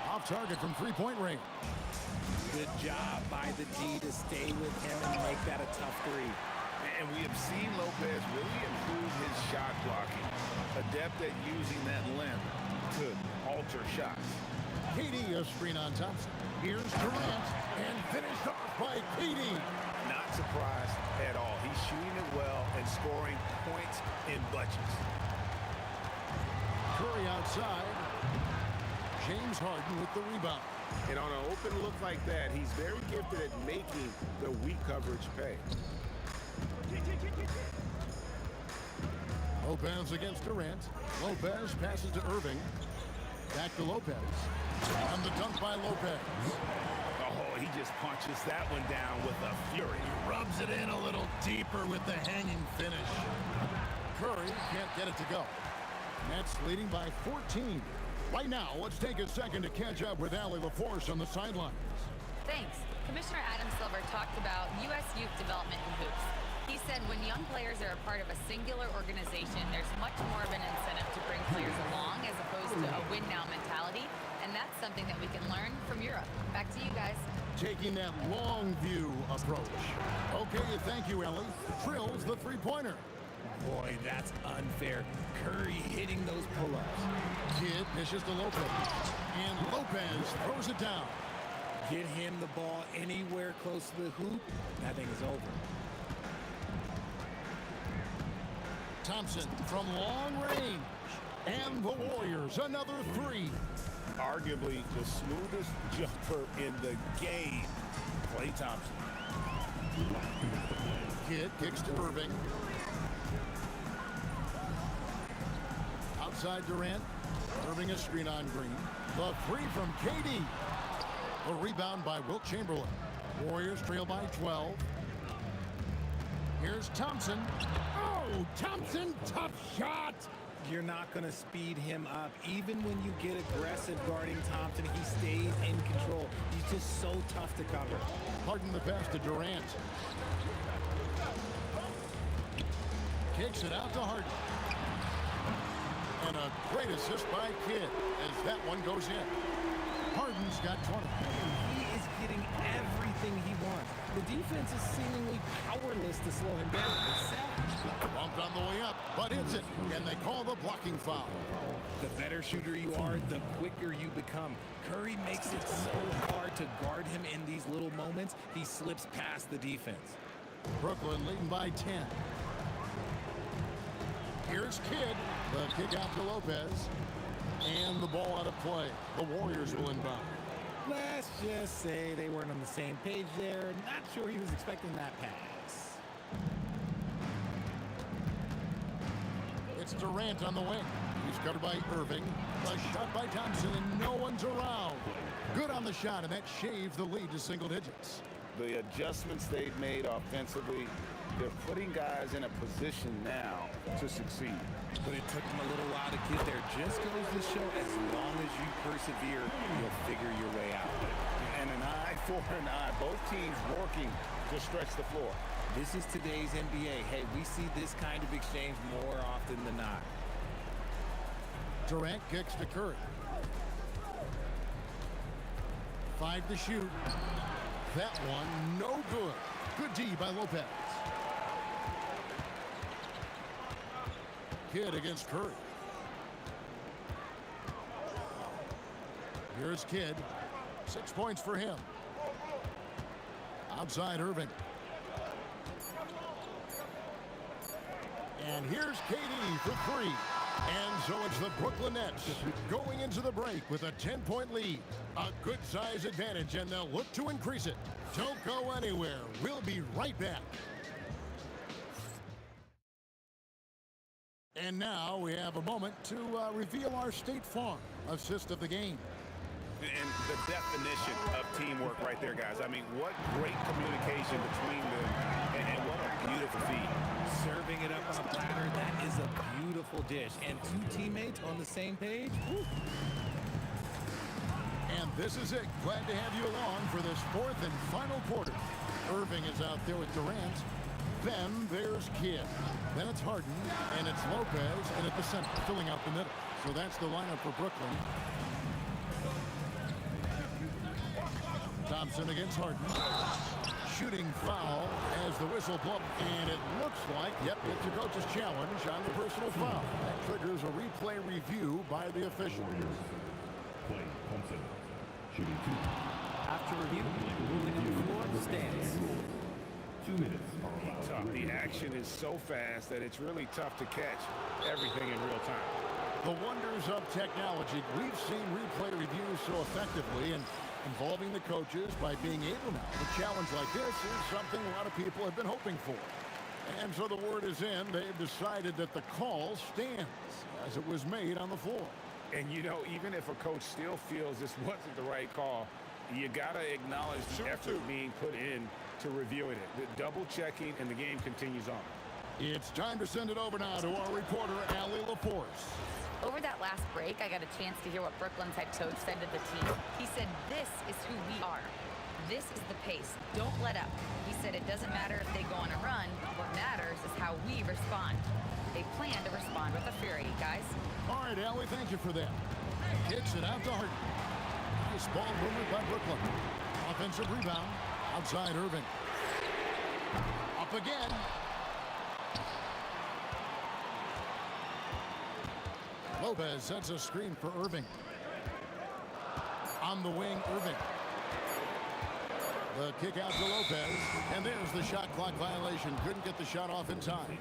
Off target from three-point range. Good job by the D to stay with him and make that a tough 3. And we have seen Lopez really improve his shot blocking. Adept at using that length to alter shots. KD a screen on Thompson. Here's Durant and finished off by KD. Not surprised at all. He's shooting it well and scoring points in bunches. Curry outside. James Harden with the rebound. And on an open look like that, he's very gifted at making the weak coverage pay. Lopez against Durant. Lopez passes to Irving. Back to Lopez. And the dunk by Lopez. Oh, he just punches that one down with a fury. He rubs it in a little deeper with the hanging finish. Curry can't get it to go. Nets leading by 14. Right now, let's take a second to catch up with Allie LaForce on the sidelines. Thanks. Commissioner Adam Silver talked about U.S. youth development in hoops. He said when young players are a part of a singular organization, there's much more of an incentive to bring players along as opposed to a win-now mentality, and that's something that we can learn from Europe. Back to you guys. Taking that long view approach. Okay, thank you, Ellie. Drills the three-pointer. Boy, that's unfair. Curry hitting those pull-ups. Kid pitches to Lopez. And Lopez throws it down. Get him the ball anywhere close to the hoop, that thing is over. Thompson from long range. And the Warriors, another 3. Arguably the smoothest jumper in the game, Klay Thompson. Kidd kicks to Irving. Outside Durant. Irving a screen on Green. The three from KD. A rebound by Wilt Chamberlain. Warriors trail by 12. Here's Thompson. Oh, Thompson, tough shot. You're not going to speed him up. Even when you get aggressive guarding Thompson, he stays in control. He's just so tough to cover. Harden the pass to Durant. Kicks it out to Harden. And a great assist by Kidd as that one goes in. Harden's got 20. He is getting everything he wants. The defense is seemingly powerless to slow him down. Bumped on the way up, but hits it, and they call the blocking foul. The better shooter you are, the quicker you become. Curry makes it so hard to guard him in these little moments. He slips past the defense. Brooklyn leading by 10. Here's Kidd. The kick out to Lopez. And the ball out of play. The Warriors will inbound. Let's just say they weren't on the same page there. Not sure he was expecting that pass. It's Durant on the wing. He's covered by Irving. A shot by Thompson, and no one's around. Good on the shot, and that shaves the lead to single digits. The adjustments they've made offensively, they're putting guys in a position now to succeed. But it took them a little while to get there. Just goes to show, as long as you persevere, you'll figure your way out. And an eye for an eye. Both teams working to stretch the floor. This is today's NBA. Hey, we see this kind of exchange more often than not. Durant kicks to Curry. 5 to shoot. That one, no good. Good D by Lopez. Kidd against Curry. Here's Kidd. 6 points for him. Outside Irving. And here's KD for 3. And so it's the Brooklyn Nets going into the break with a 10-point lead. A good size advantage, and they'll look to increase it. Don't go anywhere. We'll be right back. And now we have a moment to reveal our State Farm assist of the game. And the definition of teamwork right there, guys. I mean, what great communication between them, and what a beautiful feed. Serving it up on a platter, that is a beautiful dish. And 2 teammates on the same page. Woo. And this is it. Glad to have you along for this 4th and final quarter. Irving is out there with Durant. Then there's Kidd. Then it's Harden, and it's Lopez, and at the center, filling out the middle. So that's the lineup for Brooklyn. Thompson against Harden. Shooting foul as the whistle blows, and it looks like, yep, it's a coach's challenge on the personal foul. That triggers a replay review by the official. Clay Thompson, shooting 2. After review, ruling on the floor stands. 2 minutes. Tough. The action is so fast that it's really tough to catch everything in real time. The wonders of technology. We've seen replay reviews so effectively and involving the coaches by being able now. A challenge like this is something a lot of people have been hoping for. And so the word is in. They've decided that the call stands as it was made on the floor. And, you know, even if a coach still feels this wasn't the right call, you got to acknowledge the effort being put in to reviewing it. The double checking, and the game continues on. It's time to send it over now to our reporter, Allie LaForce. Over that last break, I got a chance to hear what Brooklyn's head coach said to the team. He said, "This is who we are. This is the pace. Don't let up." He said it doesn't matter if they go on a run. What matters is how we respond. They plan to respond with a fury, guys. All right, Allie, thank you for that. Kicks it out to Harden. Nice ball movement by Brooklyn. Offensive rebound. Outside Irving. Up again. Lopez sets a screen for Irving. On the wing, Irving. The kick out to Lopez. And there's the shot clock violation. Couldn't get the shot off in time.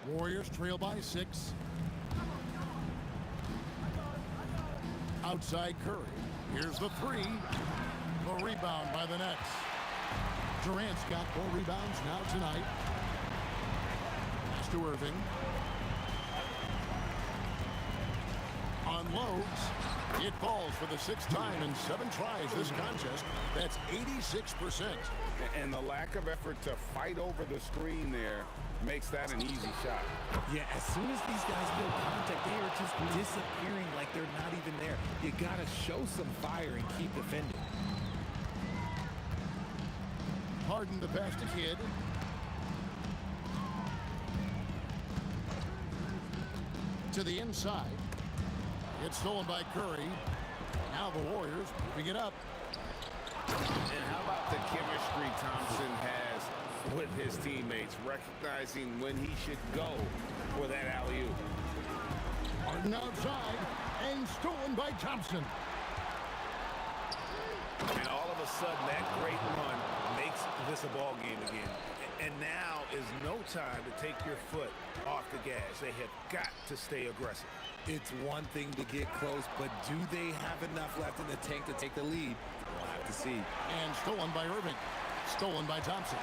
Warriors trail by 6. Outside Curry. Here's the three. The rebound by the Nets. Durant's got 4 rebounds now tonight. Pass to Irving. Unloads. It falls for the 6th time in 7 tries this contest. That's 86%. And the lack of effort to fight over the screen there makes that an easy shot. Yeah, as soon as these guys build contact, they are just disappearing like they're not even there. You got to show some fire and keep defending. Harden the pass to Kidd. To the inside. It's stolen by Curry. Now the Warriors moving it up. And how about the chemistry Thompson has with his teammates, recognizing when he should go for that alley-oop. Harden outside and stolen by Thompson. And all of a sudden, that great run makes this a ball game again. And now is no time to take your foot off the gas. They have got to stay aggressive. It's one thing to get close, but do they have enough left in the tank to take the lead? We'll have to see. And stolen by Irving. Stolen by Thompson.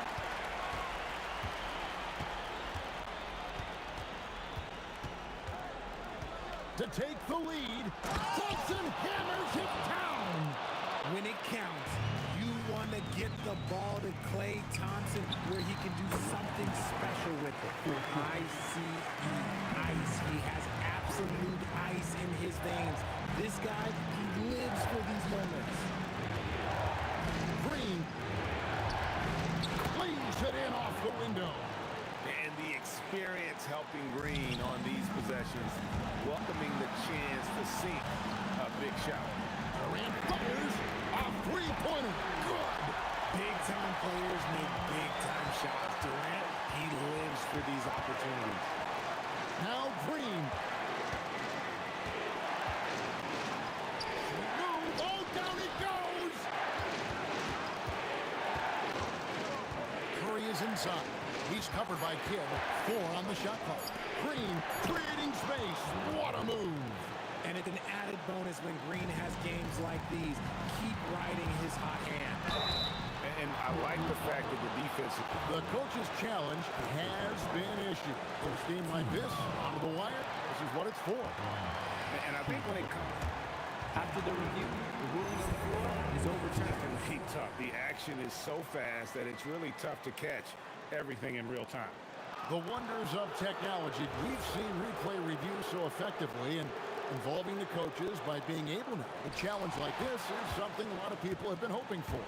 To take the lead, Thompson hammers it down. When it counts, you want to get the ball to Klay Thompson where he can do something special with it. I-C-E, ice. He has absolute ice in his veins. This guy, he lives for these moments. Green leaves it in off the window. And the experience helping Green on these possessions, welcoming the chance to sink a big shot. Durant fires a three-pointer. Good. Big-time players make big-time shots. Durant, he lives for these opportunities. Now Green. Oh, down it goes. Curry is inside. He's covered by Kidd. 4 on the shot clock. Green creating space. What a move. And it's an added bonus when Green has games like these. Keep riding his hot hand. And I like the fact that the defense... The coach's challenge has been issued. For a team like this, onto the wire, this is what it's for. And I think when it comes... After the review, the ruling on the floor is overturned. Tough. The action is so fast that it's really tough to catch everything in real time. The wonders of technology. We've seen replay review so effectively and involving the coaches by being able to. A challenge like this is something a lot of people have been hoping for.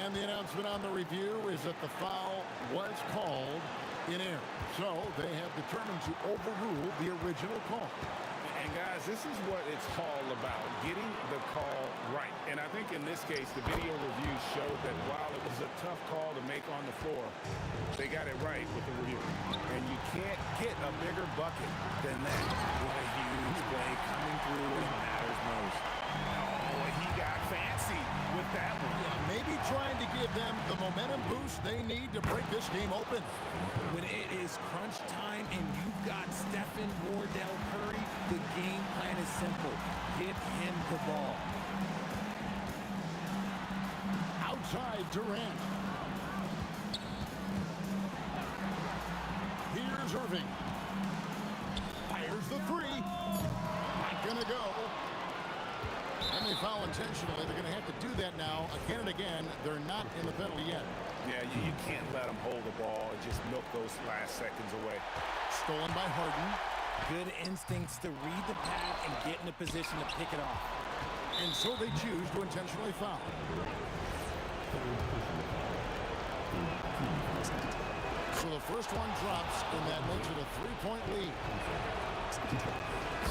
And the announcement on the review is that the foul was called in error. So they have determined to overrule the original call. And guys, this is what it's all about, getting the call right. And I think in this case, the video review showed that while it was a tough call to make on the floor, they got it right with the review. And you can't get a bigger bucket than that. What a huge play coming through when it matters most. Oh, he got fancy with that one. Yeah, maybe trying to give them the momentum boost they need to break this game open. When it is crunch time and you've got Stephen Wardell Curry, the game plan is simple. Get him the ball. Outside Durant. Here's Irving. Fires the three. Not gonna go. And they foul intentionally. They're gonna have to do that now again and again. They're not in the penalty yet. Yeah, you can't let them hold the ball and just milk those last seconds away. Stolen by Harden. Good instincts to read the path and get in a position to pick it off. And so they choose to intentionally foul. So the first one drops, and that makes it a 3-point lead.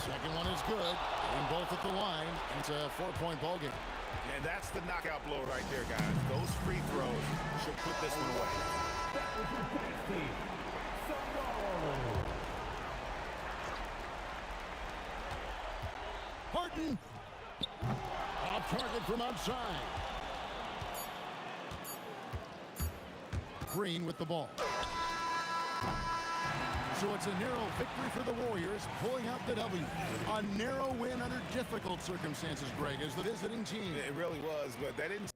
Second one is good, and both at the line. It's a 4-point ball game. And that's the knockout blow right there, guys. Those free throws should put this one away. Harden. Off target from outside. Green with the ball. So it's a narrow victory for the Warriors, pulling out the W. A narrow win under difficult circumstances, Greg, as the visiting team. It really was, but they didn't.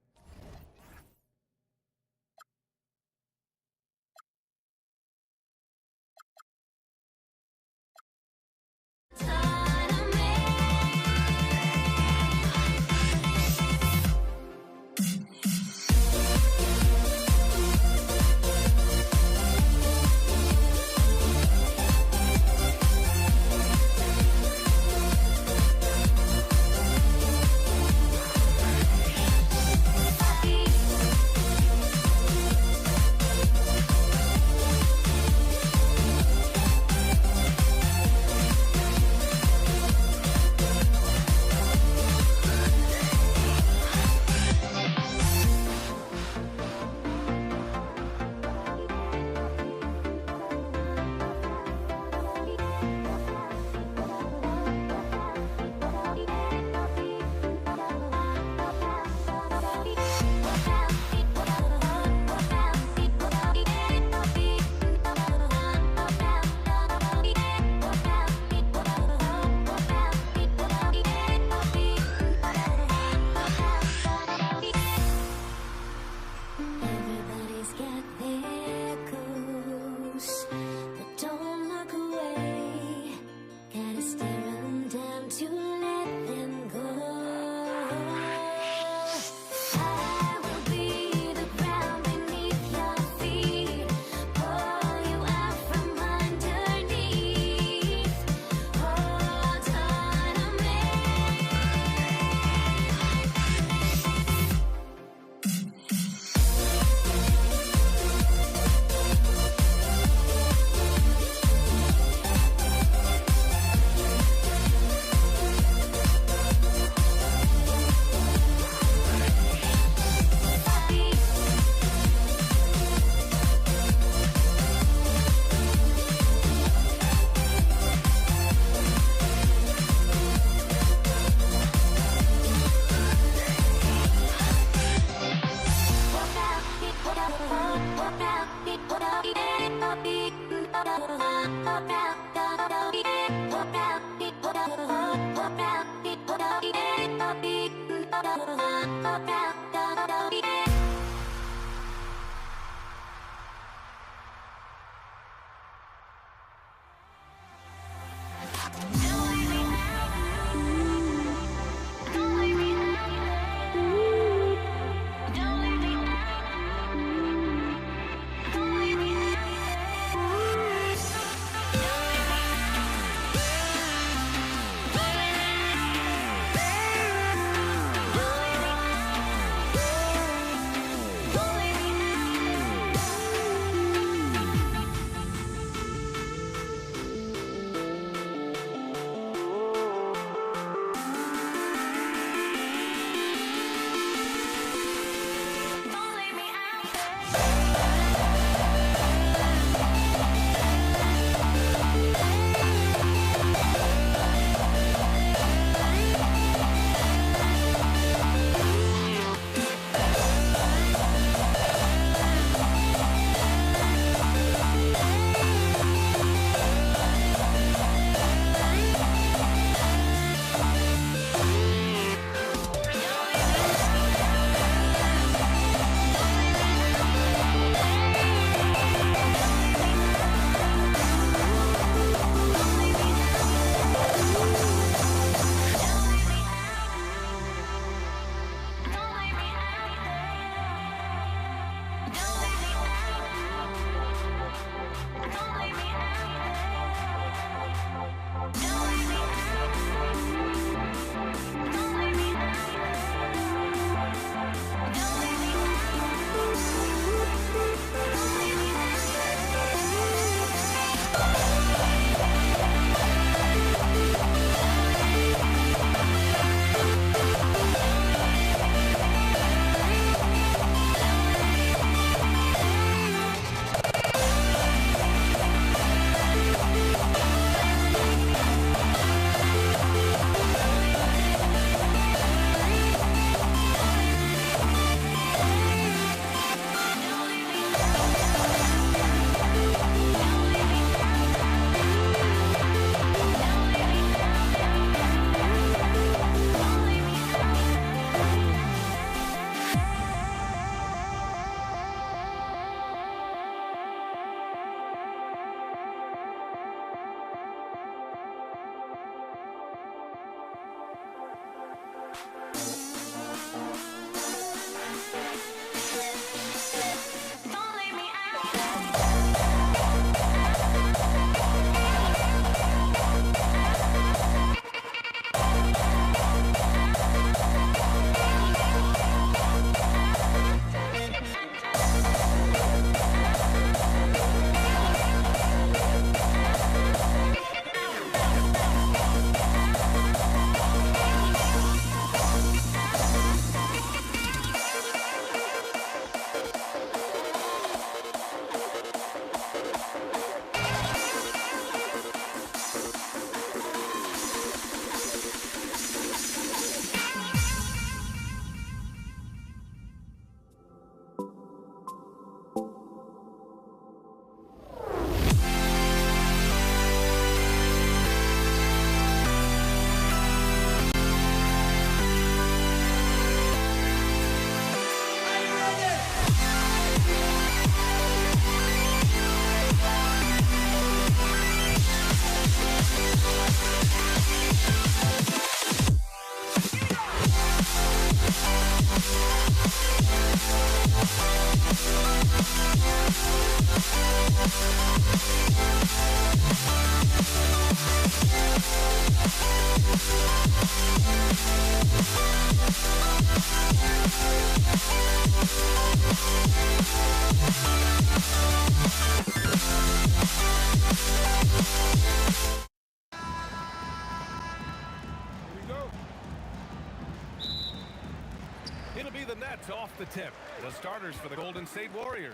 It'll be the Nets off the tip. The starters for the Golden State Warriors.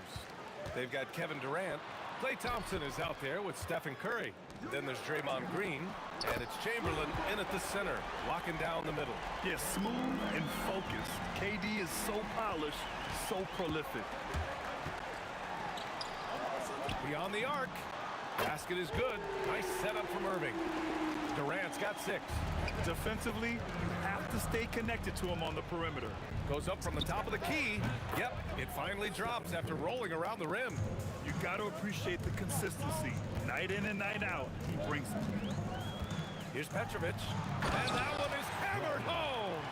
They've got Kevin Durant. Klay Thompson is out there with Stephen Curry. Then there's Draymond Green, and it's Chamberlain in at the center, locking down the middle. Yeah, smooth and focused. KD is so polished, so prolific. Beyond the arc. Basket is good. Nice setup from Irving. Durant's got 6. Defensively, you have to stay connected to him on the perimeter. Goes up from the top of the key. Yep, it finally drops after rolling around the rim. You got to appreciate the consistency. Night in and night out, he brings it. Here's Petrovic. And that one is hammered home.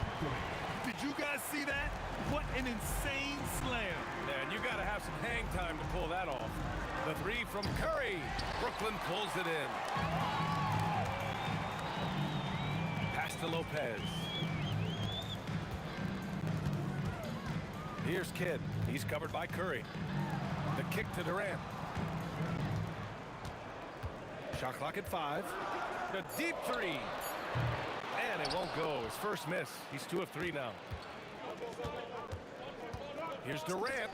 Did you guys see that? What an insane slam. Man, you got to have some hang time to pull that off. The 3 from Curry. Brooklyn pulls it in. Pass to Lopez. Here's Kidd. He's covered by Curry. The kick to Durant. Shot clock at 5. The deep 3. And it won't go. His first miss. He's 2 of 3 now. Here's Durant.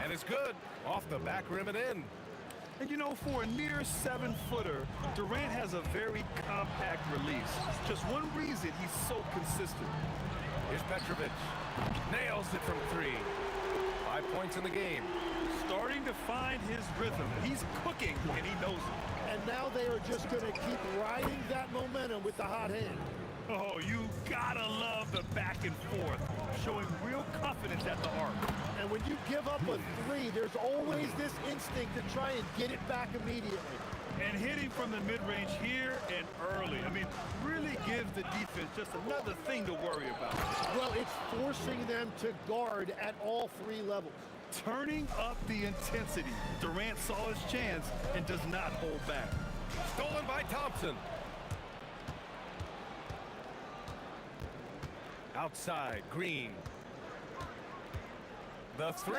And it's good. Off the back rim and in. And you know, for a near 7-footer, Durant has a very compact release. Just one reason he's so consistent. Here's Petrovic. Nails it from 3. 5 points in the game. Starting to find his rhythm. He's cooking, and he knows it. And now they are just going to keep riding that momentum with the hot hand. Oh, you gotta love the back and forth, showing real confidence at the arc. And when you give up a 3, there's always this instinct to try and get it back immediately. And hitting from the mid-range here and early. I mean, really gives the defense just another thing to worry about. Well, it's forcing them to guard at all 3 levels. Turning up the intensity. Durant saw his chance and does not hold back. Stolen by Thompson. Outside, Green. The 3.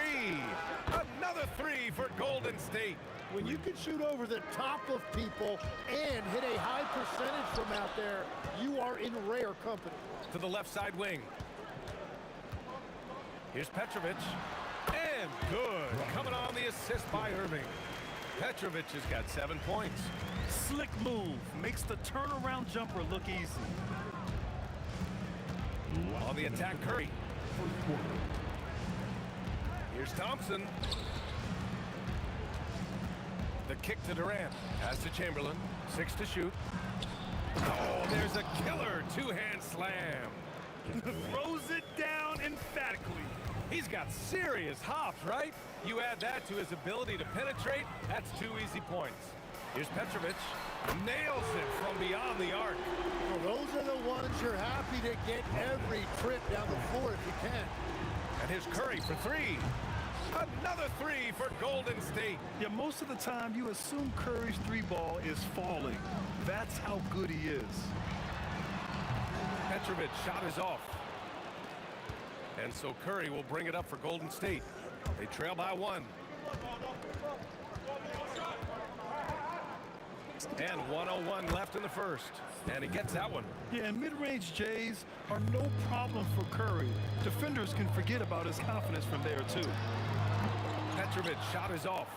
Another 3 for Golden State. When you can shoot over the top of people and hit a high percentage from out there, you are in rare company. To the left side wing. Here's Petrovic. And good. Coming on the assist by Irving. Petrovic has got 7 points. Slick move. Makes the turnaround jumper look easy. On the attack, Curry. Here's Thompson. The kick to Durant. Pass to Chamberlain. 6 to shoot. Oh, there's a killer 2-hand slam. Throws it down emphatically. He's got serious hops, right? You add that to his ability to penetrate, that's 2 easy points. Here's Petrovic. Nails it from beyond the arc. Well, those are the ones you're happy to get every trip down the floor if you can. And here's Curry for 3. Another 3 for Golden State. Yeah, most of the time you assume Curry's 3-ball is falling. That's how good he is. Petrovic shot is off. And so Curry will bring it up for Golden State. They trail by 1. And 1:01 left in the first. And he gets that one. Yeah, and mid-range Jays are no problem for Curry. Defenders can forget about his confidence from there, too. Petrovic shot is off.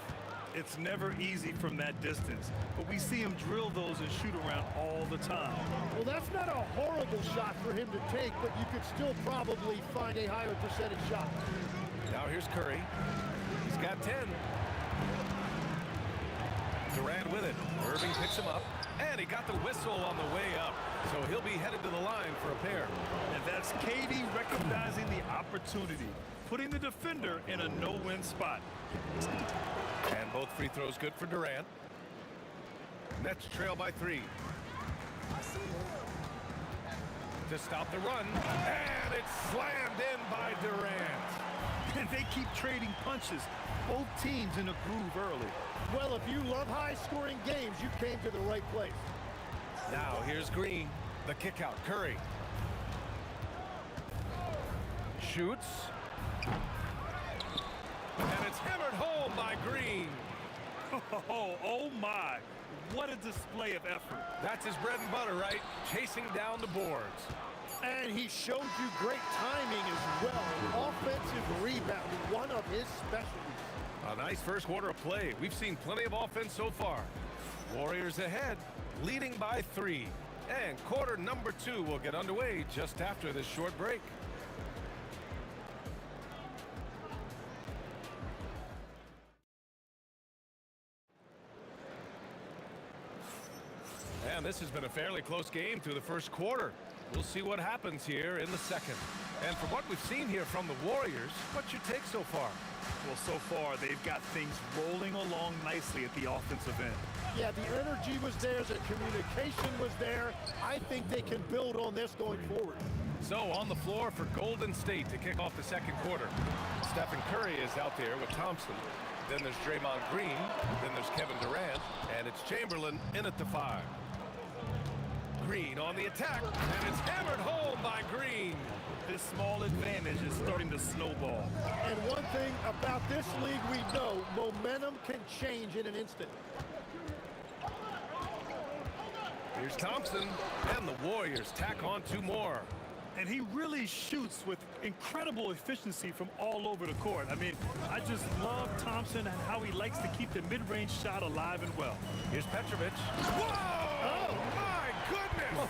It's never easy from that distance, but we see him drill those and shoot around all the time. Well, that's not a horrible shot for him to take, but you could still probably find a higher percentage shot. Now here's Curry. He's got 10. Durant with it. Irving picks him up. And he got the whistle on the way up. So he'll be headed to the line for a pair. And that's KD recognizing the opportunity, putting the defender in a no-win spot. And both free throws good for Durant. Nets trail by 3. To stop the run. And it's slammed in by Durant. And they keep trading punches. Both teams in a groove early. Well, if you love high-scoring games, you came to the right place. Now here's Green. The kick out. Curry. Shoots. And it's hammered home by Green. Oh my. What a display of effort. That's his bread and butter, right? Chasing down the boards. And he showed you great timing as well. Offensive rebounding, one of his specialties. A nice first quarter of play. We've seen plenty of offense so far. Warriors ahead, leading by 3. And quarter number 2 will get underway just after this short break. And this has been a fairly close game through the first quarter. We'll see what happens here in the second. And from what we've seen here from the Warriors, what's your take so far? Well, so far, they've got things rolling along nicely at the offensive end. Yeah, the energy was there, the communication was there. I think they can build on this going forward. So on the floor for Golden State to kick off the second quarter. Stephen Curry is out there with Thompson. Then there's Draymond Green. Then there's Kevin Durant. And it's Chamberlain in at the 5. Green on the attack, and it's hammered home by Green. This small advantage is starting to snowball. And one thing about this league we know, momentum can change in an instant. Here's Thompson, and the Warriors tack on 2 more. And he really shoots with incredible efficiency from all over the court. I mean, I just love Thompson and how he likes to keep the mid-range shot alive and well. Here's Petrovic. Whoa! Oh, my goodness!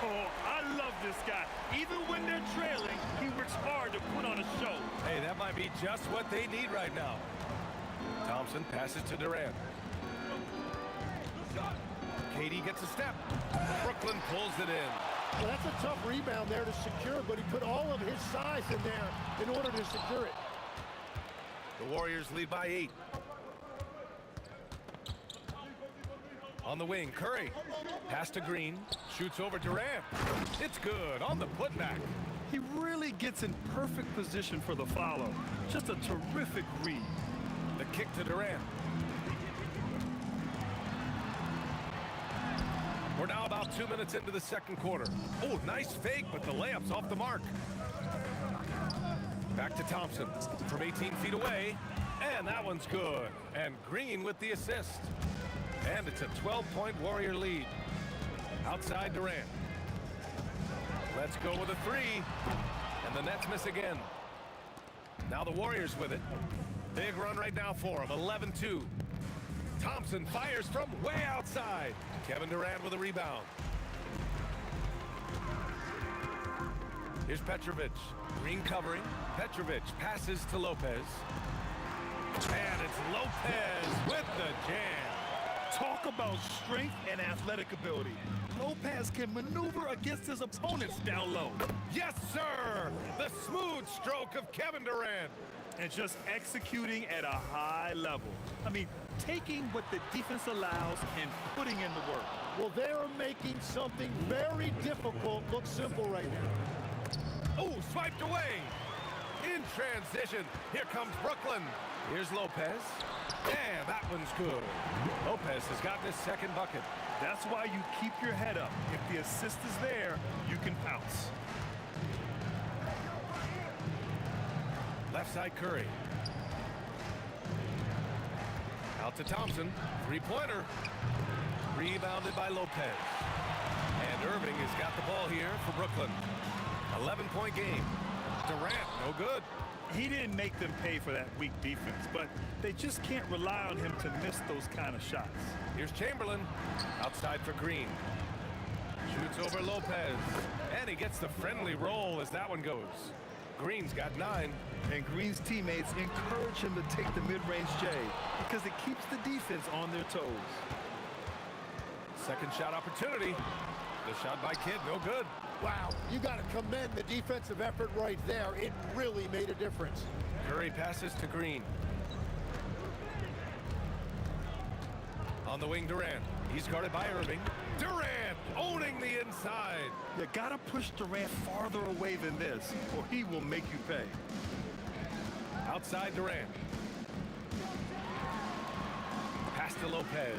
Oh, I love this guy. Even when they're trailing, he works hard to put on a show. Hey, that might be just what they need right now. Thompson passes to Durant. KD gets a step. Brooklyn pulls it in. Well, that's a tough rebound there to secure, but he put all of his size in there in order to secure it. The Warriors lead by 8. On the wing, Curry. Pass to Green. Shoots over Durant. It's good on the putback. He really gets in perfect position for the follow. Just a terrific read. The kick to Durant. We're now about 2 minutes into the second quarter. Oh, nice fake, but the layup's off the mark. Back to Thompson from 18 feet away. And that one's good. And Green with the assist. And it's a 12-point Warrior lead. Outside Durant. Let's go with a 3. And the Nets miss again. Now the Warriors with it. Big run right now for them. 11-2. Thompson fires from way outside. Kevin Durant with a rebound. Here's Petrovic. Green covering. Petrovic passes to Lopez. And it's Lopez with the jam. Talk about strength and athletic ability. Lopez can maneuver against his opponents down low. Yes, sir! The smooth stroke of Kevin Durant. And just executing at a high level. I mean, taking what the defense allows and putting in the work. Well, they're making something very difficult look simple right now. Oh, swiped away. In transition, here comes Brooklyn. Here's Lopez. And that one's good. Lopez has gotten his second bucket. That's why you keep your head up. If the assist is there, you can pounce. Left side Curry. Out to Thompson. 3-pointer. Rebounded by Lopez. And Irving has got the ball here for Brooklyn. 11-point game. Durant, no good. He didn't make them pay for that weak defense, but they just can't rely on him to miss those kind of shots. Here's Chamberlain. Outside for Green. Shoots over Lopez. And he gets the friendly roll as that one goes. Green's got 9. And Green's teammates encourage him to take the mid-range J because it keeps the defense on their toes. Second shot opportunity. The shot by Kidd, no good. Wow, you got to commend the defensive effort right there. It really made a difference. Curry passes to Green. On the wing, Durant. He's guarded by Irving. Durant owning the inside. You got to push Durant farther away than this, or he will make you pay. Outside Durant. Pass to Lopez.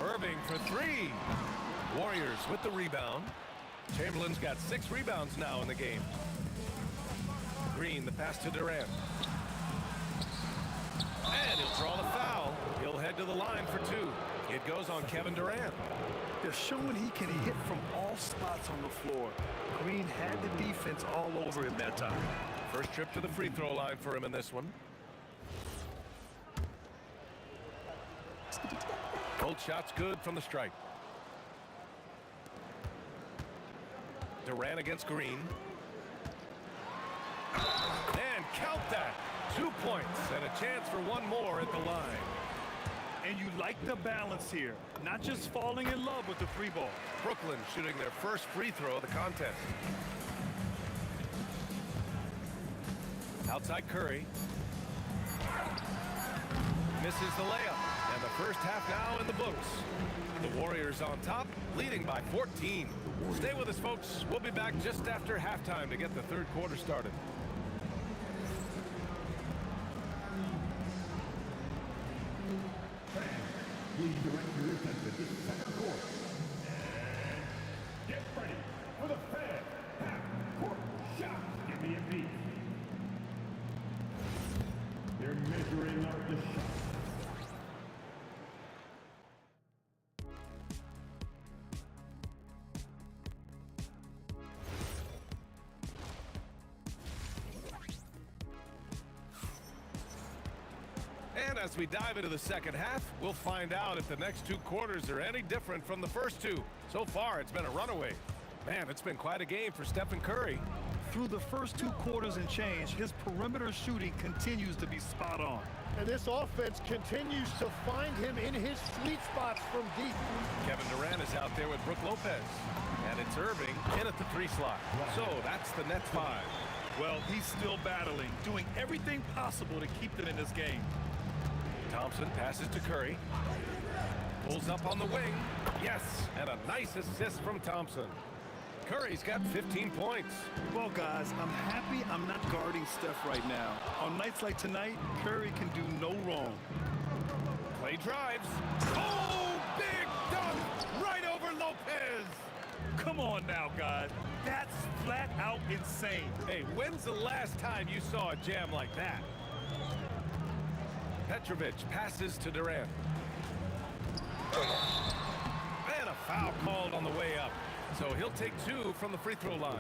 Irving for three. Warriors with the rebound. Chamberlain's got 6 rebounds now in the game. Green, the pass to Durant. And he'll draw the foul. He'll head to the line for 2. It goes on Kevin Durant. They're showing he can hit from all spots on the floor. Green had the defense all over him that time. First trip to the free throw line for him in this one. Both shots good from the stripe. Durant against Green. And count that. 2 points and a chance for one more at the line. And you like the balance here. Not just falling in love with the free ball. Brooklyn shooting their first free throw of the contest. Outside Curry. Misses the layup. And the first half now in the books. The Warriors on top, leading by 14. Stay with us, folks. We'll be back just after halftime to get the third quarter started. Please direct your attention to the second quarter. And get ready for the fan half-court shot. Give me a beat. They're measuring out the shot. And as we dive into the second half, we'll find out if the next 2 quarters are any different from the first 2. So far, it's been a runaway. Man, it's been quite a game for Stephen Curry. Through the first 2 quarters and change, his perimeter shooting continues to be spot on. And this offense continues to find him in his sweet spots from deep. Kevin Durant is out there with Brook Lopez. And it's Irving in at the 3 slot. So that's the Nets 5. Well, he's still battling, doing everything possible to keep them in this game. Thompson passes to Curry. Pulls up on the wing. Yes, and a nice assist from Thompson. Curry's got 15 points. Well, guys, I'm happy I'm not guarding Steph right now. On nights like tonight, Curry can do no wrong. Clay drives. Oh, big dunk right over Lopez. Come on now, guys. That's flat out insane. Hey, when's the last time you saw a jam like that? Petrovic passes to Durant. And a foul called on the way up. So he'll take 2 from the free throw line.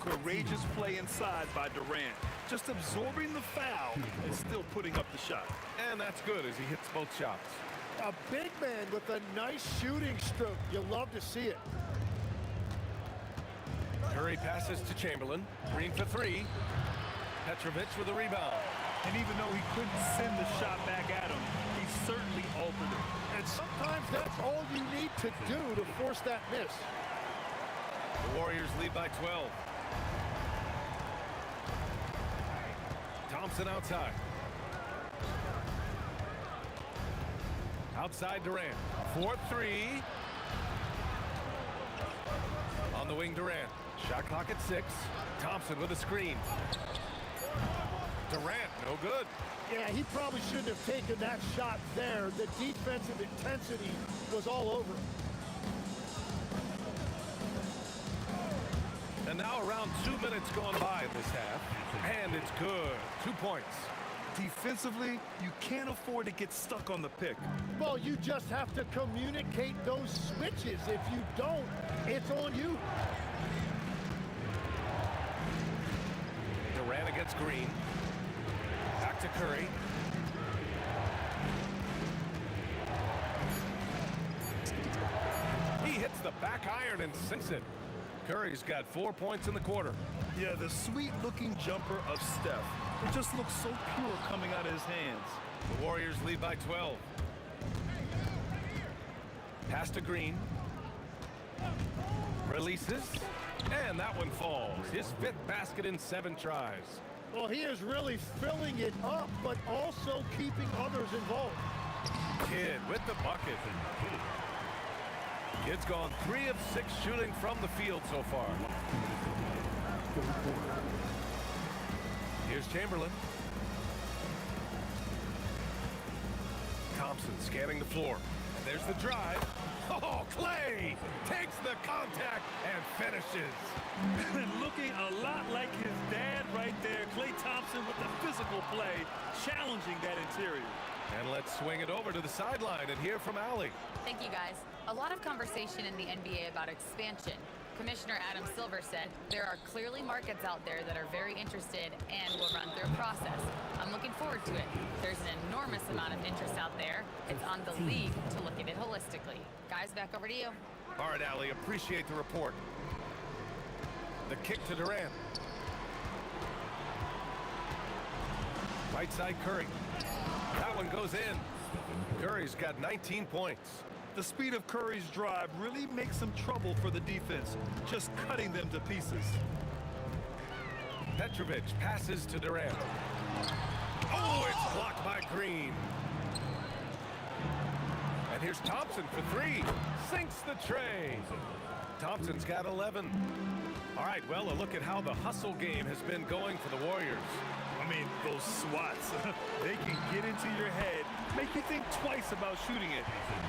Courageous play inside by Durant. Just absorbing the foul and still putting up the shot. And that's good as he hits both shots. A big man with a nice shooting stroke. You love to see it. Curry passes to Chamberlain. Green for 3. Petrovic with a rebound. And even though he couldn't send the shot back at him, he certainly altered it. And sometimes that's all you need to do to force that miss. The Warriors lead by 12. Thompson outside. Outside Durant. 4-3. On the wing, Durant. Shot clock at 6. Thompson with a screen. Durant, no good. Yeah, he probably shouldn't have taken that shot there. The defensive intensity was all over him. And now around 2 minutes gone by this half. And it's good. 2 points. Defensively, you can't afford to get stuck on the pick. Well, you just have to communicate those switches. If you don't, it's on you. Durant against Green. Back to Curry. He hits the back iron and sinks it. Curry's got 4 points in the quarter. Yeah, the sweet-looking jumper of Steph. It just looks so pure coming out of his hands. The Warriors lead by 12. Pass to Green. Releases. And that one falls. His 5th basket in 7 tries. Well, he is really filling it up, but also keeping others involved. Kidd with the bucket. Kidd's gone 3 of 6 shooting from the field so far. Chamberlain. Thompson scanning the floor. And there's the drive. Oh, Clay takes the contact and finishes. Looking a lot like his dad right there. Klay Thompson with the physical play, challenging that interior. And let's swing it over to the sideline and hear from Allie. Thank you, guys. A lot of conversation in the NBA about expansion. Commissioner Adam Silver said there are clearly markets out there that are very interested and will run through a process. I'm looking forward to it. There's an enormous amount of interest out there. It's on the league to look at it holistically. Guys, back over to you. All right, Allie, appreciate the report. The kick to Durant. Right side Curry. That one goes in. Curry's got 19 points. The speed of Curry's drive really makes some trouble for the defense, just cutting them to pieces. Petrovic passes to Durant. Oh, it's blocked by Green. And here's Thompson for three. Sinks the tray. Thompson's got 11. All right, well, a look at how the hustle game has been going for the Warriors. I mean, those swats, they can get into your head, make you think twice about shooting it.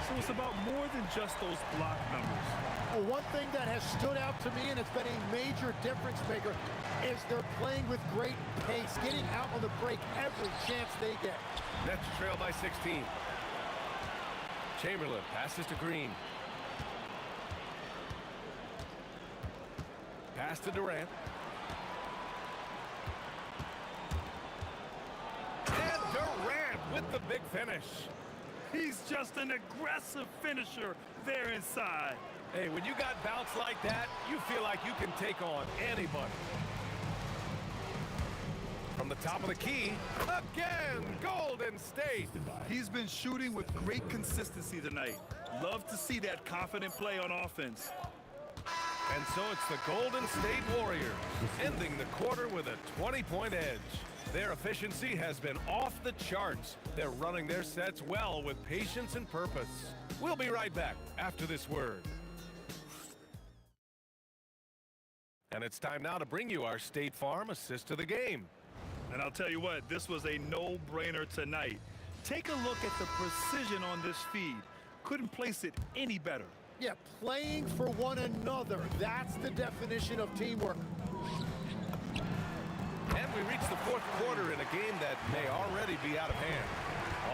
So it's about more than just those block numbers. Well, one thing that has stood out to me, and it's been a major difference maker, is they're playing with great pace, getting out on the break every chance they get. Nets trail by 16. Chamberlain passes to Green. Pass to Durant. And Durant with the big finish. He's just an aggressive finisher there inside. Hey, when you got bounce like that, you feel like you can take on anybody. From the top of the key, again, Golden State. He's been shooting with great consistency tonight. Love to see that confident play on offense. And so it's the Golden State Warriors ending the quarter with a 20-point edge. Their efficiency has been off the charts. They're running their sets well with patience and purpose. We'll be right back after this word. And it's time now to bring you our State Farm assist of the game. And I'll tell you what, this was a no-brainer tonight. Take a look at the precision on this feed. Couldn't place it any better. Yeah, playing for one another. That's the definition of teamwork. And we reach the fourth quarter in a game that may already be out of hand.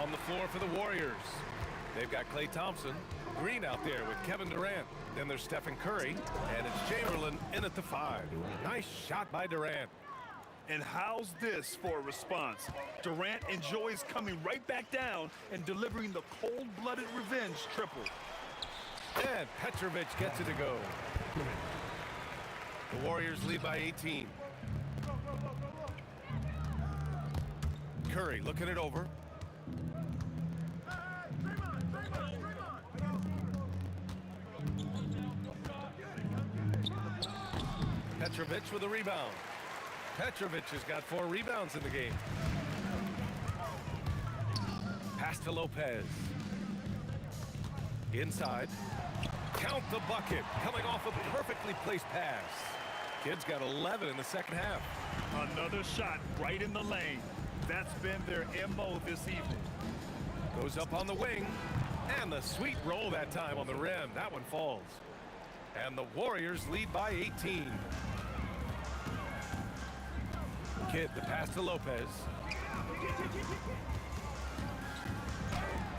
On the floor for the Warriors. They've got Klay Thompson, Green out there with Kevin Durant. Then there's Stephen Curry, and it's Chamberlain in at the 5. Nice shot by Durant. And how's this for a response? Durant enjoys coming right back down and delivering the cold-blooded revenge triple. And Petrovic gets it to go. The Warriors lead by 18. Curry looking it over. Petrovic with a rebound. Petrovic has got 4 rebounds in the game. Pass to Lopez. Inside. Count the bucket. Coming off a perfectly placed pass. Kid's got 11 in the second half. Another shot right in the lane. That's been their MO this evening. Goes up on the wing. And the sweet roll that time on the rim. That one falls. And the Warriors lead by 18. Kidd, the pass to Lopez.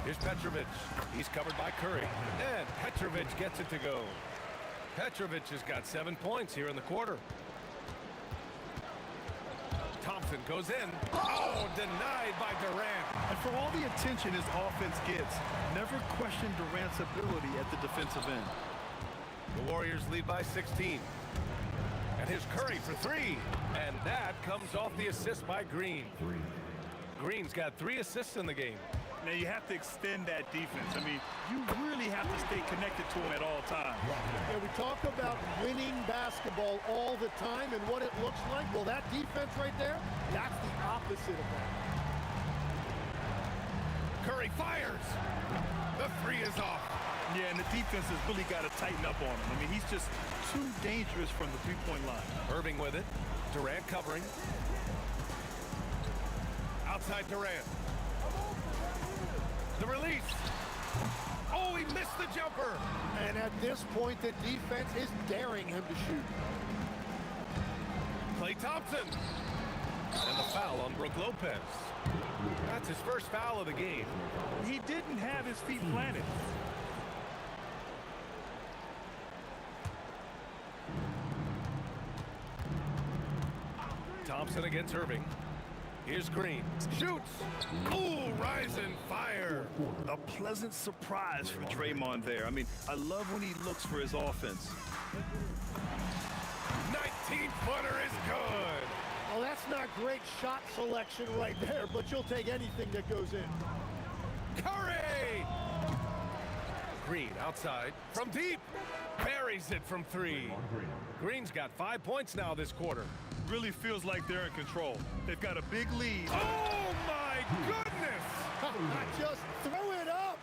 Here's Petrovic. He's covered by Curry. And Petrovic gets it to go. Petrovic has got 7 points here in the quarter. Thompson goes in. Oh, denied by Durant. And for all the attention his offense gets, never question Durant's ability at the defensive end. The Warriors lead by 16. And here's Curry for 3. And that comes off the assist by Green. Green's got 3 assists in the game. Now you have to extend that defense. I mean, you really have to stay connected to him at all times. And we talk about winning basketball all the time and what it looks like. Well, that defense right there, that's the opposite of that. Curry fires. The 3 is off. Yeah, and the defense has really got to tighten up on him. I mean, he's just too dangerous from the three-point line. Irving with it. Durant covering. Outside Durant. The release. Oh, he missed the jumper. And at this point, the defense is daring him to shoot. Klay Thompson. And the foul on Brook Lopez. That's his first foul of the game. He didn't have his feet planted. Thompson against Irving. Here's Green. Shoots. Ooh, rising fire. A pleasant surprise from Draymond there. I mean, I love when he looks for his offense. 19-footer is good. Well, that's not great shot selection right there, but you'll take anything that goes in. Curry! Green outside from deep. Buries it from three. Green's got 5 points now this quarter. Really feels like they're in control. They've got a big lead. Oh, my goodness! Just throw it up!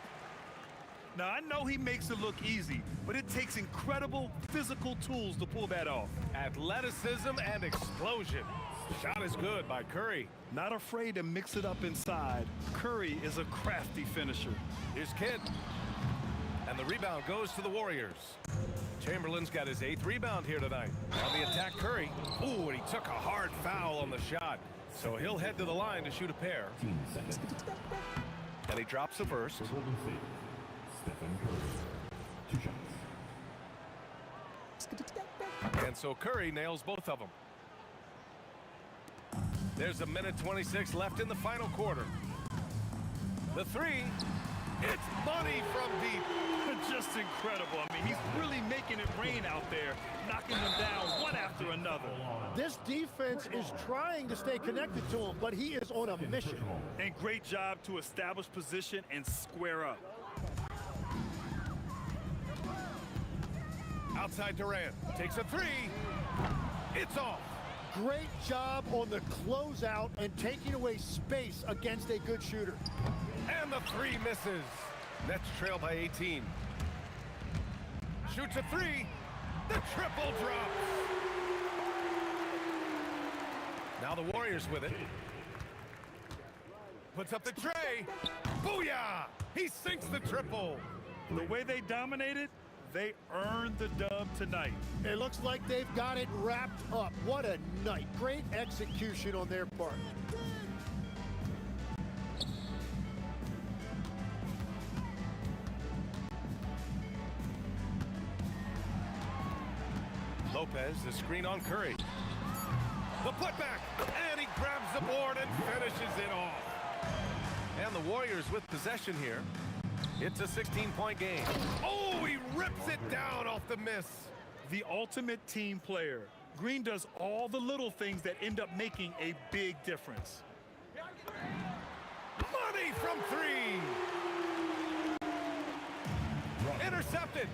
Now, I know he makes it look easy, but it takes incredible physical tools to pull that off. Athleticism and explosion. Shot is good by Curry. Not afraid to mix it up inside. Curry is a crafty finisher. Here's Kidd. And the rebound goes to the Warriors. Chamberlain's got his 8th rebound here tonight. On the attack, Curry. Ooh, and he took a hard foul on the shot. So he'll head to the line to shoot a pair. And he drops the first. And so Curry nails both of them. There's a minute 26 left in the final quarter. The three. It's money from deep. Just incredible. I mean, he's really making it rain out there, knocking them down one after another. This defense is trying to stay connected to him, but he is on a mission. And great job to establish position and square up. Outside Durant. Takes a three. It's off. Great job on the closeout and taking away space against a good shooter. And the three misses. Nets trail by 18. Shoots a three. The triple drops. Now the Warriors with it. Puts up the tray. Booyah! He sinks the triple. The way they dominated, they earned the dub tonight. It looks like they've got it wrapped up. What a night. Great execution on their part. Lopez, the screen on Curry. The putback, and he grabs the board and finishes it off. And the Warriors with possession here. It's a 16-point game. Oh, he rips it down off the miss. The ultimate team player. Green does all the little things that end up making a big difference. Money from three. Intercepted.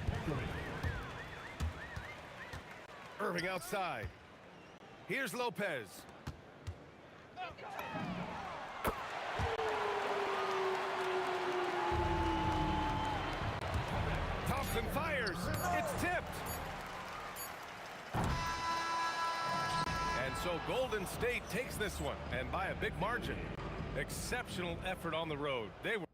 Irving outside. Here's Lopez. Thompson fires. It's tipped. And so Golden State takes this one, and by a big margin. Exceptional effort on the road. They were